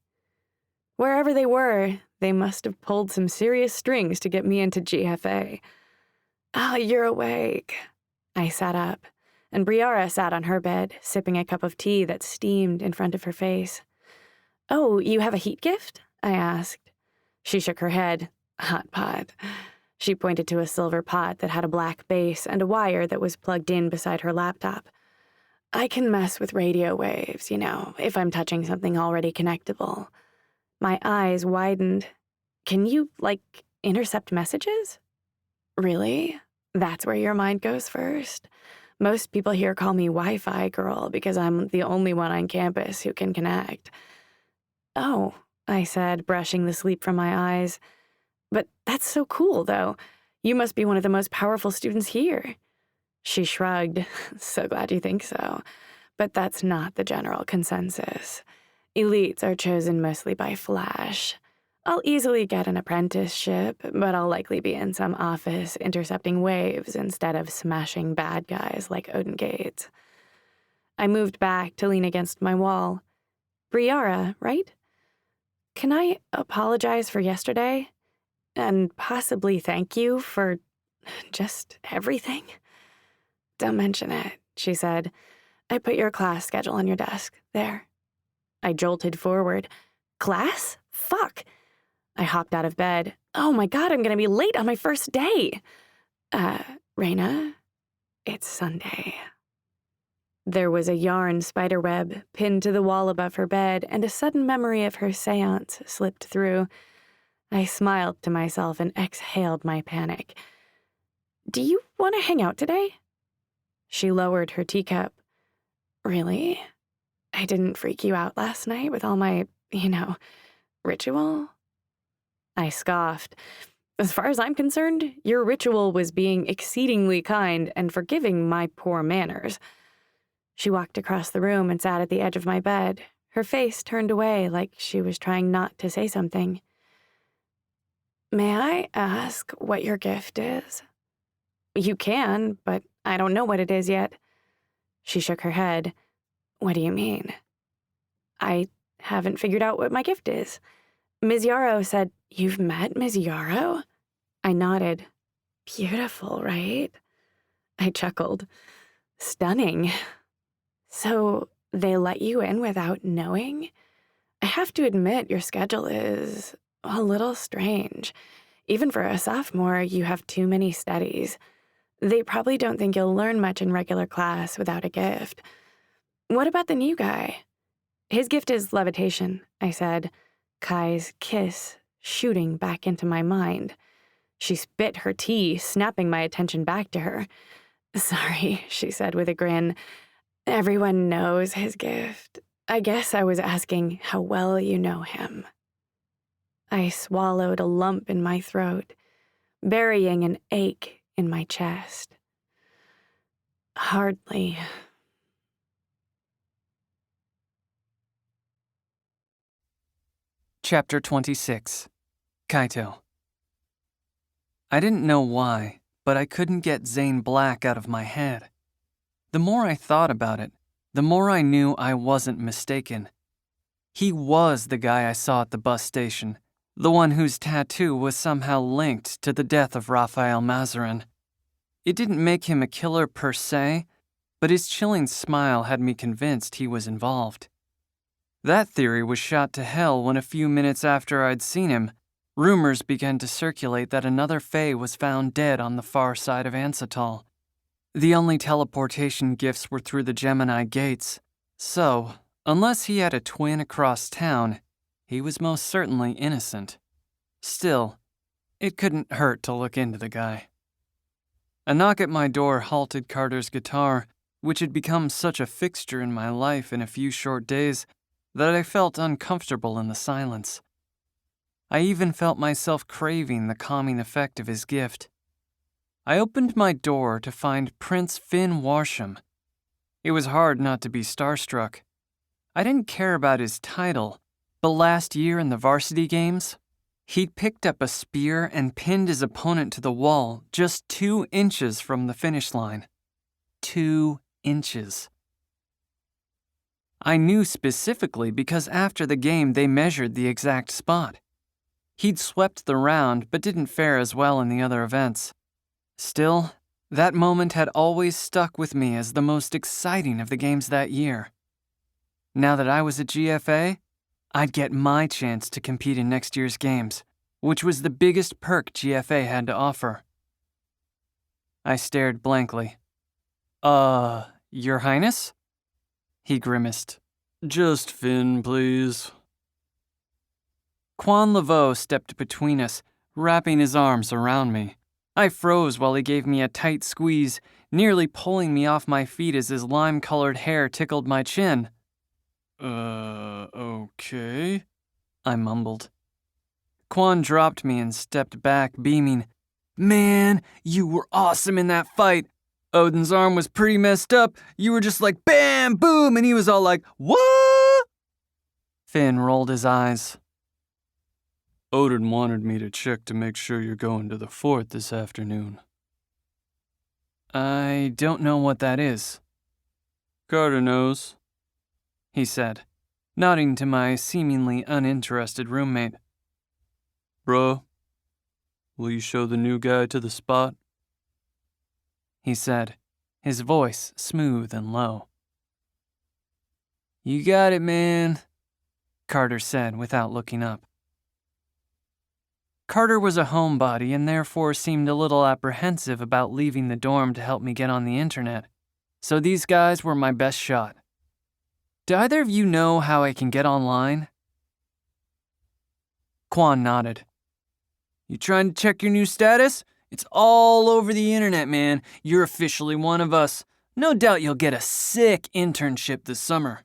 Wherever they were, they must have pulled some serious strings to get me into GFA. Oh, you're awake. I sat up, and Briara sat on her bed, sipping a cup of tea that steamed in front of her face. Oh, you have a heat gift? I asked. She shook her head. Hot pot. She pointed to a silver pot that had a black base and a wire that was plugged in beside her laptop. I can mess with radio waves, if I'm touching something already connectable. My eyes widened. Can you, intercept messages? Really? That's where your mind goes first? Most people here call me Wi-Fi girl because I'm the only one on campus who can connect. Oh, I said, brushing the sleep from my eyes. But that's so cool, though. You must be one of the most powerful students here. She shrugged. So glad you think so. But that's not the general consensus. Elites are chosen mostly by flash. I'll easily get an apprenticeship, but I'll likely be in some office intercepting waves instead of smashing bad guys like Odin Gates. I moved back to lean against my wall. Briara, right? Can I apologize for yesterday? And possibly thank you for just everything? Don't mention it, she said. I put your class schedule on your desk. There. I jolted forward. Class? Fuck. I hopped out of bed. Oh my God, I'm gonna be late on my first day. Raina, it's Sunday. There was a yarn spiderweb pinned to the wall above her bed, and a sudden memory of her seance slipped through. I smiled to myself and exhaled my panic. "Do you want to hang out today?" She lowered her teacup. "Really? I didn't freak you out last night with all my, ritual?" I scoffed. "As far as I'm concerned, your ritual was being exceedingly kind and forgiving my poor manners." She walked across the room and sat at the edge of my bed, her face turned away like she was trying not to say something. "May I ask what your gift is?" "You can, but I don't know what it is yet." She shook her head. "What do you mean?" "I haven't figured out what my gift is. Ms. Yarrow said..." "You've met Ms. Yarrow?" I nodded. "Beautiful, right?" I chuckled. "Stunning. So they let you in without knowing? I have to admit your schedule is a little strange. Even for a sophomore, you have too many studies. They probably don't think you'll learn much in regular class without a gift. What about the new guy?" "His gift is levitation," I said, Kai's kiss shooting back into my mind. She spit her tea, snapping my attention back to her. "Sorry," she said with a grin. "Everyone knows his gift. I guess I was asking how well you know him." I swallowed a lump in my throat, burying an ache in my chest. "Hardly." Chapter 26. Kaito. I didn't know why, but I couldn't get Zane Black out of my head. The more I thought about it, the more I knew I wasn't mistaken. He was the guy I saw at the bus station, the one whose tattoo was somehow linked to the death of Raphael Mazarin. It didn't make him a killer per se, but his chilling smile had me convinced he was involved. That theory was shot to hell when a few minutes after I'd seen him, rumors began to circulate that another Fae was found dead on the far side of Ansatal. The only teleportation gifts were through the Gemini gates, so, unless he had a twin across town, he was most certainly innocent. Still, it couldn't hurt to look into the guy. A knock at my door halted Carter's guitar, which had become such a fixture in my life in a few short days that I felt uncomfortable in the silence. I even felt myself craving the calming effect of his gift. I opened my door to find Prince Finn Warsham. It was hard not to be starstruck. I didn't care about his title, but last year in the varsity games, he'd picked up a spear and pinned his opponent to the wall just 2 inches from the finish line. 2 inches. I knew specifically because after the game they measured the exact spot. He'd swept the round but didn't fare as well in the other events. Still, that moment had always stuck with me as the most exciting of the games that year. Now that I was a GFA, I'd get my chance to compete in next year's games, which was the biggest perk GFA had to offer. I stared blankly. Your Highness?" He grimaced. "Just Finn, please." Quan Laveau stepped between us, wrapping his arms around me. I froze while he gave me a tight squeeze, nearly pulling me off my feet as his lime-colored hair tickled my chin. Okay," I mumbled. Quan dropped me and stepped back, beaming. "Man, you were awesome in that fight. Odin's arm was pretty messed up. You were just like, bam, boom, and he was all like, what?" Finn rolled his eyes. "Odin wanted me to check to make sure you're going to the fort this afternoon." "I don't know what that is." "Carter knows," he said, nodding to my seemingly uninterested roommate. "Bro, will you show the new guy to the spot?" he said, his voice smooth and low. "You got it, man," Carter said without looking up. Carter was a homebody and therefore seemed a little apprehensive about leaving the dorm to help me get on the internet, So these guys were my best shot. Do either of you know how I can get online? Quan nodded. You trying to check your new status? It's all over the internet, man. You're officially one of us. No doubt you'll get a sick internship this summer.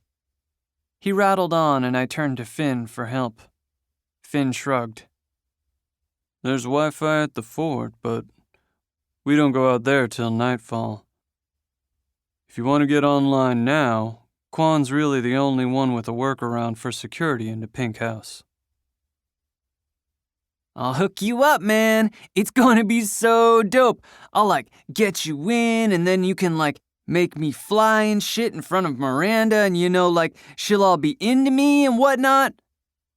He rattled on, and I turned to Finn for help. Finn shrugged. There's Wi-Fi at the fort, but we don't go out there till nightfall. If you want to get online now, Quan's really the only one with a workaround for security into Pink House. I'll hook you up, man. It's gonna be so dope. I'll, get you in, and then you can, make me fly and shit in front of Miranda, and she'll all be into me and whatnot.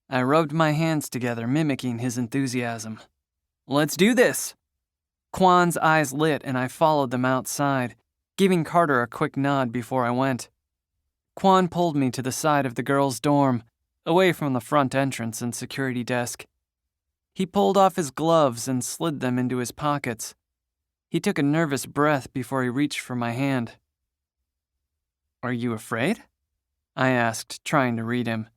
I rubbed my hands together, mimicking his enthusiasm. Let's do this. Quan's eyes lit, and I followed them outside, giving Carter a quick nod before I went. Quan pulled me to the side of the girls' dorm, away from the front entrance and security desk. He pulled off his gloves and slid them into his pockets. He took a nervous breath before he reached for my hand. Are you afraid? I asked, trying to read him.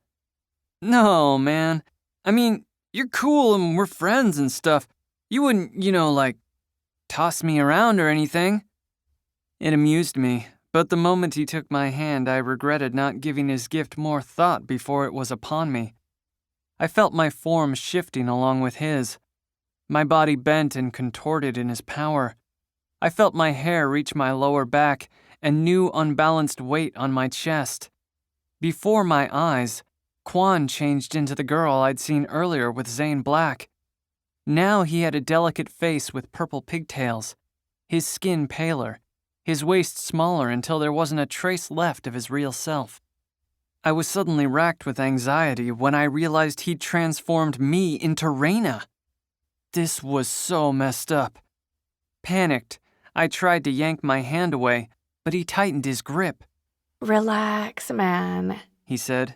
No, man. I mean, you're cool and we're friends and stuff. You wouldn't, toss me around or anything. It amused me, but the moment he took my hand, I regretted not giving his gift more thought before it was upon me. I felt my form shifting along with his. My body bent and contorted in his power. I felt my hair reach my lower back and new unbalanced weight on my chest. Before my eyes, Quan changed into the girl I'd seen earlier with Zane Black. Now he had a delicate face with purple pigtails, his skin paler, his waist smaller until there wasn't a trace left of his real self. I was suddenly racked with anxiety when I realized he'd transformed me into Reyna. This was so messed up. Panicked, I tried to yank my hand away, but he tightened his grip. Relax, man, He said.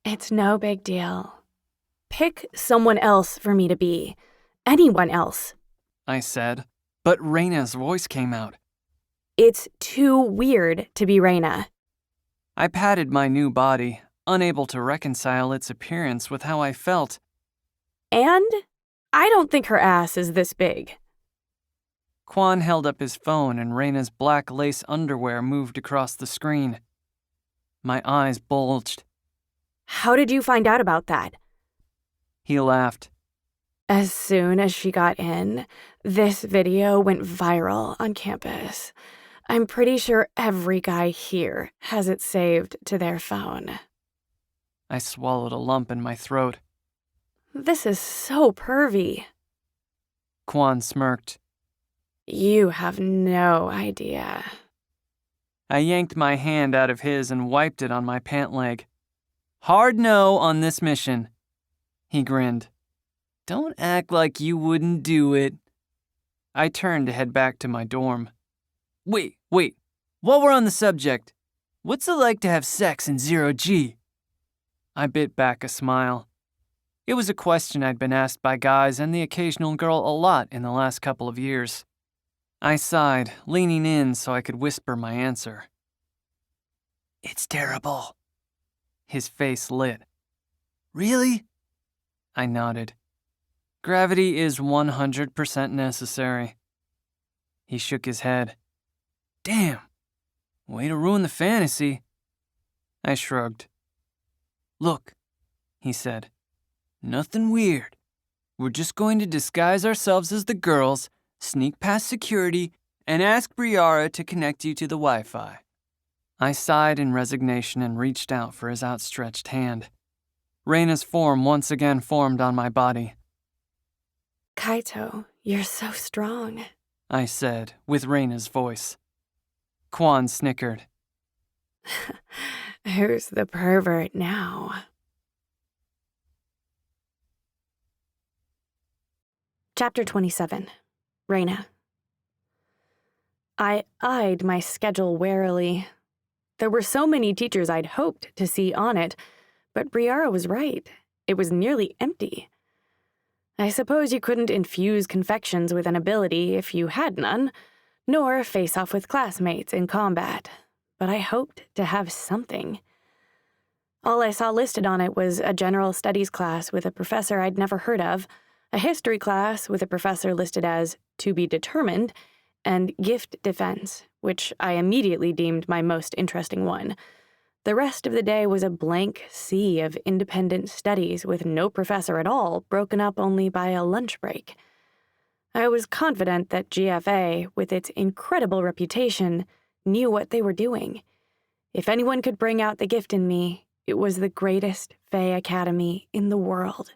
It's no big deal. Pick someone else for me to be. Anyone else. I said, but Reyna's voice came out. It's too weird to be Reyna. I patted my new body, unable to reconcile its appearance with how I felt. And I don't think her ass is this big. Quan held up his phone and Reyna's black lace underwear moved across the screen. My eyes bulged. How did you find out about that? He laughed. As soon as she got in, this video went viral on campus. I'm pretty sure every guy here has it saved to their phone. I swallowed a lump in my throat. This is so pervy. Quan smirked. You have no idea. I yanked my hand out of his and wiped it on my pant leg. Hard no on this mission. He grinned. Don't act like you wouldn't do it. I turned to head back to my dorm. Wait. While we're on the subject, what's it like to have sex in 0G? I bit back a smile. It was a question I'd been asked by guys and the occasional girl a lot in the last couple of years. I sighed, leaning in so I could whisper my answer. It's terrible. His face lit. Really? I nodded. Gravity is 100% necessary. He shook his head. Damn. Way to ruin the fantasy. I shrugged. Look, he said. Nothing weird. We're just going to disguise ourselves as the girls, sneak past security, and ask Briara to connect you to the Wi-Fi. I sighed in resignation and reached out for his outstretched hand. Reyna's form once again formed on my body. Kaito, you're so strong. I said, with Reyna's voice. Quan snickered. Who's the pervert now? Chapter 27. Reyna. I eyed my schedule warily. There were so many teachers I'd hoped to see on it, but Briara was right. It was nearly empty. I suppose you couldn't infuse confections with an ability if you had none, nor face off with classmates in combat, but I hoped to have something. All I saw listed on it was a general studies class with a professor I'd never heard of, a history class with a professor listed as to be determined, and gift defense, which I immediately deemed my most interesting one. The rest of the day was a blank sea of independent studies with no professor at all, broken up only by a lunch break. I was confident that GFA, with its incredible reputation, knew what they were doing. If anyone could bring out the gift in me, it was the greatest Fae Academy in the world.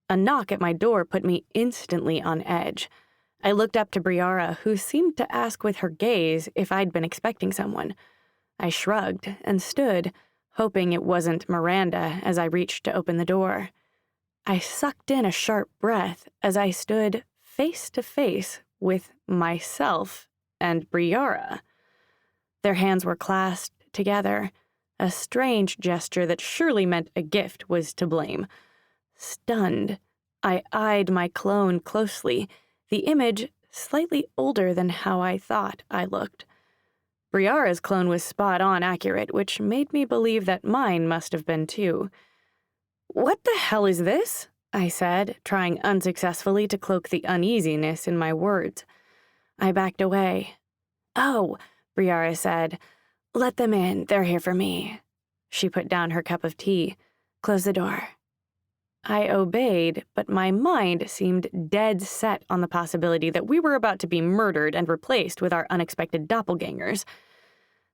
A knock at my door put me instantly on edge. I looked up to Briara, who seemed to ask with her gaze if I'd been expecting someone. I shrugged and stood, hoping it wasn't Miranda as I reached to open the door. I sucked in a sharp breath as I stood face to face with myself and Briara. Their hands were clasped together, a strange gesture that surely meant a gift was to blame. Stunned, I eyed my clone closely, the image slightly older than how I thought I looked. Briara's clone was spot-on accurate, which made me believe that mine must have been too. "What the hell is this?" I said, trying unsuccessfully to cloak the uneasiness in my words. I backed away. "Oh," Briara said. "Let them in. They're here for me." She put down her cup of tea. "Close the door." I obeyed, but my mind seemed dead set on the possibility that we were about to be murdered and replaced with our unexpected doppelgangers.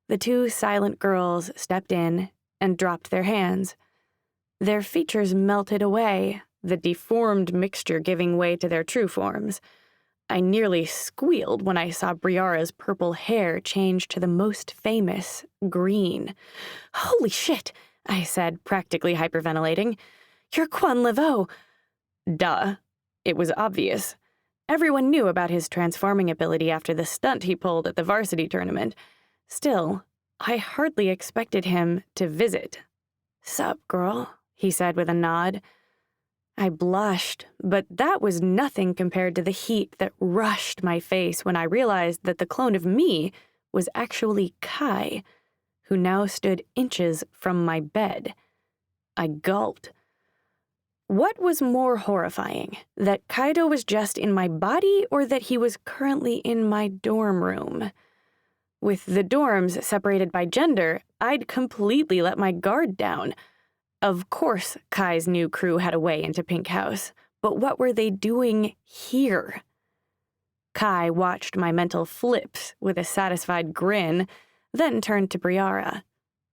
The two silent girls stepped in and dropped their hands. Their features melted away, the deformed mixture giving way to their true forms. I nearly squealed when I saw Briara's purple hair change to the most famous green. "Holy shit," I said, practically hyperventilating. "You're Quan Laveau." Duh. It was obvious. Everyone knew about his transforming ability after the stunt he pulled at the varsity tournament. Still, I hardly expected him to visit. "Sup, girl," he said with a nod. I blushed, but that was nothing compared to the heat that rushed my face when I realized that the clone of me was actually Kai, who now stood inches from my bed. I gulped. What was more horrifying, that Kaido was just in my body or that he was currently in my dorm room? With the dorms separated by gender, I'd completely let my guard down. Of course, Kai's new crew had a way into Pink House, but what were they doing here? Kai watched my mental flips with a satisfied grin, then turned to Briara.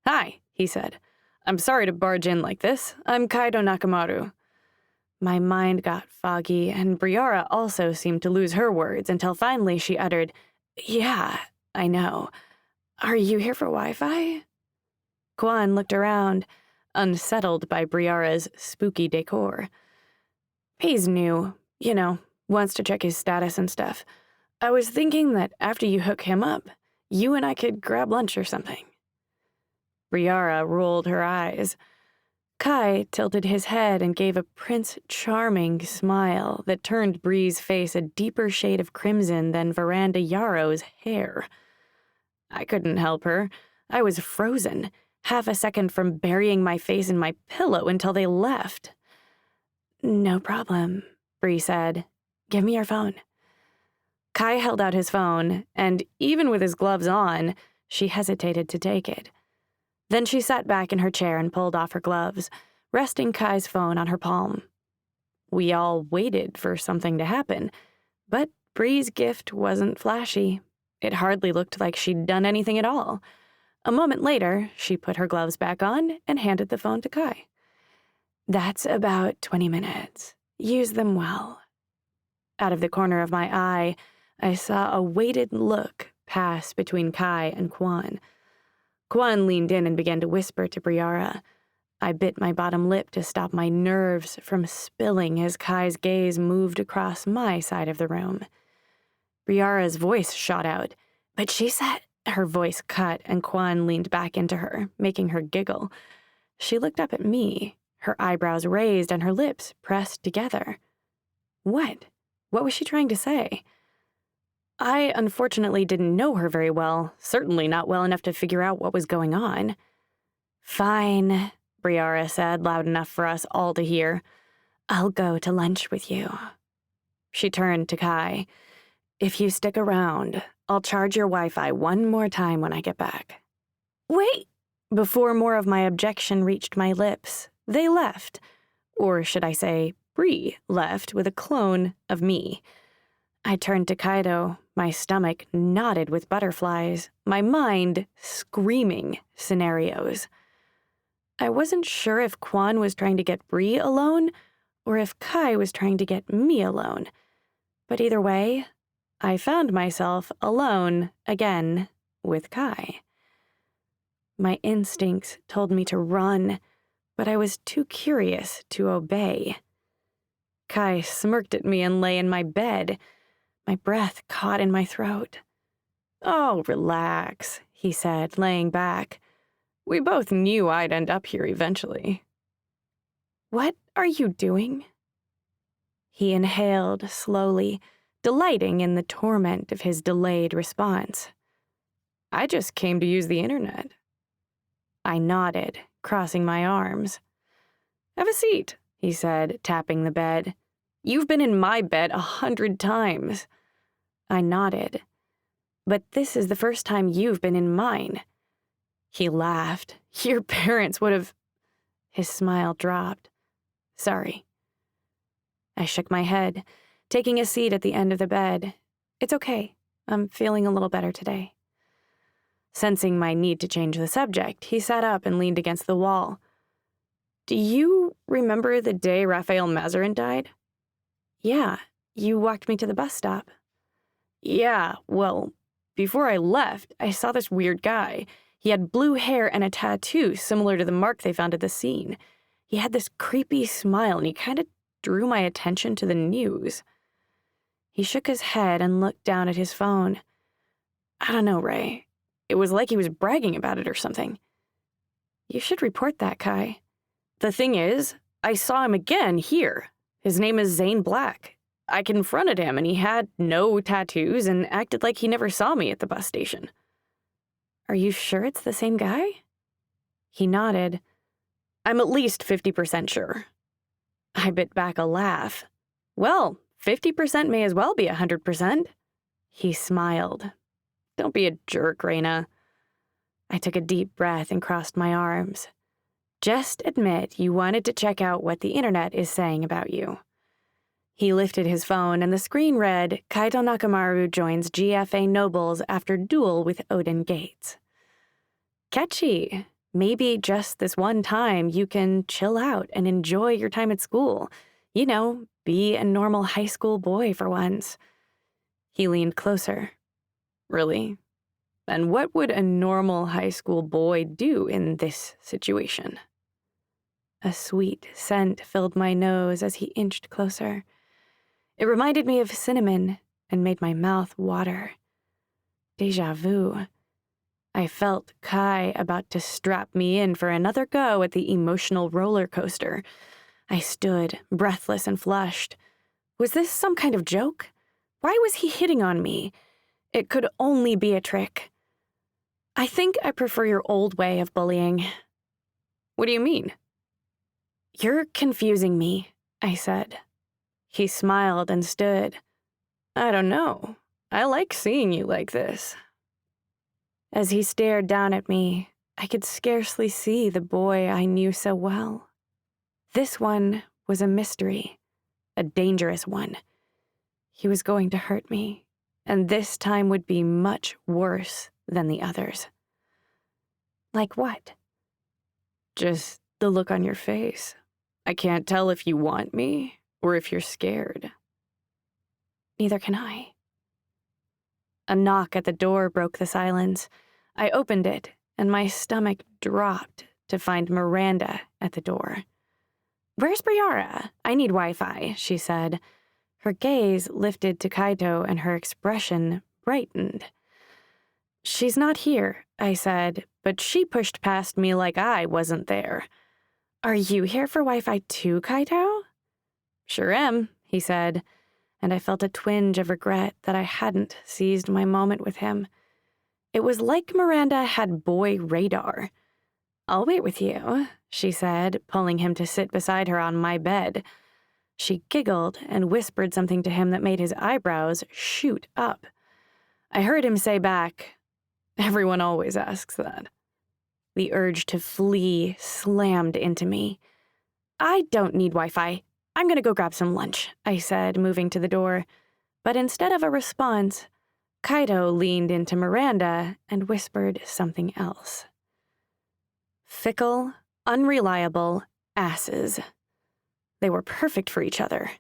"Hi," he said. "I'm sorry to barge in like this. I'm Kaido Nakamaru." My mind got foggy, and Briara also seemed to lose her words until finally she uttered, "Yeah, I know. Are you here for Wi-Fi?" Quan looked around, unsettled by Briara's spooky decor. "He's new, wants to check his status and stuff. I was thinking that after you hook him up, you and I could grab lunch or something." Briara rolled her eyes. Kai tilted his head and gave a Prince Charming smile that turned Bree's face a deeper shade of crimson than Veranda Yarrow's hair. I couldn't help her. I was frozen, half a second from burying my face in my pillow until they left. "No problem," Bree said. "Give me your phone." Kai held out his phone, and even with his gloves on, she hesitated to take it. Then she sat back in her chair and pulled off her gloves, resting Kai's phone on her palm. We all waited for something to happen, but Bree's gift wasn't flashy. It hardly looked like she'd done anything at all. A moment later, she put her gloves back on and handed the phone to Kai. "That's about 20 minutes. Use them well." Out of the corner of my eye, I saw a weighted look pass between Kai and Quan. Quan leaned in and began to whisper to Briara. I bit my bottom lip to stop my nerves from spilling as Kai's gaze moved across my side of the room. Briara's voice shot out, "But she said—" Her voice cut and Quan leaned back into her, making her giggle. She looked up at me, her eyebrows raised and her lips pressed together. What? What was she trying to say? I unfortunately didn't know her very well, certainly not well enough to figure out what was going on. Fine, Briara said, loud enough for us all to hear. I'll go to lunch with you. She turned to Kai. If you stick around, I'll charge your Wi-Fi one more time when I get back. Wait! Before more of my objection reached my lips, they left. Or should I say, Bree left with a clone of me. I turned to Kaido, my stomach knotted with butterflies, my mind screaming scenarios. I wasn't sure if Quan was trying to get Bree alone or if Kai was trying to get me alone. But either way, I found myself alone again with Kai. My instincts told me to run, but I was too curious to obey. Kai smirked at me and lay in my bed, my breath caught in my throat. Oh, relax, he said, laying back. We both knew I'd end up here eventually. What are you doing? He inhaled slowly, delighting in the torment of his delayed response. I just came to use the internet. I nodded, crossing my arms. Have a seat, he said, tapping the bed. You've been in my bed 100 times. I nodded. But this is the first time you've been in mine. He laughed. Your parents would have... His smile dropped. Sorry. I shook my head, taking a seat at the end of the bed. It's okay. I'm feeling a little better today. Sensing my need to change the subject, he sat up and leaned against the wall. Do you remember the day Raphael Mazarin died? Yeah, you walked me to the bus stop. Yeah, well, before I left, I saw this weird guy. He had blue hair and a tattoo similar to the mark they found at the scene. He had this creepy smile and he kind of drew my attention to the news. He shook his head and looked down at his phone. I don't know, Ray. It was like he was bragging about it or something. You should report that, Kai. The thing is, I saw him again here. His name is Zane Black. I confronted him and he had no tattoos and acted like he never saw me at the bus station. Are you sure it's the same guy? He nodded. I'm at least 50% sure. I bit back a laugh. Well, 50% may as well be 100%. He smiled. Don't be a jerk, Raina. I took a deep breath and crossed my arms. Just admit you wanted to check out what the internet is saying about you. He lifted his phone and the screen read, Kaito Nakamaru joins GFA Nobles after duel with Odin Gates. Catchy. Maybe just this one time you can chill out and enjoy your time at school. You know, be a normal high school boy for once. He leaned closer. Really? And what would a normal high school boy do in this situation? A sweet scent filled my nose as he inched closer. It reminded me of cinnamon and made my mouth water. Déjà vu. I felt Kai about to strap me in for another go at the emotional roller coaster. I stood, breathless and flushed. Was this some kind of joke? Why was he hitting on me? It could only be a trick. I think I prefer your old way of bullying. What do you mean? You're confusing me, I said. He smiled and stood. I don't know. I like seeing you like this. As he stared down at me, I could scarcely see the boy I knew so well. This one was a mystery, a dangerous one. He was going to hurt me, and this time would be much worse than the others. Like what? Just the look on your face. I can't tell if you want me or if you're scared. Neither can I. A knock at the door broke the silence. I opened it, and my stomach dropped to find Miranda at the door. Where's Briara? I need Wi-Fi, she said. Her gaze lifted to Kaito and her expression brightened. She's not here, I said, but she pushed past me like I wasn't there. Are you here for Wi-Fi too, Kaito? Sure am, he said. and I felt a twinge of regret that I hadn't seized my moment with him. It was like Miranda had boy radar. "I'll wait with you," she said, pulling him to sit beside her on my bed. She giggled and whispered something to him that made his eyebrows shoot up. I heard him say back, "Everyone always asks that." The urge to flee slammed into me. "I don't need Wi-Fi. I'm gonna go grab some lunch," I said, moving to the door. But instead of a response, Kaito leaned into Miranda and whispered something else. Fickle, unreliable asses. They were perfect for each other.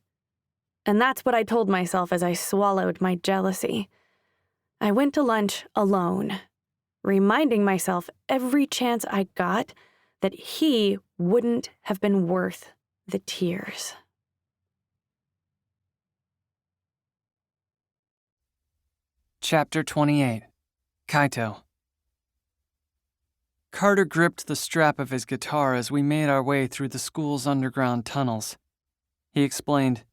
And that's what I told myself as I swallowed my jealousy. I went to lunch alone, reminding myself every chance I got that he wouldn't have been worth the tears. Chapter 28. Kaito. Carter gripped the strap of his guitar as we made our way through the school's underground tunnels. He explained,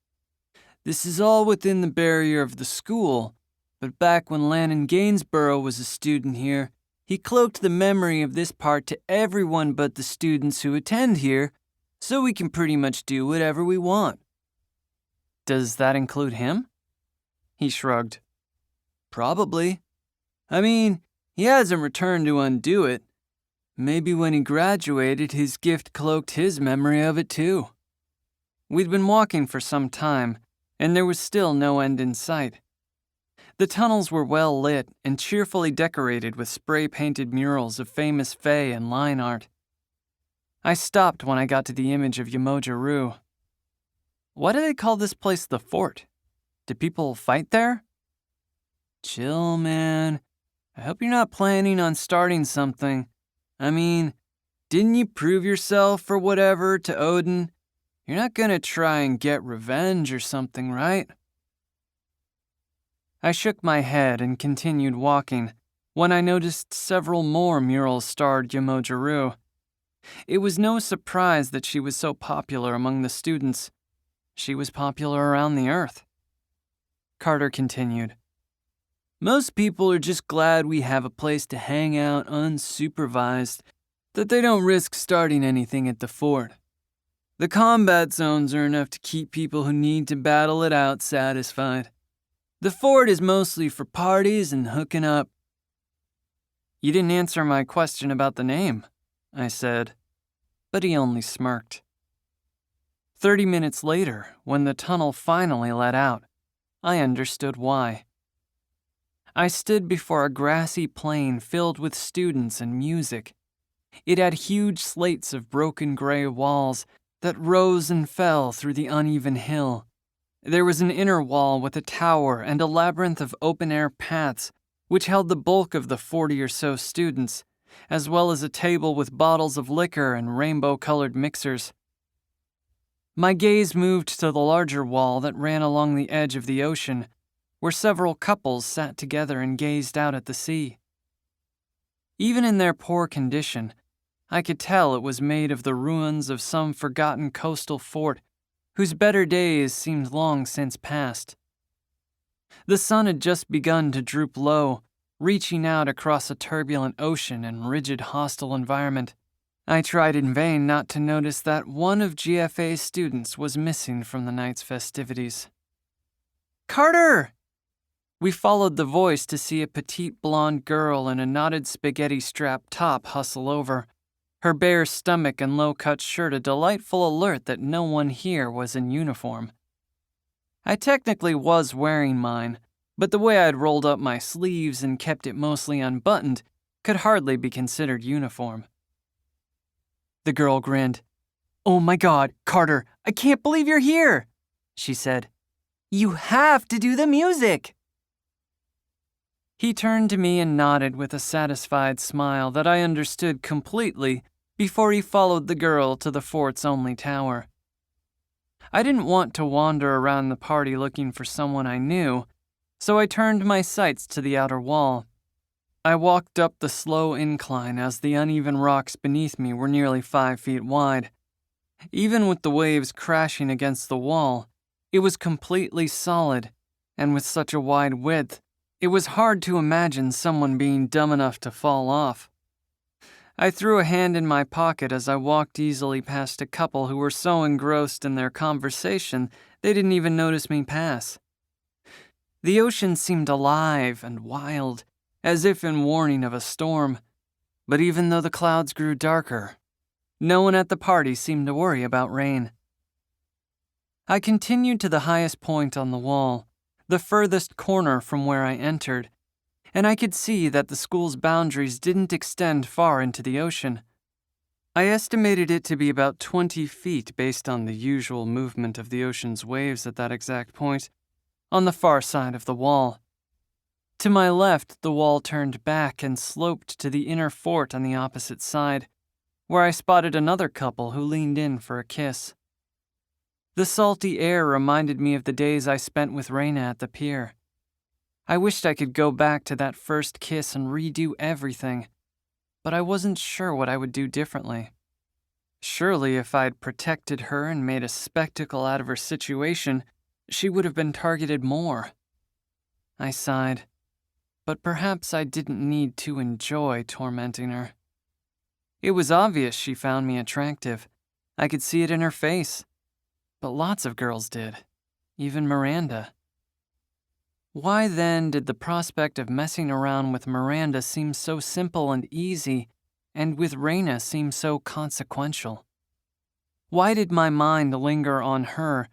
"This is all within the barrier of the school, but back when Lannon Gainsborough was a student here, he cloaked the memory of this part to everyone but the students who attend here, so we can pretty much do whatever we want." "Does that include him?" He shrugged. "Probably. I mean, he hasn't returned to undo it. Maybe when he graduated, his gift cloaked his memory of it too." We'd been walking for some time, and there was still no end in sight. The tunnels were well lit and cheerfully decorated with spray-painted murals of famous fae and line art. I stopped when I got to the image of Yamoja-Ryu. "Why do they call this place the fort? Do people fight there?" "Chill, man. I hope you're not planning on starting something. I mean, didn't you prove yourself or whatever to Odin? You're not gonna try and get revenge or something, right?" I shook my head and continued walking when I noticed several more murals starred Yamoja-Ryu. It was no surprise that she was so popular among the students. She was popular around the earth. Carter continued, "Most people are just glad we have a place to hang out unsupervised, that they don't risk starting anything at the fort. The combat zones are enough to keep people who need to battle it out satisfied. The fort is mostly for parties and hooking up." "You didn't answer my question about the name," I said, but he only smirked. 30 minutes later, when the tunnel finally let out, I understood why. I stood before a grassy plain filled with students and music. It had huge slates of broken gray walls that rose and fell through the uneven hill. There was an inner wall with a tower and a labyrinth of open-air paths which held the bulk of the 40 or so students, as well as a table with bottles of liquor and rainbow-colored mixers. My gaze moved to the larger wall that ran along the edge of the ocean, where several couples sat together and gazed out at the sea. Even in their poor condition, I could tell it was made of the ruins of some forgotten coastal fort whose better days seemed long since past. The sun had just begun to droop low, reaching out across a turbulent ocean and rigid hostile environment. I tried in vain not to notice that one of GFA's students was missing from the night's festivities. "Carter!" We followed the voice to see a petite blonde girl in a knotted spaghetti-strap top hustle over, her bare stomach and low-cut shirt a delightful alert that no one here was in uniform. I technically was wearing mine, but the way I'd rolled up my sleeves and kept it mostly unbuttoned could hardly be considered uniform. The girl grinned. "Oh my God, Carter, I can't believe you're here," she said. "You have to do the music." He turned to me and nodded with a satisfied smile that I understood completely before he followed the girl to the fort's only tower. I didn't want to wander around the party looking for someone I knew, so I turned my sights to the outer wall. I walked up the slow incline as the uneven rocks beneath me were nearly 5 feet wide. Even with the waves crashing against the wall, It was completely solid, and with such a wide width, it was hard to imagine someone being dumb enough to fall off. I threw a hand in my pocket as I walked easily past a couple who were so engrossed in their conversation they didn't even notice me pass. The ocean seemed alive and wild, as if in warning of a storm, but even though the clouds grew darker, no one at the party seemed to worry about rain. I continued to the highest point on the wall, the furthest corner from where I entered, and I could see that the school's boundaries didn't extend far into the ocean. I estimated it to be about 20 feet based on the usual movement of the ocean's waves at that exact point, on the far side of the wall. To my left, the wall turned back and sloped to the inner fort on the opposite side, where I spotted another couple who leaned in for a kiss. The salty air reminded me of the days I spent with Raina at the pier. I wished I could go back to that first kiss and redo everything, but I wasn't sure what I would do differently. Surely if I'd protected her and made a spectacle out of her situation, she would have been targeted more. I sighed, but perhaps I didn't need to enjoy tormenting her. It was obvious she found me attractive. I could see it in her face. But lots of girls did, even Miranda. Why then did the prospect of messing around with Miranda seem so simple and easy, and with Raina seem so consequential? Why did my mind linger on her,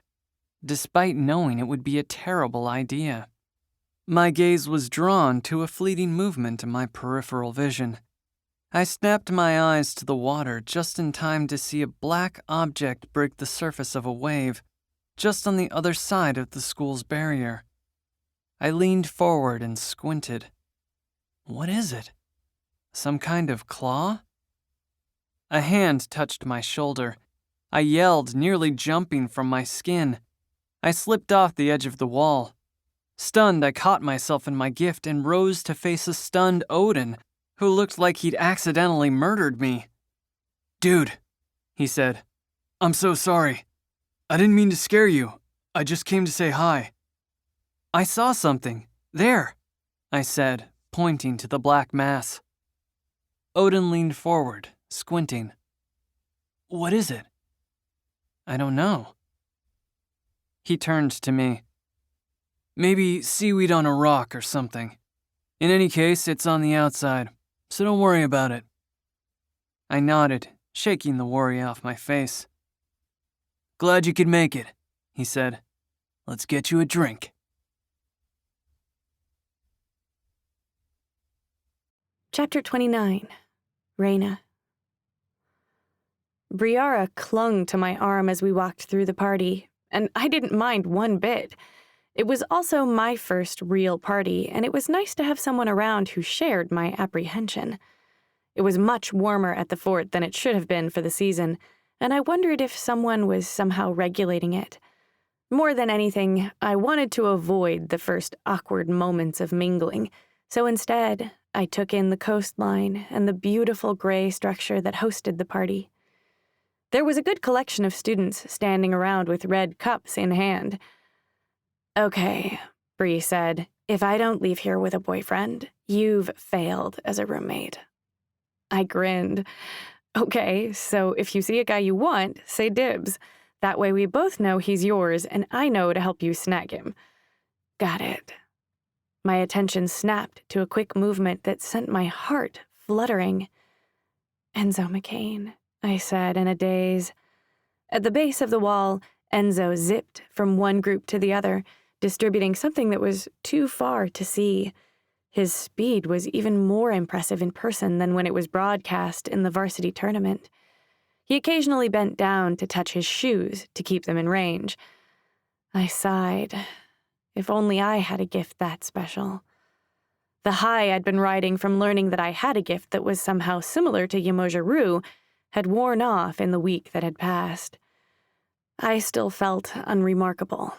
despite knowing it would be a terrible idea? My gaze was drawn to a fleeting movement in my peripheral vision. I snapped my eyes to the water just in time to see a black object break the surface of a wave, just on the other side of the school's barrier. I leaned forward and squinted. What is it? Some kind of claw? A hand touched my shoulder. I yelled, nearly jumping from my skin. I slipped off the edge of the wall. Stunned, I caught myself in my gift and rose to face a stunned Odin, who looked like he'd accidentally murdered me. "Dude," he said, "I'm so sorry. I didn't mean to scare you. I just came to say hi." "I saw something. There," I said, pointing to the black mass. Odin leaned forward, squinting. "What is it?" "I don't know." He turned to me. "Maybe seaweed on a rock or something. In any case, it's on the outside, so don't worry about it." I nodded, shaking the worry off my face. "Glad you could make it," he said. "Let's get you a drink." Chapter 29. Raina. Briara clung to my arm as we walked through the party, and I didn't mind one bit. It was also my first real party, and it was nice to have someone around who shared my apprehension. It was much warmer at the fort than it should have been for the season, and I wondered if someone was somehow regulating it. More than anything, I wanted to avoid the first awkward moments of mingling, so instead, I took in the coastline and the beautiful gray structure that hosted the party. There was a good collection of students standing around with red cups in hand. "Okay," Bree said, "if I don't leave here with a boyfriend, you've failed as a roommate." I grinned. "Okay, so if you see a guy you want, say dibs. That way we both know he's yours and I know to help you snag him." "Got it." My attention snapped to a quick movement that sent my heart fluttering. "Enzo McCain," I said in a daze. At the base of the wall, Enzo zipped from one group to the other, distributing something that was too far to see. His speed was even more impressive in person than when it was broadcast in the varsity tournament. He occasionally bent down to touch his shoes to keep them in range. I sighed. If only I had a gift that special. The high I'd been riding from learning that I had a gift that was somehow similar to Yamoja-Ryu had worn off in the week that had passed. I still felt unremarkable.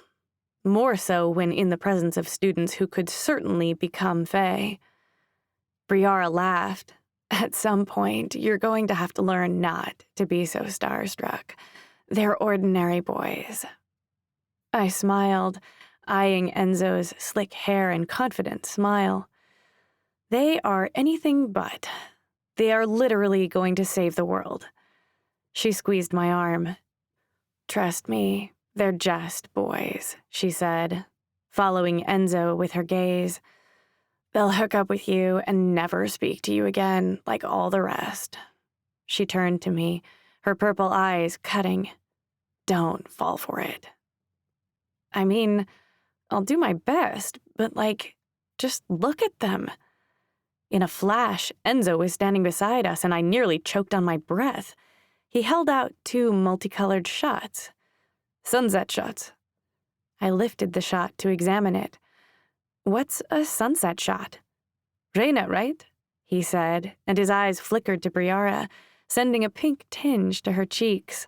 More so when in the presence of students who could certainly become Fae. Briara laughed. "At some point, you're going to have to learn not to be so starstruck. They're ordinary boys." I smiled, eyeing Enzo's slick hair and confident smile. They are anything but. They are literally going to save the world. She squeezed my arm. Trust me, they're just boys, she said, following Enzo with her gaze. They'll hook up with you and never speak to you again like all the rest. She turned to me, her purple eyes cutting. Don't fall for it. I mean, I'll do my best, but just look at them. In a flash, Enzo was standing beside us and I nearly choked on my breath. He held out 2 multicolored shots. Sunset shots. I lifted the shot to examine it. What's a sunset shot? Reina, right? He said, and his eyes flickered to Briara, sending a pink tinge to her cheeks.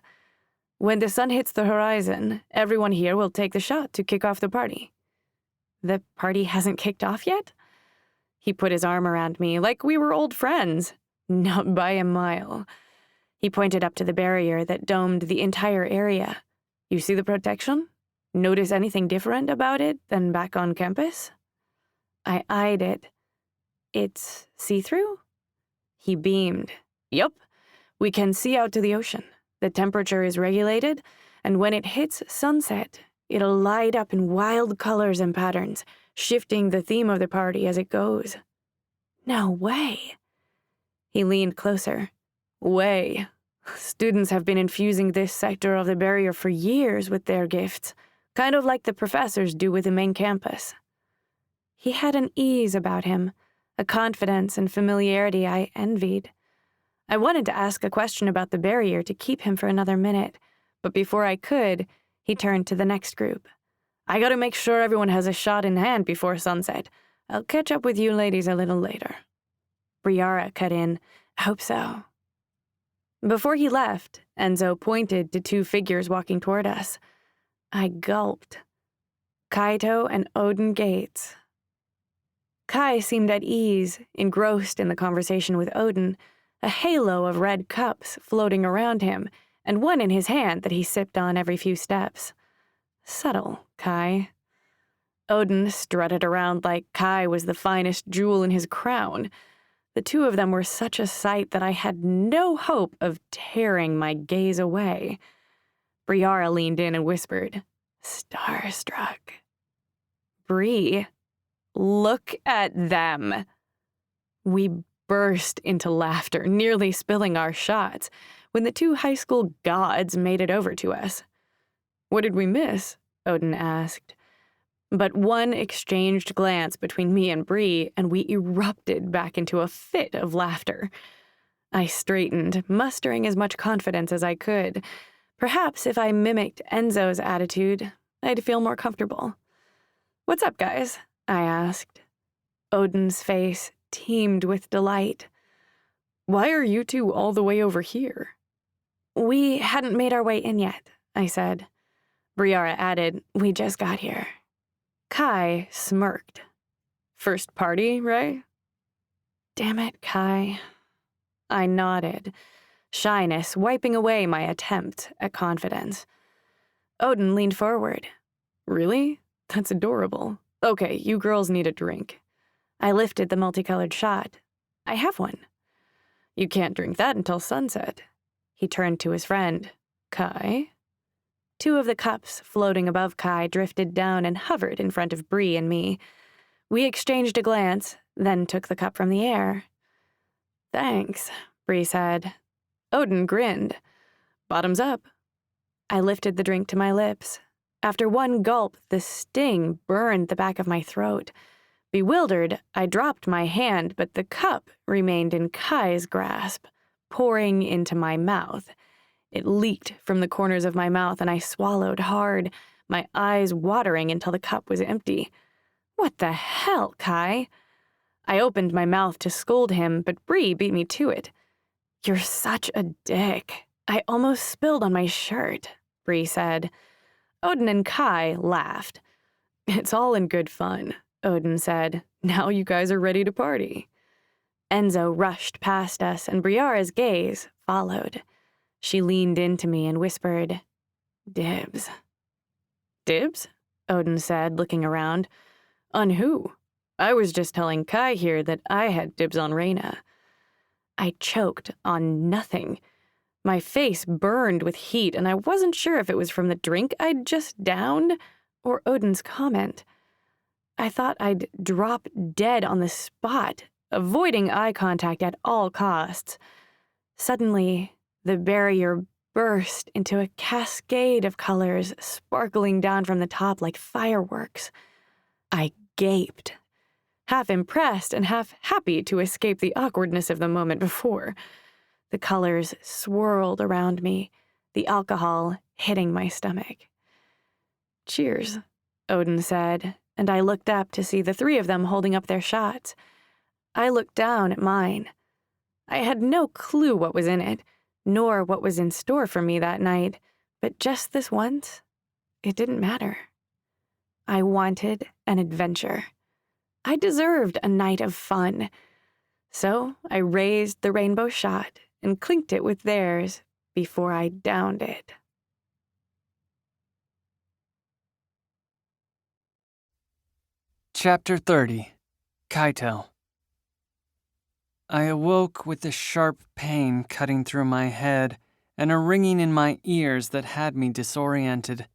When the sun hits the horizon, everyone here will take the shot to kick off the party. The party hasn't kicked off yet? He put his arm around me like we were old friends. Not by a mile. He pointed up to the barrier that domed the entire area. You see the protection? Notice anything different about it than back on campus? I eyed it. It's see-through? He beamed. Yup. We can see out to the ocean. The temperature is regulated, and when it hits sunset, it'll light up in wild colors and patterns, shifting the theme of the party as it goes. No way. He leaned closer. Way. Students have been infusing this sector of the barrier for years with their gifts, kind of like the professors do with the main campus. He had an ease about him, a confidence and familiarity I envied. I wanted to ask a question about the barrier to keep him for another minute, but before I could, he turned to the next group. I gotta make sure everyone has a shot in hand before sunset. I'll catch up with you ladies a little later. Briara cut in. Hope so. Before he left, Enzo pointed to 2 figures walking toward us. I gulped. Kaito and Odin Gates. Kai seemed at ease, engrossed in the conversation with Odin, a halo of red cups floating around him, and one in his hand that he sipped on every few steps. Subtle, Kai. Odin strutted around like Kai was the finest jewel in his crown. The 2 of them were such a sight that I had no hope of tearing my gaze away. Briara leaned in and whispered, starstruck. Bree, look at them. We burst into laughter, nearly spilling our shots, when the 2 high school gods made it over to us. What did we miss? Odin asked. But one exchanged glance between me and Bree, and we erupted back into a fit of laughter. I straightened, mustering as much confidence as I could. Perhaps if I mimicked Enzo's attitude, I'd feel more comfortable. What's up, guys? I asked. Odin's face teemed with delight. Why are you 2 all the way over here? We hadn't made our way in yet, I said. Briara added, we just got here. Kai smirked. First party, right? Damn it, Kai. I nodded, shyness wiping away my attempt at confidence. Odin leaned forward. Really? That's adorable. Okay, you girls need a drink. I lifted the multicolored shot. I have one. You can't drink that until sunset. He turned to his friend. Kai? 2 of the cups floating above Kai drifted down and hovered in front of Bree and me. We exchanged a glance, then took the cup from the air. Thanks, Bree said. Odin grinned. Bottoms up. I lifted the drink to my lips. After one gulp, the sting burned the back of my throat. Bewildered, I dropped my hand, but the cup remained in Kai's grasp, pouring into my mouth. It leaked from the corners of my mouth, and I swallowed hard, my eyes watering until the cup was empty. What the hell, Kai? I opened my mouth to scold him, but Bree beat me to it. You're such a dick. I almost spilled on my shirt, Bree said. Odin and Kai laughed. It's all in good fun, Odin said. Now you guys are ready to party. Enzo rushed past us, and Briara's gaze followed. She leaned into me and whispered, Dibs. Dibs? Odin said, looking around. On who? I was just telling Kai here that I had dibs on Reyna. I choked on nothing. My face burned with heat, and I wasn't sure if it was from the drink I'd just downed or Odin's comment. I thought I'd drop dead on the spot, avoiding eye contact at all costs. Suddenly, the barrier burst into a cascade of colors sparkling down from the top like fireworks. I gaped, half impressed and half happy to escape the awkwardness of the moment before. The colors swirled around me, the alcohol hitting my stomach. Cheers, Odin said, and I looked up to see the three of them holding up their shots. I looked down at mine. I had no clue what was in it, nor what was in store for me that night, but just this once, it didn't matter. I wanted an adventure. I deserved a night of fun. So I raised the rainbow shot and clinked it with theirs before I downed it. Chapter 30. Kaito. I awoke with a sharp pain cutting through my head and a ringing in my ears that had me disoriented.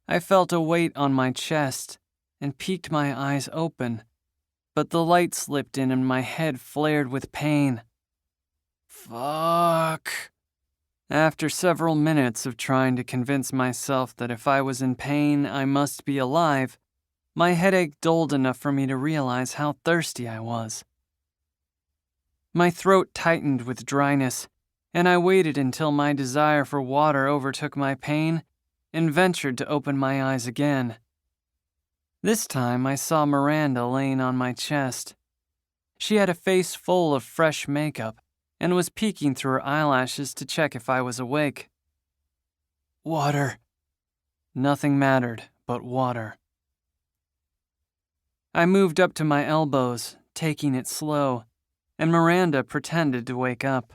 I felt a weight on my chest and peeked my eyes open, but the light slipped in and my head flared with pain. Fuck. After several minutes of trying to convince myself that if I was in pain, I must be alive, my headache dulled enough for me to realize how thirsty I was. My throat tightened with dryness, and I waited until my desire for water overtook my pain and ventured to open my eyes again. This time I saw Miranda laying on my chest. She had a face full of fresh makeup and was peeking through her eyelashes to check if I was awake. Water. Nothing mattered but water. I moved up to my elbows, taking it slow, and Miranda pretended to wake up.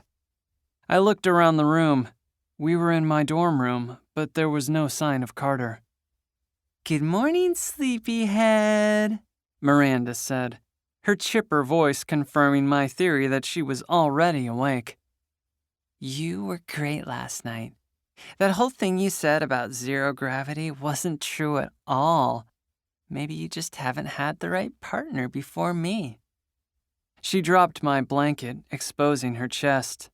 I looked around the room. We were in my dorm room, but there was no sign of Carter. Good morning, sleepyhead, Miranda said, her chipper voice confirming my theory that she was already awake. You were great last night. That whole thing you said about zero gravity wasn't true at all. Maybe you just haven't had the right partner before me. She dropped my blanket, exposing her chest.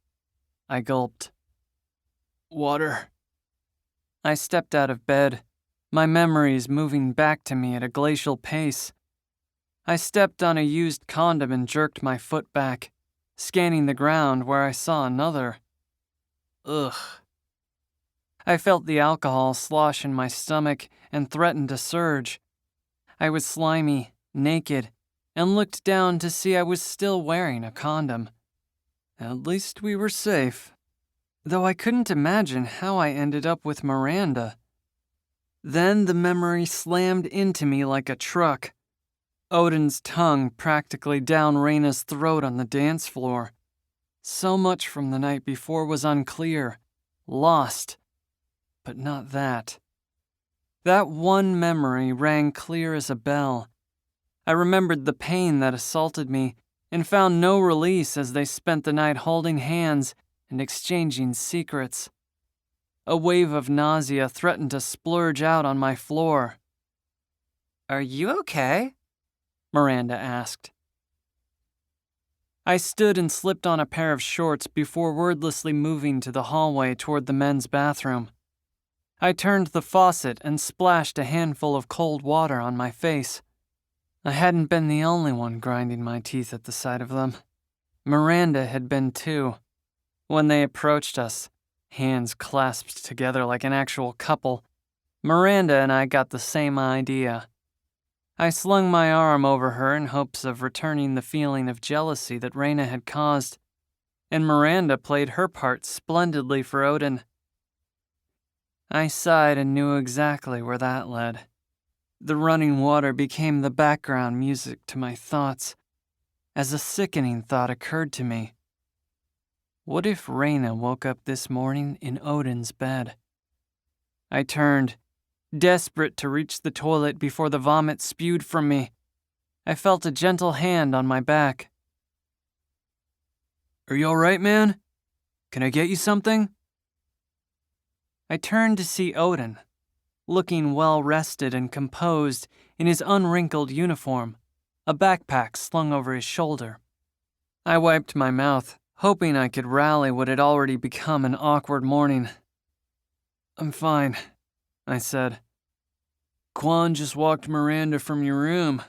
I gulped. Water. I stepped out of bed, my memories moving back to me at a glacial pace. I stepped on a used condom and jerked my foot back, scanning the ground where I saw another. Ugh. I felt the alcohol slosh in my stomach and threatened to surge. I was slimy, naked, and looked down to see I was still wearing a condom. At least we were safe. Though I couldn't imagine how I ended up with Miranda. Then the memory slammed into me like a truck. Odin's tongue practically down Reyna's throat on the dance floor. So much from the night before was unclear, lost. But not that. That one memory rang clear as a bell. I remembered the pain that assaulted me and found no release as they spent the night holding hands and exchanging secrets. A wave of nausea threatened to splurge out on my floor. Are you okay? Miranda asked. I stood and slipped on a pair of shorts before wordlessly moving to the hallway toward the men's bathroom. I turned the faucet and splashed a handful of cold water on my face. I hadn't been the only one grinding my teeth at the sight of them. Miranda had been too. When they approached us, hands clasped together like an actual couple, Miranda and I got the same idea. I slung my arm over her in hopes of returning the feeling of jealousy that Reyna had caused, and Miranda played her part splendidly for Odin. I sighed and knew exactly where that led. The running water became the background music to my thoughts, as a sickening thought occurred to me. What if Reyna woke up this morning in Odin's bed? I turned, desperate to reach the toilet before the vomit spewed from me. I felt a gentle hand on my back. "Are you all right, man? Can I get you something?" I turned to see Odin, looking well-rested and composed in his unwrinkled uniform, a backpack slung over his shoulder. I wiped my mouth, hoping I could rally what had already become an awkward morning. "I'm fine," I said. "Quan just walked Miranda from your room.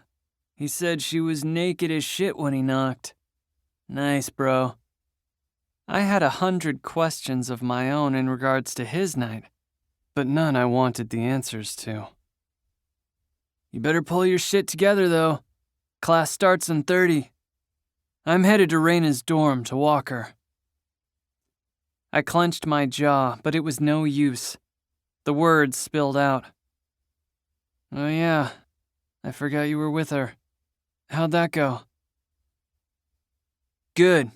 He said she was naked as shit when he knocked. Nice, bro." I had 100 questions of my own in regards to his night, but none I wanted the answers to. "You better pull your shit together, though. Class starts in 30. I'm headed to Raina's dorm to walk her." I clenched my jaw, but it was no use. The words spilled out. "Oh yeah, I forgot you were with her. How'd that go?" Good.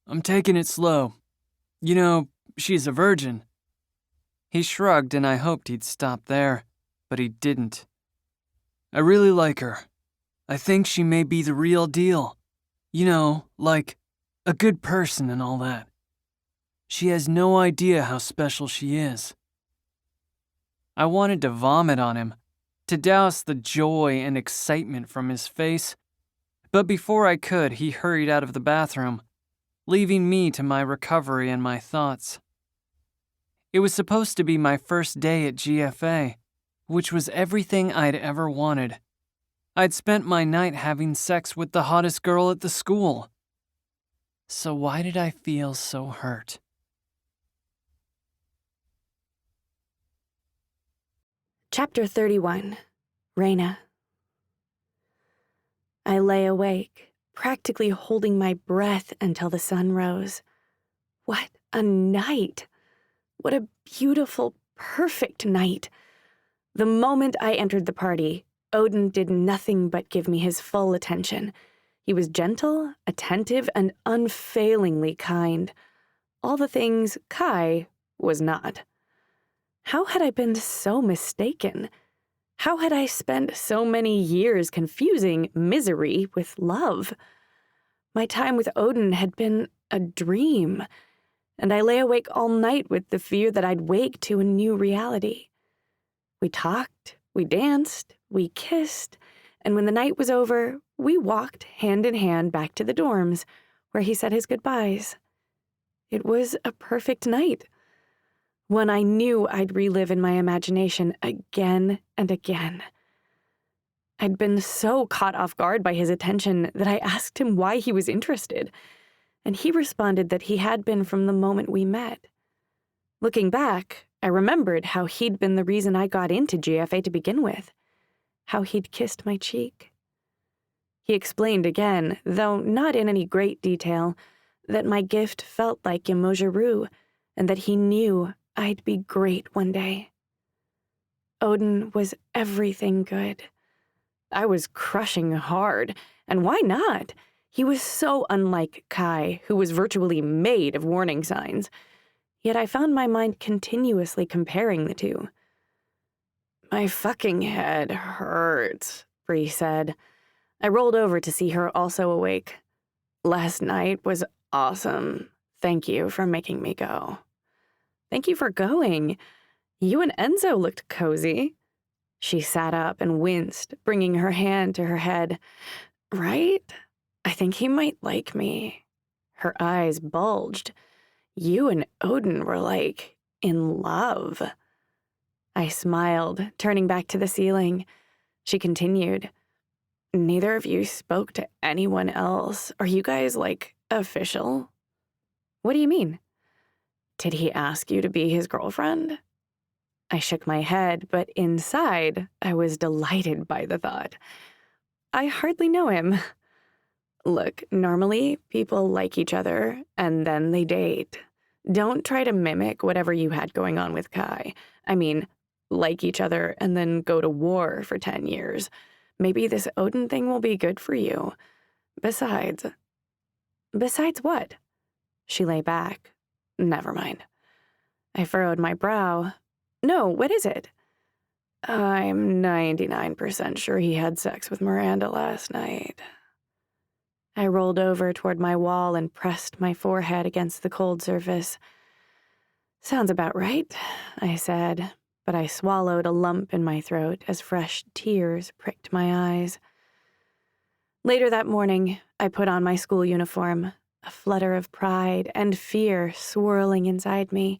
I'm taking it slow. You know, she's a virgin." He shrugged and I hoped he'd stop there, but he didn't. "I really like her. I think she may be the real deal. You know, like, a good person and all that. She has no idea how special she is." I wanted to vomit on him, to douse the joy and excitement from his face, but before I could, he hurried out of the bathroom, leaving me to my recovery and my thoughts. It was supposed to be my first day at GFA, which was everything I'd ever wanted. I'd spent my night having sex with the hottest girl at the school. So why did I feel so hurt? Chapter 31. Raina. I lay awake, practically holding my breath until the sun rose. What a night! What a beautiful, perfect night! The moment I entered the party, Odin did nothing but give me his full attention. He was gentle, attentive, and unfailingly kind. All the things Kai was not. How had I been so mistaken? How had I spent so many years confusing misery with love? My time with Odin had been a dream, and I lay awake all night with the fear that I'd wake to a new reality. We talked, we danced, we kissed, and when the night was over, we walked hand in hand back to the dorms, where he said his goodbyes. It was a perfect night. One I knew I'd relive in my imagination again and again. I'd been so caught off guard by his attention that I asked him why he was interested, and he responded that he had been from the moment we met. Looking back, I remembered how he'd been the reason I got into GFA to begin with, how he'd kissed my cheek. He explained again, though not in any great detail, that my gift felt like Ymoja-Ryu, and that he knew I'd be great one day. Odin was everything good. I was crushing hard, and why not? He was so unlike Kai, who was virtually made of warning signs. Yet I found my mind continuously comparing the two. "My fucking head hurts," Bree said. I rolled over to see her also awake. "Last night was awesome. Thank you for making me go." "Thank you for going. You and Enzo looked cozy." She sat up and winced, bringing her hand to her head. "Right? I think he might like me." Her eyes bulged. "You and Odin were like in love." I smiled, turning back to the ceiling. She continued. "Neither of you spoke to anyone else. Are you guys, like, official?" "What do you mean?" "Did he ask you to be his girlfriend?" I shook my head, but inside, I was delighted by the thought. "I hardly know him." "Look, normally people like each other, and then they date. Don't try to mimic whatever you had going on with Kai. I mean, like each other and then go to war for 10 years. Maybe this Odin thing will be good for you. Besides..." "Besides what?" She lay back. "Never mind." I furrowed my brow. "No, what is it?" I'm 99% sure he had sex with Miranda last night. I rolled over toward my wall and pressed my forehead against the cold surface. Sounds about right, I said, but I swallowed a lump in my throat as fresh tears pricked my eyes. Later that morning, I put on my school uniform, a flutter of pride and fear swirling inside me.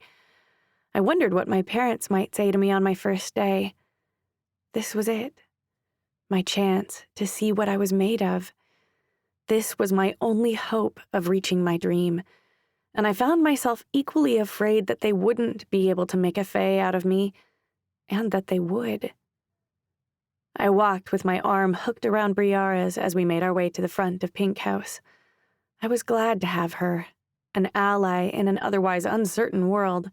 I wondered what my parents might say to me on my first day. This was it. My chance to see what I was made of. This was my only hope of reaching my dream, and I found myself equally afraid that they wouldn't be able to make a fae out of me, and that they would. I walked with my arm hooked around Briara's as we made our way to the front of Pink House. I was glad to have her, an ally in an otherwise uncertain world.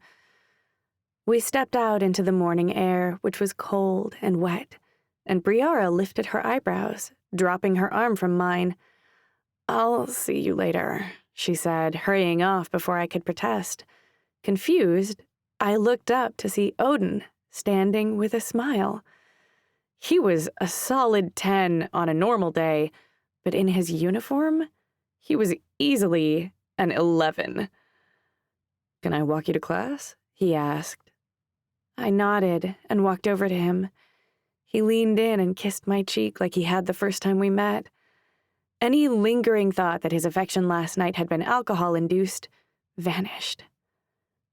We stepped out into the morning air, which was cold and wet, and Briara lifted her eyebrows, dropping her arm from mine. "I'll see you later," she said, hurrying off before I could protest. Confused, I looked up to see Odin standing with a smile. He was a solid 10 on a normal day, but in his uniform, he was easily an 11. "Can I walk you to class?" he asked. I nodded and walked over to him. He leaned in and kissed my cheek like he had the first time we met. Any lingering thought that his affection last night had been alcohol-induced vanished.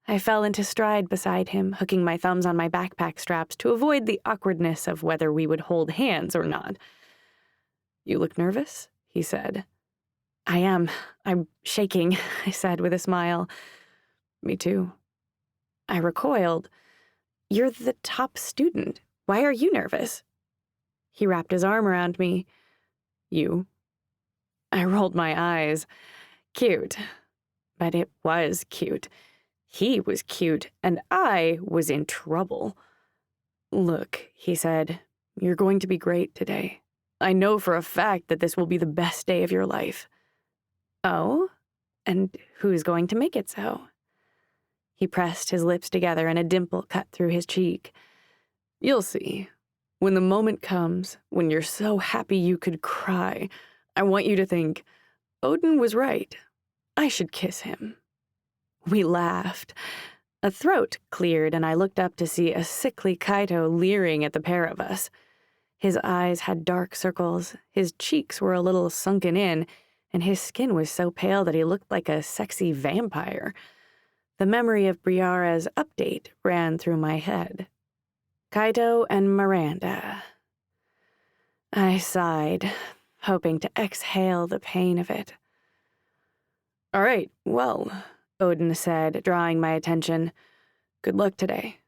I fell into stride beside him, hooking my thumbs on my backpack straps to avoid the awkwardness of whether we would hold hands or not. "You look nervous," he said. "I am. I'm shaking," I said with a smile. "Me too." I recoiled. "You're the top student. Why are you nervous?" He wrapped his arm around me. "You?" I rolled my eyes. Cute. But it was cute. He was cute, and I was in trouble. "Look," he said, "you're going to be great today. I know for a fact that this will be the best day of your life." "Oh? And who's going to make it so?" He pressed his lips together and a dimple cut through his cheek. "You'll see. When the moment comes, when you're so happy you could cry, I want you to think, Odin was right. I should kiss him." We laughed. A throat cleared, and I looked up to see a sickly Kaito leering at the pair of us. His eyes had dark circles, his cheeks were a little sunken in, and his skin was so pale that he looked like a sexy vampire. The memory of Briara's update ran through my head. Kaito and Miranda. I sighed, hoping to exhale the pain of it. "All right, well," Odin said, drawing my attention. "Good luck today."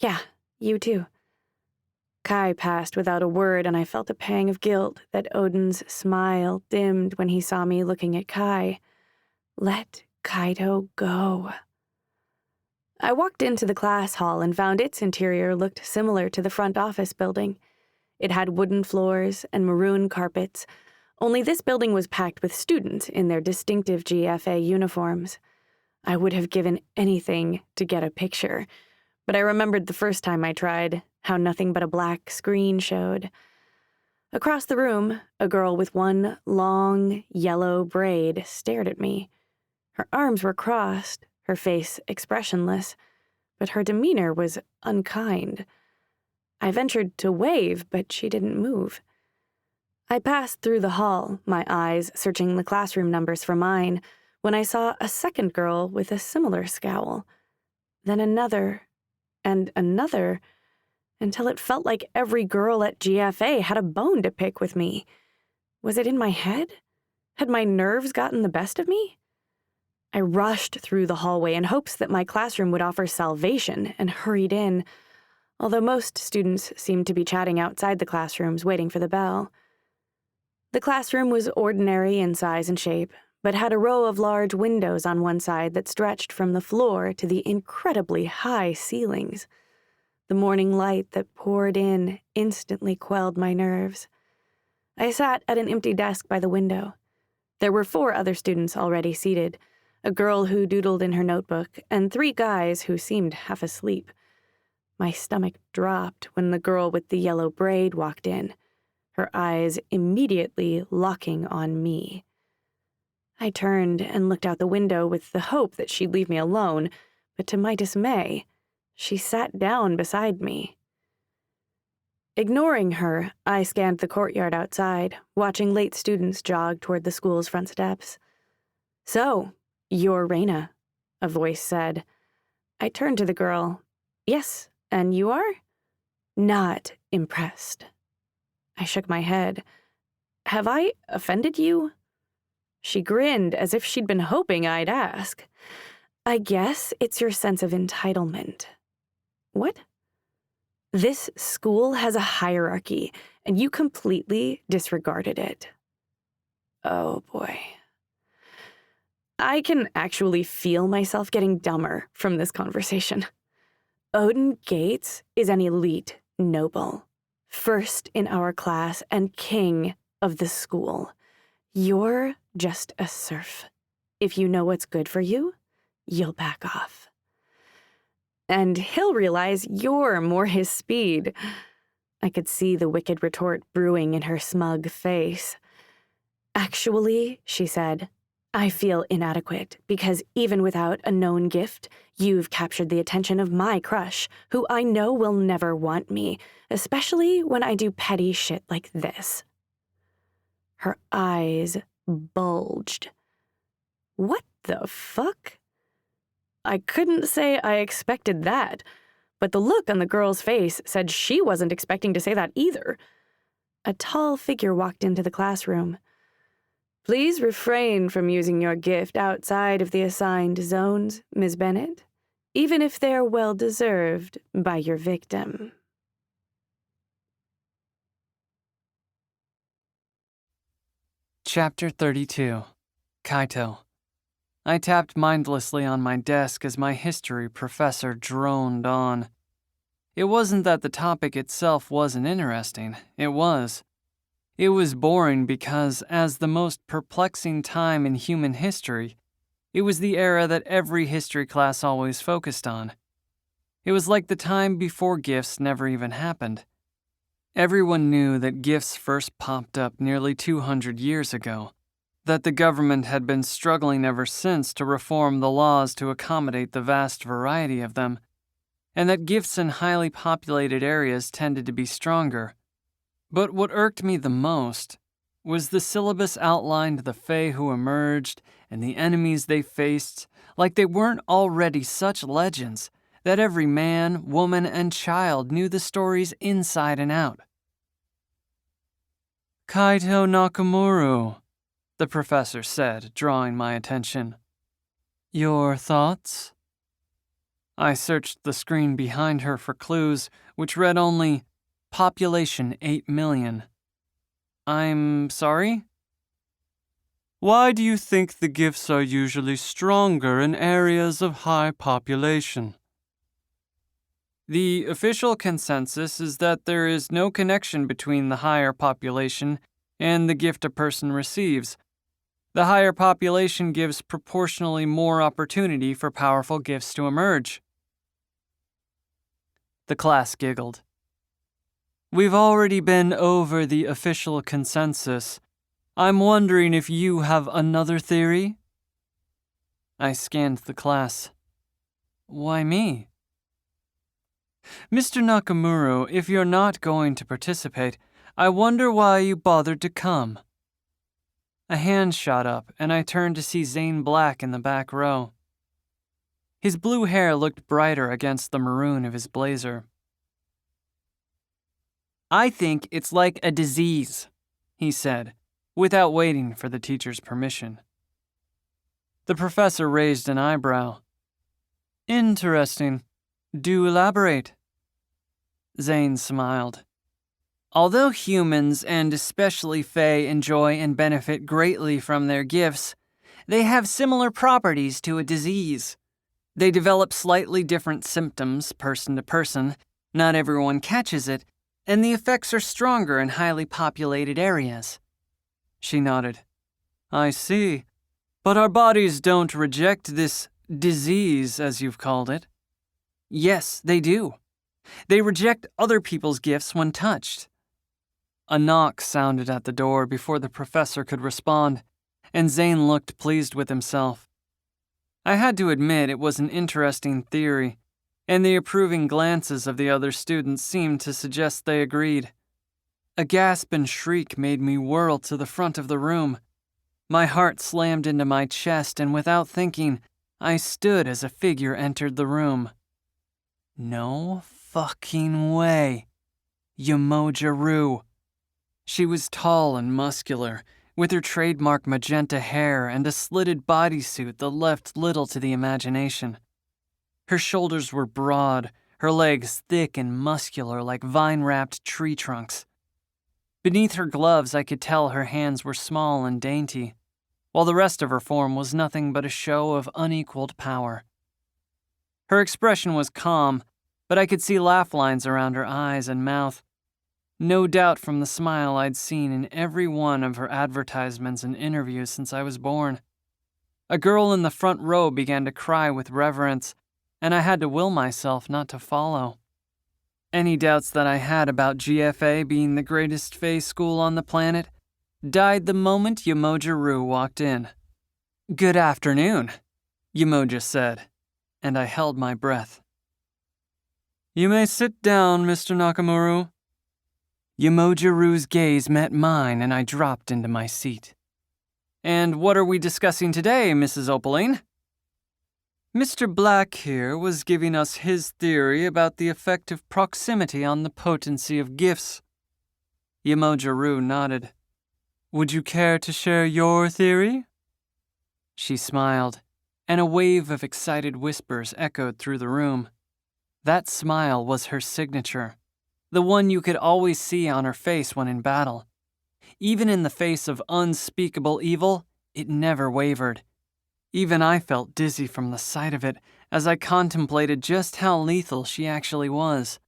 "Yeah, you too." Kai passed without a word, and I felt a pang of guilt that Odin's smile dimmed when he saw me looking at Kai. Let Kaito go. I walked into the class hall and found its interior looked similar to the front office building. It had wooden floors and maroon carpets, only this building was packed with students in their distinctive GFA uniforms. I would have given anything to get a picture, but I remembered the first time I tried, how nothing but a black screen showed. Across the room, a girl with one long, yellow braid stared at me. Her arms were crossed, her face expressionless, but her demeanor was unkind. I ventured to wave, but she didn't move. I passed through the hall, my eyes searching the classroom numbers for mine, when I saw a second girl with a similar scowl. Then another, and another, until it felt like every girl at GFA had a bone to pick with me. Was it in my head? Had my nerves gotten the best of me? I rushed through the hallway in hopes that my classroom would offer salvation and hurried in, although most students seemed to be chatting outside the classrooms waiting for the bell. The classroom was ordinary in size and shape, but had a row of large windows on one side that stretched from the floor to the incredibly high ceilings. The morning light that poured in instantly quelled my nerves. I sat at an empty desk by the window. There were 4 other students already seated, a girl who doodled in her notebook, and 3 guys who seemed half asleep. My stomach dropped when the girl with the yellow braid walked in, her eyes immediately locking on me. I turned and looked out the window with the hope that she'd leave me alone, but to my dismay, she sat down beside me. Ignoring her, I scanned the courtyard outside, watching late students jog toward the school's front steps. "So, you're Raina," a voice said. I turned to the girl. "Yes, and you are?" "Not impressed." I shook my head. "Have I offended you?" She grinned as if she'd been hoping I'd ask. "I guess it's your sense of entitlement." "What?" "This school has a hierarchy, and you completely disregarded it." Oh boy. I can actually feel myself getting dumber from this conversation. Odin Gates is an elite noble, first in our class and king of the school. You're just a serf. If you know what's good for you, you'll back off. And he'll realize you're more his speed. I could see the wicked retort brewing in her smug face. "Actually," she said, "I feel inadequate because even without a known gift, you've captured the attention of my crush, who I know will never want me, especially when I do petty shit like this." Her eyes bulged. What the fuck? I couldn't say I expected that, but the look on the girl's face said she wasn't expecting to say that either. A tall figure walked into the classroom. "Please refrain from using your gift outside of the assigned zones, Ms. Bennett, even if they're well-deserved by your victim." Chapter 32. Kaito. I tapped mindlessly on my desk as my history professor droned on. It wasn't that the topic itself wasn't interesting. It was. It was boring because, as the most perplexing time in human history, it was the era that every history class always focused on. It was like the time before gifts never even happened. Everyone knew that gifts first popped up nearly 200 years ago, that the government had been struggling ever since to reform the laws to accommodate the vast variety of them, and that gifts in highly populated areas tended to be stronger. But what irked me the most was the syllabus outlined the Fae who emerged and the enemies they faced like they weren't already such legends that every man, woman, and child knew the stories inside and out. "Kaito Nakamura," the professor said, drawing my attention. "Your thoughts?" I searched the screen behind her for clues, which read only, "Population 8 million. I'm sorry? "Why do you think the gifts are usually stronger in areas of high population?" The official consensus is that there is no connection between the higher population and the gift a person receives. The higher population gives proportionally more opportunity for powerful gifts to emerge. The class giggled. "We've already been over the official consensus. I'm wondering if you have another theory?" I scanned the class. "Why me?" "Mr. Nakamura, if you're not going to participate, I wonder why you bothered to come." A hand shot up, and I turned to see Zane Black in the back row. His blue hair looked brighter against the maroon of his blazer. "I think it's like a disease," he said, without waiting for the teacher's permission. The professor raised an eyebrow. "Interesting. Do elaborate." Zane smiled. "Although humans, and especially Fae, enjoy and benefit greatly from their gifts, they have similar properties to a disease. They develop slightly different symptoms person to person, not everyone catches it, and the effects are stronger in highly populated areas." She nodded. "I see. But our bodies don't reject this disease, as you've called it." "Yes, they do. They reject other people's gifts when touched. A knock sounded at the door before the professor could respond, and Zane looked pleased with himself. I had to admit it was an interesting theory, and the approving glances of the other students seemed to suggest they agreed. A gasp and shriek made me whirl to the front of the room. My heart slammed into my chest, and without thinking, I stood as a figure entered the room. No fucking way. Umoja Rue. She was tall and muscular, with her trademark magenta hair and a slitted bodysuit that left little to the imagination. Her shoulders were broad, her legs thick and muscular like vine-wrapped tree trunks. Beneath her gloves, I could tell her hands were small and dainty, while the rest of her form was nothing but a show of unequaled power. Her expression was calm, but I could see laugh lines around her eyes and mouth. No doubt from the smile I'd seen in every one of her advertisements and interviews since I was born. A girl in the front row began to cry with reverence, and I had to will myself not to follow. Any doubts that I had about GFA being the greatest Fae school on the planet died the moment Umoja Rue walked in. "Good afternoon," Umoja said, and I held my breath. "You may sit down, Mr. Nakamura." Umoja Rue's gaze met mine, and I dropped into my seat. "And what are we discussing today, Mrs. Opaline?" "Mr. Black here was giving us his theory about the effect of proximity on the potency of gifts." Umoja Rue nodded. "Would you care to share your theory?" She smiled, and a wave of excited whispers echoed through the room. That smile was her signature, the one you could always see on her face when in battle. Even in the face of unspeakable evil, it never wavered. Even I felt dizzy from the sight of it as I contemplated just how lethal she actually was.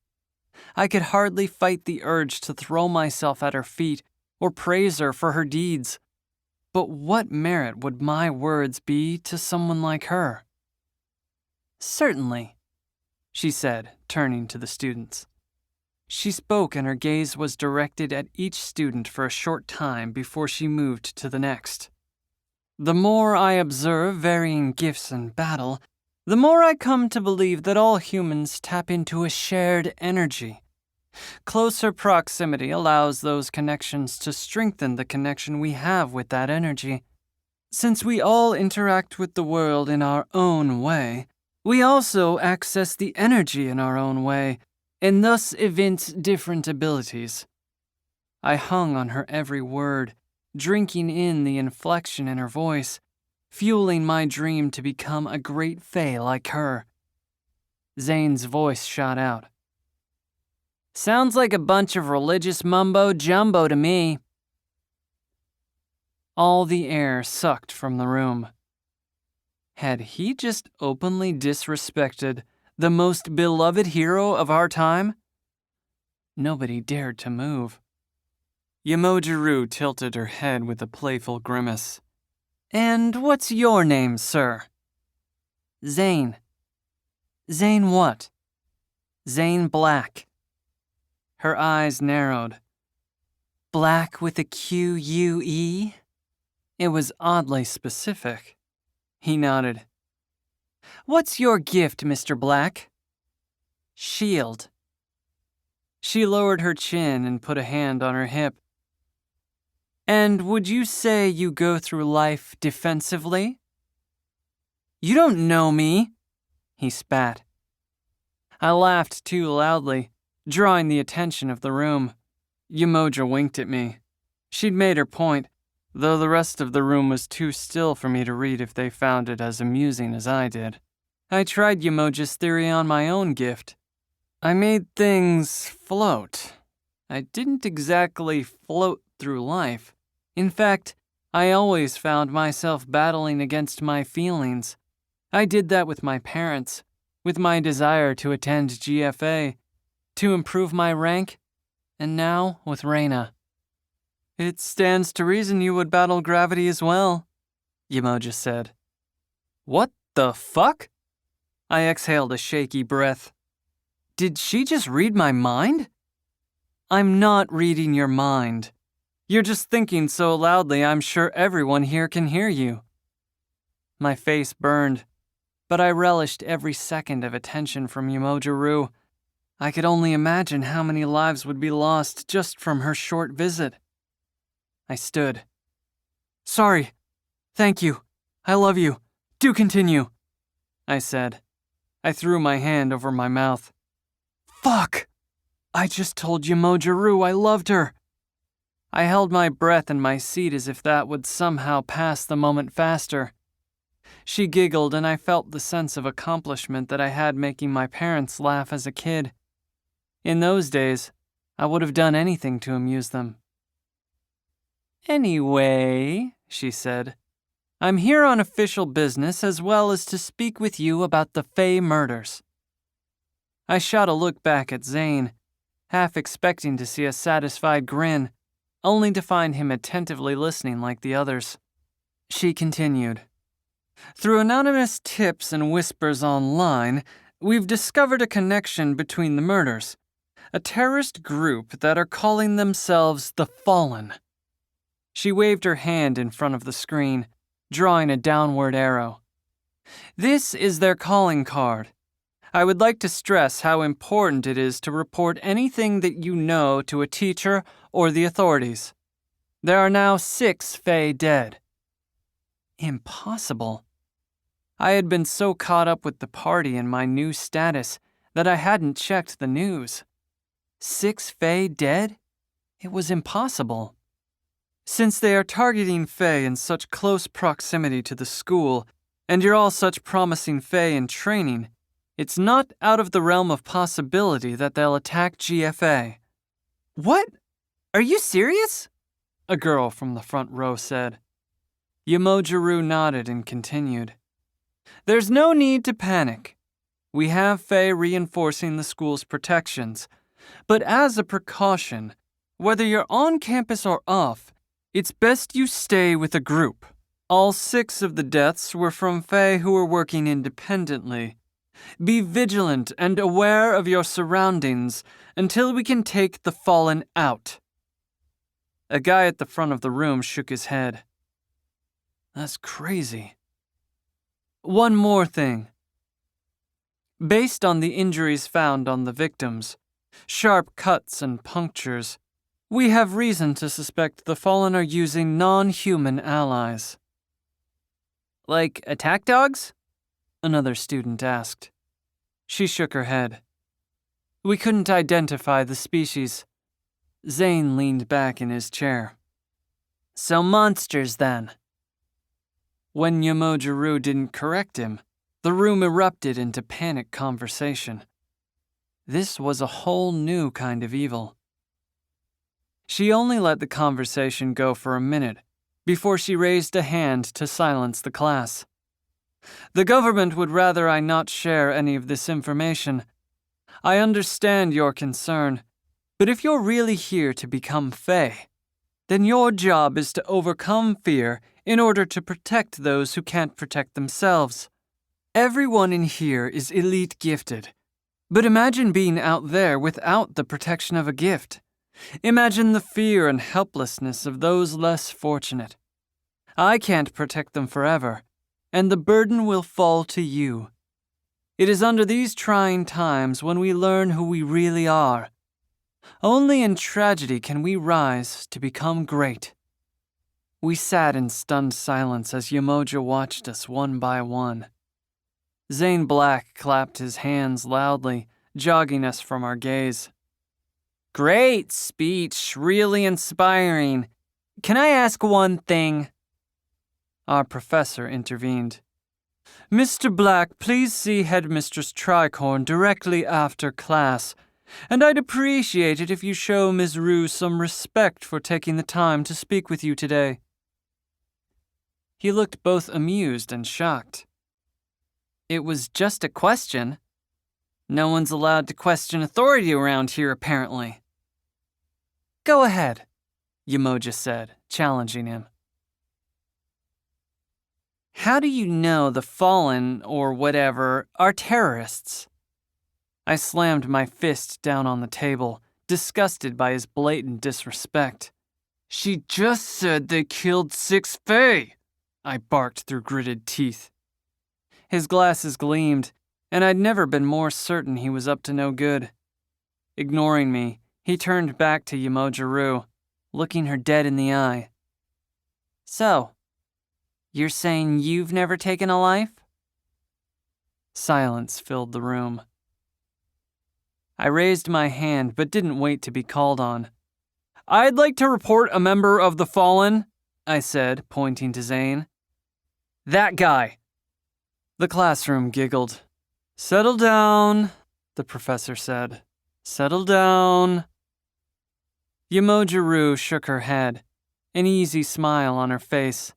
I could hardly fight the urge to throw myself at her feet or praise her for her deeds. But what merit would my words be to someone like her? "Certainly," she said, turning to the students. She spoke, and her gaze was directed at each student for a short time before she moved to the next. "The more I observe varying gifts in battle, the more I come to believe that all humans tap into a shared energy. Closer proximity allows those connections to strengthen the connection we have with that energy. Since we all interact with the world in our own way, we also access the energy in our own way, and thus evince different abilities." I hung on her every word, drinking in the inflection in her voice, fueling my dream to become a great Fae like her. Zane's voice shot out. "Sounds like a bunch of religious mumbo-jumbo to me." All the air sucked from the room. Had he just openly disrespected the most beloved hero of our time? Nobody dared to move. Umoja Rue tilted her head with a playful grimace. "And what's your name, sir?" "Zane." "Zane what?" "Zane Black." Her eyes narrowed. "Black with a Q-U-E?" It was oddly specific. He nodded. "What's your gift, Mr. Black?" "Shield." She lowered her chin and put a hand on her hip. "And would you say you go through life defensively?" "You don't know me," he spat. I laughed too loudly, drawing the attention of the room. Umoja winked at me. She'd made her point, though the rest of the room was too still for me to read if they found it as amusing as I did. I tried Umoja's theory on my own gift. I made things float. I didn't exactly float through life. In fact, I always found myself battling against my feelings. I did that with my parents, with my desire to attend GFA, to improve my rank, and now with Reyna. "It stands to reason you would battle gravity as well," Umoja said. "What the fuck?" I exhaled a shaky breath. Did she just read my mind? I'm not reading your mind. You're just thinking so loudly I'm sure everyone here can hear you. My face burned, but I relished every second of attention from Yamojiro. I could only imagine how many lives would be lost just from her short visit. I stood. Sorry. Thank you. I love you. Do continue, I said. I threw my hand over my mouth. Fuck! I just told Yamojiro I loved her. I held my breath in my seat as if that would somehow pass the moment faster. She giggled and I felt the sense of accomplishment that I had making my parents laugh as a kid. In those days, I would have done anything to amuse them. Anyway, she said, I'm here on official business as well as to speak with you about the Faye murders. I shot a look back at Zane, half expecting to see a satisfied grin, only to find him attentively listening like the others. She continued. Through anonymous tips and whispers online, we've discovered a connection between the murders, a terrorist group that are calling themselves the Fallen. She waved her hand in front of the screen, drawing a downward arrow. This is their calling card. I would like to stress how important it is to report anything that you know to a teacher or the authorities. There are now 6 Faye dead. Impossible. I had been so caught up with the party and my new status that I hadn't checked the news. 6 Faye dead? It was impossible. Since they are targeting Faye in such close proximity to the school, and you're all such promising Faye in training, it's not out of the realm of possibility that they'll attack GFA. What? Are you serious? A girl from the front row said. Yamojiro nodded and continued. There's no need to panic. We have Faye reinforcing the school's protections, but as a precaution, whether you're on campus or off, it's best you stay with a group. All 6 of the deaths were from Faye who were working independently. Be vigilant and aware of your surroundings until we can take the Fallen out. A guy at the front of the room shook his head. That's crazy. One more thing. Based on the injuries found on the victims, sharp cuts and punctures, we have reason to suspect the Fallen are using non-human allies. Like attack dogs? Another student asked. She shook her head. We couldn't identify the species. Zane leaned back in his chair. So monsters, then. When Yamojiro didn't correct him, the room erupted into panic conversation. This was a whole new kind of evil. She only let the conversation go for a minute before she raised a hand to silence the class. The government would rather I not share any of this information. I understand your concern, but if you're really here to become Faye, then your job is to overcome fear in order to protect those who can't protect themselves. Everyone in here is elite gifted, but imagine being out there without the protection of a gift. Imagine the fear and helplessness of those less fortunate. I can't protect them forever, and the burden will fall to you. It is under these trying times when we learn who we really are. Only in tragedy can we rise to become great. We sat in stunned silence as Yamoja watched us one by one. Zane Black clapped his hands loudly, jogging us from our gaze. Great speech, really inspiring. Can I ask one thing? Our professor intervened. Mr. Black, please see Headmistress Tricorn directly after class, and I'd appreciate it if you show Ms. Rue some respect for taking the time to speak with you today. He looked both amused and shocked. It was just a question. No one's allowed to question authority around here, apparently. Go ahead, Yamoja said, challenging him. How do you know the Fallen, or whatever, are terrorists? I slammed my fist down on the table, disgusted by his blatant disrespect. "She just said they killed 6 Fae," I barked through gritted teeth. His glasses gleamed, and I'd never been more certain he was up to no good. Ignoring me, he turned back to Yamojiru, looking her dead in the eye. "So, you're saying you've never taken a life?" Silence filled the room. I raised my hand but didn't wait to be called on. "I'd like to report a member of the Fallen," I said, pointing to Zane. "That guy." The classroom giggled. "Settle down," the professor said. "Settle down." Yamojiru shook her head, an easy smile on her face,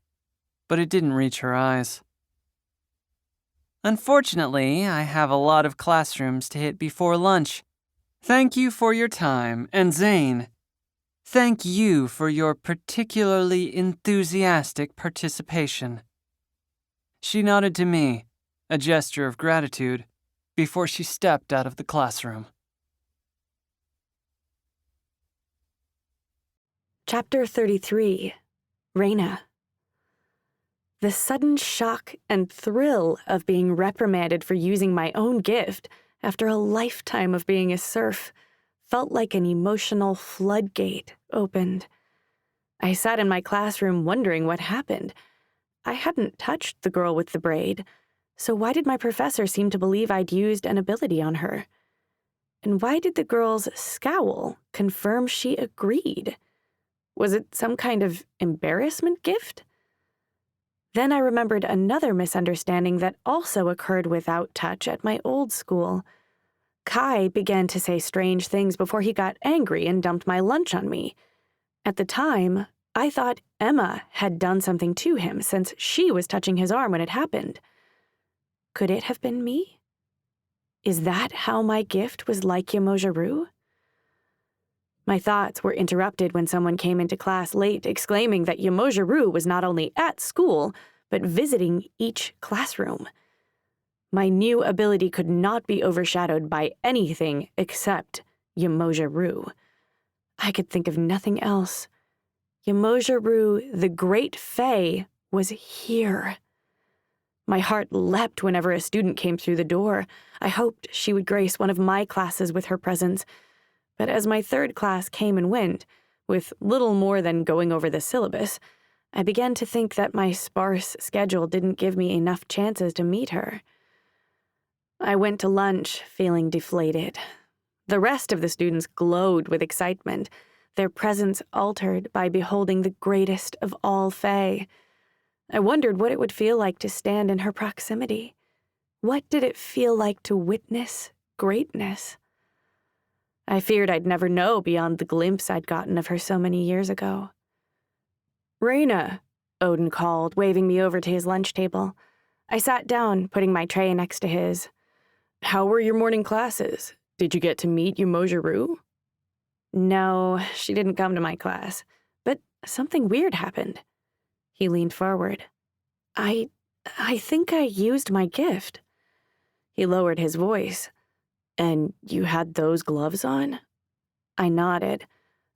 but it didn't reach her eyes. "Unfortunately, I have a lot of classrooms to hit before lunch. Thank you for your time, and Zane, thank you for your particularly enthusiastic participation." She nodded to me, a gesture of gratitude, before she stepped out of the classroom. Chapter 33, Reina. The sudden shock and thrill of being reprimanded for using my own gift after a lifetime of being a serf felt like an emotional floodgate opened. I sat in my classroom wondering what happened. I hadn't touched the girl with the braid, so why did my professor seem to believe I'd used an ability on her? And why did the girl's scowl confirm she agreed? Was it some kind of embarrassment gift? Then I remembered another misunderstanding that also occurred without touch at my old school. Kai began to say strange things before he got angry and dumped my lunch on me. At the time, I thought Emma had done something to him since she was touching his arm when it happened. Could it have been me? Is that how my gift was like Yamojiru? My thoughts were interrupted when someone came into class late exclaiming that Yamojiru was not only at school, but visiting each classroom. My new ability could not be overshadowed by anything except Yamojiru. I could think of nothing else. Yamojiru, the Great Fae, was here. My heart leapt whenever a student came through the door. I hoped she would grace one of my classes with her presence. But as my third class came and went, with little more than going over the syllabus, I began to think that my sparse schedule didn't give me enough chances to meet her. I went to lunch feeling deflated. The rest of the students glowed with excitement, their presence altered by beholding the greatest of all Fae. I wondered what it would feel like to stand in her proximity. What did it feel like to witness greatness? I feared I'd never know beyond the glimpse I'd gotten of her so many years ago. "Reina," Odin called, waving me over to his lunch table. I sat down, putting my tray next to his. "How were your morning classes? Did you get to meet Yamojiru?" "No, she didn't come to my class, but something weird happened." He leaned forward. I think I used my gift." He lowered his voice. "And you had those gloves on?" I nodded.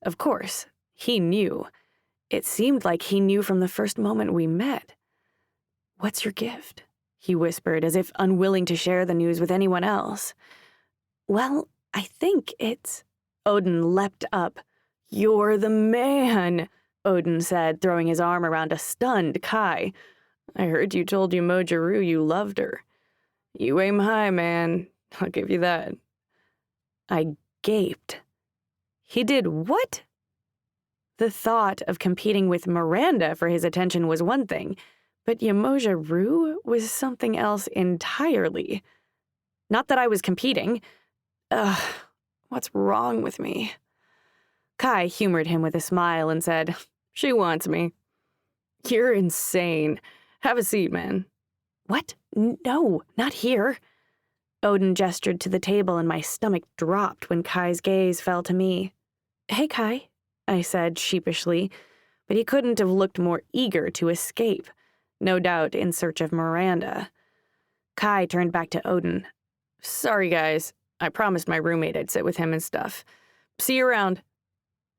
Of course, he knew. It seemed like he knew from the first moment we met. "What's your gift?" he whispered, as if unwilling to share the news with anyone else. "Well, I think it's—" Odin leapt up. "You're the man," Odin said, throwing his arm around a stunned Kai. "I heard you told Yamojiru you loved her. You aim high, man. I'll give you that." I gaped. He did what? The thought of competing with Miranda for his attention was one thing, but Yamojiru was something else entirely. Not that I was competing. What's wrong with me? Kai humored him with a smile and said, "She wants me." "You're insane. Have a seat, man." "What? No, not here." Odin gestured to the table and my stomach dropped when Kai's gaze fell to me. "Hey, Kai," I said sheepishly, but he couldn't have looked more eager to escape, no doubt in search of Miranda. Kai turned back to Odin. "Sorry, guys. I promised my roommate I'd sit with him and stuff. See you around.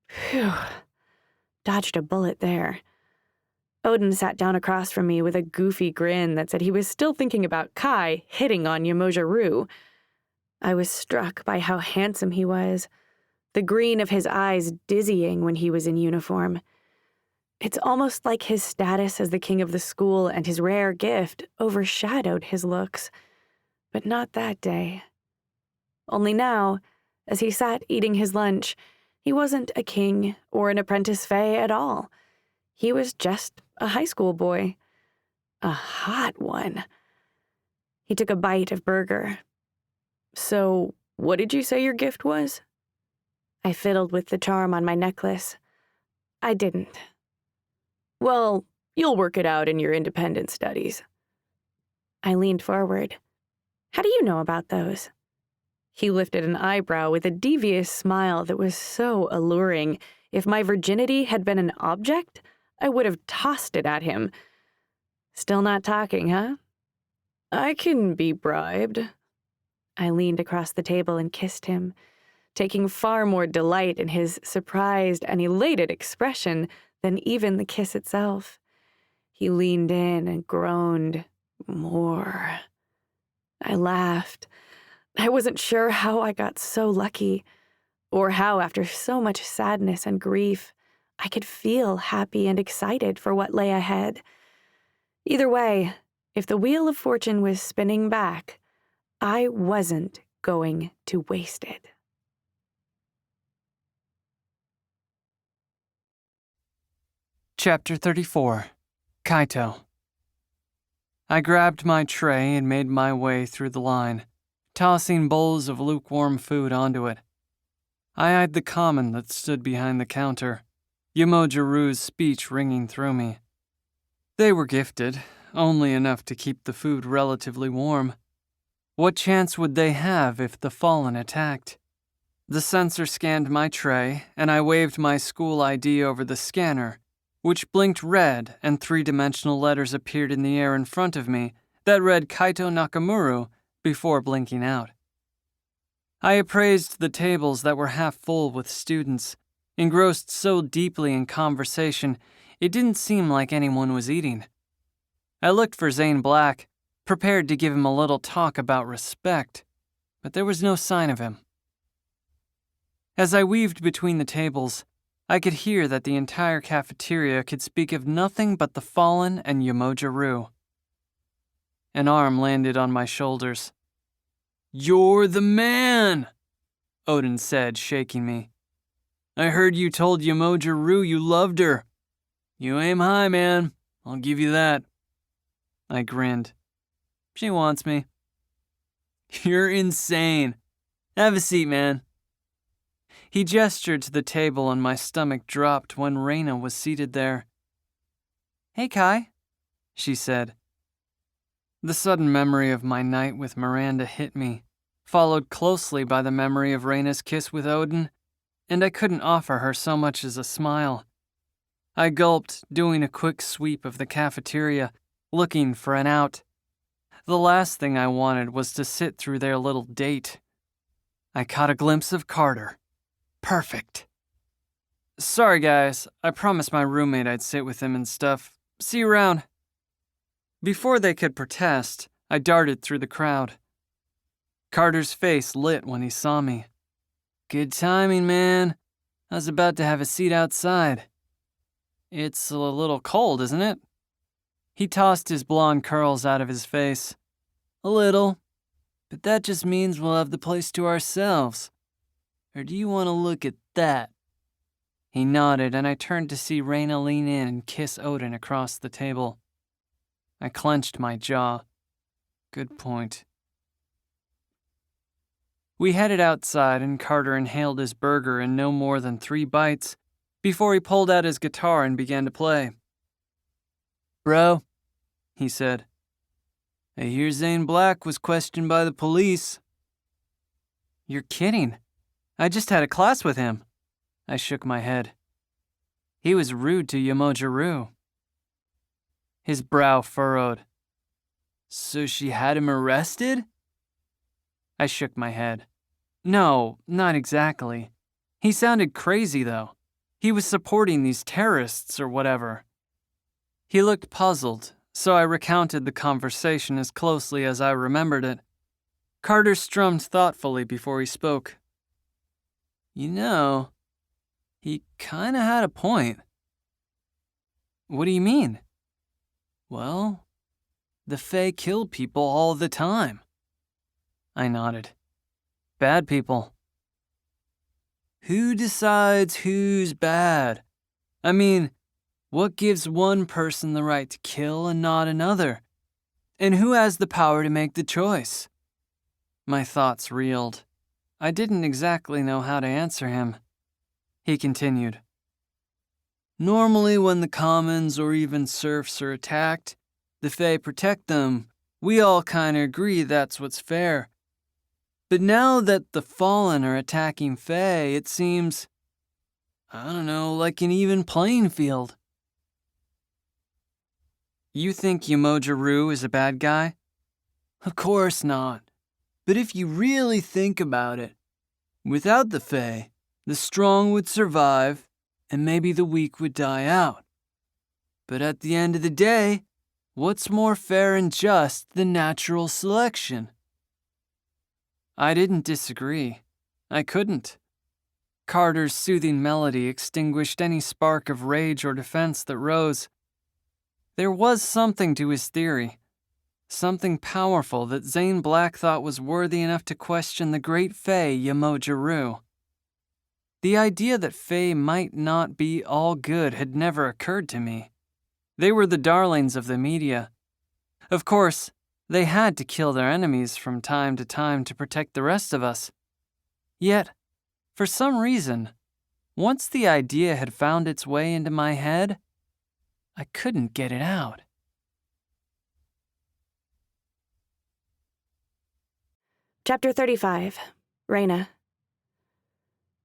Phew. Dodged a bullet there. Odin sat down across from me with a goofy grin that said he was still thinking about Kai hitting on Yamoja-Ryu. I was struck by how handsome he was, the green of his eyes dizzying when he was in uniform. It's almost like his status as the king of the school and his rare gift overshadowed his looks. But not that day. Only now, as he sat eating his lunch, he wasn't a king or an apprentice fae at all. He was just a high school boy. A hot one. He took a bite of burger. So, what did you say your gift was? I fiddled with the charm on my necklace. I didn't. Well, you'll work it out in your independent studies. I leaned forward. How do you know about those? He lifted an eyebrow with a devious smile that was so alluring. If my virginity had been an object, I would have tossed it at him. Still not talking, huh? I can be bribed. I leaned across the table and kissed him, taking far more delight in his surprised and elated expression than even the kiss itself. He leaned in and groaned, more. I laughed. I wasn't sure how I got so lucky, or how, after so much sadness and grief, I could feel happy and excited for what lay ahead. Either way, if the wheel of fortune was spinning back, I wasn't going to waste it. Chapter 34. Kaito. I grabbed my tray and made my way through the line, tossing bowls of lukewarm food onto it. I eyed the common that stood behind the counter, Yamoja-Ryu's speech ringing through me. They were gifted, only enough to keep the food relatively warm. What chance would they have if the Fallen attacked? The sensor scanned my tray, and I waved my school ID over the scanner, which blinked red, and three-dimensional letters appeared in the air in front of me that read Kaito Nakamura before blinking out. I appraised the tables that were half full with students, engrossed so deeply in conversation it didn't seem like anyone was eating. I looked for Zane Black, prepared to give him a little talk about respect, but there was no sign of him. As I weaved between the tables, I could hear that the entire cafeteria could speak of nothing but the Fallen and Yamoja-Ryu. An arm landed on my shoulders. "You're the man," Odin said, shaking me. "I heard you told Yamoja-Ryu you loved her. You aim high, man. I'll give you that." I grinned. "She wants me." "You're insane. Have a seat, man." He gestured to the table and my stomach dropped when Reina was seated there. "Hey, Kai," she said. The sudden memory of my night with Miranda hit me, followed closely by the memory of Reina's kiss with Odin, and I couldn't offer her so much as a smile. I gulped, doing a quick sweep of the cafeteria, looking for an out. The last thing I wanted was to sit through their little date. I caught a glimpse of Carter. Perfect. "Sorry, guys. I promised my roommate I'd sit with him and stuff. See you around." Before they could protest, I darted through the crowd. Carter's face lit when he saw me. "Good timing, man. I was about to have a seat outside." "It's a little cold, isn't it?" He tossed his blonde curls out of his face. "A little. But that just means we'll have the place to ourselves. Or do you want to look at that?" He nodded, and I turned to see Reina lean in and kiss Odin across the table. I clenched my jaw. Good point. We headed outside, and Carter inhaled his burger in no more than 3 bites before he pulled out his guitar and began to play. "Bro," he said, "I hear Zane Black was questioned by the police." "You're kidding. I just had a class with him." I shook my head. "He was rude to Yamoja-Ryu." His brow furrowed. "So she had him arrested?" I shook my head. No, not exactly. He sounded crazy, though. He was supporting these terrorists or whatever. He looked puzzled, so I recounted the conversation as closely as I remembered it. Carter strummed thoughtfully before he spoke. You know, he kinda had a point. What do you mean? Well, the Fae kill people all the time. I nodded. Bad people. Who decides who's bad? I mean, what gives one person the right to kill and not another? And who has the power to make the choice? My thoughts reeled. I didn't exactly know how to answer him. He continued. Normally when the commons or even serfs are attacked, the Fae protect them. We all kinda agree that's what's fair. But now that the Fallen are attacking Fae, it seems, I don't know, like an even playing field. You think Yamoja-Ryu is a bad guy? Of course not. But if you really think about it, without the Fae, the strong would survive, and maybe the weak would die out. But at the end of the day, what's more fair and just than natural selection? I didn't disagree. I couldn't. Carter's soothing melody extinguished any spark of rage or defense that rose. There was something to his theory. Something powerful that Zane Black thought was worthy enough to question the great Fae Yamoja-Ryu. The idea that Fae might not be all good had never occurred to me. They were the darlings of the media. Of course, they had to kill their enemies from time to time to protect the rest of us. Yet, for some reason, once the idea had found its way into my head, I couldn't get it out. Chapter 35. Raina.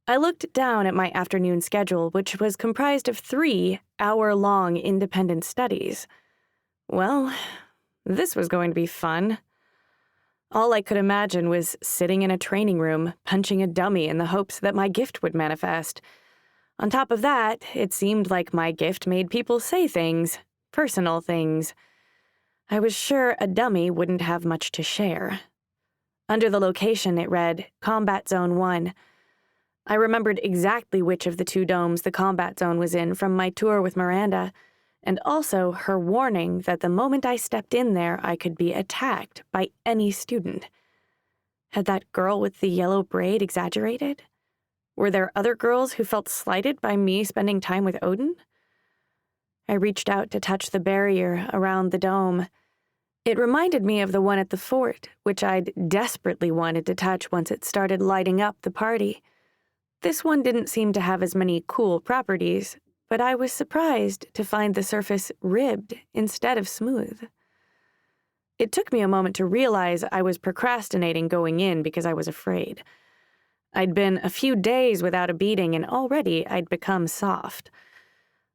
I looked down at my afternoon schedule, which was comprised of 3 hour-long independent studies. Well, this was going to be fun. All I could imagine was sitting in a training room, punching a dummy in the hopes that my gift would manifest. On top of that, it seemed like my gift made people say things, personal things. I was sure a dummy wouldn't have much to share. Under the location, it read, Combat Zone 1. I remembered exactly which of the 2 domes the combat zone was in from my tour with Miranda, and also her warning that the moment I stepped in there, I could be attacked by any student. Had that girl with the yellow braid exaggerated? Were there other girls who felt slighted by me spending time with Odin? I reached out to touch the barrier around the dome. It reminded me of the one at the fort, which I'd desperately wanted to touch once it started lighting up the party. This one didn't seem to have as many cool properties, but I was surprised to find the surface ribbed instead of smooth. It took me a moment to realize I was procrastinating going in because I was afraid. I'd been a few days without a beating, and already I'd become soft.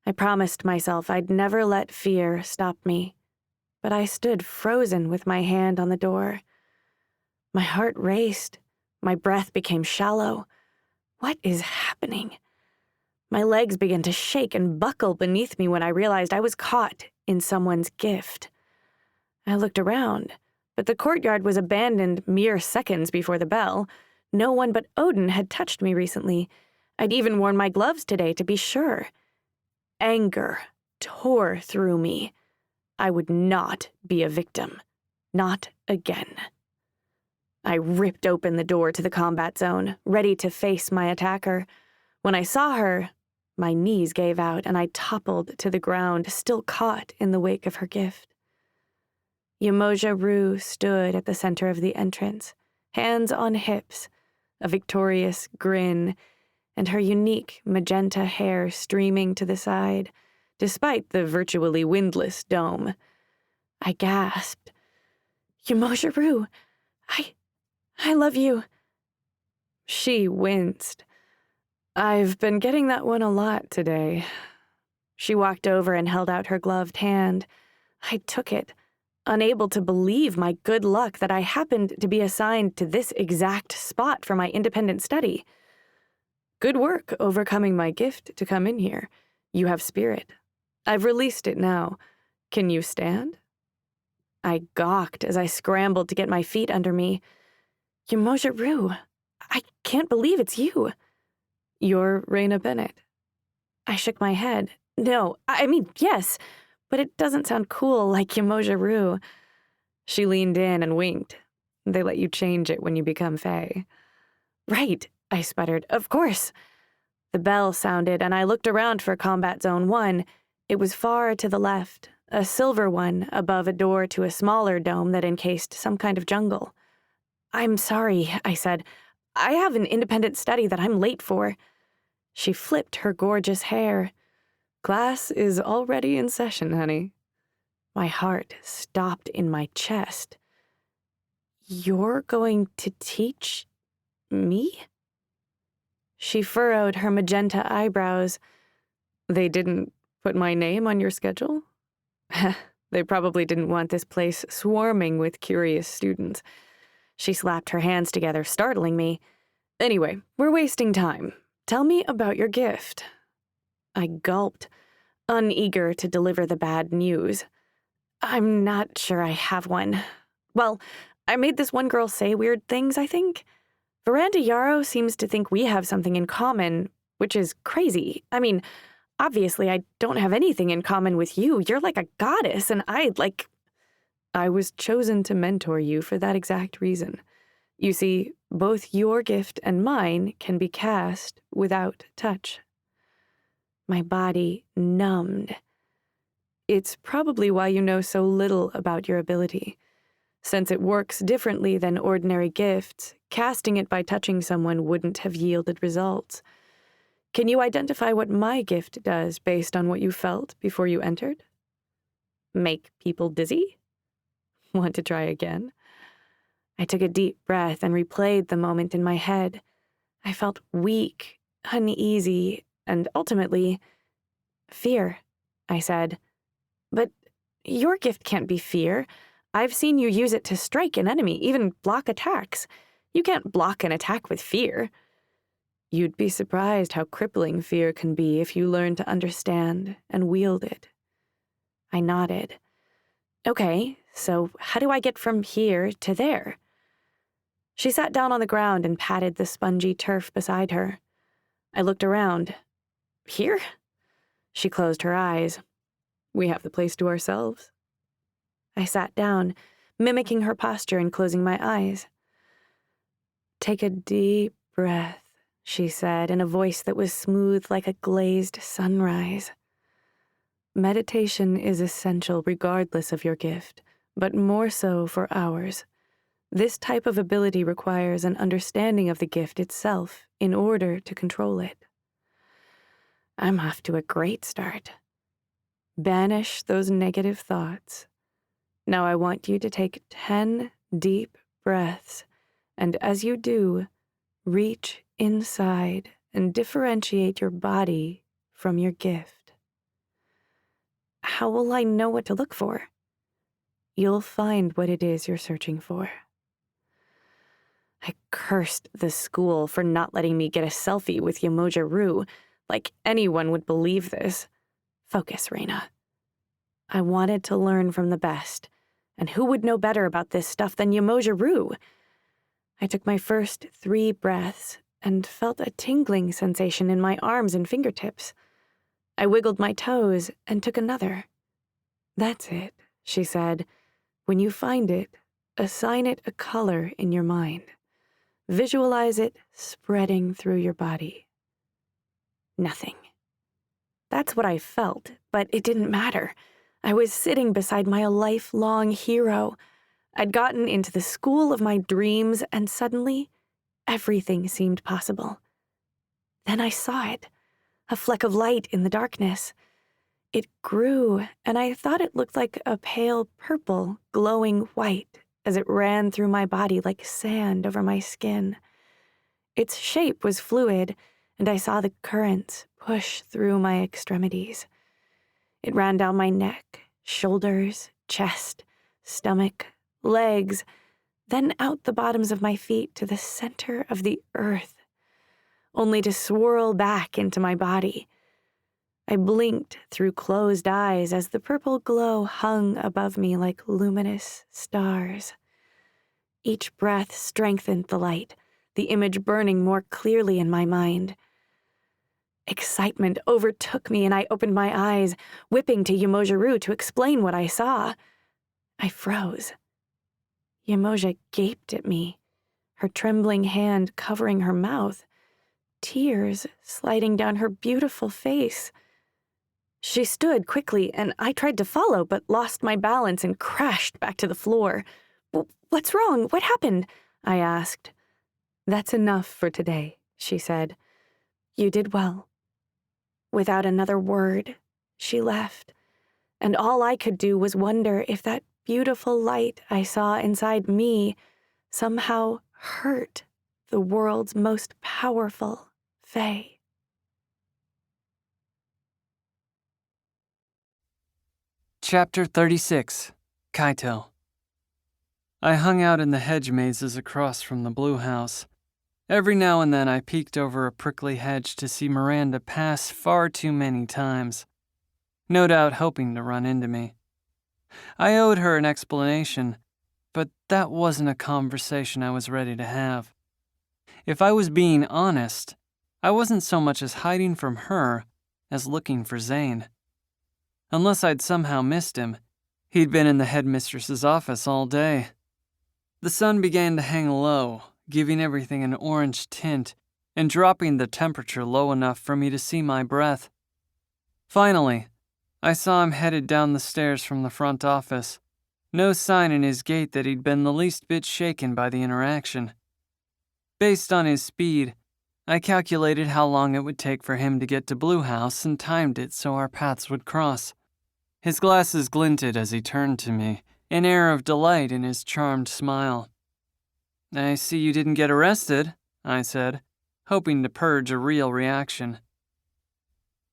I promised myself I'd never let fear stop me, but I stood frozen with my hand on the door. My heart raced. My breath became shallow. What is happening? My legs began to shake and buckle beneath me when I realized I was caught in someone's gift. I looked around, but the courtyard was abandoned mere seconds before the bell. No one but Odin had touched me recently. I'd even worn my gloves today to be sure. Anger tore through me. I would not be a victim. Not again. I ripped open the door to the combat zone, ready to face my attacker. When I saw her, my knees gave out and I toppled to the ground, still caught in the wake of her gift. Yamoja-Ryu stood at the center of the entrance, hands on hips, a victorious grin, and her unique magenta hair streaming to the side, despite the virtually windless dome. I gasped. Yamoja-Ryu, I love you. She winced. I've been getting that one a lot today. She walked over and held out her gloved hand. I took it, unable to believe my good luck that I happened to be assigned to this exact spot for my independent study. Good work overcoming my gift to come in here. You have spirit. I've released it now. Can you stand? I gawked as I scrambled to get my feet under me. Yamoja Rue, I can't believe it's you. You're Raina Bennett. I shook my head. No, I mean, yes, but it doesn't sound cool like Yamoja Rue. She leaned in and winked. They let you change it when you become Fae. Right, I sputtered. Of course. The bell sounded, and I looked around for Combat Zone 1. It was far to the left, a silver one above a door to a smaller dome that encased some kind of jungle. I'm sorry, I said. I have an independent study that I'm late for. She flipped her gorgeous hair. Class is already in session, honey. My heart stopped in my chest. You're going to teach me? She furrowed her magenta eyebrows. They didn't put my name on your schedule? They probably didn't want this place swarming with curious students. She slapped her hands together, startling me. Anyway, we're wasting time. Tell me about your gift. I gulped, uneager to deliver the bad news. I'm not sure I have one. Well, I made this one girl say weird things, I think. Veranda Yarrow seems to think we have something in common, which is crazy. I mean, obviously I don't have anything in common with you. You're like a goddess, and I was chosen to mentor you for that exact reason. You see, both your gift and mine can be cast without touch. My body numbed. It's probably why you know so little about your ability. Since it works differently than ordinary gifts, casting it by touching someone wouldn't have yielded results. Can you identify what my gift does based on what you felt before you entered? Make people dizzy? Want to try again? I took a deep breath and replayed the moment in my head. I felt weak, uneasy, and ultimately, fear, I said. But your gift can't be fear. I've seen you use it to strike an enemy, even block attacks. You can't block an attack with fear. You'd be surprised how crippling fear can be if you learn to understand and wield it. I nodded. Okay, so how do I get from here to there? She sat down on the ground and patted the spongy turf beside her. I looked around. Here? She closed her eyes. We have the place to ourselves. I sat down, mimicking her posture and closing my eyes. Take a deep breath, she said in a voice that was smooth like a glazed sunrise. Meditation is essential regardless of your gift, but more so for ours. This type of ability requires an understanding of the gift itself in order to control it. I'm off to a great start. Banish those negative thoughts. Now I want you to take 10 deep breaths, and as you do, reach inside and differentiate your body from your gift. How will I know what to look for? You'll find what it is you're searching for. I cursed the school for not letting me get a selfie with Yamoja Rue, like anyone would believe this. Focus, Raina. I wanted to learn from the best, and who would know better about this stuff than Yamoja Rue? I took my first 3 breaths and felt a tingling sensation in my arms and fingertips. I wiggled my toes and took another. That's it, she said. When you find it, assign it a color in your mind. Visualize it spreading through your body. Nothing. That's what I felt, but it didn't matter. I was sitting beside my lifelong hero. I'd gotten into the school of my dreams, and suddenly, everything seemed possible. Then I saw it, a fleck of light in the darkness. It grew, and I thought it looked like a pale purple, glowing white as it ran through my body like sand over my skin. Its shape was fluid, and I saw the currents push through my extremities. It ran down my neck, shoulders, chest, stomach, legs, then out the bottoms of my feet to the center of the earth, only to swirl back into my body. I blinked through closed eyes as the purple glow hung above me like luminous stars. Each breath strengthened the light, the image burning more clearly in my mind. Excitement overtook me and I opened my eyes, whipping to Yamojaru to explain what I saw. I froze. Yamoja gaped at me, her trembling hand covering her mouth, tears sliding down her beautiful face. She stood quickly, and I tried to follow, but lost my balance and crashed back to the floor. "What's wrong? What happened?" I asked. "That's enough for today," she said. "You did well." Without another word, she left, and all I could do was wonder if that beautiful light I saw inside me somehow hurt the world's most powerful Fae. Chapter 36, Kaito. I hung out in the hedge mazes across from the blue house. Every now and then I peeked over a prickly hedge to see Miranda pass far too many times, no doubt hoping to run into me. I owed her an explanation, but that wasn't a conversation I was ready to have. If I was being honest, I wasn't so much as hiding from her as looking for Zane. Unless I'd somehow missed him, he'd been in the headmistress's office all day. The sun began to hang low, giving everything an orange tint and dropping the temperature low enough for me to see my breath. Finally, I saw him headed down the stairs from the front office. No sign in his gait that he'd been the least bit shaken by the interaction. Based on his speed, I calculated how long it would take for him to get to Blue House and timed it so our paths would cross. His glasses glinted as he turned to me, an air of delight in his charmed smile. "I see you didn't get arrested," I said, hoping to purge a real reaction.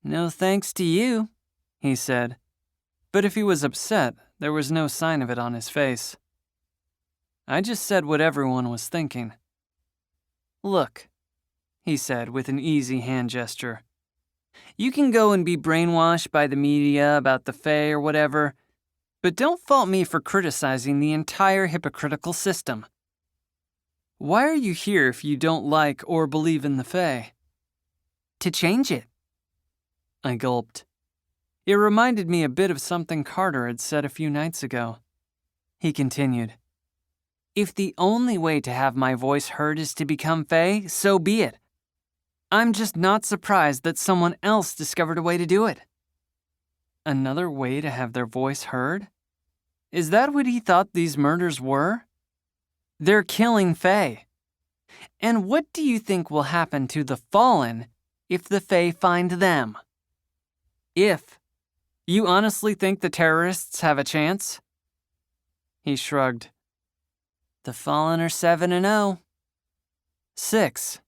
"No thanks to you," he said, but if he was upset, there was no sign of it on his face. I just said what everyone was thinking. "Look," he said with an easy hand gesture. "You can go and be brainwashed by the media about the Fae or whatever, but don't fault me for criticizing the entire hypocritical system. Why are you here if you don't like or believe in the Fae?" "To change it." I gulped. It reminded me a bit of something Carter had said a few nights ago. He continued, "If the only way to have my voice heard is to become Fae, so be it. I'm just not surprised that someone else discovered a way to do it." Another way to have their voice heard? Is that what he thought these murders were? They're killing Fae. And what do you think will happen to the Fallen if the Fae find them? If. You honestly think the terrorists have a chance? He shrugged. The Fallen are 7-0. 6.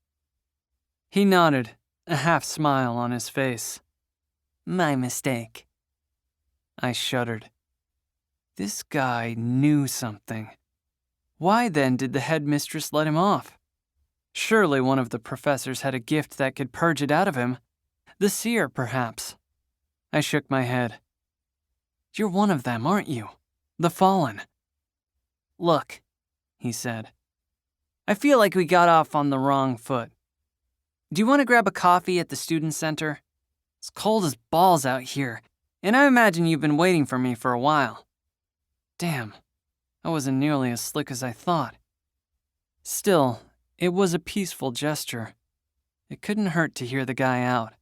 He nodded, a half smile on his face. My mistake. I shuddered. This guy knew something. Why then did the headmistress let him off? Surely one of the professors had a gift that could purge it out of him. The seer, perhaps. I shook my head. You're one of them, aren't you? The Fallen. Look, he said. I feel like we got off on the wrong foot. Do you want to grab a coffee at the student center? It's cold as balls out here, and I imagine you've been waiting for me for a while. Damn, I wasn't nearly as slick as I thought. Still, it was a peaceful gesture. It couldn't hurt to hear the guy out.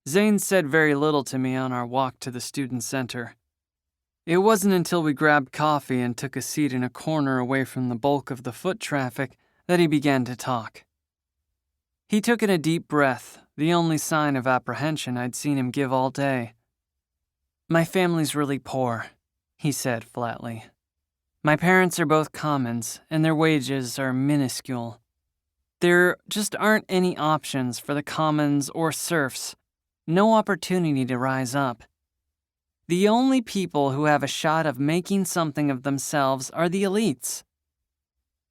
Zane said very little to me on our walk to the student center. It wasn't until we grabbed coffee and took a seat in a corner away from the bulk of the foot traffic that he began to talk. He took in a deep breath, the only sign of apprehension I'd seen him give all day. My family's really poor, he said flatly. My parents are both commons, and their wages are minuscule. There just aren't any options for the commons or serfs, no opportunity to rise up. The only people who have a shot of making something of themselves are the elites.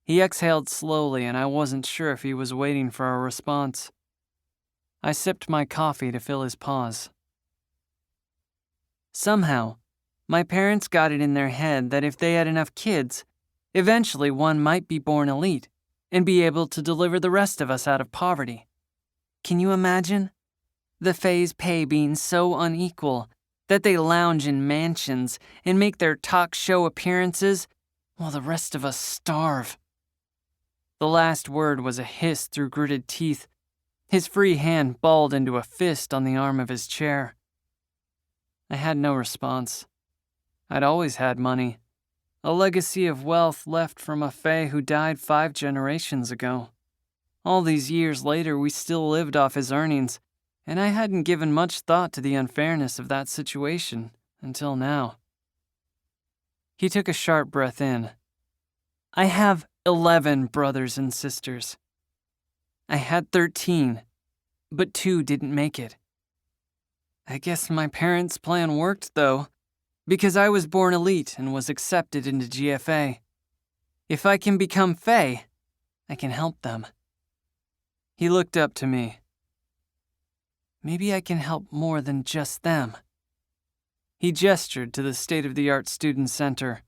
He exhaled slowly, and I wasn't sure if he was waiting for a response. I sipped my coffee to fill his pause. Somehow, my parents got it in their head that if they had enough kids, eventually one might be born elite and be able to deliver the rest of us out of poverty. Can you imagine? The Fae's pay being so unequal that they lounge in mansions and make their talk show appearances while the rest of us starve. The last word was a hiss through gritted teeth. His free hand balled into a fist on the arm of his chair. I had no response. I'd always had money, a legacy of wealth left from a Fae who died 5 generations ago. All these years later, we still lived off his earnings, and I hadn't given much thought to the unfairness of that situation until now. He took a sharp breath in. I have 11 brothers and sisters. I had 13, but 2 didn't make it. I guess my parents' plan worked, though, because I was born elite and was accepted into GFA. If I can become Fae, I can help them. He looked up to me. Maybe I can help more than just them. He gestured to the state-of-the-art student center,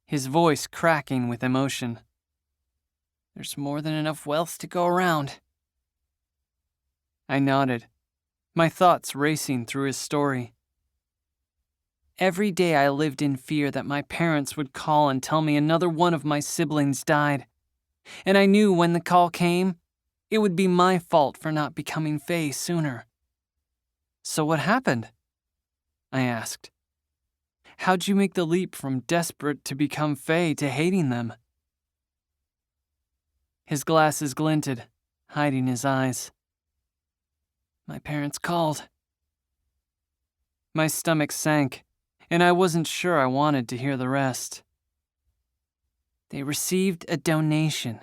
his voice cracking with emotion. There's more than enough wealth to go around. I nodded, my thoughts racing through his story. Every day I lived in fear that my parents would call and tell me another one of my siblings died. And I knew when the call came, it would be my fault for not becoming Fae sooner. So what happened? I asked. How'd you make the leap from desperate to become Fae to hating them? His glasses glinted, hiding his eyes. My parents called. My stomach sank, and I wasn't sure I wanted to hear the rest. They received a donation.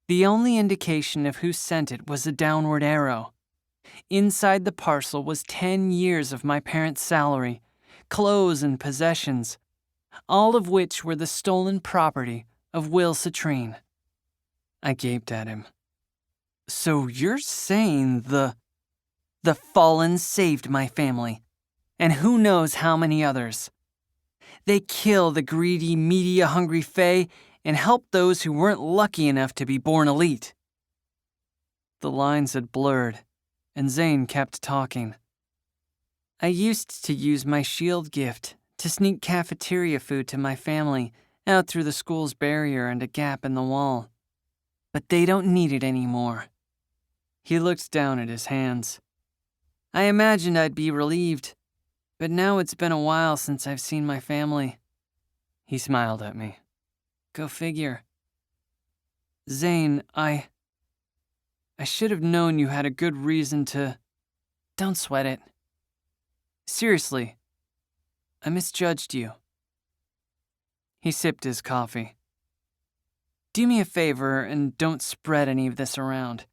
The only indication of who sent it was a downward arrow. Inside the parcel was 10 years of my parents' salary, clothes and possessions, all of which were the stolen property of Will Citrine. I gaped at him. So you're saying the Fallen saved my family, and who knows how many others. They kill the greedy, media-hungry Fae and help those who weren't lucky enough to be born elite. The lines had blurred, and Zane kept talking. I used to use my shield gift to sneak cafeteria food to my family out through the school's barrier and a gap in the wall. But they don't need it anymore. He looked down at his hands. I imagined I'd be relieved, but now it's been a while since I've seen my family. He smiled at me. Go figure. Zane, I should have known you had a good reason to... Don't sweat it. Seriously, I misjudged you. He sipped his coffee. Do me a favor and don't spread any of this around.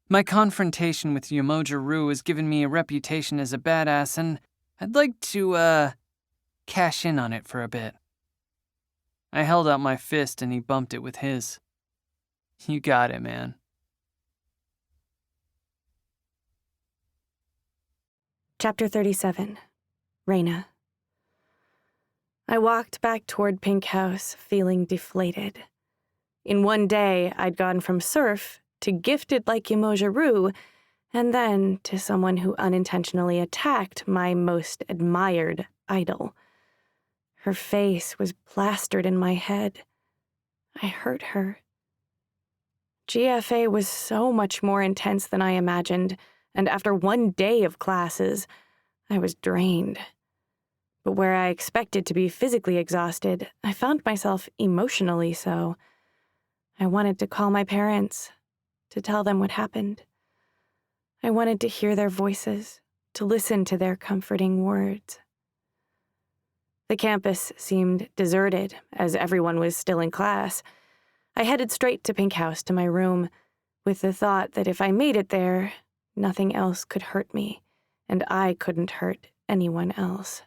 My confrontation with Yamoja Rue has given me a reputation as a badass, and I'd like to, cash in on it for a bit. I held out my fist and he bumped it with his. You got it, man. Chapter 37. Raina. I walked back toward Pink House, feeling deflated. In one day, I'd gone from serf to gifted like Yamoja Rue, and then to someone who unintentionally attacked my most admired idol. Her face was plastered in my head. I hurt her. GFA was so much more intense than I imagined, and after one day of classes, I was drained. But where I expected to be physically exhausted, I found myself emotionally so. I wanted to call my parents, to tell them what happened. I wanted to hear their voices, to listen to their comforting words. The campus seemed deserted, as everyone was still in class. I headed straight to Pink House to my room, with the thought that if I made it there, nothing else could hurt me, and I couldn't hurt anyone else.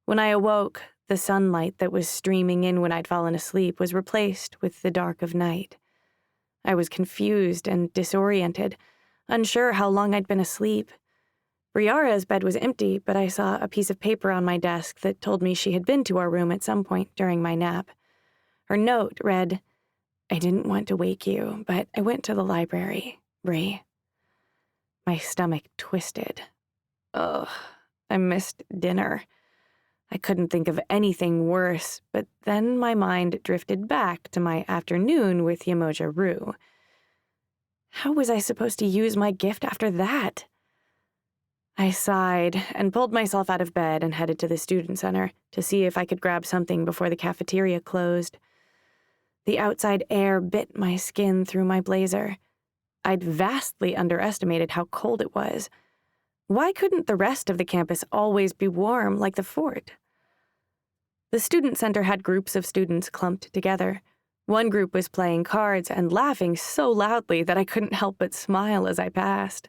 When I awoke, the sunlight that was streaming in when I'd fallen asleep was replaced with the dark of night. I was confused and disoriented, unsure how long I'd been asleep. Briara's bed was empty, but I saw a piece of paper on my desk that told me she had been to our room at some point during my nap. Her note read, "I didn't want to wake you, but I went to the library, Ray." My stomach twisted. Ugh, I missed dinner. I couldn't think of anything worse, but then my mind drifted back to my afternoon with Yamoja Rue. How was I supposed to use my gift after that? I sighed and pulled myself out of bed and headed to the student center to see if I could grab something before the cafeteria closed. The outside air bit my skin through my blazer. I'd vastly underestimated how cold it was. Why couldn't the rest of the campus always be warm like the fort? The student center had groups of students clumped together. One group was playing cards and laughing so loudly that I couldn't help but smile as I passed.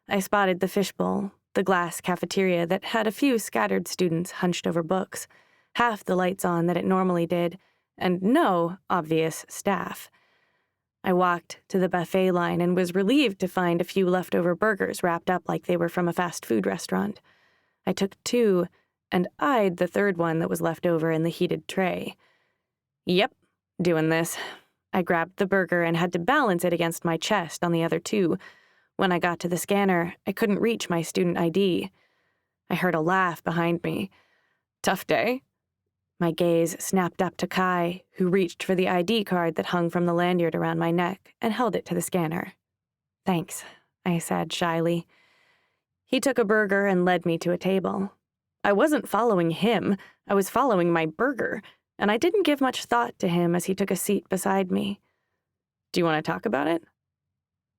I spotted the fishbowl, the glass cafeteria that had a few scattered students hunched over books, half the lights on that it normally did, and no obvious staff. I walked to the buffet line and was relieved to find a few leftover burgers wrapped up like they were from a fast food restaurant. I took 2 and eyed the third one that was left over in the heated tray. Yep, doing this. I grabbed the burger and had to balance it against my chest on the other 2. When I got to the scanner, I couldn't reach my student ID. I heard a laugh behind me. Tough day? My gaze snapped up to Kai, who reached for the ID card that hung from the lanyard around my neck and held it to the scanner. Thanks, I said shyly. He took a burger and led me to a table. I wasn't following him, I was following my burger, and I didn't give much thought to him as he took a seat beside me. Do you want to talk about it?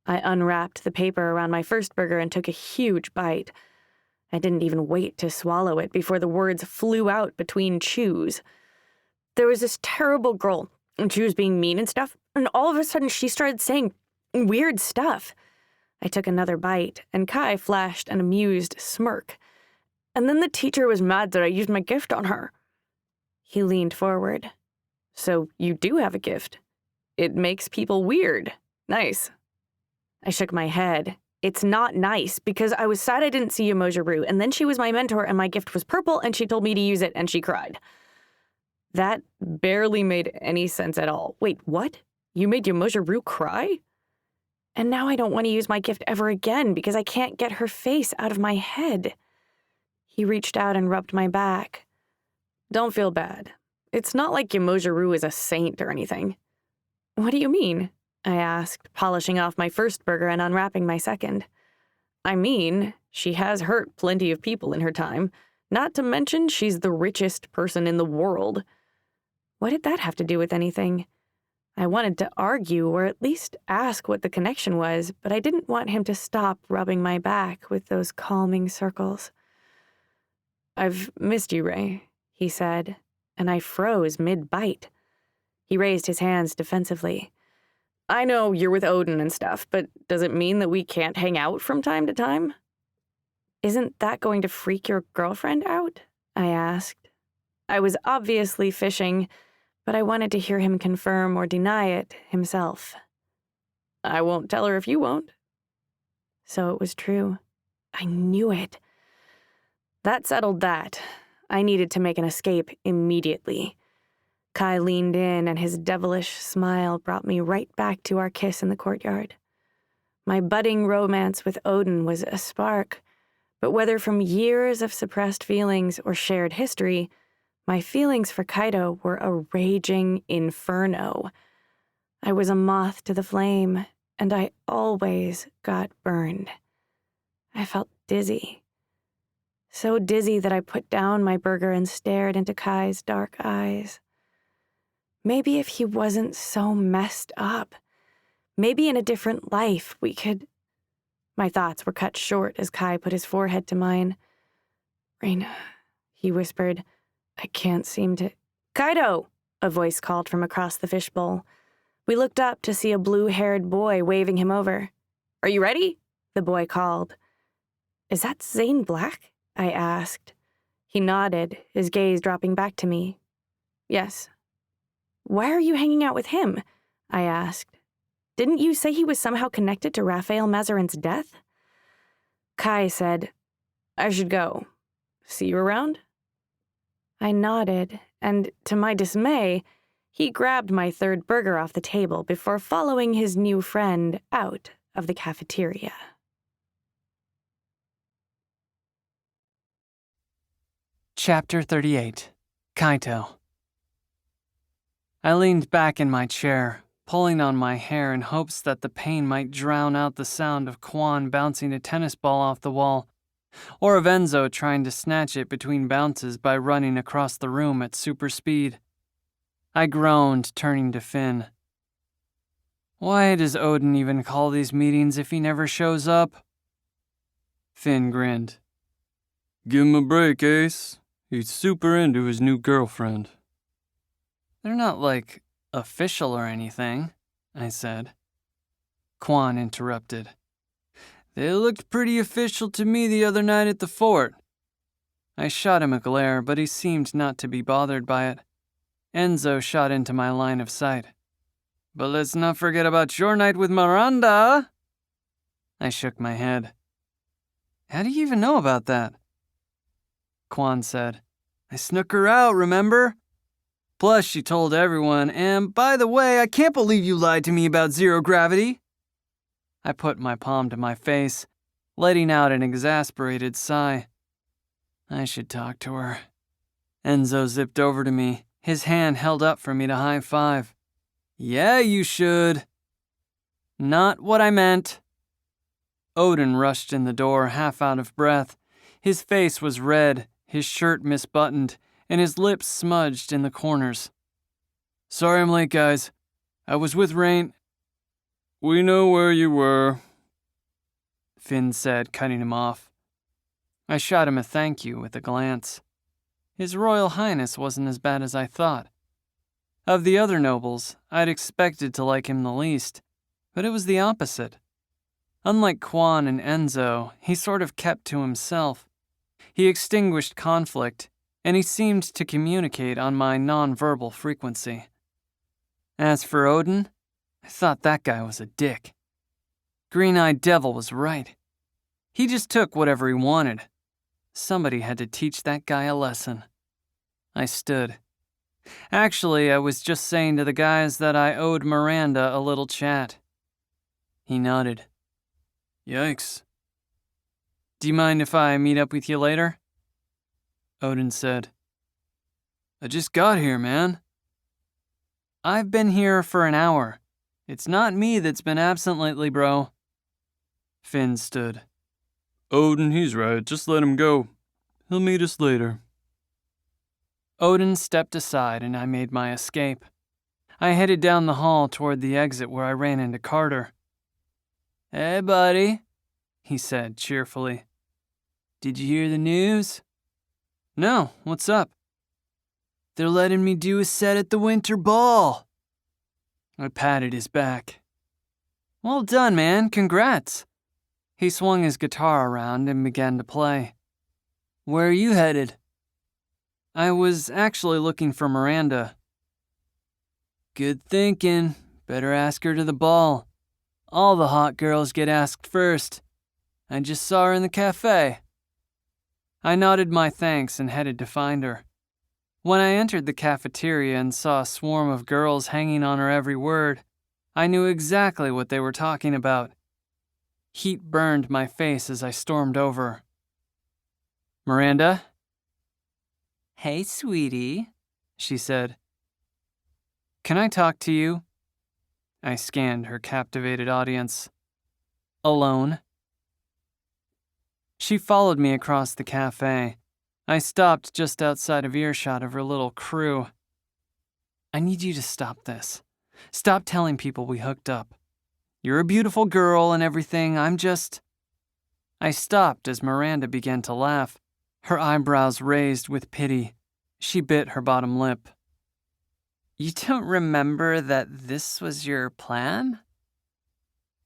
I unwrapped the paper around my first burger and took a huge bite. I didn't even wait to swallow it before the words flew out between chews. There was this terrible girl, and she was being mean and stuff, and all of a sudden she started saying weird stuff. I took another bite, and Kai flashed an amused smirk. And then the teacher was mad that I used my gift on her. He leaned forward. So you do have a gift. It makes people weird. Nice. I shook my head. It's not nice, because I was sad I didn't see Yamoja Rue, and then she was my mentor, and my gift was purple, and she told me to use it, and she cried. That barely made any sense at all. Wait, what? You made Yamoja Rue cry? And now I don't want to use my gift ever again, because I can't get her face out of my head. He reached out and rubbed my back. Don't feel bad. It's not like Yamoja Rue is a saint or anything. What do you mean? I asked, polishing off my first burger and unwrapping my second. I mean, she has hurt plenty of people in her time, not to mention she's the richest person in the world. What did that have to do with anything? I wanted to argue or at least ask what the connection was, but I didn't want him to stop rubbing my back with those calming circles. I've missed you, Ray, he said, and I froze mid-bite. He raised his hands defensively. I know you're with Odin and stuff, but does it mean that we can't hang out from time to time? Isn't that going to freak your girlfriend out? I asked. I was obviously fishing, but I wanted to hear him confirm or deny it himself. I won't tell her if you won't. So it was true. I knew it. That settled that. I needed to make an escape immediately. Kai leaned in, and his devilish smile brought me right back to our kiss in the courtyard. My budding romance with Odin was a spark, but whether from years of suppressed feelings or shared history, my feelings for Kaito were a raging inferno. I was a moth to the flame, and I always got burned. I felt dizzy. So dizzy that I put down my burger and stared into Kai's dark eyes. Maybe if he wasn't so messed up, maybe in a different life we could... My thoughts were cut short as Kai put his forehead to mine. Reina, he whispered, I can't seem to... Kaito! A voice called from across the fishbowl. We looked up to see a blue-haired boy waving him over. Are you ready? The boy called. Is that Zane Black? I asked. He nodded, his gaze dropping back to me. Yes. Why are you hanging out with him? I asked. Didn't you say he was somehow connected to Raphael Mazarin's death? Kai said, I should go. See you around? I nodded, and to my dismay, he grabbed my third burger off the table before following his new friend out of the cafeteria. Chapter 38. Kaito. I leaned back in my chair, pulling on my hair in hopes that the pain might drown out the sound of Quan bouncing a tennis ball off the wall, or of Enzo trying to snatch it between bounces by running across the room at super speed. I groaned, turning to Finn. Why does Odin even call these meetings if he never shows up? Finn grinned. Give him a break, Ace. He's super into his new girlfriend. They're not, like, official or anything, I said. Quan interrupted. They looked pretty official to me the other night at the fort. I shot him a glare, but he seemed not to be bothered by it. Enzo shot into my line of sight. But let's not forget about your night with Miranda. I shook my head. How do you even know about that? Quan said, I snuck her out, remember? Plus, she told everyone, and by the way, I can't believe you lied to me about zero gravity. I put my palm to my face, letting out an exasperated sigh. I should talk to her. Enzo zipped over to me, his hand held up for me to high five. Yeah, you should. Not what I meant. Odin rushed in the door, half out of breath. His face was red, his shirt misbuttoned, and his lips smudged in the corners. Sorry I'm late, guys. I was with Rain. We know where you were, Finn said, cutting him off. I shot him a thank you with a glance. His Royal Highness wasn't as bad as I thought. Of the other nobles, I'd expected to like him the least, but it was the opposite. Unlike Quan and Enzo, he sort of kept to himself. He extinguished conflict, and he seemed to communicate on my non-verbal frequency. As for Odin, I thought that guy was a dick. Green-Eyed Devil was right. He just took whatever he wanted. Somebody had to teach that guy a lesson. I stood. Actually, I was just saying to the guys that I owed Miranda a little chat. He nodded. Yikes. Do you mind if I meet up with you later? Odin said. I just got here, man. I've been here for an hour. It's not me that's been absent lately, bro. Finn stood. Odin, he's right. Just let him go. He'll meet us later. Odin stepped aside and I made my escape. I headed down the hall toward the exit where I ran into Carter. Hey, buddy, he said cheerfully. Did you hear the news? No, what's up? They're letting me do a set at the Winter Ball. I patted his back. Well done, man, congrats. He swung his guitar around and began to play. Where are you headed? I was actually looking for Miranda. Good thinking. Better ask her to the ball. All the hot girls get asked first. I just saw her in the cafe. I nodded my thanks and headed to find her. When I entered the cafeteria and saw a swarm of girls hanging on her every word, I knew exactly what they were talking about. Heat burned my face as I stormed over. Miranda? Hey, sweetie, she said. Can I talk to you? I scanned her captivated audience. Alone? She followed me across the cafe. I stopped just outside of earshot of her little crew. I need you to stop this. Stop telling people we hooked up. You're a beautiful girl and everything, I'm just... I stopped as Miranda began to laugh, her eyebrows raised with pity. She bit her bottom lip. You don't remember that this was your plan?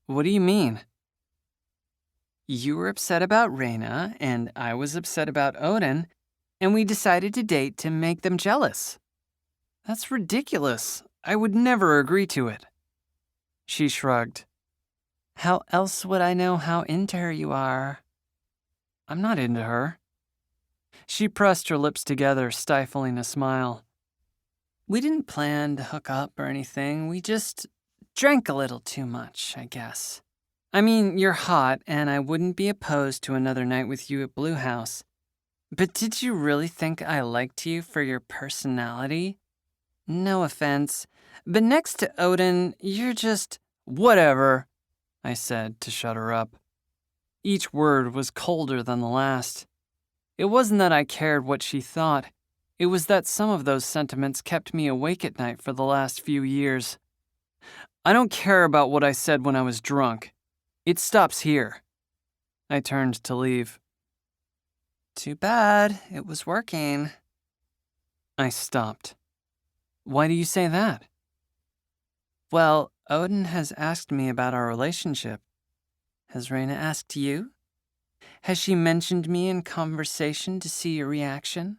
What do you mean? You were upset about Reyna, and I was upset about Odin, and we decided to date to make them jealous. That's ridiculous. I would never agree to it. She shrugged. How else would I know how into her you are? I'm not into her. She pressed her lips together, stifling a smile. We didn't plan to hook up or anything. We just drank a little too much, I guess. I mean, you're hot, and I wouldn't be opposed to another night with you at Blue House. But did you really think I liked you for your personality? No offense, but next to Odin, you're just... Whatever, I said to shut her up. Each word was colder than the last. It wasn't that I cared what she thought. It was that some of those sentiments kept me awake at night for the last few years. I don't care about what I said when I was drunk. It stops here. I turned to leave. Too bad, it was working. I stopped. Why do you say that? Well, Odin has asked me about our relationship. Has Raina asked you? Has she mentioned me in conversation to see your reaction?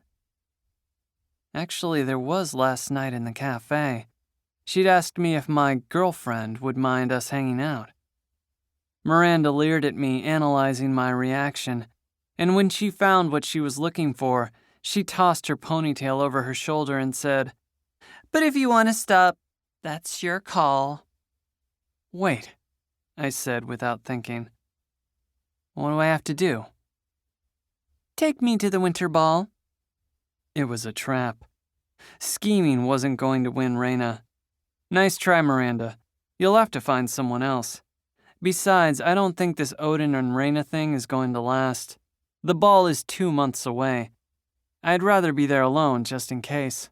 Actually, there was last night in the cafe. She'd asked me if my girlfriend would mind us hanging out. Miranda leered at me, analyzing my reaction, and when she found what she was looking for, she tossed her ponytail over her shoulder and said, But if you want to stop, that's your call. Wait, I said without thinking. What do I have to do? Take me to the winter ball. It was a trap. Scheming wasn't going to win Raina. Nice try, Miranda. You'll have to find someone else. Besides, I don't think this Odin and Raina thing is going to last. The ball is 2 months away. I'd rather be there alone just in case.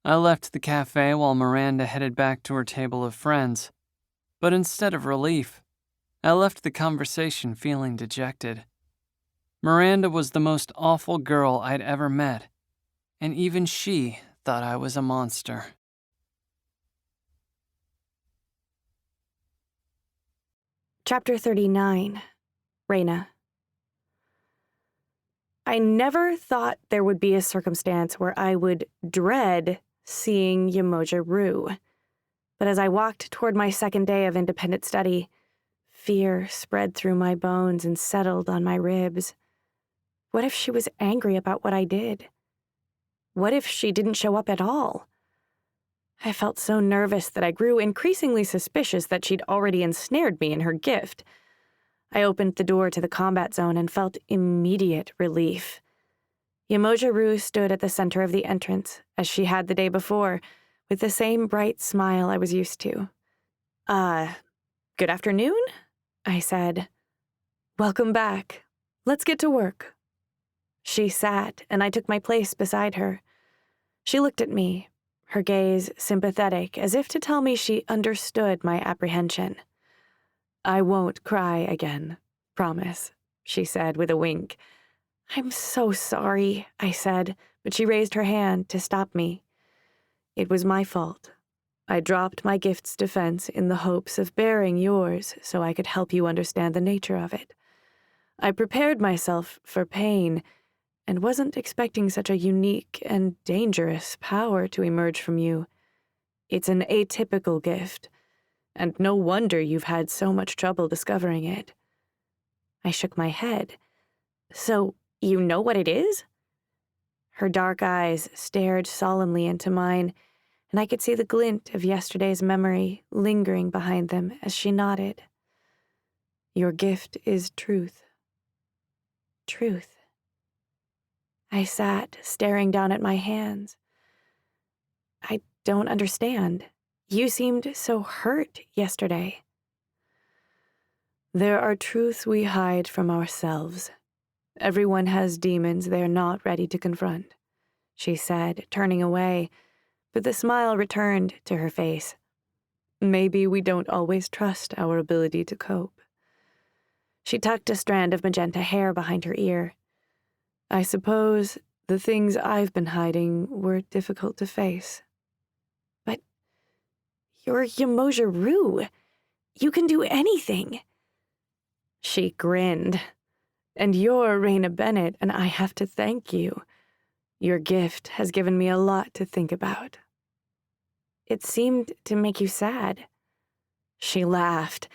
I left the cafe while Miranda headed back to her table of friends. But instead of relief, I left the conversation feeling dejected. Miranda was the most awful girl I'd ever met, and even she thought I was a monster. Chapter 39. Raina. I never thought there would be a circumstance where I would dread seeing Yamoja Rue. But as I walked toward my second day of independent study, fear spread through my bones and settled on my ribs. What if she was angry about what I did? What if she didn't show up at all? I felt so nervous that I grew increasingly suspicious that she'd already ensnared me in her gift. I opened the door to the combat zone and felt immediate relief. Yamoja Rue stood at the center of the entrance, as she had the day before, with the same bright smile I was used to. Good afternoon? I said. Welcome back. Let's get to work. She sat, and I took my place beside her. She looked at me, her gaze sympathetic, as if to tell me she understood my apprehension. I won't cry again, promise, she said with a wink. I'm so sorry, I said, but she raised her hand to stop me. It was my fault. I dropped my gift's defense in the hopes of bearing yours so I could help you understand the nature of it. I prepared myself for pain and wasn't expecting such a unique and dangerous power to emerge from you. It's an atypical gift, and no wonder you've had so much trouble discovering it. I shook my head. So, you know what it is? Her dark eyes stared solemnly into mine, and I could see the glint of yesterday's memory lingering behind them as she nodded. Your gift is truth. Truth. I sat, staring down at my hands. I don't understand. You seemed so hurt yesterday. There are truths we hide from ourselves. Everyone has demons they're not ready to confront, she said, turning away, but the smile returned to her face. Maybe we don't always trust our ability to cope. She tucked a strand of magenta hair behind her ear. I suppose the things I've been hiding were difficult to face. But you're Yamoja Rue. You can do anything. She grinned. And you're Raina Bennett, and I have to thank you. Your gift has given me a lot to think about." "It seemed to make you sad." She laughed.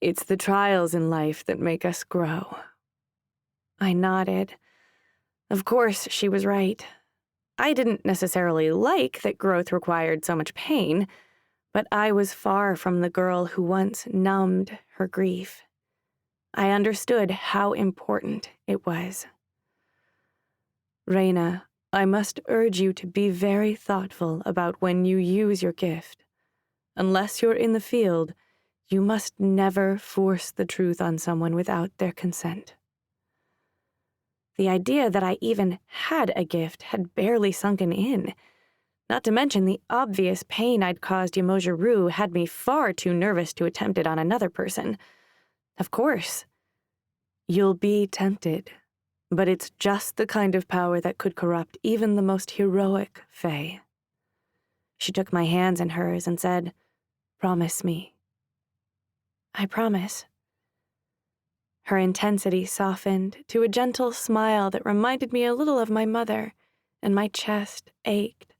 "It's the trials in life that make us grow." I nodded. Of course, she was right. I didn't necessarily like that growth required so much pain, but I was far from the girl who once numbed her grief. I understood how important it was. "Raina, I must urge you to be very thoughtful about when you use your gift. Unless you're in the field, you must never force the truth on someone without their consent." The idea that I even had a gift had barely sunken in. Not to mention the obvious pain I'd caused Yamojiro had me far too nervous to attempt it on another person. Of course. "You'll be tempted, but it's just the kind of power that could corrupt even the most heroic Fae." She took my hands in hers and said, "Promise me." "I promise." Her intensity softened to a gentle smile that reminded me a little of my mother, and my chest ached.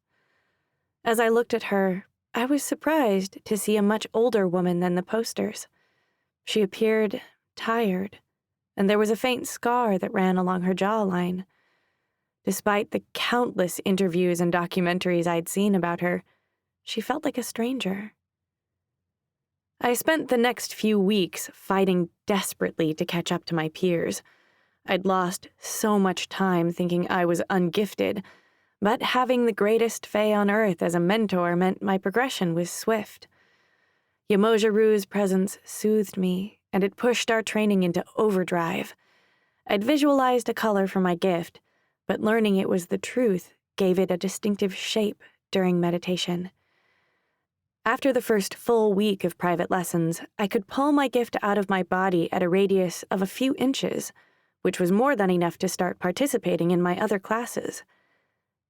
As I looked at her, I was surprised to see a much older woman than the posters. She appeared tired, and there was a faint scar that ran along her jawline. Despite the countless interviews and documentaries I'd seen about her, she felt like a stranger. I spent the next few weeks fighting desperately to catch up to my peers. I'd lost so much time thinking I was ungifted, but having the greatest Fae on Earth as a mentor meant my progression was swift. Yamojiru's presence soothed me, and it pushed our training into overdrive. I'd visualized a color for my gift, but learning it was the truth gave it a distinctive shape during meditation. After the first full week of private lessons, I could pull my gift out of my body at a radius of a few inches, which was more than enough to start participating in my other classes.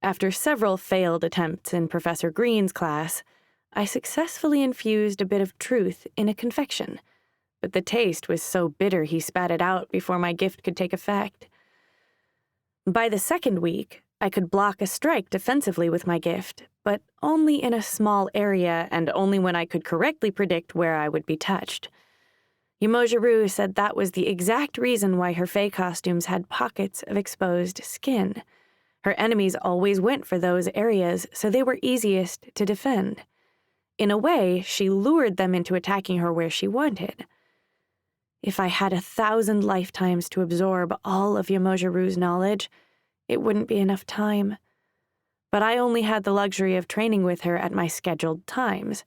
After several failed attempts in Professor Green's class, I successfully infused a bit of truth in a confection, but the taste was so bitter he spat it out before my gift could take effect. By the second week, I could block a strike defensively with my gift, but only in a small area and only when I could correctly predict where I would be touched. Yamojiro said that was the exact reason why her Fae costumes had pockets of exposed skin. Her enemies always went for those areas, so they were easiest to defend. In a way, she lured them into attacking her where she wanted. If I had 1,000 lifetimes to absorb all of Yamojiru's knowledge, it wouldn't be enough time. But I only had the luxury of training with her at my scheduled times.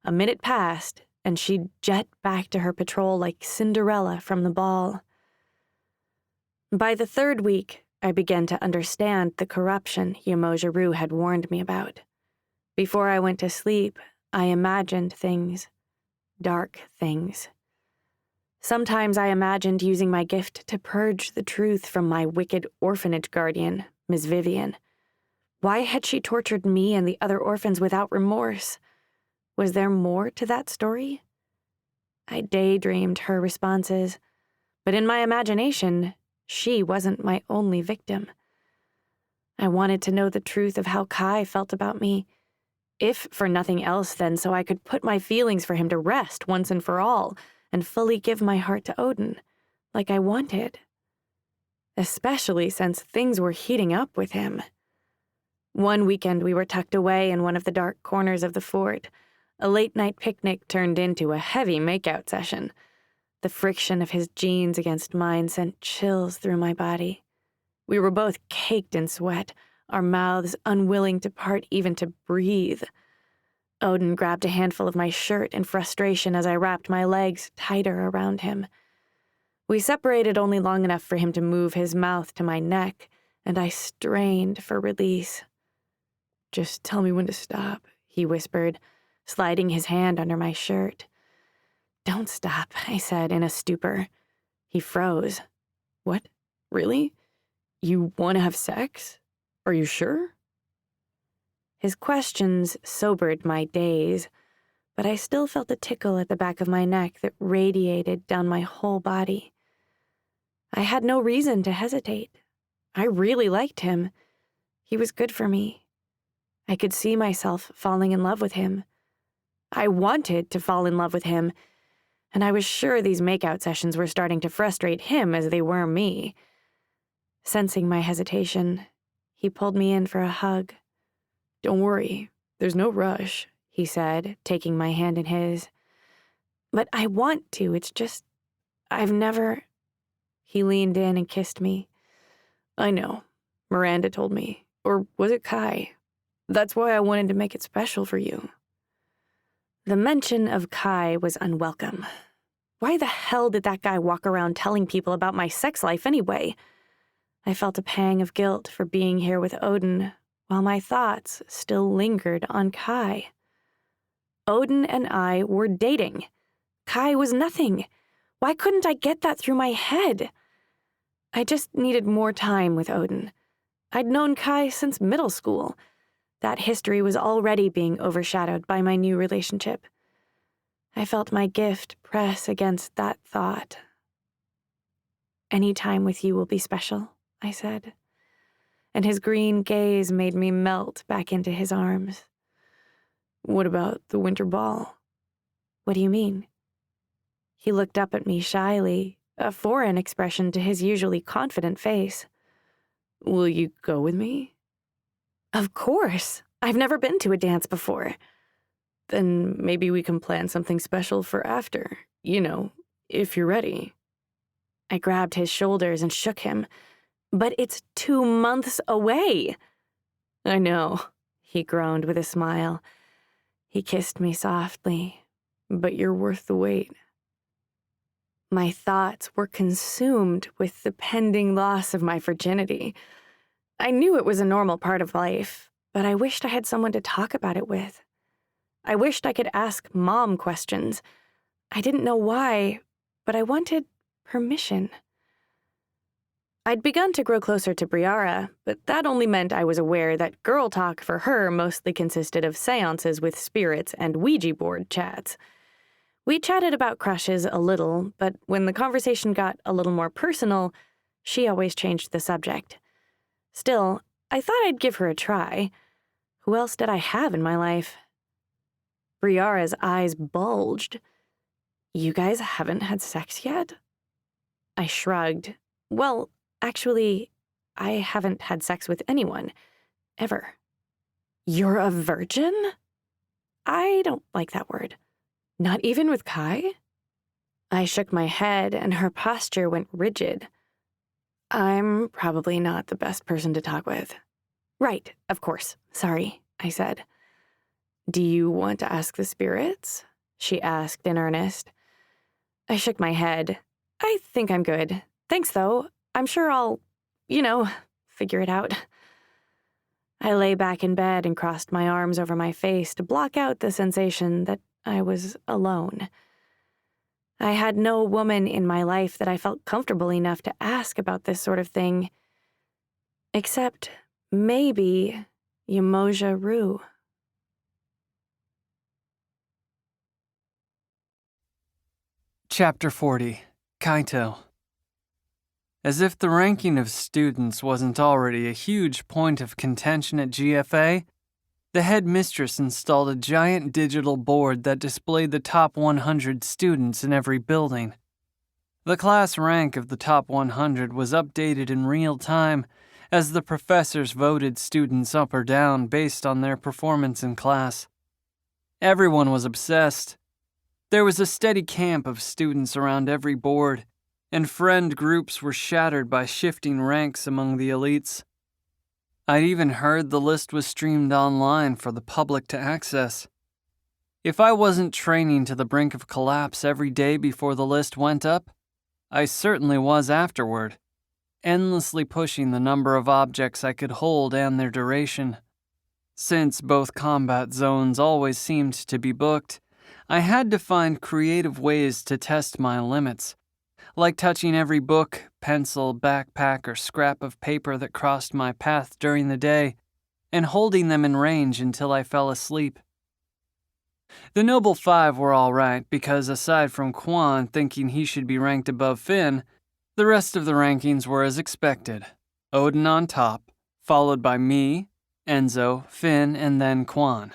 A minute passed, and she'd jet back to her patrol like Cinderella from the ball. By the third week, I began to understand the corruption Yamojiro had warned me about. Before I went to sleep, I imagined things. Dark things. Sometimes I imagined using my gift to purge the truth from my wicked orphanage guardian, Ms. Vivian. Why had she tortured me and the other orphans without remorse? Was there more to that story? I daydreamed her responses, but in my imagination, she wasn't my only victim. I wanted to know the truth of how Kai felt about me, if for nothing else then so I could put my feelings for him to rest once and for all, and fully give my heart to Odin, like I wanted. Especially since things were heating up with him. One weekend we were tucked away in one of the dark corners of the fort. A late-night picnic turned into a heavy makeout session. The friction of his jeans against mine sent chills through my body. We were both caked in sweat, our mouths unwilling to part even to breathe. Odin grabbed a handful of my shirt in frustration as I wrapped my legs tighter around him. We separated only long enough for him to move his mouth to my neck, and I strained for release. "Just tell me when to stop," he whispered, sliding his hand under my shirt. "Don't stop," I said in a stupor. He froze. "What? Really? You want to have sex? Are you sure?" His questions sobered my daze, but I still felt a tickle at the back of my neck that radiated down my whole body. I had no reason to hesitate. I really liked him. He was good for me. I could see myself falling in love with him. I wanted to fall in love with him, and I was sure these makeout sessions were starting to frustrate him as they were me. Sensing my hesitation, he pulled me in for a hug. "Don't worry, there's no rush," he said, taking my hand in his. "But I want to, it's just, I've never—" He leaned in and kissed me. "I know, Miranda told me. Or was it Kai? That's why I wanted to make it special for you." The mention of Kai was unwelcome. Why the hell did that guy walk around telling people about my sex life anyway? I felt a pang of guilt for being here with Odin, while my thoughts still lingered on Kai. Odin and I were dating. Kai was nothing. Why couldn't I get that through my head? I just needed more time with Odin. I'd known Kai since middle school. That history was already being overshadowed by my new relationship. I felt my gift press against that thought. "Any time with you will be special," I said, and his green gaze made me melt back into his arms. "What about the winter ball?" "What do you mean?" He looked up at me shyly, a foreign expression to his usually confident face. "Will you go with me?" "Of course. I've never been to a dance before." "Then maybe we can plan something special for after, if you're ready." I grabbed his shoulders and shook him. "But it's 2 months away." "I know," he groaned with a smile. He kissed me softly. "But you're worth the wait." My thoughts were consumed with the pending loss of my virginity. I knew it was a normal part of life, but I wished I had someone to talk about it with. I wished I could ask Mom questions. I didn't know why, but I wanted permission. I'd begun to grow closer to Briara, but that only meant I was aware that girl talk for her mostly consisted of seances with spirits and Ouija board chats. We chatted about crushes a little, but when the conversation got a little more personal, she always changed the subject. Still, I thought I'd give her a try. Who else did I have in my life? Briara's eyes bulged. "You guys haven't had sex yet?" I shrugged. "Well, actually, I haven't had sex with anyone. Ever." "You're a virgin?" "I don't like that word." "Not even with Kai?" I shook my head, and her posture went rigid. "I'm probably not the best person to talk with." "Right, of course. Sorry," I said. "Do you want to ask the spirits?" she asked in earnest. I shook my head. "I think I'm good. Thanks, though. I'm sure I'll, figure it out." I lay back in bed and crossed my arms over my face to block out the sensation that I was alone. I had no woman in my life that I felt comfortable enough to ask about this sort of thing. Except maybe Yamoja Rue. Chapter 40. Kaito. As if the ranking of students wasn't already a huge point of contention at GFA, the headmistress installed a giant digital board that displayed the top 100 students in every building. The class rank of the top 100 was updated in real time as the professors voted students up or down based on their performance in class. Everyone was obsessed. There was a steady camp of students around every board, and friend groups were shattered by shifting ranks among the elites. I'd even heard the list was streamed online for the public to access. If I wasn't training to the brink of collapse every day before the list went up, I certainly was afterward, endlessly pushing the number of objects I could hold and their duration. Since both combat zones always seemed to be booked, I had to find creative ways to test my limits, like touching every book, pencil, backpack, or scrap of paper that crossed my path during the day, and holding them in range until I fell asleep. The Noble Five were all right because aside from Quan thinking he should be ranked above Finn, the rest of the rankings were as expected. Odin on top, followed by me, Enzo, Finn, and then Quan.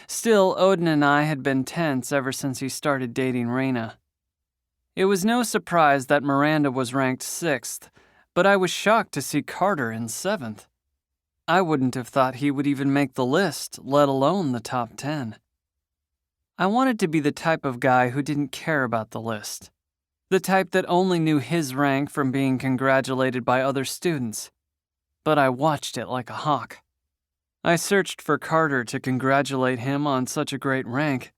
Still, Odin and I had been tense ever since he started dating Raina. It was no surprise that Miranda was ranked 6th, but I was shocked to see Carter in 7th. I wouldn't have thought he would even make the list, let alone the top 10. I wanted to be the type of guy who didn't care about the list. The type that only knew his rank from being congratulated by other students. But I watched it like a hawk. I searched for Carter to congratulate him on such a great rank,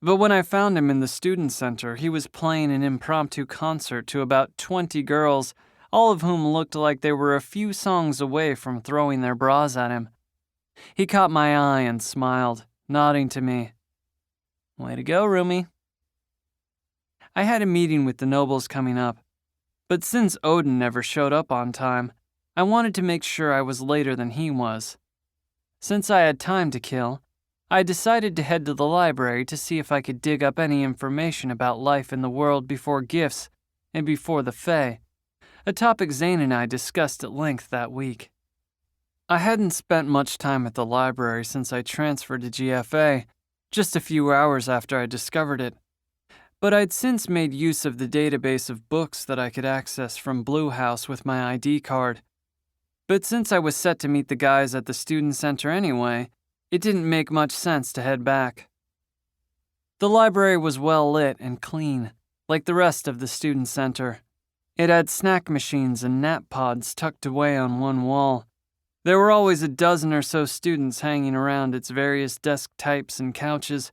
but when I found him in the student center, he was playing an impromptu concert to about 20 girls, all of whom looked like they were a few songs away from throwing their bras at him. He caught my eye and smiled, nodding to me. "Way to go, roomie." I had a meeting with the nobles coming up, but since Odin never showed up on time, I wanted to make sure I was later than he was. Since I had time to kill, I decided to head to the library to see if I could dig up any information about life in the world before gifts and before the Fae, a topic Zane and I discussed at length that week. I hadn't spent much time at the library since I transferred to GFA, just a few hours after I discovered it, but I'd since made use of the database of books that I could access from Blue House with my ID card. But since I was set to meet the guys at the student center anyway, it didn't make much sense to head back. The library was well lit and clean, like the rest of the student center. It had snack machines and nap pods tucked away on one wall. There were always a dozen or so students hanging around its various desk types and couches,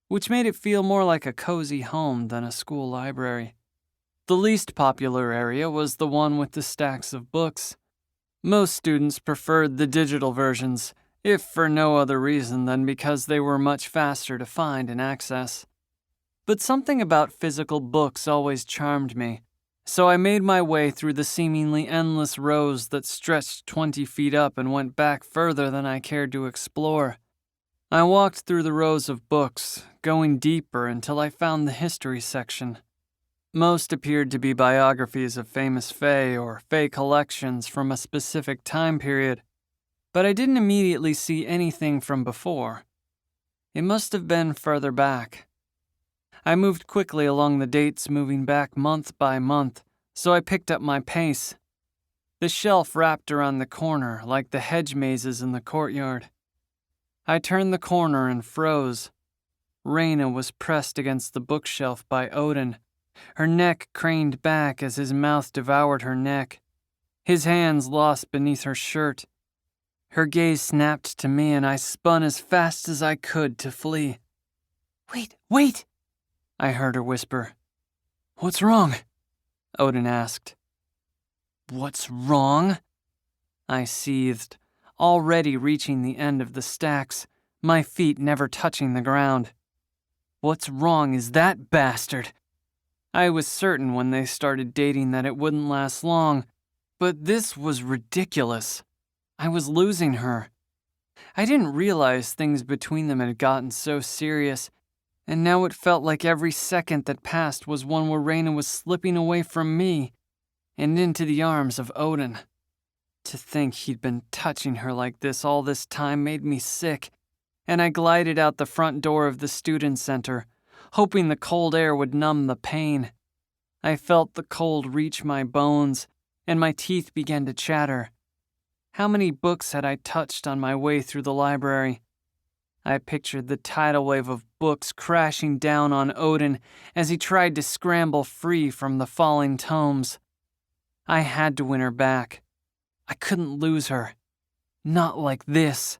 which made it feel more like a cozy home than a school library. The least popular area was the one with the stacks of books. Most students preferred the digital versions, if for no other reason than because they were much faster to find and access. But something about physical books always charmed me, so I made my way through the seemingly endless rows that stretched 20 feet up and went back further than I cared to explore. I walked through the rows of books, going deeper until I found the history section. Most appeared to be biographies of famous Fae or Fae collections from a specific time period, but I didn't immediately see anything from before. It must have been further back. I moved quickly along the dates, moving back month by month, so I picked up my pace. The shelf wrapped around the corner like the hedge mazes in the courtyard. I turned the corner and froze. Raina was pressed against the bookshelf by Odin, her neck craned back as his mouth devoured her neck, his hands lost beneath her shirt. Her gaze snapped to me and I spun as fast as I could to flee. Wait! I heard her whisper. "What's wrong?" Odin asked. "What's wrong?" I seethed, already reaching the end of the stacks, my feet never touching the ground. What's wrong is that bastard. I was certain when they started dating that it wouldn't last long, but this was ridiculous. I was losing her. I didn't realize things between them had gotten so serious, and now it felt like every second that passed was one where Raina was slipping away from me and into the arms of Odin. To think he'd been touching her like this all this time made me sick, and I glided out the front door of the student center, hoping the cold air would numb the pain. I felt the cold reach my bones, and my teeth began to chatter. How many books had I touched on my way through the library? I pictured the tidal wave of books crashing down on Odin as he tried to scramble free from the falling tomes. I had to win her back. I couldn't lose her. Not like this.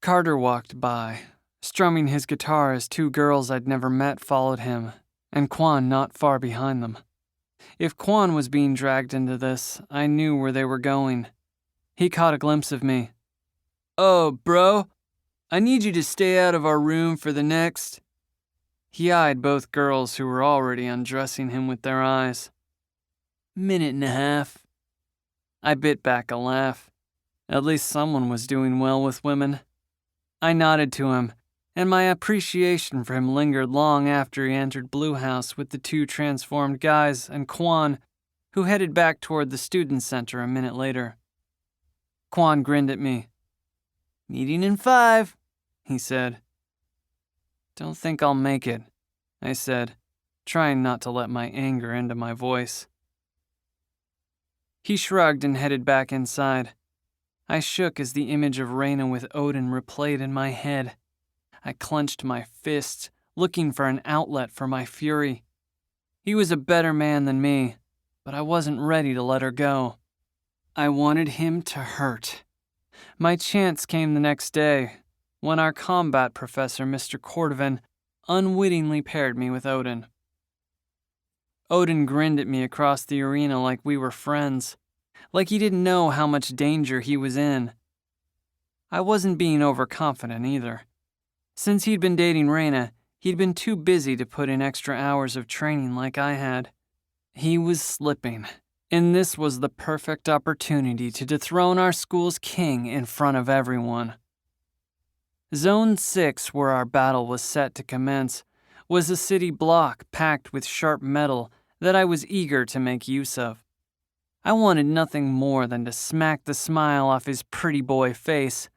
Carter walked by, strumming his guitar as 2 girls I'd never met followed him, and Quan not far behind them. If Quan was being dragged into this, I knew where they were going. He caught a glimpse of me. "Oh, bro, I need you to stay out of our room for the next..." He eyed both girls who were already undressing him with their eyes. "Minute and a half." I bit back a laugh. At least someone was doing well with women. I nodded to him, and my appreciation for him lingered long after he entered Blue House with the 2 transformed guys and Quan, who headed back toward the student center a minute later. Quan grinned at me. "Meeting in 5, he said. "Don't think I'll make it," I said, trying not to let my anger into my voice. He shrugged and headed back inside. I shook as the image of Reyna with Odin replayed in my head. I clenched my fists, looking for an outlet for my fury. He was a better man than me, but I wasn't ready to let her go. I wanted him to hurt. My chance came the next day, when our combat professor, Mr. Cordovan, unwittingly paired me with Odin. Odin grinned at me across the arena like we were friends, like he didn't know how much danger he was in. I wasn't being overconfident either. Since he'd been dating Reyna, he'd been too busy to put in extra hours of training like I had. He was slipping, and this was the perfect opportunity to dethrone our school's king in front of everyone. Zone 6, where our battle was set to commence, was a city block packed with sharp metal that I was eager to make use of. I wanted nothing more than to smack the smile off his pretty boy face.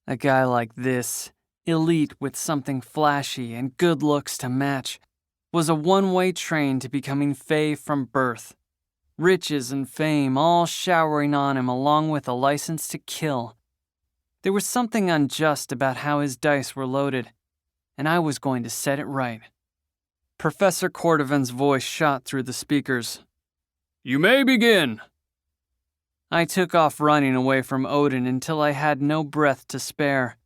A guy like this, elite with something flashy and good looks to match, was a one-way train to becoming Fae from birth. Riches and fame all showering on him along with a license to kill. There was something unjust about how his dice were loaded, and I was going to set it right. Professor Cordovan's voice shot through the speakers. "You may begin." I took off running away from Odin until I had no breath to spare.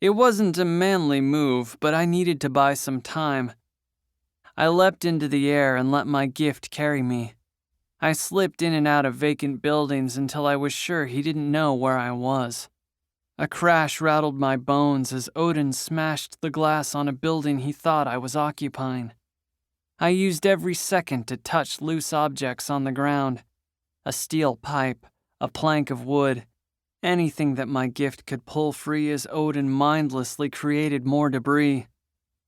It wasn't a manly move, but I needed to buy some time. I leapt into the air and let my gift carry me. I slipped in and out of vacant buildings until I was sure he didn't know where I was. A crash rattled my bones as Odin smashed the glass on a building he thought I was occupying. I used every second to touch loose objects on the ground. A steel pipe, a plank of wood, anything that my gift could pull free as Odin mindlessly created more debris.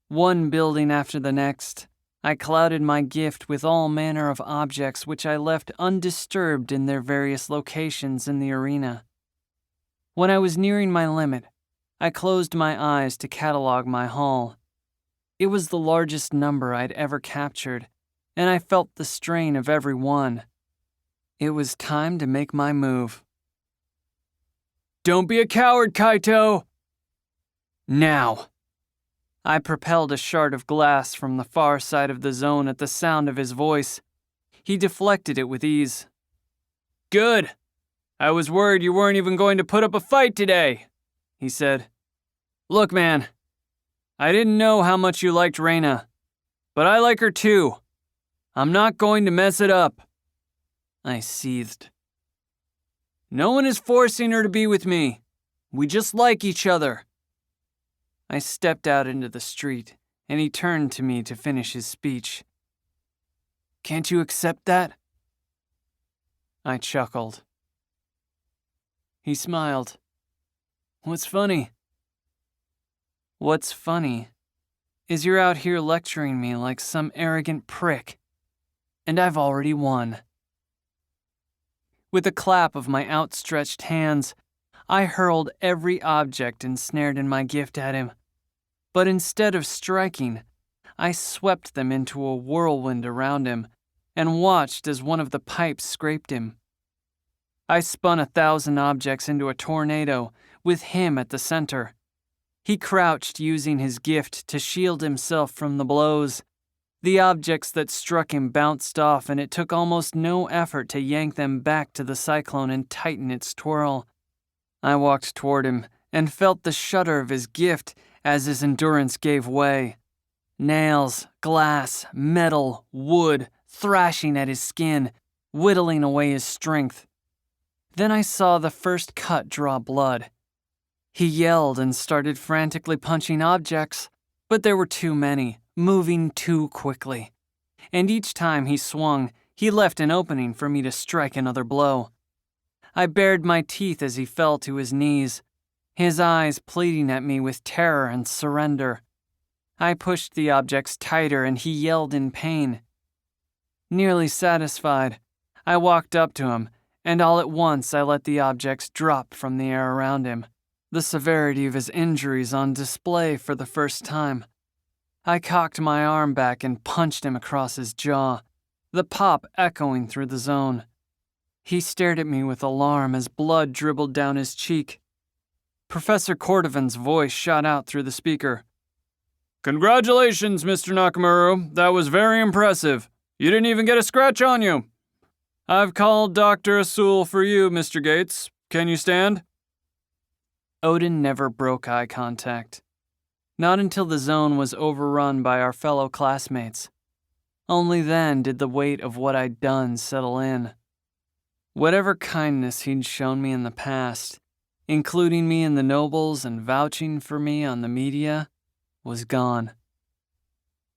One building after the next, I clouded my gift with all manner of objects which I left undisturbed in their various locations in the arena. When I was nearing my limit, I closed my eyes to catalog my haul. It was the largest number I'd ever captured, and I felt the strain of every one. It was time to make my move. "Don't be a coward, Kaito!" "Now!" I propelled a shard of glass from the far side of the zone at the sound of his voice. He deflected it with ease. "Good! I was worried you weren't even going to put up a fight today," he said. "Look, man, I didn't know how much you liked Reyna, but I like her too. I'm not going to mess it up." I seethed. "No one is forcing her to be with me. We just like each other." I stepped out into the street, and he turned to me to finish his speech. "Can't you accept that?" I chuckled. He smiled. "What's funny?" "What's funny is you're out here lecturing me like some arrogant prick, and I've already won." With a clap of my outstretched hands, I hurled every object ensnared in my gift at him. But instead of striking, I swept them into a whirlwind around him and watched as one of the pipes scraped him. I spun 1,000 objects into a tornado, with him at the center. He crouched using his gift to shield himself from the blows. The objects that struck him bounced off, and it took almost no effort to yank them back to the cyclone and tighten its twirl. I walked toward him and felt the shudder of his gift as his endurance gave way. Nails, glass, metal, wood, thrashing at his skin, whittling away his strength. Then I saw the first cut draw blood. He yelled and started frantically punching objects, but there were too many, moving too quickly. And each time he swung, he left an opening for me to strike another blow. I bared my teeth as he fell to his knees, his eyes pleading at me with terror and surrender. I pushed the objects tighter and he yelled in pain. Nearly satisfied, I walked up to him and all at once I let the objects drop from the air around him, the severity of his injuries on display for the first time. I cocked my arm back and punched him across his jaw, the pop echoing through the zone. He stared at me with alarm as blood dribbled down his cheek. Professor Cordovan's voice shot out through the speaker. "Congratulations, Mr. Nakamura. That was very impressive. You didn't even get a scratch on you. I've called Dr. Asul for you, Mr. Gates. Can you stand?" Odin never broke eye contact. Not until the zone was overrun by our fellow classmates. Only then did the weight of what I'd done settle in. Whatever kindness he'd shown me in the past, including me in the nobles and vouching for me on the media, was gone.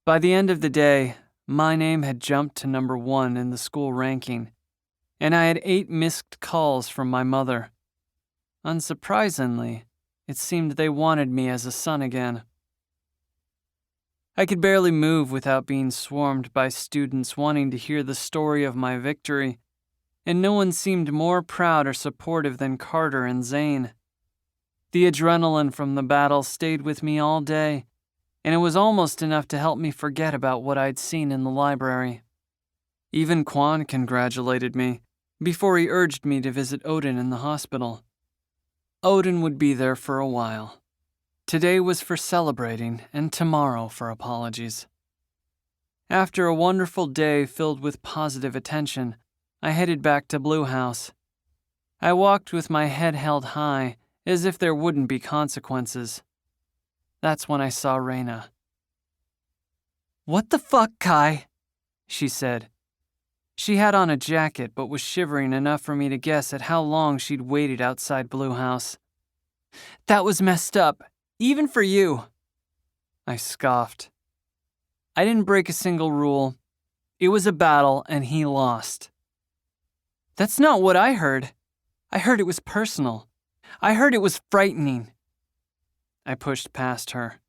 By the end of the day, my name had jumped to number 1 in the school ranking, and I had 8 missed calls from my mother. Unsurprisingly, it seemed they wanted me as a son again. I could barely move without being swarmed by students wanting to hear the story of my victory, and no one seemed more proud or supportive than Carter and Zane. The adrenaline from the battle stayed with me all day, and it was almost enough to help me forget about what I'd seen in the library. Even Quan congratulated me before he urged me to visit Odin in the hospital. Odin would be there for a while. Today was for celebrating, and tomorrow for apologies. After a wonderful day filled with positive attention, I headed back to Blue House. I walked with my head held high, as if there wouldn't be consequences. That's when I saw Reyna. "What the fuck, Kai?" she said. She had on a jacket but was shivering enough for me to guess at how long she'd waited outside Blue House. "That was messed up, even for you." I scoffed. I didn't break a single rule. It was a battle and he lost. "That's not what I heard. I heard it was personal. I heard it was frightening." I pushed past her.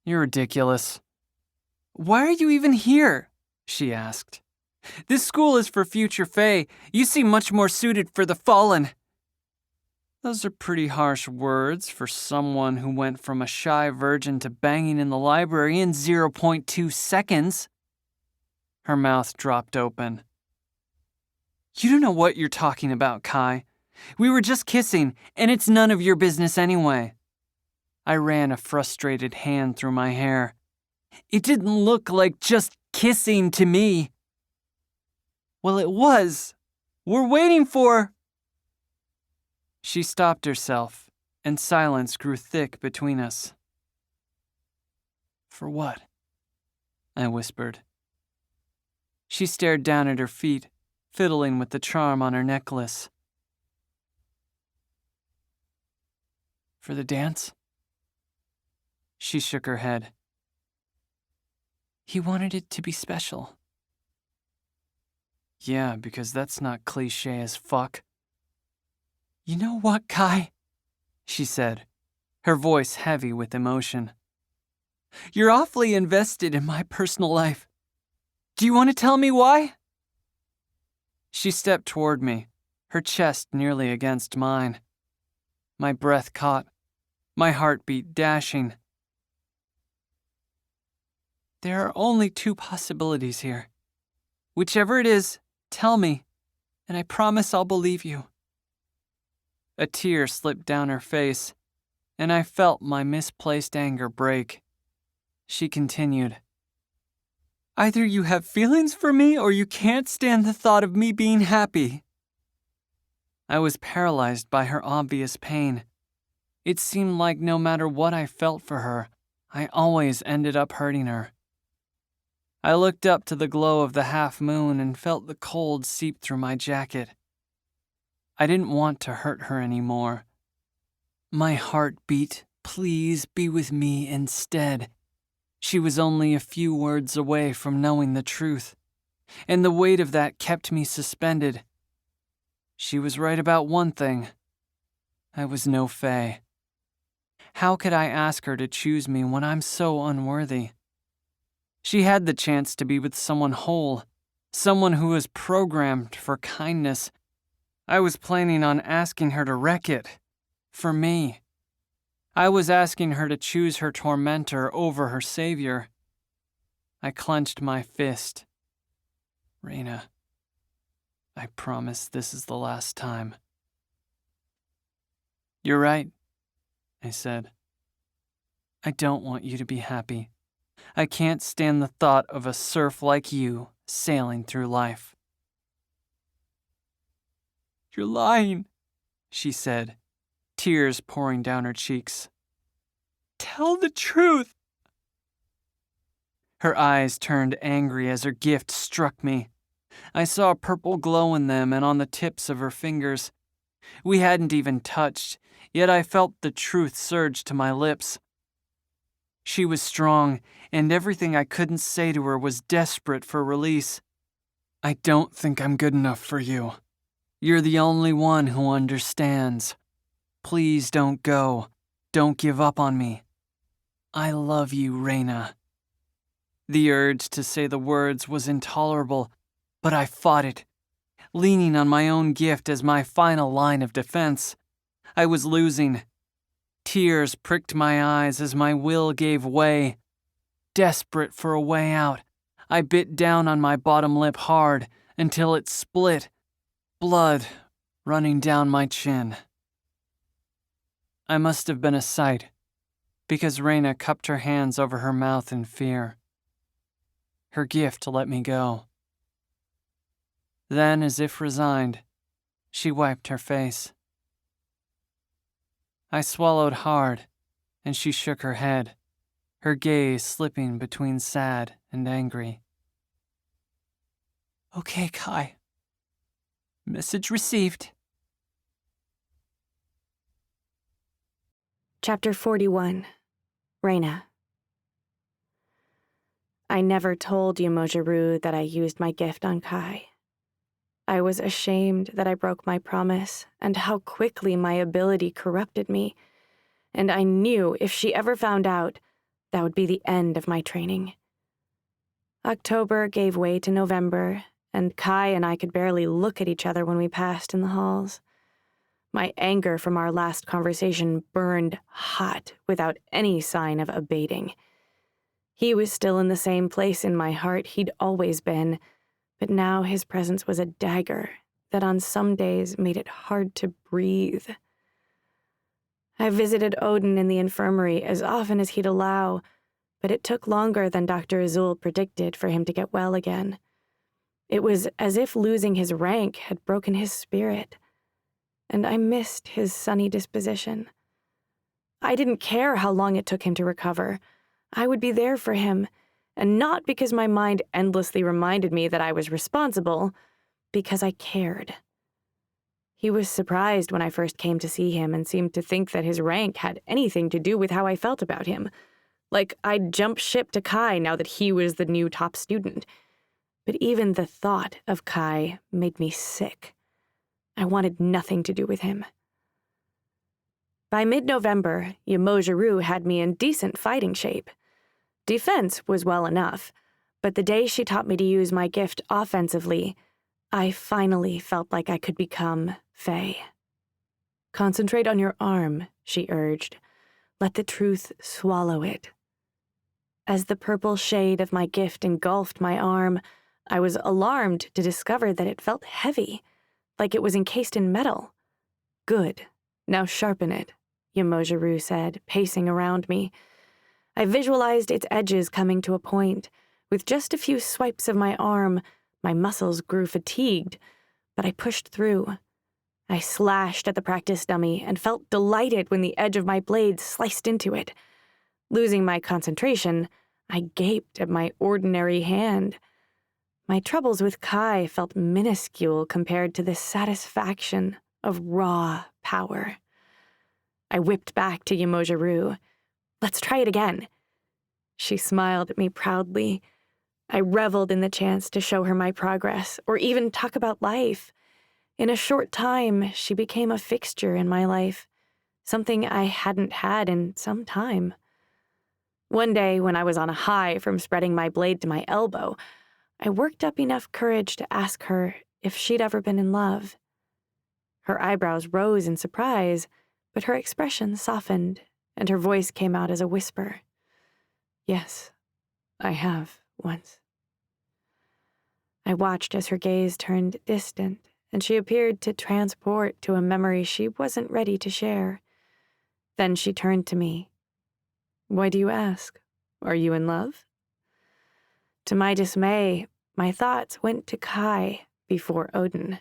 "You're ridiculous." "Why are you even here?" she asked. "This school is for future Fae. You seem much more suited for the Fallen." Those are pretty harsh words for someone who went from a shy virgin to banging in the library in 0.2 seconds. Her mouth dropped open. "You don't know what you're talking about, Kai. We were just kissing, and it's none of your business anyway." I ran a frustrated hand through my hair. "It didn't look like just kissing to me." "Well, it was. We're waiting for..." She stopped herself, and silence grew thick between us. "For what?" I whispered. She stared down at her feet, fiddling with the charm on her necklace. "For the dance?" She shook her head. "He wanted it to be special." "Yeah, because that's not cliché as fuck." "You know what, Kai?" she said, her voice heavy with emotion. "You're awfully invested in my personal life. Do you want to tell me why?" She stepped toward me, her chest nearly against mine. My breath caught, my heartbeat dashing. "There are only 2 possibilities here. Whichever it is, tell me, and I promise I'll believe you." A tear slipped down her face, and I felt my misplaced anger break. She continued. "Either you have feelings for me or you can't stand the thought of me being happy." I was paralyzed by her obvious pain. It seemed like no matter what I felt for her, I always ended up hurting her. I looked up to the glow of the half moon and felt the cold seep through my jacket. I didn't want to hurt her anymore. My heart beat, "Please be with me instead." She was only a few words away from knowing the truth, and the weight of that kept me suspended. She was right about one thing. I was no Fae. How could I ask her to choose me when I'm so unworthy? She had the chance to be with someone whole, someone who was programmed for kindness, I was planning on asking her to wreck it. For me. I was asking her to choose her tormentor over her savior. I clenched my fist. Reyna, I promise this is the last time. You're right, I said. I don't want you to be happy. I can't stand the thought of a serf like you sailing through life. You're lying, she said, tears pouring down her cheeks. Tell the truth. Her eyes turned angry as her gift struck me. I saw a purple glow in them and on the tips of her fingers. We hadn't even touched, yet I felt the truth surge to my lips. She was strong, and everything I couldn't say to her was desperate for release. I don't think I'm good enough for you. You're the only one who understands. Please don't go. Don't give up on me. I love you, Reyna. The urge to say the words was intolerable, but I fought it, leaning on my own gift as my final line of defense. I was losing. Tears pricked my eyes as my will gave way. Desperate for a way out, I bit down on my bottom lip hard until it split, blood running down my chin. I must have been a sight, because Reyna cupped her hands over her mouth in fear. Her gift let me go. Then, as if resigned, she wiped her face. I swallowed hard, and she shook her head, her gaze slipping between sad and angry. Okay, Kai. Message received. Chapter 41. Reyna. I never told Yamojiru that I used my gift on Kai. I was ashamed that I broke my promise and how quickly my ability corrupted me, and I knew if she ever found out, that would be the end of my training. October gave way to November, and Kai and I could barely look at each other when we passed in the halls. My anger from our last conversation burned hot without any sign of abating. He was still in the same place in my heart he'd always been, but now his presence was a dagger that on some days made it hard to breathe. I visited Odin in the infirmary as often as he'd allow, but it took longer than Dr. Azul predicted for him to get well again. It was as if losing his rank had broken his spirit, and I missed his sunny disposition. I didn't care how long it took him to recover. I would be there for him, and not because my mind endlessly reminded me that I was responsible, because I cared. He was surprised when I first came to see him and seemed to think that his rank had anything to do with how I felt about him. Like I'd jump ship to Kai now that he was the new top student. But even the thought of Kai made me sick. I wanted nothing to do with him. By mid-November, Yamojiru had me in decent fighting shape. Defense was well enough, but the day she taught me to use my gift offensively, I finally felt like I could become Faye. Concentrate on your arm, she urged. Let the truth swallow it. As the purple shade of my gift engulfed my arm, I was alarmed to discover that it felt heavy, like it was encased in metal. Good. Now sharpen it, Yamojiru said, pacing around me. I visualized its edges coming to a point. With just a few swipes of my arm, my muscles grew fatigued, but I pushed through. I slashed at the practice dummy and felt delighted when the edge of my blade sliced into it. Losing my concentration, I gaped at my ordinary hand. My troubles with Kai felt minuscule compared to the satisfaction of raw power. I whipped back to Yamojiru. Let's try it again. She smiled at me proudly. I reveled in the chance to show her my progress, or even talk about life. In a short time, she became a fixture in my life, something I hadn't had in some time. One day, when I was on a high from spreading my blade to my elbow, I worked up enough courage to ask her if she'd ever been in love. Her eyebrows rose in surprise, but her expression softened, and her voice came out as a whisper. Yes, I have, once. I watched as her gaze turned distant, and she appeared to transport to a memory she wasn't ready to share. Then she turned to me. Why do you ask? Are you in love? To my dismay, my thoughts went to Kai before Odin.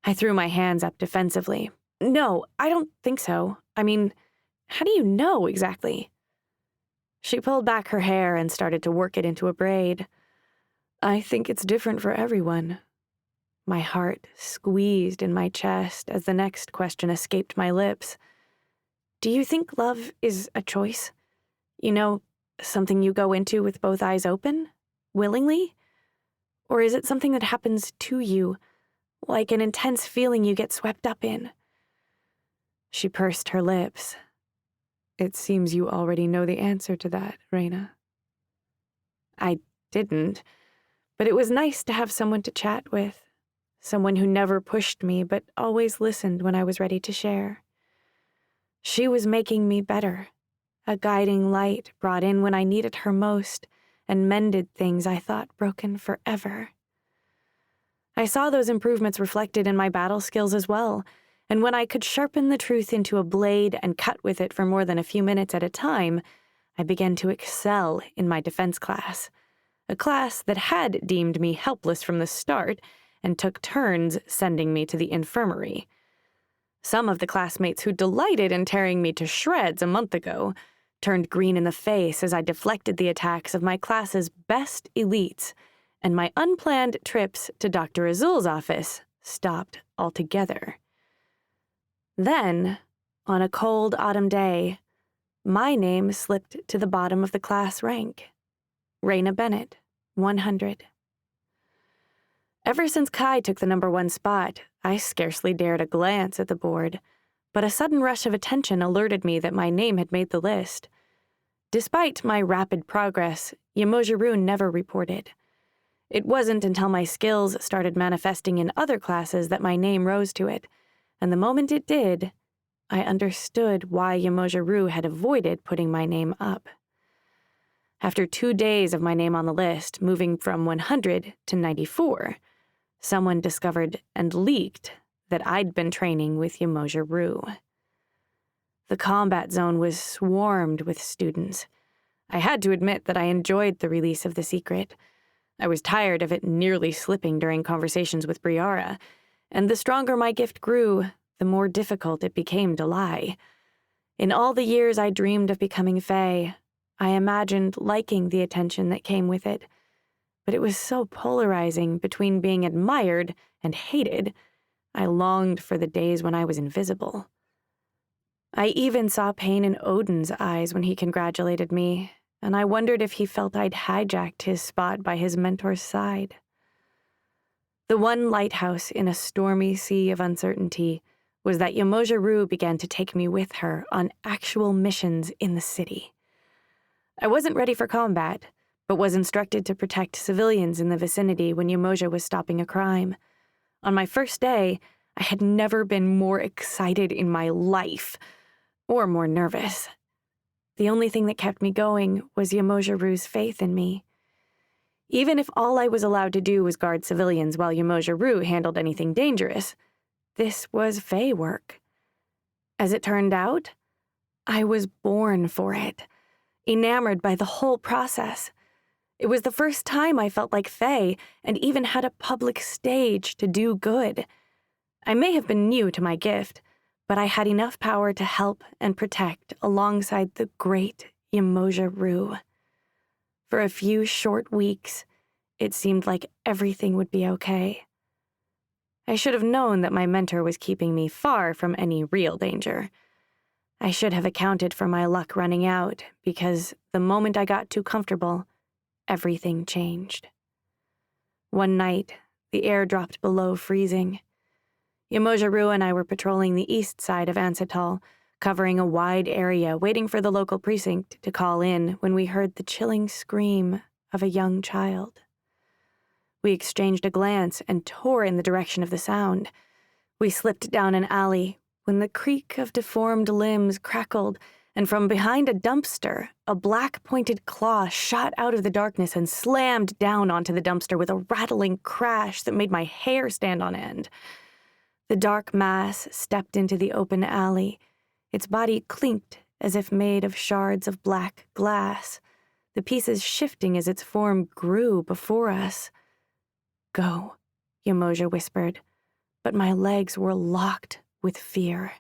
I threw my hands up defensively. No, I don't think so. I mean, how do you know exactly? She pulled back her hair and started to work it into a braid. I think it's different for everyone. My heart squeezed in my chest as the next question escaped my lips. Do you think love is a choice? You know, something you go into with both eyes open? Willingly? Or is it something that happens to you, like an intense feeling you get swept up in? She pursed her lips. It seems you already know the answer to that, Raina. I didn't, but it was nice to have someone to chat with, someone who never pushed me but always listened when I was ready to share. She was making me better, a guiding light brought in when I needed her most and mended things I thought broken forever. I saw those improvements reflected in my battle skills as well, and when I could sharpen the truth into a blade and cut with it for more than a few minutes at a time, I began to excel in my defense class, a class that had deemed me helpless from the start and took turns sending me to the infirmary. Some of the classmates who delighted in tearing me to shreds a month ago turned green in the face as I deflected the attacks of my class's best elites, and my unplanned trips to Dr. Azul's office stopped altogether. Then, on a cold autumn day, my name slipped to the bottom of the class rank. Raina Bennett, 100. Ever since Kai took the number 1 spot, I scarcely dared a glance at the board, but a sudden rush of attention alerted me that my name had made the list. Despite my rapid progress, Yamojiru never reported. It wasn't until my skills started manifesting in other classes that my name rose to it, and the moment it did, I understood why Yamojiru had avoided putting my name up. After 2 days of my name on the list, moving from 100 to 94, someone discovered and leaked that I'd been training with Yamojiru. The combat zone was swarmed with students. I had to admit that I enjoyed the release of the secret. I was tired of it nearly slipping during conversations with Briara, and the stronger my gift grew, the more difficult it became to lie. In all the years I dreamed of becoming Fae, I imagined liking the attention that came with it, but it was so polarizing between being admired and hated, I longed for the days when I was invisible. I even saw pain in Odin's eyes when he congratulated me, and I wondered if he felt I'd hijacked his spot by his mentor's side. The one lighthouse in a stormy sea of uncertainty was that Yamojiru began to take me with her on actual missions in the city. I wasn't ready for combat, but was instructed to protect civilians in the vicinity when Yamoja was stopping a crime. On my first day, I had never been more excited in my life, or more nervous. The only thing that kept me going was Yamojiru's faith in me. Even if all I was allowed to do was guard civilians while Yamojiru handled anything dangerous, this was Fae work. As it turned out, I was born for it, enamored by the whole process. It was the first time I felt like Fae and even had a public stage to do good. I may have been new to my gift, but I had enough power to help and protect alongside the great Yamojiru. For a few short weeks, it seemed like everything would be okay. I should have known that my mentor was keeping me far from any real danger. I should have accounted for my luck running out, because the moment I got too comfortable, everything changed. One night, the air dropped below freezing. Yamojiru and I were patrolling the east side of Ansatal, covering a wide area, waiting for the local precinct to call in when we heard the chilling scream of a young child. We exchanged a glance and tore in the direction of the sound. We slipped down an alley when the creak of deformed limbs crackled, and from behind a dumpster, a black-pointed claw shot out of the darkness and slammed down onto the dumpster with a rattling crash that made my hair stand on end. The dark mass stepped into the open alley. Its body clinked as if made of shards of black glass, the pieces shifting as its form grew before us. "Go," Yamoja whispered, but my legs were locked with fear.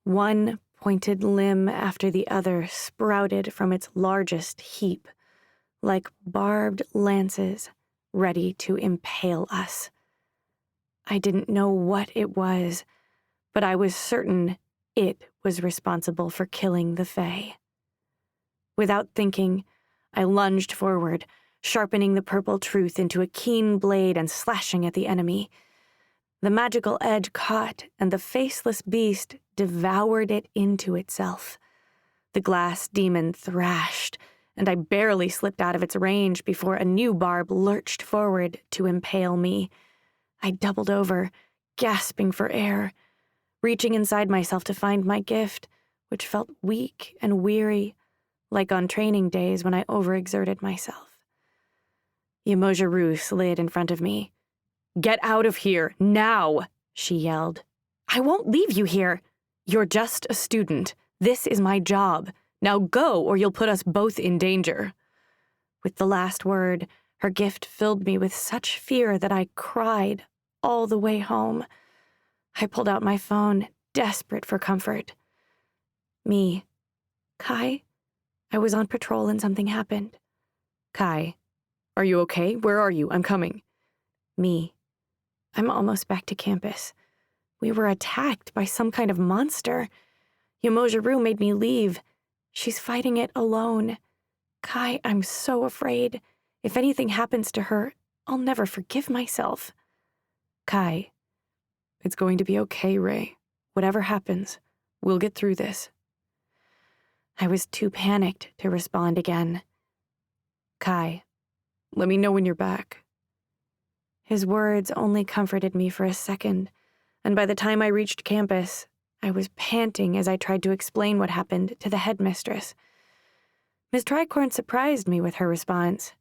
One pointed limb after the other sprouted from its largest heap, like barbed lances ready to impale us. I didn't know what it was, but I was certain it was responsible for killing the Fae. Without thinking, I lunged forward, sharpening the purple truth into a keen blade and slashing at the enemy. The magical edge caught, and the faceless beast devoured it into itself. The glass demon thrashed, and I barely slipped out of its range before a new barb lurched forward to impale me. I doubled over, gasping for air, reaching inside myself to find my gift, which felt weak and weary, like on training days when I overexerted myself. Yamoja Rue slid in front of me. "Get out of here, now!" she yelled. "I won't leave you here. You're just a student. This is my job. Now go, or you'll put us both in danger." With the last word, her gift filled me with such fear that I cried all the way home. I pulled out my phone, desperate for comfort. Me. "Kai, I was on patrol and something happened." "Kai, are you okay? Where are you? I'm coming." Me. "I'm almost back to campus. We were attacked by some kind of monster. Yamoja Rue made me leave. She's fighting it alone. Kai, I'm so afraid. If anything happens to her, I'll never forgive myself." "Kai, it's going to be okay, Ray. Whatever happens, we'll get through this." I was too panicked to respond again. "Kai, let me know when you're back." His words only comforted me for a second, and by the time I reached campus, I was panting as I tried to explain what happened to the headmistress. Miss Tricorn surprised me with her response.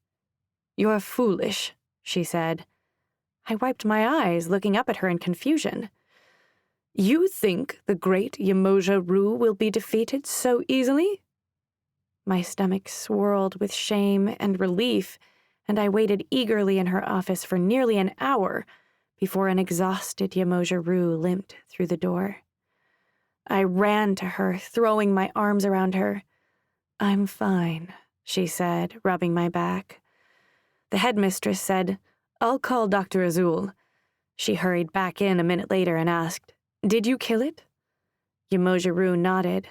"You're foolish," she said. I wiped my eyes, looking up at her in confusion. "You think the great Yamoja Rue will be defeated so easily?" My stomach swirled with shame and relief, and I waited eagerly in her office for nearly an hour before an exhausted Yamoja Rue limped through the door. I ran to her, throwing my arms around her. "I'm fine," she said, rubbing my back. The headmistress said, "I'll call Dr. Azul." She hurried back in a minute later and asked, "Did you kill it?" Yamoja Rue nodded.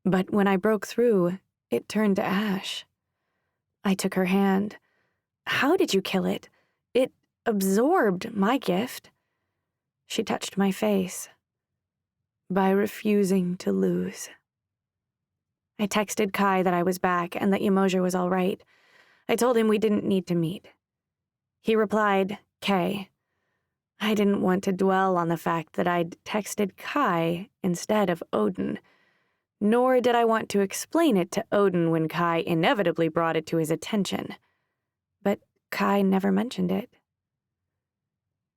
"But when I broke through, it turned to ash." I took her hand. "How did you kill it? It absorbed my gift." She touched my face. "By refusing to lose." I texted Kai that I was back and that Yamoja was all right. I told him we didn't need to meet. He replied, "K." I didn't want to dwell on the fact that I'd texted Kai instead of Odin, nor did I want to explain it to Odin when Kai inevitably brought it to his attention. But Kai never mentioned it.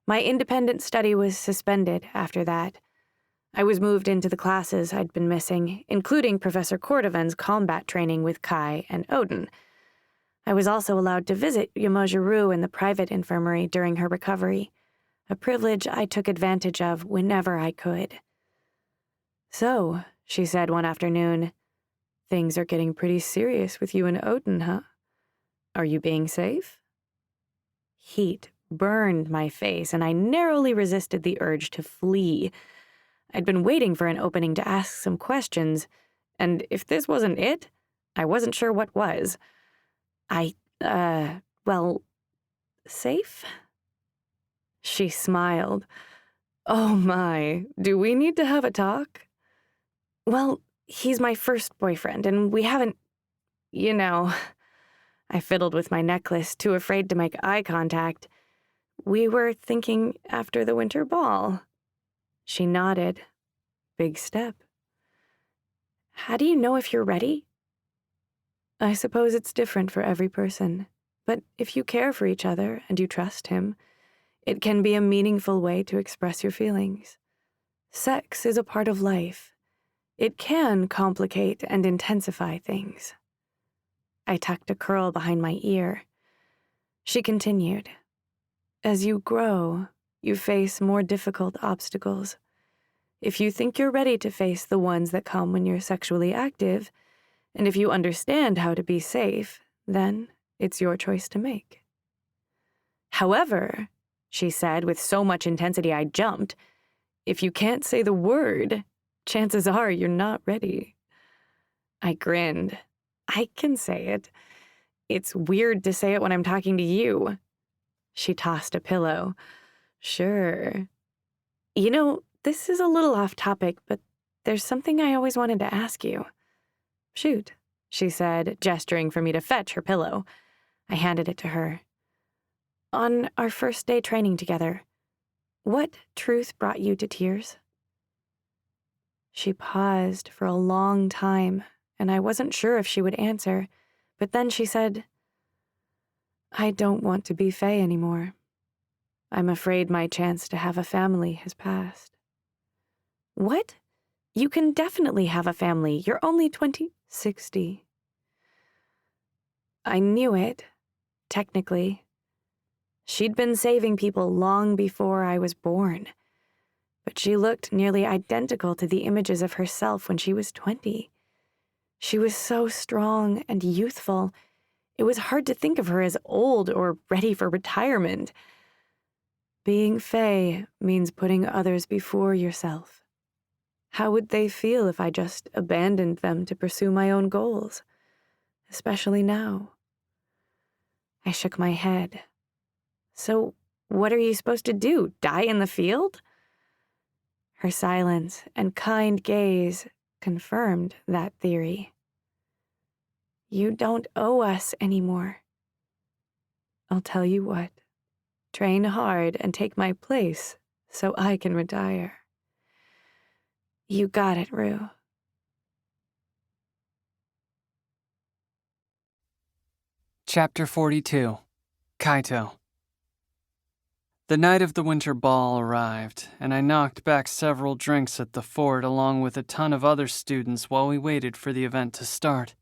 My independent study was suspended after that. I was moved into the classes I'd been missing, including Professor Cordovan's combat training with Kai and Odin. I was also allowed to visit Yamoja Rue in the private infirmary during her recovery, a privilege I took advantage of whenever I could. "So," she said one afternoon, "things are getting pretty serious with you and Odin, huh? Are you being safe?" Heat burned my face, and I narrowly resisted the urge to flee. I'd been waiting for an opening to ask some questions, and if this wasn't it, I wasn't sure what was. Well, safe?" She smiled. "Oh my, do we need to have a talk?" "Well, he's my first boyfriend, and we haven't, I fiddled with my necklace, too afraid to make eye contact. We were thinking after the winter ball. She nodded. Big step. How do you know if you're ready? I suppose it's different for every person, but if you care for each other and you trust him, it can be a meaningful way to express your feelings. Sex is a part of life. It can complicate and intensify things. I tucked a curl behind my ear. She continued. As you grow, you face more difficult obstacles. If you think you're ready to face the ones that come when you're sexually active, and if you understand how to be safe, then it's your choice to make. However, she said with so much intensity I jumped, if you can't say the word, chances are you're not ready. I grinned. I can say it. It's weird to say it when I'm talking to you. She tossed a pillow. Sure. You know, this is a little off topic, but there's something I always wanted to ask you. Shoot, she said, gesturing for me to fetch her pillow. I handed it to her. On our first day training together, what truth brought you to tears? She paused for a long time, and I wasn't sure if she would answer, but then she said, I don't want to be Faye anymore. I'm afraid my chance to have a family has passed. What? You can definitely have a family. You're only 60. I knew it, technically. She'd been saving people long before I was born, but she looked nearly identical to the images of herself when she was 20. She was so strong and youthful, it was hard to think of her as old or ready for retirement. Being Faye means putting others before yourself. How would they feel if I just abandoned them to pursue my own goals, especially now? I shook my head. So, what are you supposed to do, die in the field? Her silence and kind gaze confirmed that theory. You don't owe us anymore. I'll tell you what, train hard and take my place so I can retire. You got it, Rue. Chapter 42. Kaito. The night of the winter ball arrived, and I knocked back several drinks at the fort along with a ton of other students while we waited for the event to start.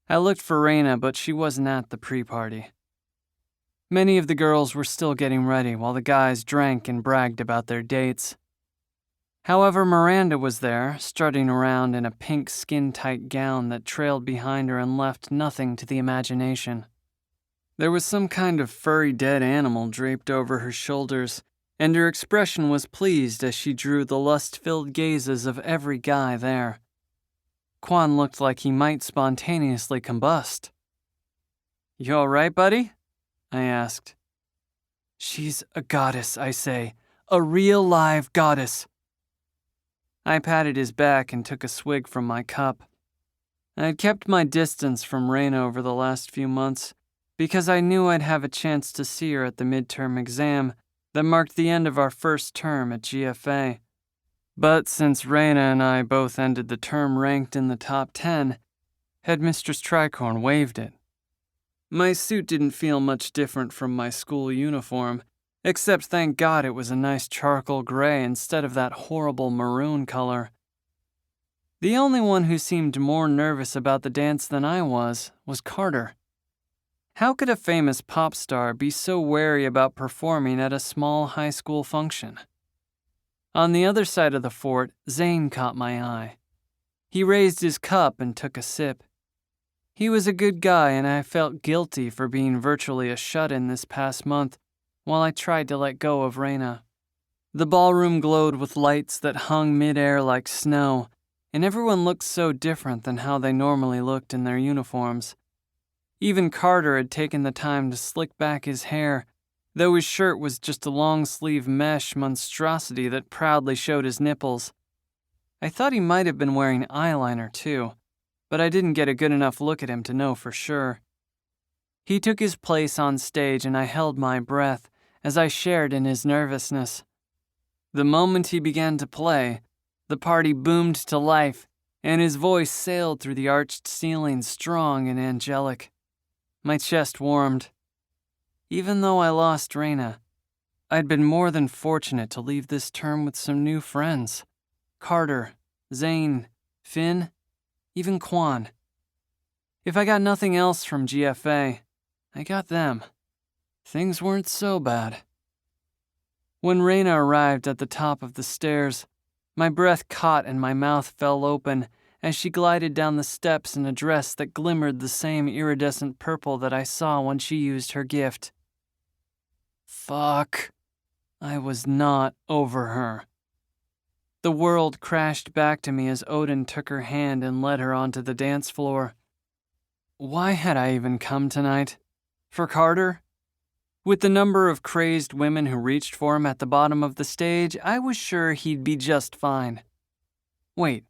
I looked for Reina, but she wasn't at the pre-party. Many of the girls were still getting ready while the guys drank and bragged about their dates. However, Miranda was there, strutting around in a pink skin-tight gown that trailed behind her and left nothing to the imagination. There was some kind of furry dead animal draped over her shoulders, and her expression was pleased as she drew the lust-filled gazes of every guy there. Quan looked like he might spontaneously combust. You all right, buddy? I asked. She's a goddess, I say. A real live goddess. I patted his back and took a swig from my cup. I had kept my distance from Reina over the last few months because I knew I'd have a chance to see her at the midterm exam that marked the end of our first term at GFA. But since Reina and I both ended the term ranked in the top 10, Headmistress Tricorn waived it. My suit didn't feel much different from my school uniform, except thank God it was a nice charcoal gray instead of that horrible maroon color. The only one who seemed more nervous about the dance than I was Carter. How could a famous pop star be so wary about performing at a small high school function? On the other side of the fort, Zane caught my eye. He raised his cup and took a sip. He was a good guy, and I felt guilty for being virtually a shut-in this past month while I tried to let go of Reina. The ballroom glowed with lights that hung mid-air like snow, and everyone looked so different than how they normally looked in their uniforms. Even Carter had taken the time to slick back his hair, though his shirt was just a long-sleeve mesh monstrosity that proudly showed his nipples. I thought he might have been wearing eyeliner, too, but I didn't get a good enough look at him to know for sure. He took his place on stage and I held my breath as I shared in his nervousness. The moment he began to play, the party boomed to life, and his voice sailed through the arched ceiling strong and angelic. My chest warmed. Even though I lost Raina, I'd been more than fortunate to leave this term with some new friends. Carter, Zane, Finn, even Quan. If I got nothing else from GFA, I got them. Things weren't so bad. When Raina arrived at the top of the stairs, my breath caught and my mouth fell open as she glided down the steps in a dress that glimmered the same iridescent purple that I saw when she used her gift. Fuck. I was not over her. The world crashed back to me as Odin took her hand and led her onto the dance floor. Why had I even come tonight? For Carter? With the number of crazed women who reached for him at the bottom of the stage, I was sure he'd be just fine. Wait,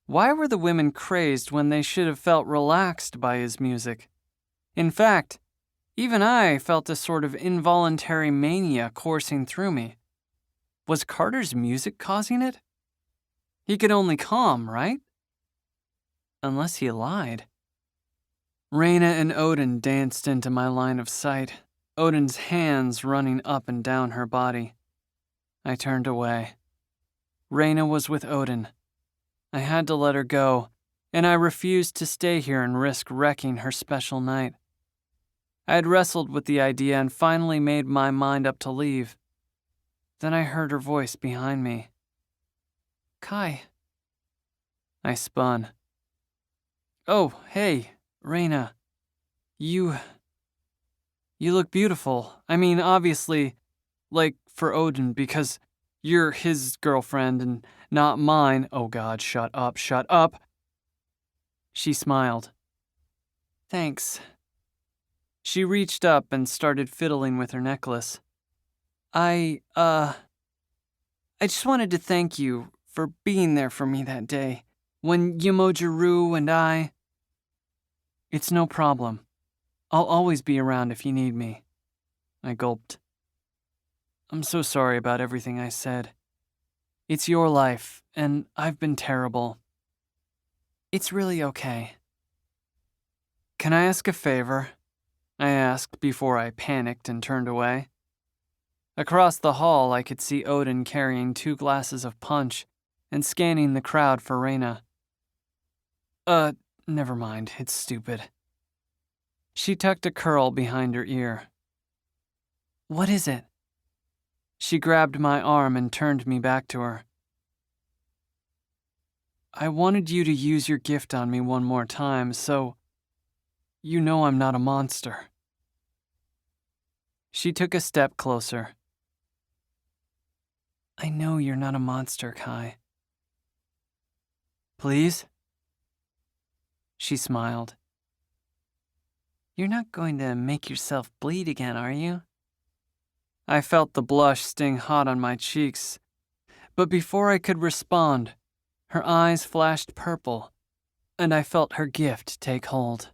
why were the women crazed when they should have felt relaxed by his music? In fact, even I felt a sort of involuntary mania coursing through me. Was Carter's music causing it? He could only calm, right? Unless he lied. Raina and Odin danced into my line of sight, Odin's hands running up and down her body. I turned away. Raina was with Odin. I had to let her go, and I refused to stay here and risk wrecking her special night. I had wrestled with the idea and finally made my mind up to leave. Then I heard her voice behind me. Kai. I spun. Oh, hey, Raina. You look beautiful. I mean, obviously, like, for Odin, because you're his girlfriend and not mine. Oh God, shut up, shut up. She smiled. Thanks. She reached up and started fiddling with her necklace. I just wanted to thank you for being there for me that day, when Yamojiro and I... It's no problem. I'll always be around if you need me. I gulped. I'm so sorry about everything I said. It's your life, and I've been terrible. It's really okay. Can I ask a favor? I asked before I panicked and turned away. Across the hall, I could see Odin carrying 2 glasses of punch and scanning the crowd for Raina. Never mind, it's stupid. She tucked a curl behind her ear. What is it? She grabbed my arm and turned me back to her. I wanted you to use your gift on me one more time, so you know I'm not a monster. She took a step closer. I know you're not a monster, Kai. Please? She smiled. You're not going to make yourself bleed again, are you? I felt the blush sting hot on my cheeks, but before I could respond, her eyes flashed purple, and I felt her gift take hold.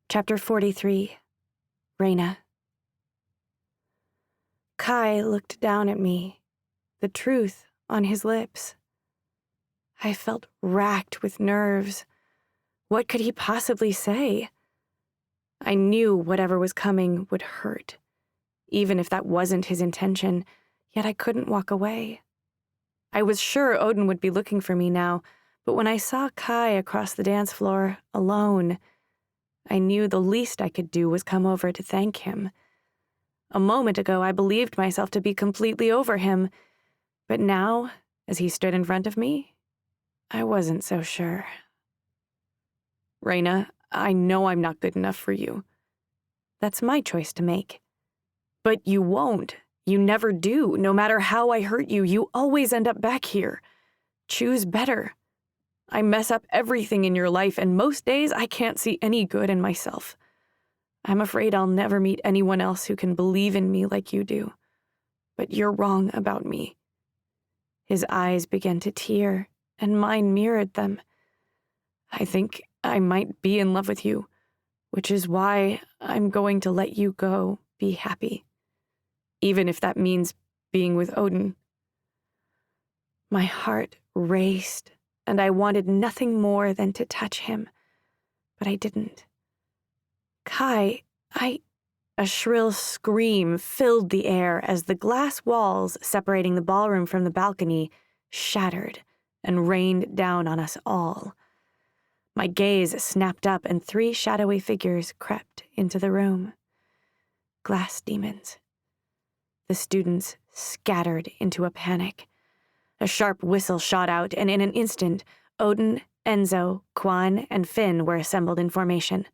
Chapter 43. Raina. Kai looked down at me, the truth on his lips. I felt racked with nerves. What could he possibly say? I knew whatever was coming would hurt, even if that wasn't his intention, yet I couldn't walk away. I was sure Odin would be looking for me now, but when I saw Kai across the dance floor, alone, I knew the least I could do was come over to thank him. A moment ago, I believed myself to be completely over him, but now, as he stood in front of me, I wasn't so sure. Raina, I know I'm not good enough for you. That's my choice to make. But you won't. You never do. No matter how I hurt you, you always end up back here. Choose better. I mess up everything in your life, and most days I can't see any good in myself. I'm afraid I'll never meet anyone else who can believe in me like you do. But you're wrong about me. His eyes began to tear, and mine mirrored them. I think I might be in love with you, which is why I'm going to let you go be happy, even if that means being with Odin. My heart raced, and I wanted nothing more than to touch him, but I didn't. Kai, A shrill scream filled the air as the glass walls separating the ballroom from the balcony shattered and rained down on us all. My gaze snapped up and 3 shadowy figures crept into the room. Glass demons. The students scattered into a panic. A sharp whistle shot out, and in an instant, Odin, Enzo, Quan, and Finn were assembled in formation.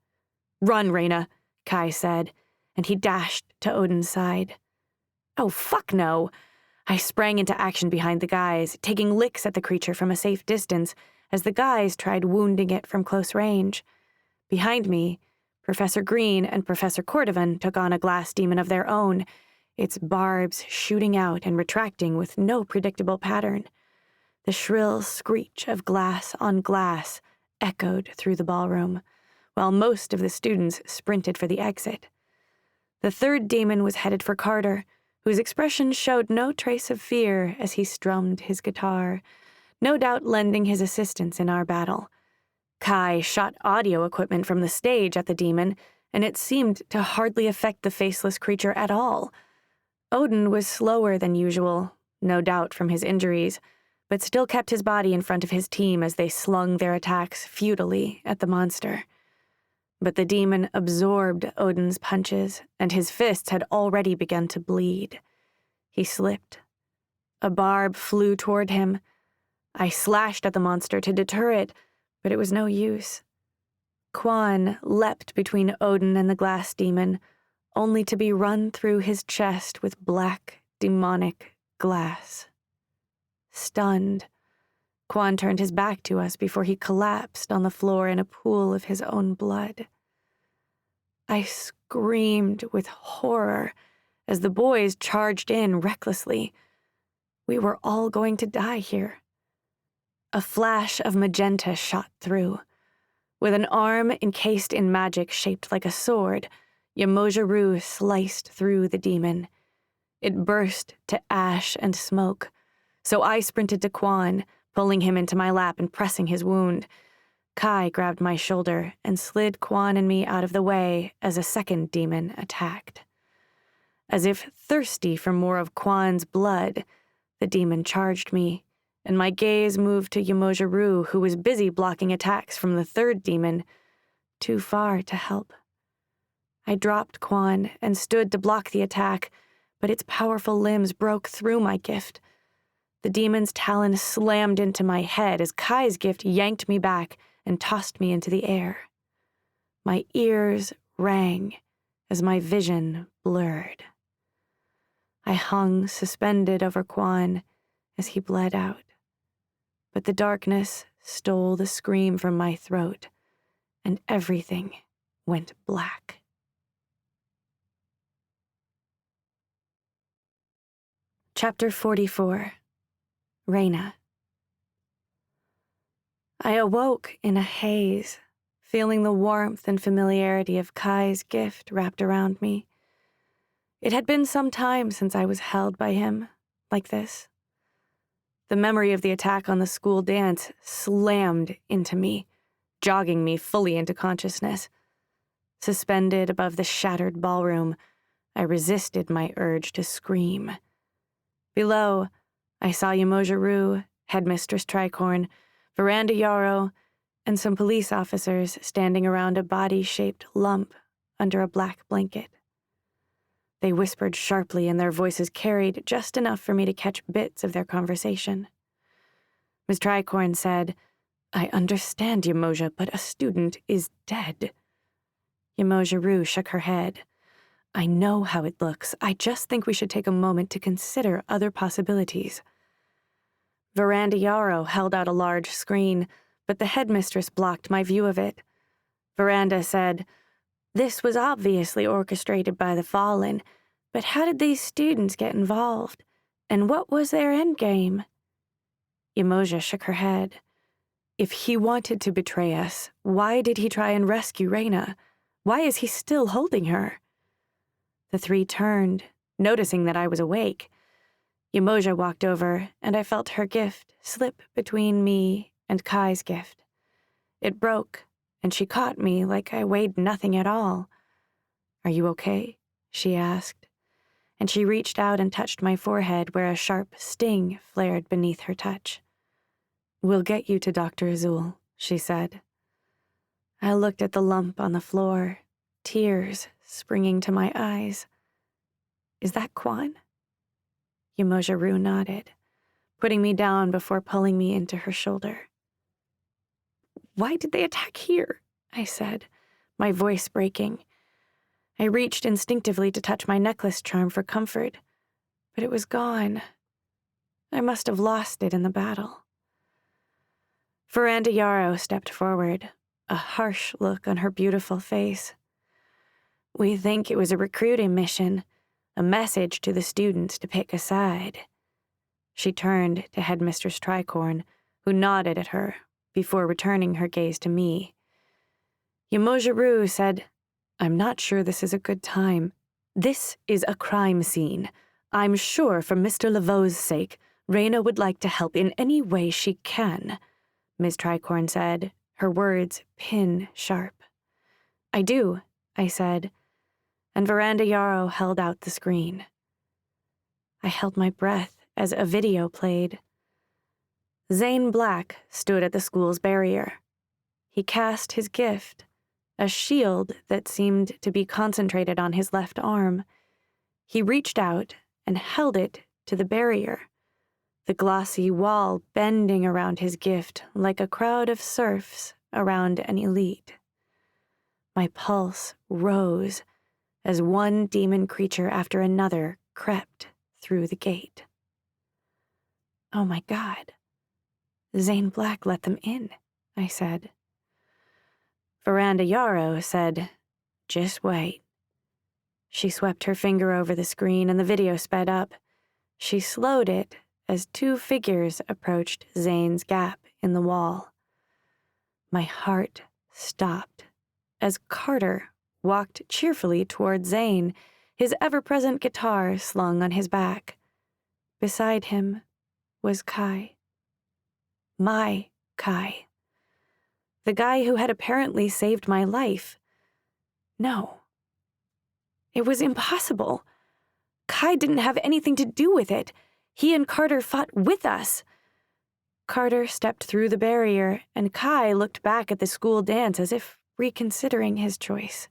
"Run, Reyna," Kai said, and he dashed to Odin's side. Oh, fuck no! I sprang into action behind the guys, taking licks at the creature from a safe distance as the guys tried wounding it from close range. Behind me, Professor Green and Professor Cordovan took on a glass demon of their own, its barbs shooting out and retracting with no predictable pattern. The shrill screech of glass on glass echoed through the ballroom, while most of the students sprinted for the exit. The 3rd demon was headed for Carter, whose expression showed no trace of fear as he strummed his guitar, no doubt lending his assistance in our battle. Kai shot audio equipment from the stage at the demon, and it seemed to hardly affect the faceless creature at all. Odin was slower than usual, no doubt from his injuries, but still kept his body in front of his team as they slung their attacks futilely at the monster. But the demon absorbed Odin's punches, and his fists had already begun to bleed. He slipped. A barb flew toward him. I slashed at the monster to deter it, but it was no use. Quan leapt between Odin and the glass demon, only to be run through his chest with black, demonic glass. Stunned, Quan turned his back to us before he collapsed on the floor in a pool of his own blood. I screamed with horror as the boys charged in recklessly. We were all going to die here. A flash of magenta shot through. With an arm encased in magic shaped like a sword, Yamoja-Ru sliced through the demon. It burst to ash and smoke, so I sprinted to Quan, pulling him into my lap and pressing his wound. Kai grabbed my shoulder and slid Quan and me out of the way as a 2nd demon attacked. As if thirsty for more of Quan's blood, the demon charged me, and my gaze moved to Yamoja-Ru, who was busy blocking attacks from the 3rd demon, too far to help. I dropped Quan and stood to block the attack, but its powerful limbs broke through my gift. The demon's talon slammed into my head as Kai's gift yanked me back and tossed me into the air. My ears rang as my vision blurred. I hung suspended over Quan as he bled out, but the darkness stole the scream from my throat, and everything went black. Chapter 44. Reyna. I awoke in a haze, feeling the warmth and familiarity of Kai's gift wrapped around me. It had been some time since I was held by him, like this. The memory of the attack on the school dance slammed into me, jogging me fully into consciousness. Suspended above the shattered ballroom, I resisted my urge to scream. Below, I saw Yamoja-Ru, Headmistress Tricorn, Veranda Yarrow, and some police officers standing around a body-shaped lump under a black blanket. They whispered sharply, and their voices carried just enough for me to catch bits of their conversation. Ms. Tricorn said, "I understand, Yamoja, but a student is dead." Yamoja-Ru shook her head. "I know how it looks. I just think we should take a moment to consider other possibilities." Veranda Yarrow held out a large screen, but the headmistress blocked my view of it. Veranda said, "This was obviously orchestrated by the Fallen, but how did these students get involved? And what was their endgame?" Yamoja shook her head. "If he wanted to betray us, why did he try and rescue Reyna? Why is he still holding her? The three turned, noticing that I was awake. Yamoja walked over, and I felt her gift slip between me and Kai's gift. It broke, and she caught me like I weighed nothing at all. "Are you okay?" she asked, and she reached out and touched my forehead where a sharp sting flared beneath her touch. "We'll get you to Dr. Azul," she said. I looked at the lump on the floor, tears springing to my eyes. "Is that Quan?" Yamoja Rue nodded, putting me down before pulling me into her shoulder. "Why did they attack here?" I said, my voice breaking. I reached instinctively to touch my necklace charm for comfort, but it was gone. I must have lost it in the battle. Veranda Yarrow stepped forward, a harsh look on her beautiful face. "We think it was a recruiting mission, a message to the students to pick a side." She turned to Headmistress Tricorn, who nodded at her before returning her gaze to me. Yamoja Rue said, "I'm not sure this is a good time. This is a crime scene. I'm sure for Mr. Laveau's sake, Reyna would like to help in any way she can," Ms. Tricorn said, her words pin-sharp. "I do," I said, and Veranda Yarrow held out the screen. I held my breath as a video played. Zane Black stood at the school's barrier. He cast his gift, a shield that seemed to be concentrated on his left arm. He reached out and held it to the barrier, the glossy wall bending around his gift like a crowd of serfs around an elite. My pulse rose as one demon creature after another crept through the gate. "Oh my God. Zane Black let them in," I said. Veranda Yarrow said, "Just wait." She swept her finger over the screen and the video sped up. She slowed it as two figures approached Zane's gap in the wall. My heart stopped as Carter walked cheerfully toward Zane, his ever-present guitar slung on his back. Beside him was Kai. My Kai. The guy who had apparently saved my life. No. It was impossible. Kai didn't have anything to do with it. He and Carter fought with us. Carter stepped through the barrier, and Kai looked back at the school dance as if reconsidering his choice.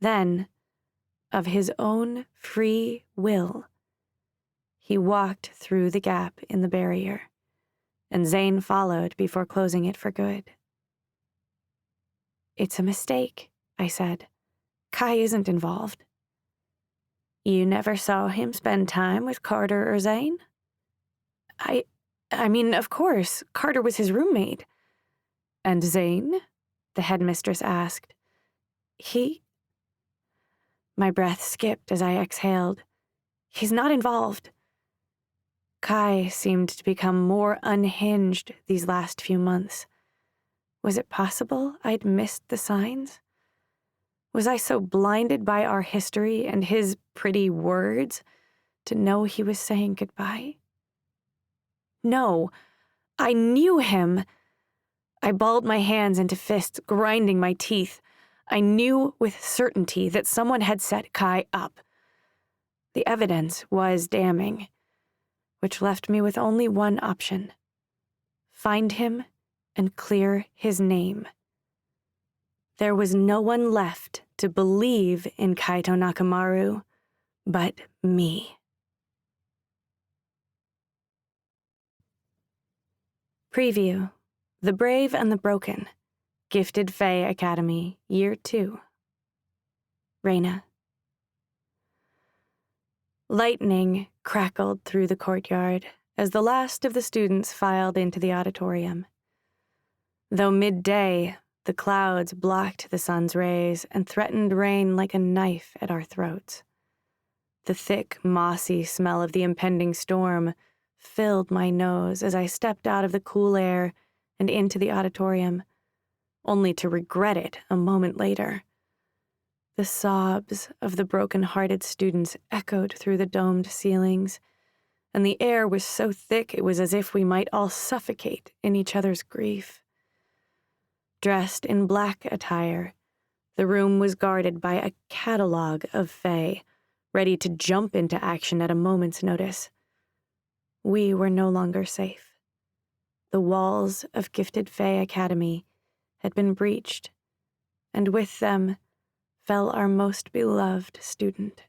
Then, of his own free will, he walked through the gap in the barrier, and Zane followed before closing it for good. "It's a mistake," I said. "Kai isn't involved." "You never saw him spend time with Carter or Zane?" I mean, of course, Carter was his roommate." "And Zane?" the headmistress asked. My breath skipped as I exhaled. "He's not involved." Kai seemed to become more unhinged these last few months. Was it possible I'd missed the signs? Was I so blinded by our history and his pretty words to know he was saying goodbye? No, I knew him. I balled my hands into fists, grinding my teeth. I knew with certainty that someone had set Kai up. The evidence was damning, which left me with only one option: find him and clear his name. There was no one left to believe in Kaito Nakamaru but me. Preview: The Brave and the Broken, Gifted Fae Academy, Year 2. Reyna. Lightning crackled through the courtyard as the last of the students filed into the auditorium. Though midday, the clouds blocked the sun's rays and threatened rain like a knife at our throats. The thick, mossy smell of the impending storm filled my nose as I stepped out of the cool air and into the auditorium, only to regret it a moment later. The sobs of the broken-hearted students echoed through the domed ceilings, and the air was so thick it was as if we might all suffocate in each other's grief. Dressed in black attire, the room was guarded by a catalog of Fae, ready to jump into action at a moment's notice. We were no longer safe. The walls of Gifted Fae Academy had been breached, and with them fell our most beloved student.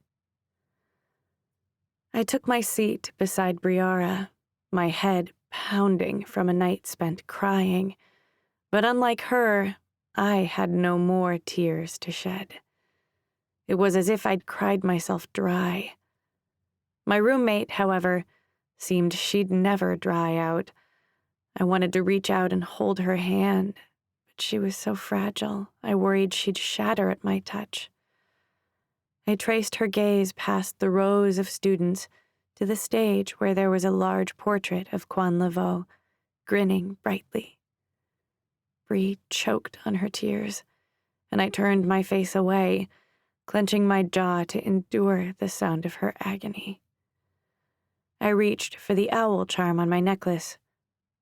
I took my seat beside Briara, my head pounding from a night spent crying, but unlike her, I had no more tears to shed. It was as if I'd cried myself dry. My roommate, however, seemed she'd never dry out. I wanted to reach out and hold her hand, but she was so fragile, I worried she'd shatter at my touch. I traced her gaze past the rows of students to the stage where there was a large portrait of Quan Laveau, grinning brightly. Bree choked on her tears, and I turned my face away, clenching my jaw to endure the sound of her agony. I reached for the owl charm on my necklace,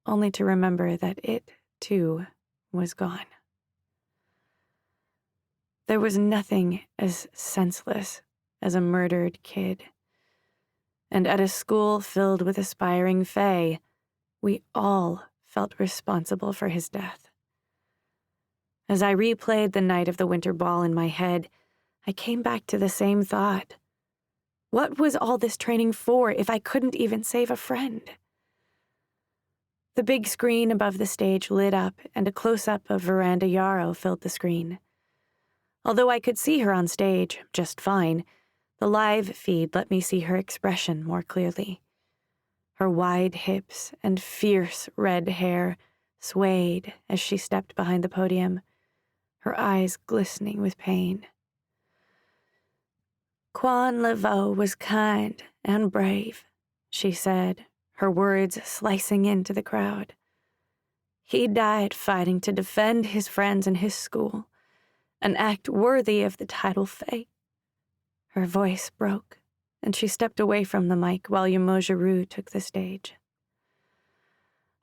only to remember that it, too, was gone. There was nothing as senseless as a murdered kid. And at a school filled with aspiring Fae, we all felt responsible for his death. As I replayed the night of the winter ball in my head, I came back to the same thought. What was all this training for if I couldn't even save a friend? The big screen above the stage lit up, and a close-up of Veranda Yarrow filled the screen. Although I could see her on stage just fine, the live feed let me see her expression more clearly. Her wide hips and fierce red hair swayed as she stepped behind the podium, her eyes glistening with pain. Quan Laveau was kind and brave, she said, her words slicing into the crowd. He died fighting to defend his friends and his school, an act worthy of the title Fae. Her voice broke, and she stepped away from the mic while Yamoja Rue took the stage.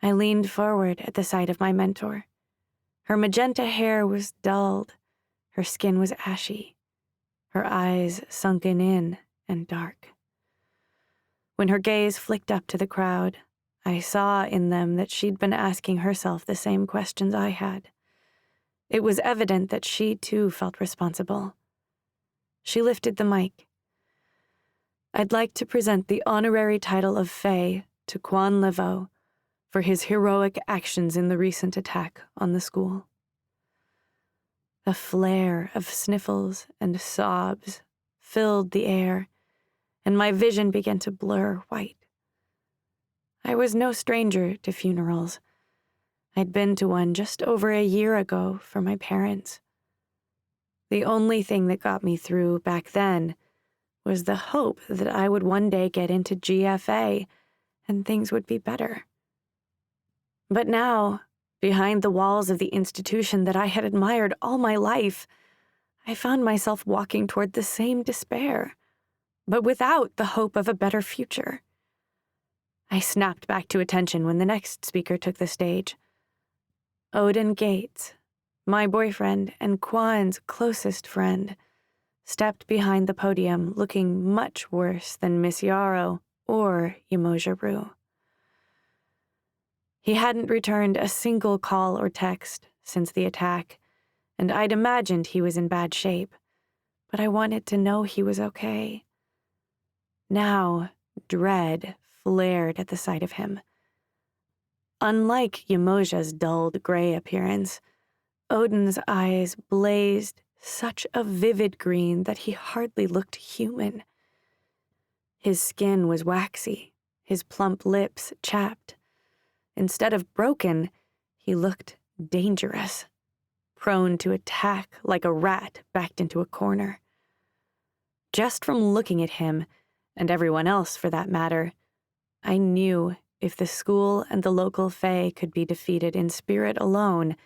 I leaned forward at the sight of my mentor. Her magenta hair was dulled, her skin was ashy, her eyes sunken in and dark. When her gaze flicked up to the crowd, I saw in them that she'd been asking herself the same questions I had. It was evident that she, too, felt responsible. She lifted the mic. I'd like to present the honorary title of Fae to Quan Laveau for his heroic actions in the recent attack on the school. A flare of sniffles and sobs filled the air, and my vision began to blur white. I was no stranger to funerals. I'd been to one just over a year ago for my parents. The only thing that got me through back then was the hope that I would one day get into GFA and things would be better. But now, behind the walls of the institution that I had admired all my life, I found myself walking toward the same despair, but without the hope of a better future. I snapped back to attention when the next speaker took the stage. Odin Gates, my boyfriend and Quan's closest friend, stepped behind the podium looking much worse than Miss Yarrow or Yamoja Rue. He hadn't returned a single call or text since the attack, and I'd imagined he was in bad shape, but I wanted to know he was okay. Now, dread flared at the sight of him. Unlike Yamoja's dulled gray appearance, Odin's eyes blazed such a vivid green that he hardly looked human. His skin was waxy, his plump lips chapped. Instead of broken, he looked dangerous, prone to attack like a rat backed into a corner. Just from looking at him, and everyone else for that matter, I knew if the school and the local Fae could be defeated in spirit alone,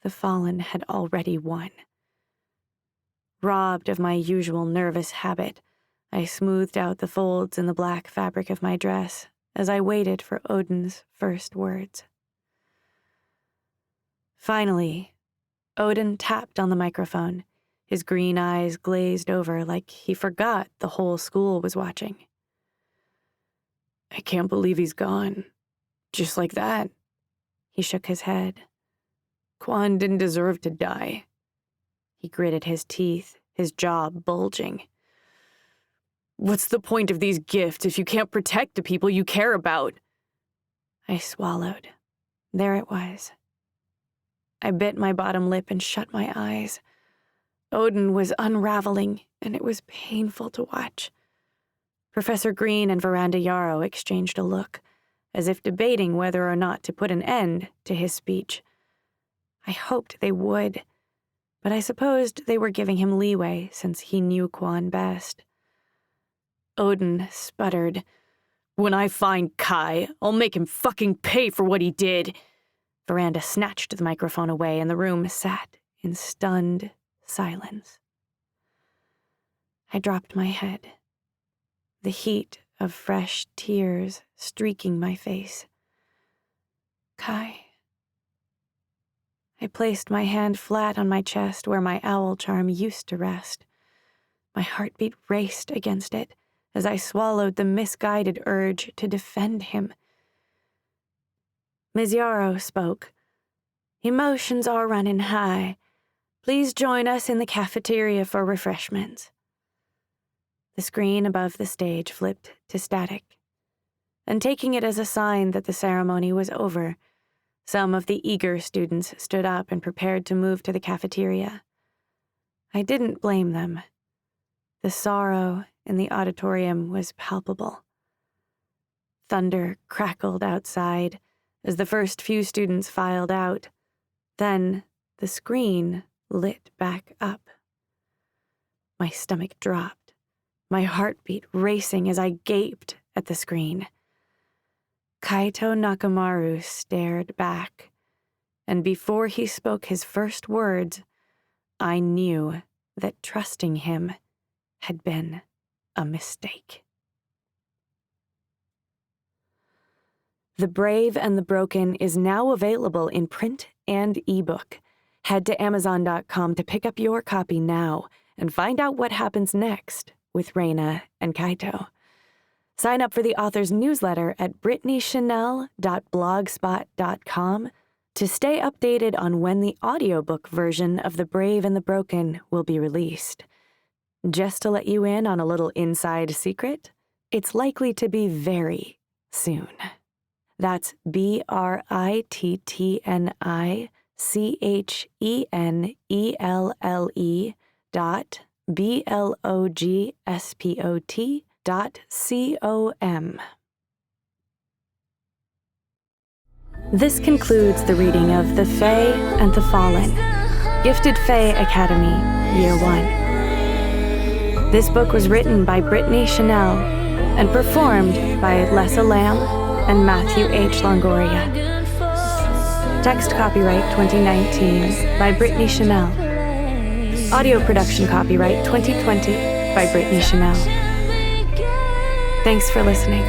the Fallen had already won. robbed of my usual nervous habit, I smoothed out the folds in the black fabric of my dress as I waited for Odin's first words. Finally, Odin tapped on the microphone, his green eyes glazed over like he forgot the whole school was watching. "I can't believe he's gone. Just like that." He shook his head. "Quan didn't deserve to die." He gritted his teeth, his jaw bulging. "What's the point of these gifts if you can't protect the people you care about?" I swallowed. There it was. I bit my bottom lip and shut my eyes. Odin was unraveling, and it was painful to watch. Professor Green and Veranda Yarrow exchanged a look, as if debating whether or not to put an end to his speech. I hoped they would, but I supposed they were giving him leeway since he knew Quan best. Odin sputtered, "When I find Kai, I'll make him fucking pay for what he did." Veranda snatched the microphone away, and the room sat in stunned silence. I dropped my head, the heat of fresh tears streaking my face. Kai. I placed my hand flat on my chest where my owl charm used to rest. My heartbeat raced against it as I swallowed the misguided urge to defend him. Ms. Yarrow spoke. "Emotions are running high. Please join us in the cafeteria for refreshments." The screen above the stage flipped to static, and taking it as a sign that the ceremony was over, some of the eager students stood up and prepared to move to the cafeteria. I didn't blame them. The sorrow in the auditorium was palpable. Thunder crackled outside as the first few students filed out. Then the screen lit back up. My stomach dropped, my heartbeat racing as I gaped at the screen. Kaito Nakamaru stared back, and before he spoke his first words, I knew that trusting him had been a mistake. The Brave and the Broken is now available in print and ebook. Head to Amazon.com to pick up your copy now and find out what happens next with Reina and Kaito. Sign up for the author's newsletter at britneychanel.blogspot.com to stay updated on when the audiobook version of The Brave and the Broken will be released. Just to let you in on a little inside secret, it's likely to be very soon. That's BritneyChanelle.blogspot.com. This concludes the reading of The Fae and the Fallen, Gifted Fae Academy, Year 1. This book was written by Brittany Chanel and performed by Lessa Lamb and Matthew H. Longoria. Text copyright 2019 by Brittany Chanel. Audio production copyright 2020 by Brittany Chanel. Thanks for listening.